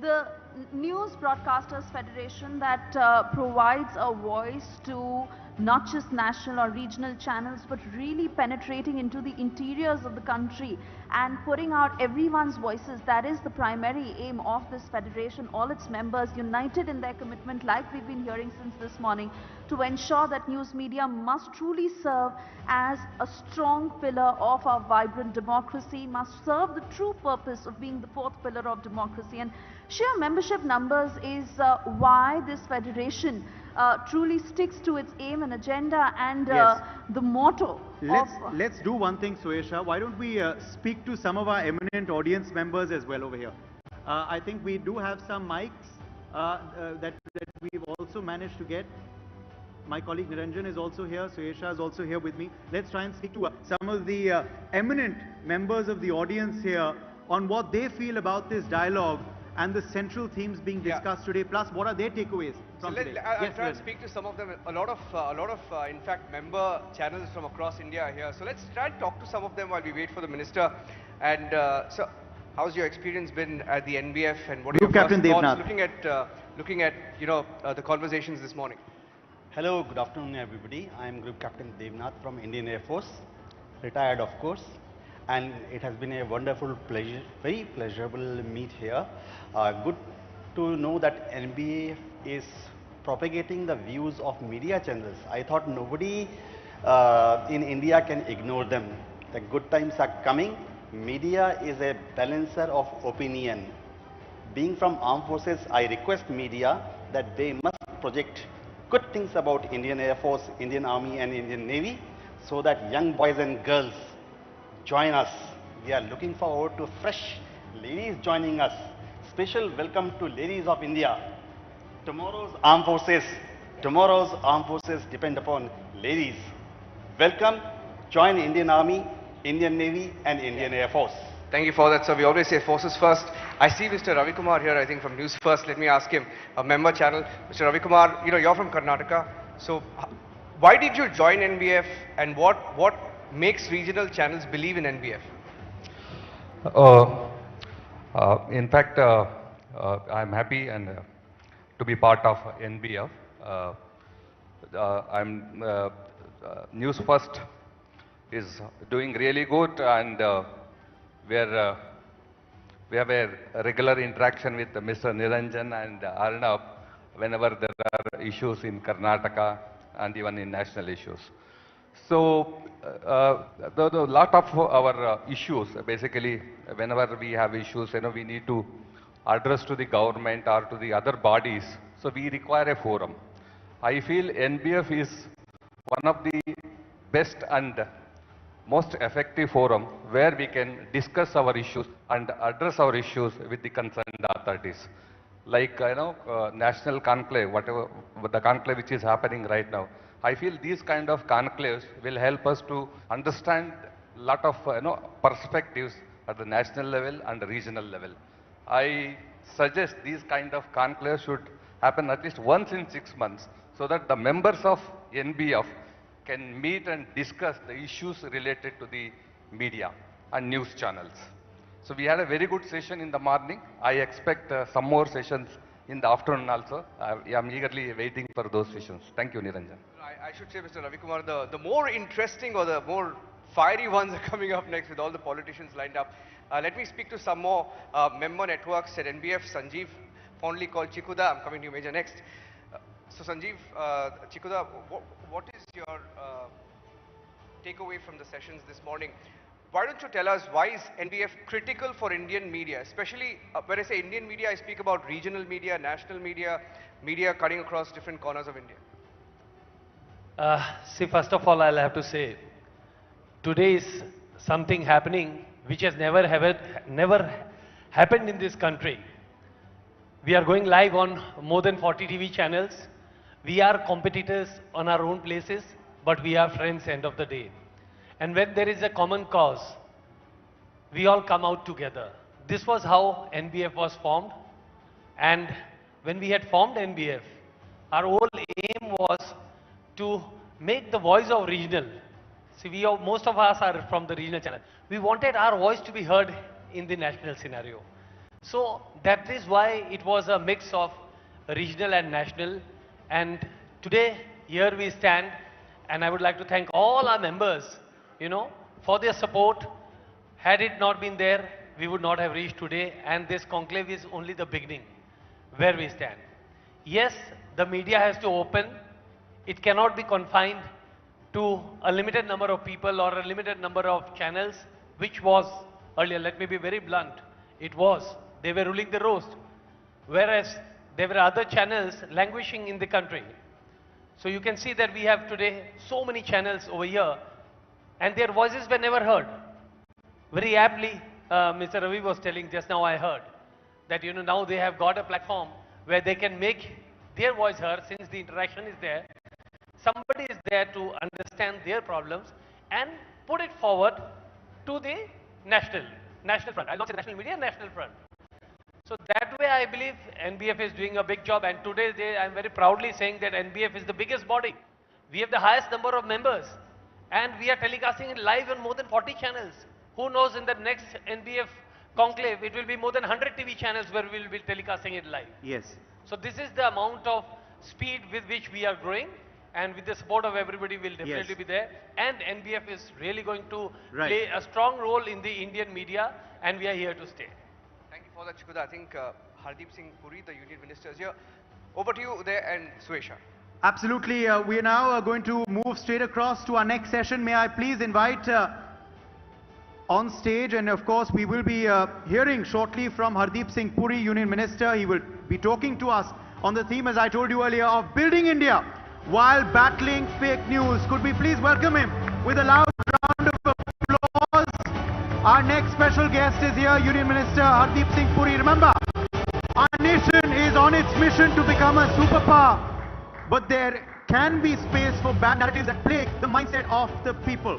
The News Broadcasters Federation that provides a voice to not just national or regional channels, but really penetrating into the interiors of the country and putting out everyone's voices. That is the primary aim of this federation. All its members united in their commitment, like we've been hearing since this morning, to ensure that news media must truly serve as a strong pillar of our vibrant democracy, must serve the true purpose of being the fourth pillar of democracy. And sheer membership numbers is why this federation truly sticks to its aim and agenda and the motto. Let's do one thing, Suesha. Why don't we speak to some of our eminent audience members as well over here? I think we do have some mics that we've also managed to get. My colleague Niranjan is also here. Suesha is also here with me. Let's try and speak to some of the eminent members of the audience here on what they feel about this dialogue and the central themes being discussed today, plus what are their takeaways from today. I'll try and speak to some of them. A lot of, in fact, member channels from across India are here. So let's try and talk to some of them while we wait for the minister. And so, how's your experience been at the NBF, and what are your Captain first thoughts looking at the conversations this morning? Hello, good afternoon, everybody. I am Group Captain Devnath from Indian Air Force, retired, of course. And it has been a wonderful pleasure, very pleasurable meet here. Good to know that NBF is propagating the views of media channels. I thought nobody in India can ignore them. The good times are coming. Media is a balancer of opinion. Being from armed forces, I request media that they must project good things about Indian Air Force, Indian Army and Indian Navy, so that young boys and girls join us. We are looking forward to fresh ladies joining us. Special welcome to ladies of India. Tomorrow's armed forces depend upon ladies. Welcome, join Indian Army, Indian Navy and Indian Air Force. Thank you for that, sir. We always say forces first. I see Mr. Ravi Kumar here, I think, from News First. Let me ask him, a member channel. Mr. Ravi Kumar, you're from Karnataka. So why did you join NBF, and what makes regional channels believe in NBF? In fact, I'm happy and to be part of NBF. News First is doing really good, and we have a regular interaction with Mr. Niranjan and Arnav whenever there are issues in Karnataka and even in national issues. So, the lot of our issues, basically, whenever we have issues, we need to address to the government or to the other bodies. So we require a forum. I feel NBF is one of the best and most effective forum where we can discuss our issues and address our issues with the concerned authorities. Like, national conclave, whatever the conclave which is happening right now. I feel these kind of conclaves will help us to understand a lot of perspectives at the national level and the regional level. I suggest these kind of conclaves should happen at least once in 6 months so that the members of NBF can meet and discuss the issues related to the media and news channels. So we had a very good session in the morning. I expect some more sessions in the afternoon also. I am eagerly waiting for those sessions. Thank you, Niranjan. I should say, Mr. Ravi Kumar, the more interesting or the more fiery ones are coming up next with all the politicians lined up. Let me speak to some more member networks at NBF. Sanjeev, fondly called Chikuda. I'm coming to you, Major, next. So Sanjeev, Chikuda, what is your takeaway from the sessions this morning? Why don't you tell us why is NBF critical for Indian media? Especially when I say Indian media, I speak about regional media, national media, media cutting across different corners of India. See, first of all, I'll have to say, today is something happening which has never happened in this country. We are going live on more than 40 TV channels. We are competitors on our own places, but we are friends end of the day. And when there is a common cause, we all come out together. This was how NBF was formed. And when we had formed NBF, our whole aim was to make the voice of regional. See, most of us are from the regional channel. We wanted our voice to be heard in the national scenario. So that is why it was a mix of regional and national. And today, here we stand. And I would like to thank all our members, for their support. Had it not been there, we would not have reached today. And this conclave is only the beginning where we stand. Yes, the media has to open. It cannot be confined to a limited number of people or a limited number of channels, which was earlier. Let me be very blunt. It was. They were ruling the roast. Whereas there were other channels languishing in the country. So you can see that we have today so many channels over here, and their voices were never heard. Very aptly, Mr. Ravi was telling just now, I heard that now they have got a platform where they can make their voice heard since the interaction is there. Somebody is there to understand their problems and put it forward to the national front. I'll not say national media, national front. So that way I believe NBF is doing a big job, and today I'm very proudly saying that NBF is the biggest body. We have the highest number of members, and we are telecasting it live on more than 40 channels. Who knows, in the next NBF conclave, it will be more than 100 TV channels where we will be telecasting it live. Yes. So this is the amount of speed with which we are growing, and with the support of everybody will definitely be there. And NBF is really going to play a strong role in the Indian media, and we are here to stay. Thank you for that, Chikuda. I think Hardeep Singh Puri, the Union Minister, is here. Over to you there, and Suesha. Absolutely. We are now going to move straight across to our next session. May I please invite on stage, and of course we will be hearing shortly from Hardeep Singh Puri, Union Minister. He will be talking to us on the theme, as I told you earlier, of building India while battling fake news. Could we please welcome him with a loud round of applause? Our next special guest is here, Union Minister Hardeep Singh Puri. Remember, our nation is on its mission to become a superpower, but there can be space for bad narratives that plague the mindset of the people.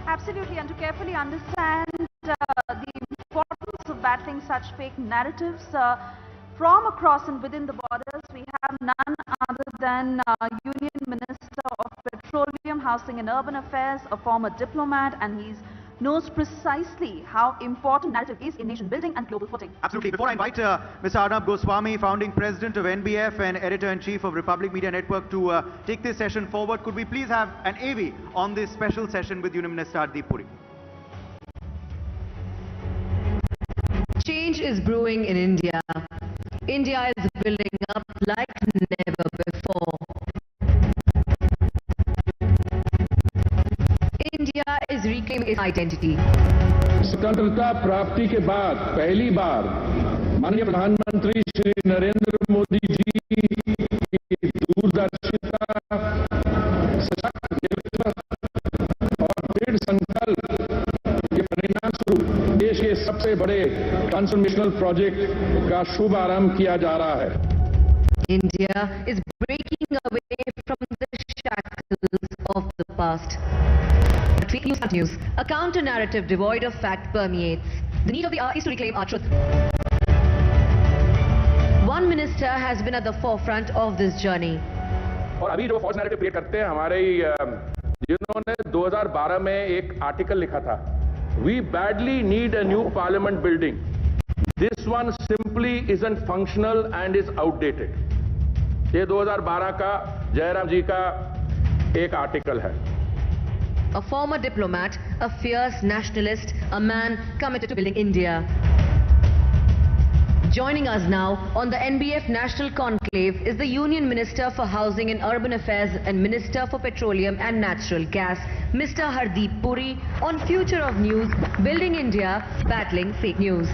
Absolutely, and to carefully understand the importance of battling such fake narratives from across and within the borders, we have none other than Union Minister of Petroleum, Housing and Urban Affairs, a former diplomat, and he knows precisely how important narrative is in nation building and global footing. Absolutely. Before I invite Mr. Arnab Goswami, founding president of NBF and editor-in-chief of Republic Media Network, to take this session forward, could we please have an AV on this special session with Union Minister Hardeep Puri? Change is brewing in India. India is building up like never before. identity. स्वतंत्रता प्राप्ति के बाद पहली बार माननीय प्रधानमंत्री श्री नरेंद्र मोदी जी की दूरदर्शिता, सशक्त नेतृत्व और दृढ़ संकल्प के परिणाम स्वरूप देश के सबसे बड़े ट्रांसफॉर्मेशनल प्रोजेक्ट का शुभ आरंभ किया जा रहा है. India is breaking away from the shackles of the past. Fake news continues. A counter-narrative devoid of fact permeates. The need of the hour is to reclaim our truth. One minister has been at the forefront of this journey. और अभी जो false narrative create करते हैं, हमारे जिन्होंने 2012 में एक article लिखा था, We badly need a new parliament building. This one simply isn't functional and is outdated. ये 2012 का जयराम जी का एक आर्टिकल है. A former diplomat, a fierce nationalist, a man committed to building India. Joining us now on the NBF National Conclave is the Union Minister for Housing and Urban Affairs and Minister for Petroleum and Natural Gas, Mr. Hardeep Puri, on Future of News, Building India, Battling Fake News.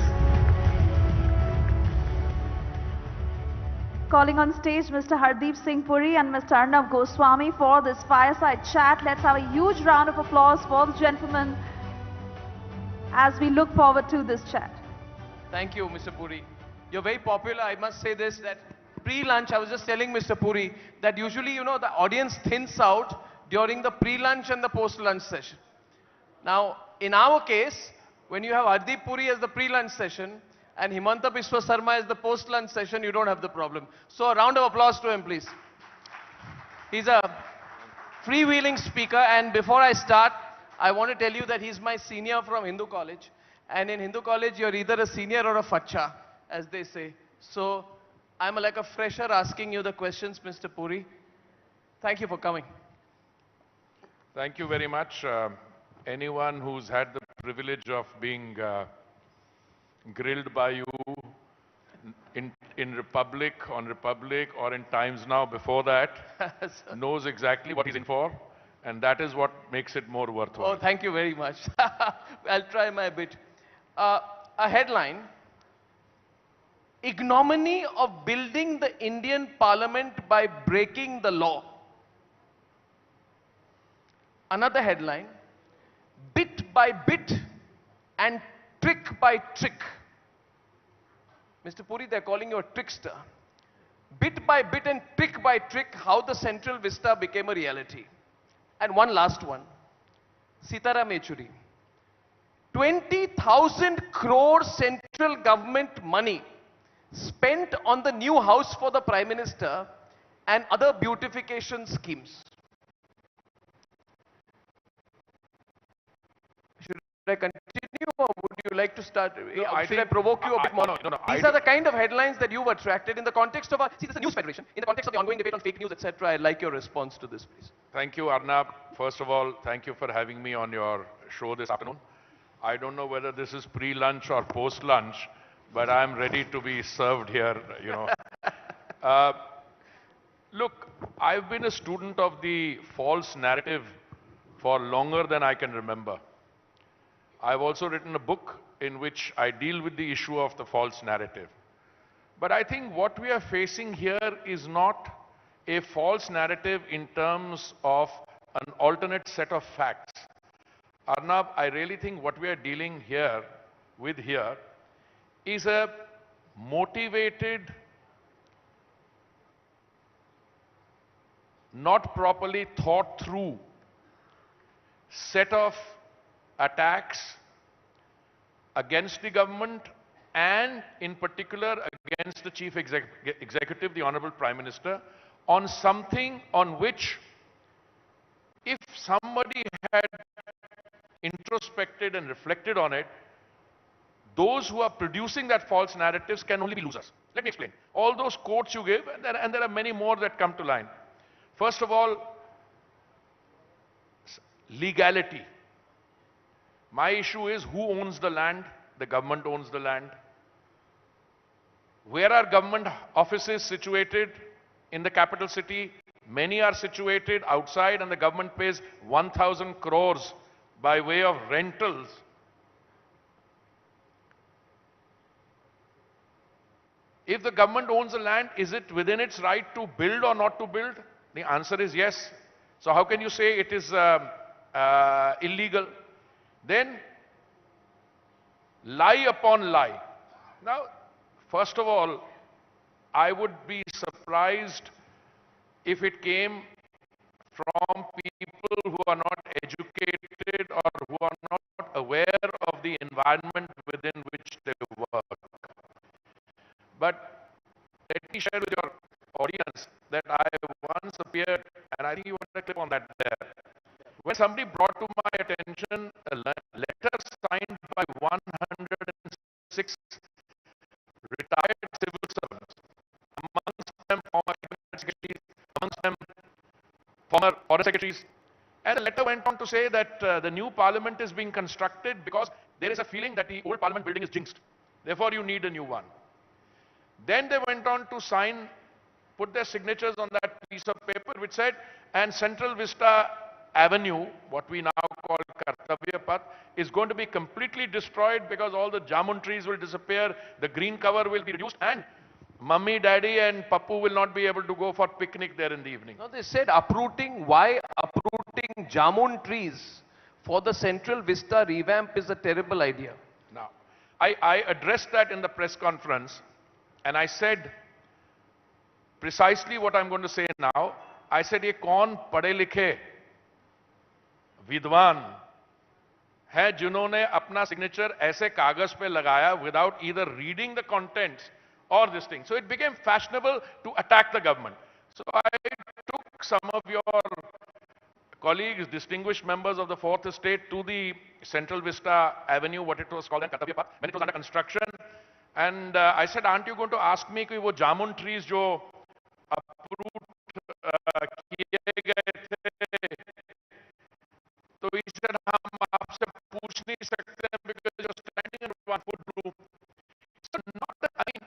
Calling on stage Mr. Hardeep Singh Puri and Mr. Arnav Goswami for this fireside chat. Let's have a huge round of applause for the gentlemen as we look forward to this chat. Thank you, Mr. Puri. You're very popular. I must say this, that pre-lunch, I was just telling Mr. Puri that usually, you know, the audience thins out during the pre-lunch and the post-lunch session. Now, in our case, when you have Hardeep Puri as the pre-lunch session, and Himanta Biswa Sarma is the post-lunch session, you don't have the problem. So a round of applause to him, please. He's a freewheeling speaker, and before I start, I want to tell you that he's my senior from Hindu College. And in Hindu College, you're either a senior or a facha, as they say. So I'm like a fresher asking you the questions, Mr. Puri. Thank you for coming. Thank you very much. Anyone who's had the privilege of being grilled by you in Republic, on Republic, or in Times Now before that, knows exactly what he's in for, and that is what makes it more worthwhile. Oh, thank you very much. I'll try my bit. A headline: Ignominy of building the Indian Parliament by breaking the law. Another headline: Bit by bit and trick by trick. Mr. Puri, they're calling you a trickster. Bit by bit and trick by trick, how the Central Vista became a reality. And one last one. Sitaram Yechury. 20,000 crore central government money spent on the new house for the Prime Minister and other beautification schemes. Should I continue, or would you like to start? No, should I provoke you a bit more? No, These are the kind of headlines that you've attracted in the context of see, this is a news federation. In the context of the ongoing debate on fake news, etc. I'd like your response to this, please. Thank you, Arnab. First of all, thank you for having me on your show this afternoon. I don't know whether this is pre-lunch or post-lunch, but I'm ready to be served here, you know. Look, I've been a student of the false narrative for longer than I can remember. I've also written a book in which I deal with the issue of the false narrative. But I think what we are facing here is not a false narrative in terms of an alternate set of facts. Arnab, I really think what we are dealing with here is a motivated, not properly thought through set of attacks against the government and in particular against the Chief Executive, the Honorable Prime Minister, on something on which if somebody had introspected and reflected on it, those who are producing that false narratives can only be losers. Let me explain. All those quotes you give, and there are many more that come to line. First of all, legality. My issue is who owns the land? The government owns the land. Where are government offices situated? In the capital city. Many are situated outside and the government pays 1,000 crores by way of rentals, if the government owns the land, is it within its right to build or not to build? The answer is yes. So how can you say it is illegal? Then, lie upon lie. Now, first of all, I would be surprised if it came from people who are not educated or who are not aware of the environment within which they work. But let me share with your audience that I once appeared, and I think you want a clip on that there. When somebody brought to my attention a letter signed by 106 retired civil servants, amongst them former cabinet secretaries, amongst them former foreign secretaries, and the letter went on to say that the new parliament is being constructed because there is a feeling that the old parliament building is jinxed. Therefore, you need a new one. Then they went on to sign, put their signatures on that piece of paper which said, and Central Vista Avenue, what we now call Kartavya Path, is going to be completely destroyed because all the jamun trees will disappear, the green cover will be reduced, and Mummy, Daddy and Pappu will not be able to go for picnic there in the evening. No, they said uprooting, why uprooting jamun trees for the Central Vista revamp is a terrible idea. Now, I addressed that in the press conference, and I said precisely what I'm going to say now. I said, ye kaun padhe likhe विद्वान है जिन्होंने अपना signature ऐसे कागज पे लगाया without either reading the contents or this thing. So it became fashionable to attack the government. So I took some of your colleagues, distinguished members of the Fourth Estate, to the Central Vista Avenue, what it was called, and Kartavya Path, when it was under construction. And I said, aren't you going to ask me कि वो जामुन trees जो uproot किए गए थे, तो he said, हम आपसे पूछ नहीं सकते हैं because you're standing in 1 foot roof. So I mean,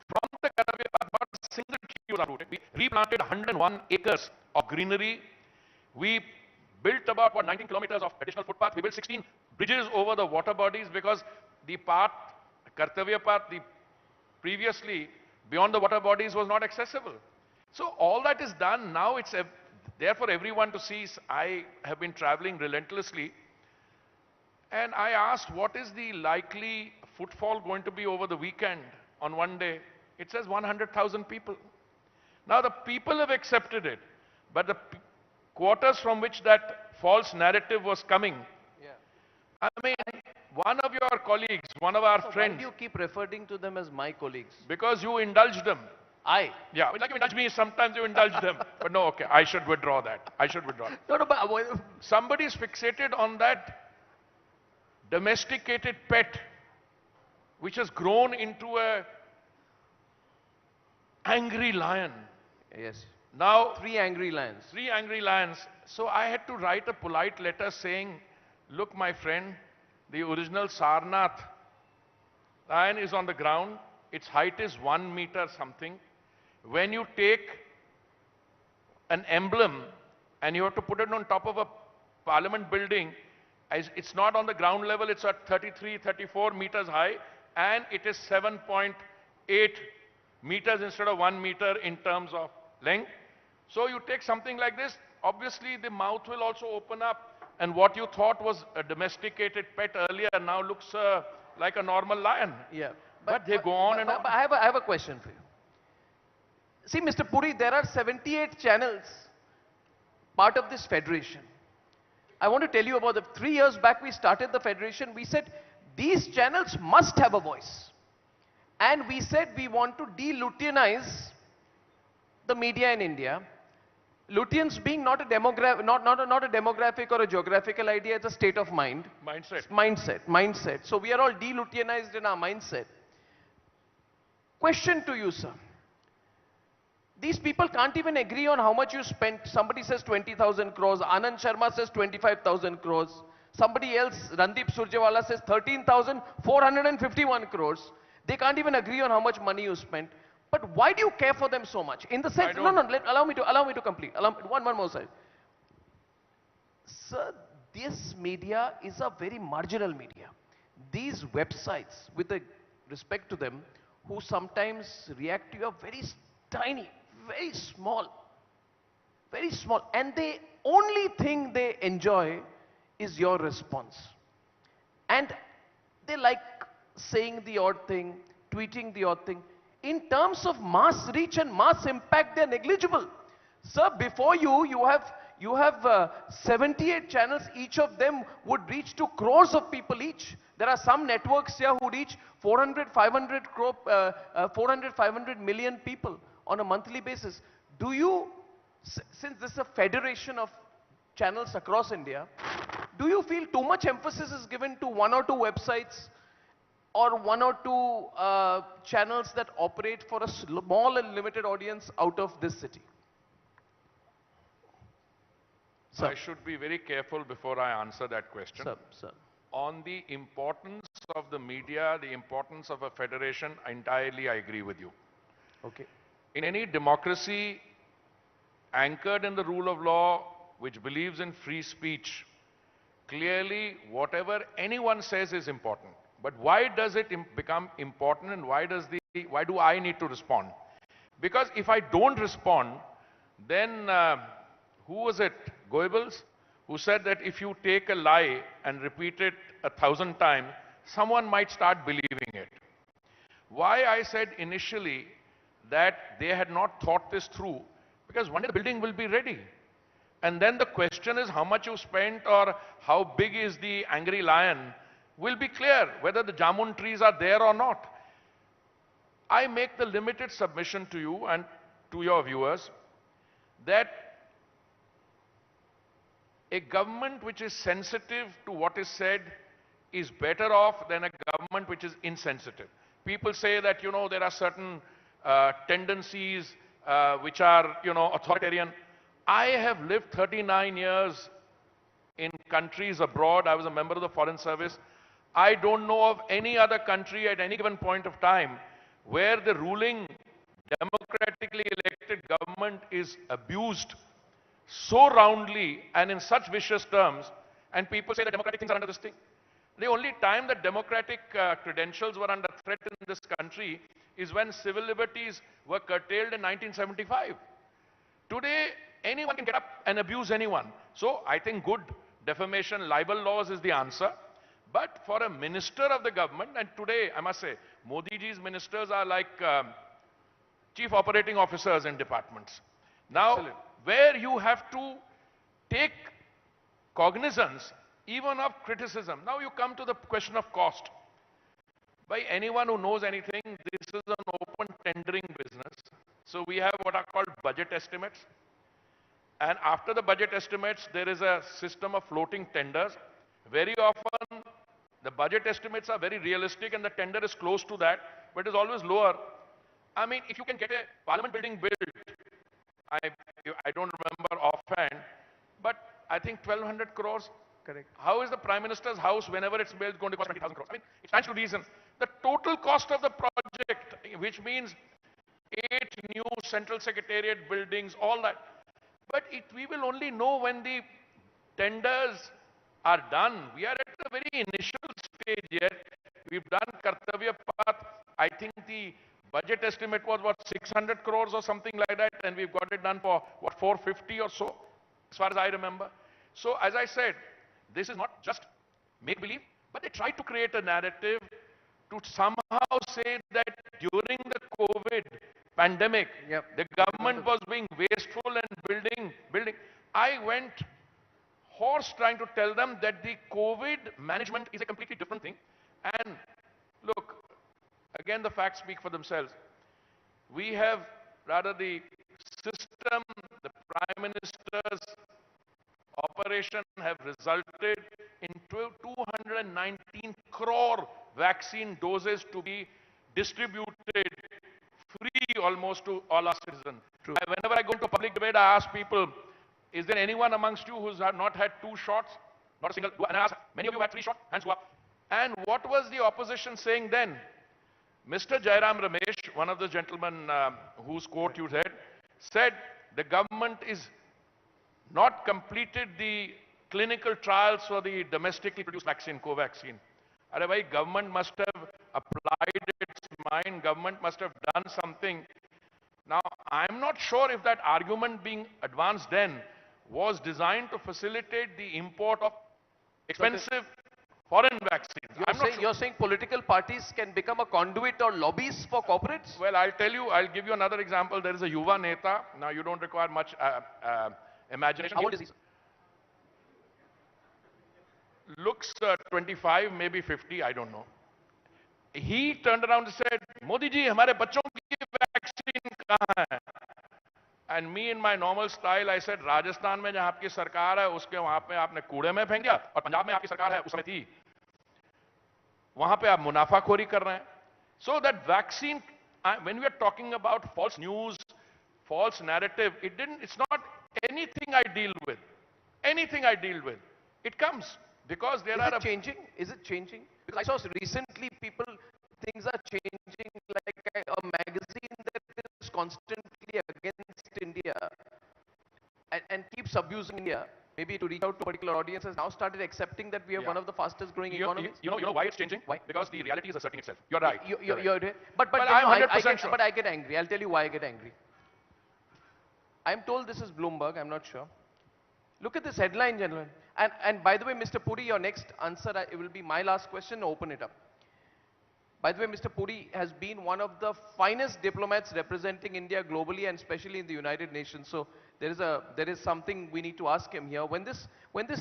from the Kartavya Path, not a single tree was uprooted. We replanted 101 acres of greenery. We built about 19 kilometers of additional footpath. We built 16 bridges over the water bodies because the path, Kartavya Path, the previously beyond the water bodies was not accessible. So all that is done. Now it's there for everyone to see. I have been traveling relentlessly, and I asked, what is the likely footfall going to be over the weekend on one day? It says 100,000 people. Now the people have accepted it, but the quarters from which that false narrative was coming, I mean, one of your colleagues, one of our friends. Why do you keep referring to them as my colleagues? Because you indulge them. Yeah, like you indulge me, sometimes you indulge them. But no, okay, I should withdraw that. I should withdraw it. No, but somebody is fixated on that domesticated pet, which has grown into a angry lion. Yes. Now, 3 angry lions. 3 angry lions. So I had to write a polite letter saying, look, my friend, the original Sarnath lion is on the ground. Its height is 1 meter something. When you take an emblem and you have to put it on top of a parliament building, it's not on the ground level, it's at 33, 34 meters high, and it is 7.8 meters instead of 1 meter in terms of length. So you take something like this, obviously the mouth will also open up, and what you thought was a domesticated pet earlier now looks like a normal lion. Yeah. But they go on and on. But I have a question for you. See, Mr. Puri, there are 78 channels part of this federation. I want to tell you about 3 years back we started the federation. We said these channels must have a voice. And we said we want to de-Lutyanize the media in India. Lutyens being not a demographic or a geographical idea, it's a state of mind. Mindset. So we are all de-Lutyanized in our mindset. Question to you, sir. These people can't even agree on how much you spent. Somebody says 20,000 crores. Anand Sharma says 25,000 crores. Somebody else, Randeep Surjewala, says 13,451 crores. They can't even agree on how much money you spent. But why do you care for them so much? In the sense, allow me to complete. One more side. Sir, this media is a very marginal media. These websites, with the respect to them, who sometimes react to you are very tiny, very small, and the only thing they enjoy is your response. And they like saying the odd thing, tweeting the odd thing. In terms of mass reach and mass impact, they're negligible. Sir, before you have 78 channels. Each of them would reach to crores of people each. There are some networks here who reach 400, 500 million people on a monthly basis. Do you, since this is a federation of channels across India, do you feel too much emphasis is given to one or two websites or one or two channels that operate for a small and limited audience out of this city? I should be very careful before I answer that question. Sir. On the importance of the media, the importance of a federation, entirely I agree with you. Okay. In any democracy anchored in the rule of law, which believes in free speech, clearly whatever anyone says is important. But why does it become important, and why do I need to respond? Because if I don't respond, then who was it? Goebbels, who said that if you take a lie and repeat it 1,000 times, someone might start believing it. Why I said initially that they had not thought this through, because one day the building will be ready. And then the question is how much you spent or how big is the angry lion will be clear, whether the jamun trees are there or not. I make the limited submission to you and to your viewers that a government which is sensitive to what is said is better off than a government which is insensitive. People say that, there are certain tendencies which are, authoritarian. I have lived 39 years in countries abroad. I was a member of the Foreign Service. I don't know of any other country at any given point of time where the ruling democratically elected government is abused so roundly and in such vicious terms, and people say that democratic things are under this thing. The only time that democratic credentials were under threat in this country is when civil liberties were curtailed in 1975. Today, anyone can get up and abuse anyone. So I think good defamation, libel laws is the answer. But for a minister of the government, and today I must say, Modi ji's ministers are like chief operating officers in departments. Now, where you have to take cognizance even of criticism. Now you come to the question of cost. By anyone who knows anything, this is an open tendering business. So we have what are called budget estimates. And after the budget estimates, there is a system of floating tenders. Very often, the budget estimates are very realistic and the tender is close to that, but is always lower. I mean, if you can get a parliament building built, I don't remember offhand, but I think 1,200 crores. Correct. How is the Prime Minister's house, whenever it's built, going to cost 20,000 crores? I mean, it stands to reason. The total cost of the project, which means 8 new central secretariat buildings, all that. But we will only know when the tenders are done. We are at a very initial stage yet. We've done Kartavya Path. I think the budget estimate was, 600 crores or something like that, and we've got it done for, 450 or so, as far as I remember. So, as I said, this is not just make-believe, but they tried to create a narrative to somehow say that during the COVID pandemic, the government was being wasteful and building. I went hoarse trying to tell them that the COVID management is a completely different thing. And look, again, the facts speak for themselves. We have, rather the system, the Prime Minister's operation have resulted in 219 crore vaccine doses to be distributed free almost to all our citizens. Whenever I go into public debate, I ask people, is there anyone amongst you who's not had 2 shots? Not a single. And I ask, many of you had 3 shots? Hands go up. And what was the opposition saying then? Mr. Jairam Ramesh, one of the gentlemen whose quote you read, said the government is not completed the clinical trials for the domestically produced vaccine, Covaxin. Arey bhai, government must have applied its mind, government must have done something. Now, I'm not sure if that argument being advanced then was designed to facilitate the import of expensive foreign vaccines. You're saying political parties can become a conduit or lobbies for corporates? Well, I'll give you another example. There is a Yuva Neta. Now, you don't require much imagination. How old is he? Looks 25, maybe 50, I don't know. He turned around and said, Modi ji, hamare bachon ki vaccine kahan hai? And me in my normal style, I said, Rajasthan mein jahan aapki sarkar hai, uske wahan pe aapne koode mein phenk diya, aur Punjab mein aapki sarkar hai, usme thi. Wahan pe aap munafakhori kar rahe hain. So that vaccine, when we are talking about false news, false narrative, it's not anything I deal with. Anything I deal with. It comes because there are... Is it changing? Is it changing? Because I saw recently things are changing, like a magazine that is constantly against India and keeps abusing India, maybe to reach out to particular audiences, now started accepting that we are one of the fastest growing economies. You know why it's changing? Why? Because the reality is asserting itself. You're right. But I'm 100% sure. But I get angry. I'll tell you why I get angry. I'm told this is Bloomberg. I'm not sure. Look at this headline, gentlemen. And by the way, Mr. Puri, your next answer, it will be my last question. Open it up. By the way, Mr. Puri has been one of the finest diplomats representing India globally and especially in the United Nations. So there is something we need to ask him here. When this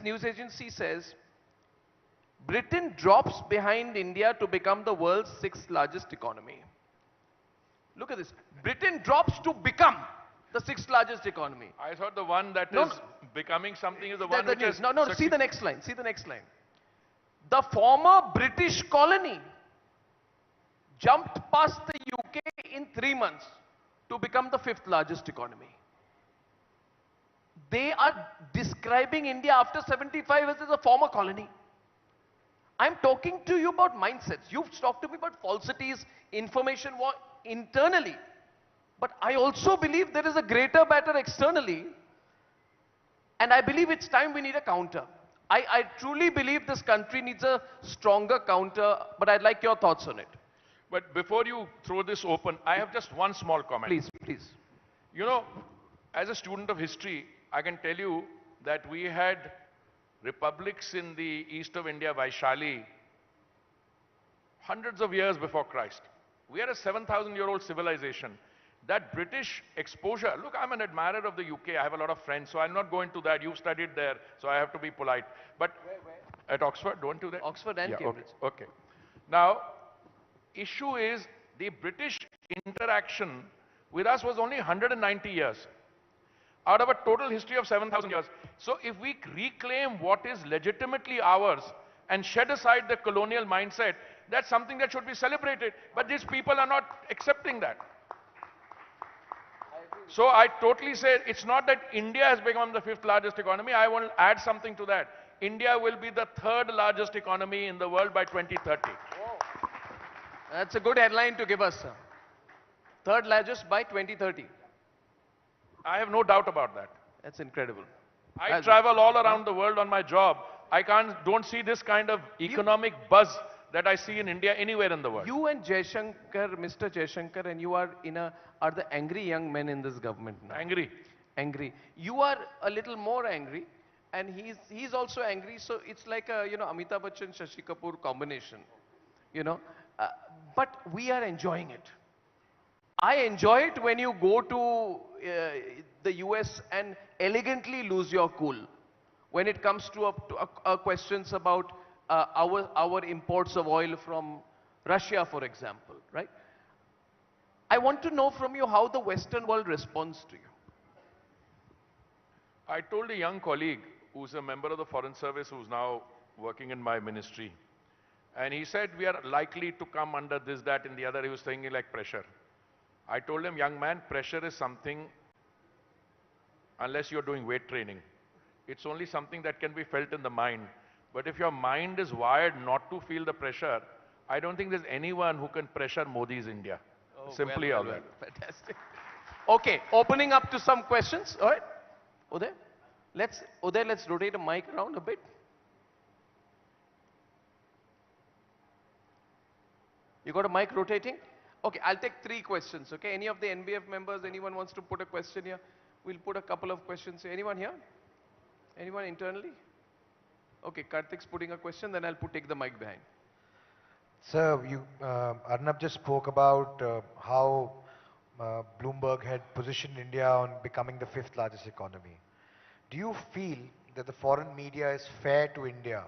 news agency says Britain drops behind India to become the world's 6th largest economy. Look at this. Britain drops to become the 6th largest economy. I thought the one that is becoming something is the one which is... No, see the next line. See the next line. The former British colony jumped past the UK in 3 months to become the 5th largest economy. They are describing India after 75 as a former colony. I'm talking to you about mindsets. You've talked to me about falsities, information war internally. But I also believe there is a greater battle externally. And I believe it's time we need a counter. I truly believe this country needs a stronger counter, but I'd like your thoughts on it. But before you throw this open, I have just one small comment. Please. You know, as a student of history, I can tell you that we had republics in the east of India, Vaishali, hundreds of years before Christ. We are a 7,000-year-old civilization. That British exposure, look, I'm an admirer of the UK. I have a lot of friends, so I'll not go into that. You've studied there, so I have to be polite. But where? At Oxford, don't do that? Oxford and Cambridge. Okay. Now, issue is the British interaction with us was only 190 years out of a total history of 7,000 years. So if we reclaim what is legitimately ours and shed aside the colonial mindset, that's something that should be celebrated. But these people are not accepting that. So I totally say it's not that India has become the 5th largest economy. I want to add something to that. India will be the 3rd largest economy in the world by 2030. That's a good headline to give us, sir. 3rd largest by 2030. I have no doubt about that. That's incredible. I travel all around the world on my job. I don't see this kind of economic buzz that I see in India anywhere in the world. You and Jaishankar, Mr. Jaishankar, and you are the angry young men in this government now. Angry. You are a little more angry, and he's also angry. So it's like a Amitabh Bachchan, Shashi Kapoor combination. But we are enjoying it. I enjoy it when you go to the US and elegantly lose your cool when it comes to questions about our imports of oil from Russia, for example, right? I want to know from you how the Western world responds to you. I told a young colleague who's a member of the Foreign Service who's now working in my ministry, and he said we are likely to come under this, that, and the other. He was saying like pressure. I told him, young man, pressure is something, unless you're doing weight training, it's only something that can be felt in the mind. But if your mind is wired not to feel the pressure, I don't think there's anyone who can pressure Modi's India. Simply all that. Fantastic. Okay, opening up to some questions. All right. Uday? Uday, let's rotate a mic around a bit. You got a mic rotating? Okay, I'll take 3 questions, okay? Any of the NBF members, anyone wants to put a question here? We'll put a couple of questions here. Anyone here? Anyone internally? Okay, Karthik's putting a question, then I'll take the mic behind. Sir, Arnab just spoke about how Bloomberg had positioned India on becoming the 5th largest economy. Do you feel that the foreign media is fair to India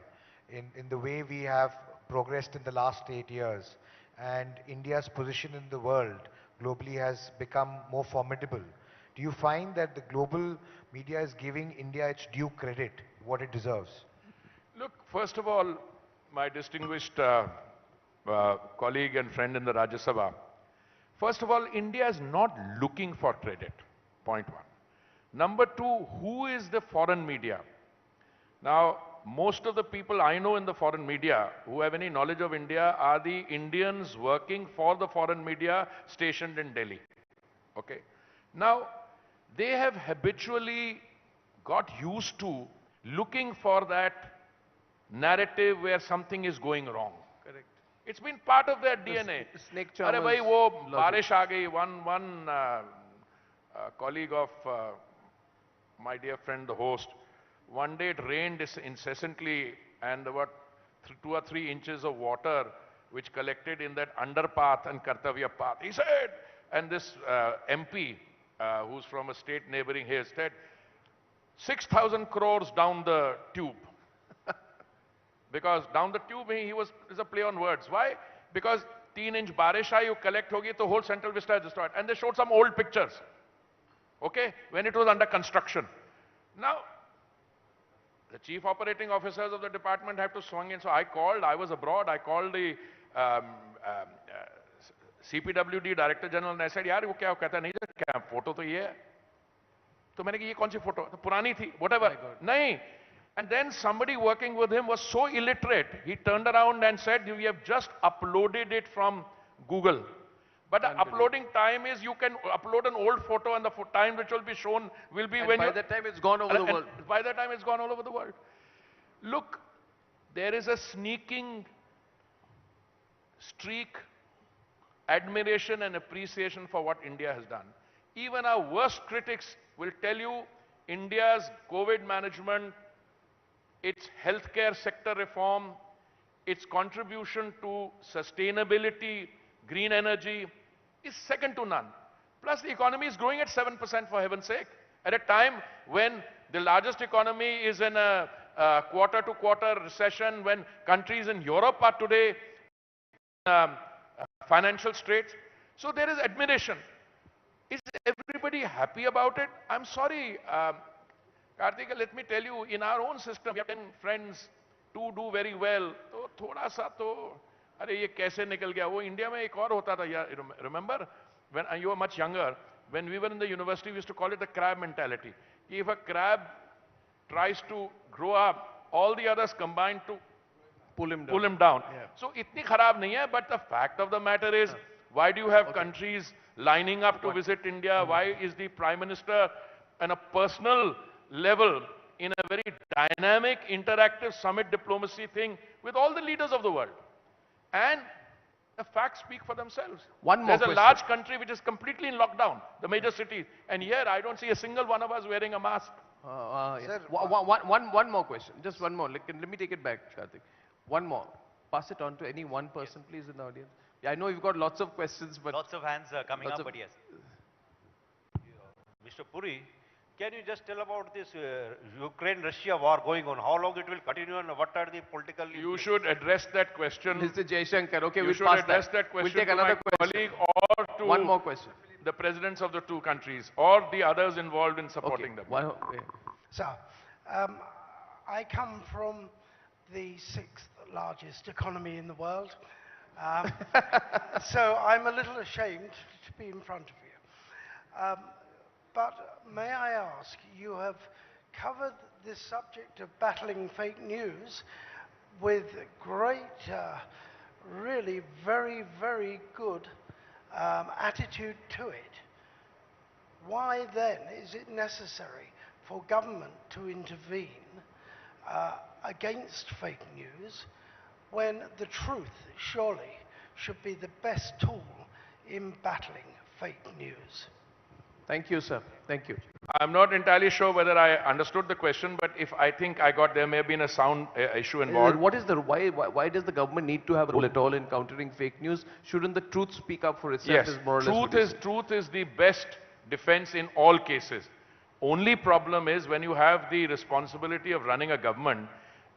in the way we have progressed in the last 8 years, and India's position in the world globally has become more formidable? Do you find that the global media is giving India its due credit, what it deserves? Look, first of all, my distinguished colleague and friend in the Rajya Sabha, first of all, India is not looking for credit, point 1. Number 2, who is the foreign media? Now, most of the people I know in the foreign media who have any knowledge of India are the Indians working for the foreign media stationed in Delhi. Okay? Now, they have habitually got used to looking for that narrative where something is going wrong. Correct. It's been part of their DNA. Snake Arre charmers bhai, wo logic. barish aa gayi. One colleague of my dear friend, the host, one day it rained incessantly, and there were 2 or 3 inches of water which collected in that underpath and Kartavya path. He said, and this MP, who's from a state neighboring here, said, 6,000 crores down the tube. Because down the tube, is a play on words. Why? Because 3-inch barish aayi, you collect hogi, the whole central vista is destroyed. And they showed some old pictures, okay, when it was under construction. Now, the chief operating officers of the department have to swing in. So I was abroad, I called the CPWD Director General and I said, yaar, wo kya? Kehta nahi, kya photo to ye hai. तो मैंने कहा ये कौन सी photo तो पुरानी थी whatever नहीं. And then somebody working with him was so illiterate, he turned around and said, we have just uploaded it from Google. But the uploading time is, you can upload an old photo and the time which will be shown will be when by that time it's gone over the world. By that time it's gone all over the world. Look, there is a sneaking streak, admiration and appreciation for what India has done. Even our worst critics will tell you India's COVID management, its healthcare sector reform, its contribution to sustainability, green energy, is second to none. Plus, the economy is growing at 7% for heaven's sake, at a time when the largest economy is in a quarter-to-quarter recession, when countries in Europe are today financial straits. So there is admiration. Is everybody happy about it? I'm sorry, Karthika, let me tell you, in our own system, we have 10 friends to do very well. So, thoda sa to, अरे ये कैसे निकल गया? वो India में एक और होता था, yeah, remember when you were much younger, when we were in the university, we used to call it the crab mentality. If a crab tries to grow up, all the others combine to pull him down. Yeah. So itni kharab nahi hai, but the fact of the matter is, why do you have countries lining up to visit India? Why is the Prime Minister on a personal level in a very dynamic, interactive summit diplomacy thing with all the leaders of the world? And the facts speak for themselves. There's a large country which is completely in lockdown, the major cities, and here I don't see a single one of us wearing a mask. Yeah. One more question, just one more. Let me take it back, Karthik. One more. Pass it on to any one person, please, in the audience. Yeah, I know you've got lots of questions, but... Lots of hands coming up, but yes. Mr. Puri, can you just tell about this Ukraine-Russia war going on? How long it will continue and what are the political... You should address that question. Mr. Jaishankar, okay, you we'll should pass address that question we'll take to another my question. colleague or to one more question. The presidents of the 2 countries or the others involved in supporting them. Sir, I come from the 6th largest economy in the world. So I'm a little ashamed to be in front of you. But may I ask, you have covered this subject of battling fake news with great, really very, very good attitude to it. Why then is it necessary for government to intervene against fake news when the truth surely should be the best tool in battling fake news? Thank you, sir. Thank you. I'm not entirely sure whether I understood the question, but if I think I got, there may have been a sound issue involved. What is the why does the government need to have a role at all in countering fake news? Shouldn't the truth speak up for itself? Yes, Is more or less what you're saying. truth is the best defense in all cases. Only problem is when you have the responsibility of running a government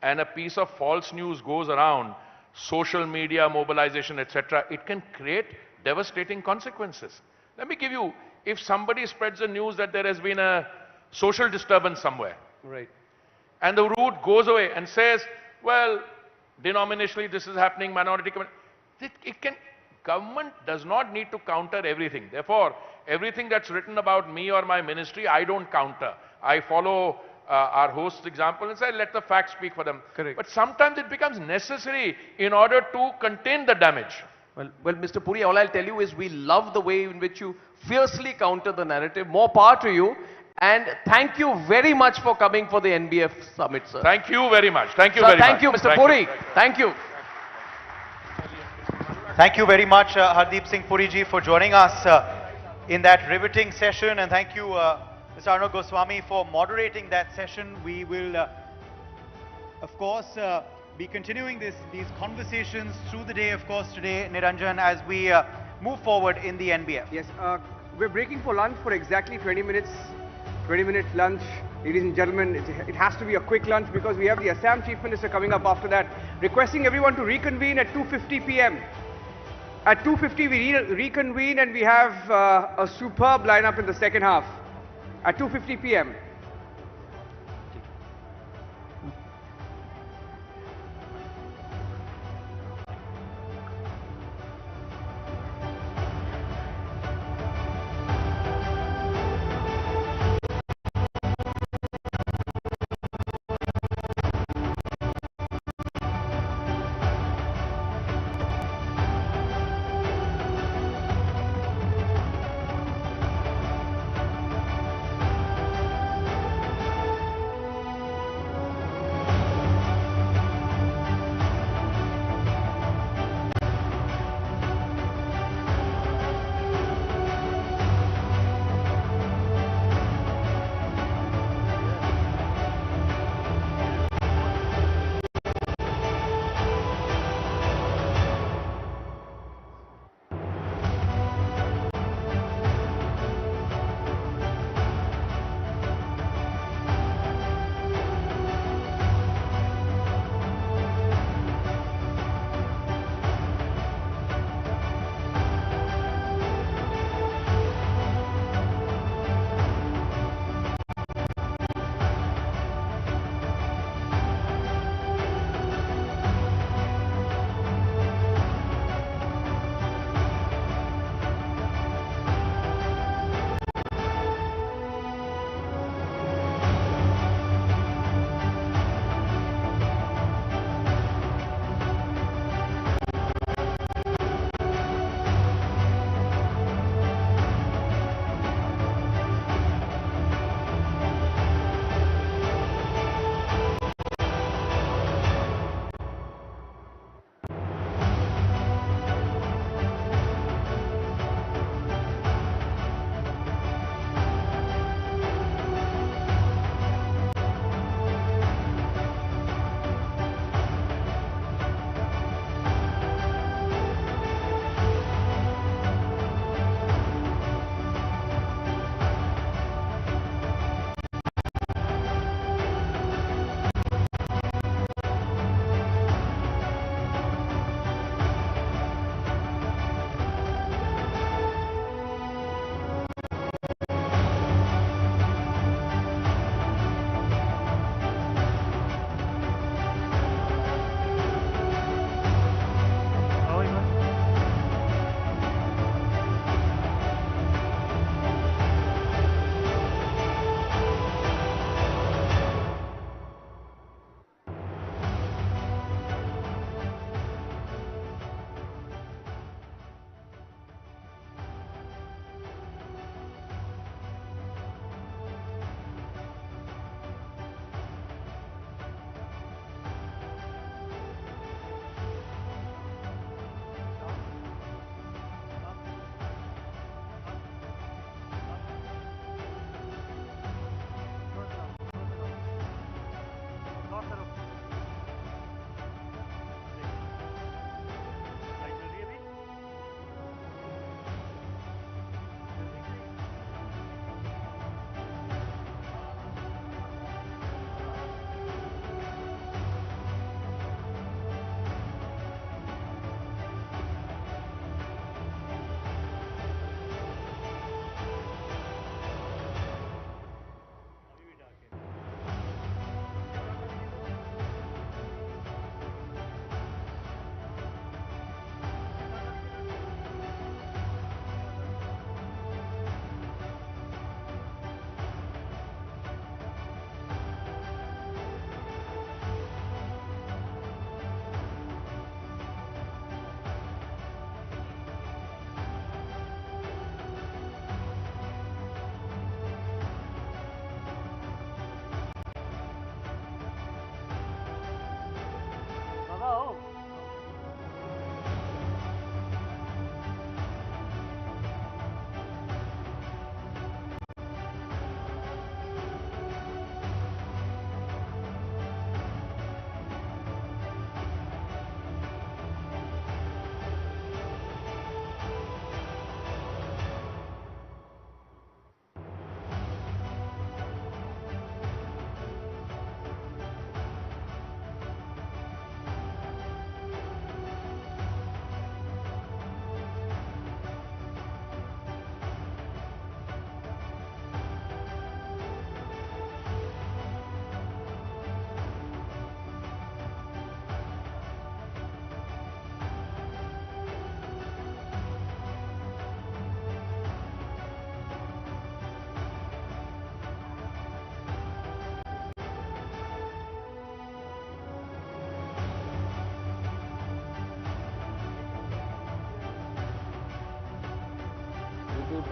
and a piece of false news goes around, social media, mobilization, etc., it can create devastating consequences. Let me give you, if somebody spreads the news that there has been a social disturbance somewhere, Right. and the root goes away and says, well, denominationally this is happening, minority community, government does not need to counter everything. Therefore, everything that's written about me or my ministry, I don't counter. I follow our host's example and say, let the facts speak for them. Correct. But sometimes it becomes necessary in order to contain the damage. Well, Mr. Puri, all I'll tell you is we love the way in which you fiercely counter the narrative. More power to you. And thank you very much for coming for the NBF summit, sir. Thank you very much. Thank you Sir, very much. thank you, Mr. Puri. Thank you. Thank you very much, Hardeep Singh Puri ji, for joining us in that riveting session. And thank you, Mr. Arnav Goswami, for moderating that session. We will, of course, be continuing these conversations through the day, of course, today, Niranjan, as we move forward in the NBF. Yes, we're breaking for lunch for exactly 20 minutes. 20-minute lunch. Ladies and gentlemen, it has to be a quick lunch because we have the Assam Chief Minister coming up after that. Requesting everyone to reconvene at 2:50 p.m. At 2:50 we reconvene and we have a superb lineup in the second half. At 2:50 p.m.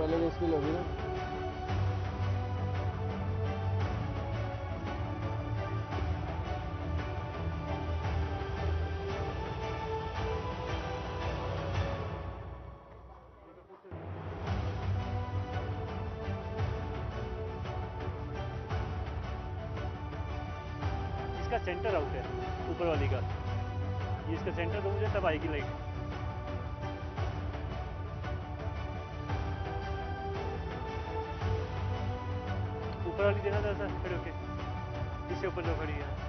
पहले भी spill होगी ना। इसका centre out है ऊपर वाली का, ये इसका सेंटर तो मुझे तब आएगी लाइट। ऊपर वाली देखा था सर खड़े होके, इससे ऊपर जो खड़ी है।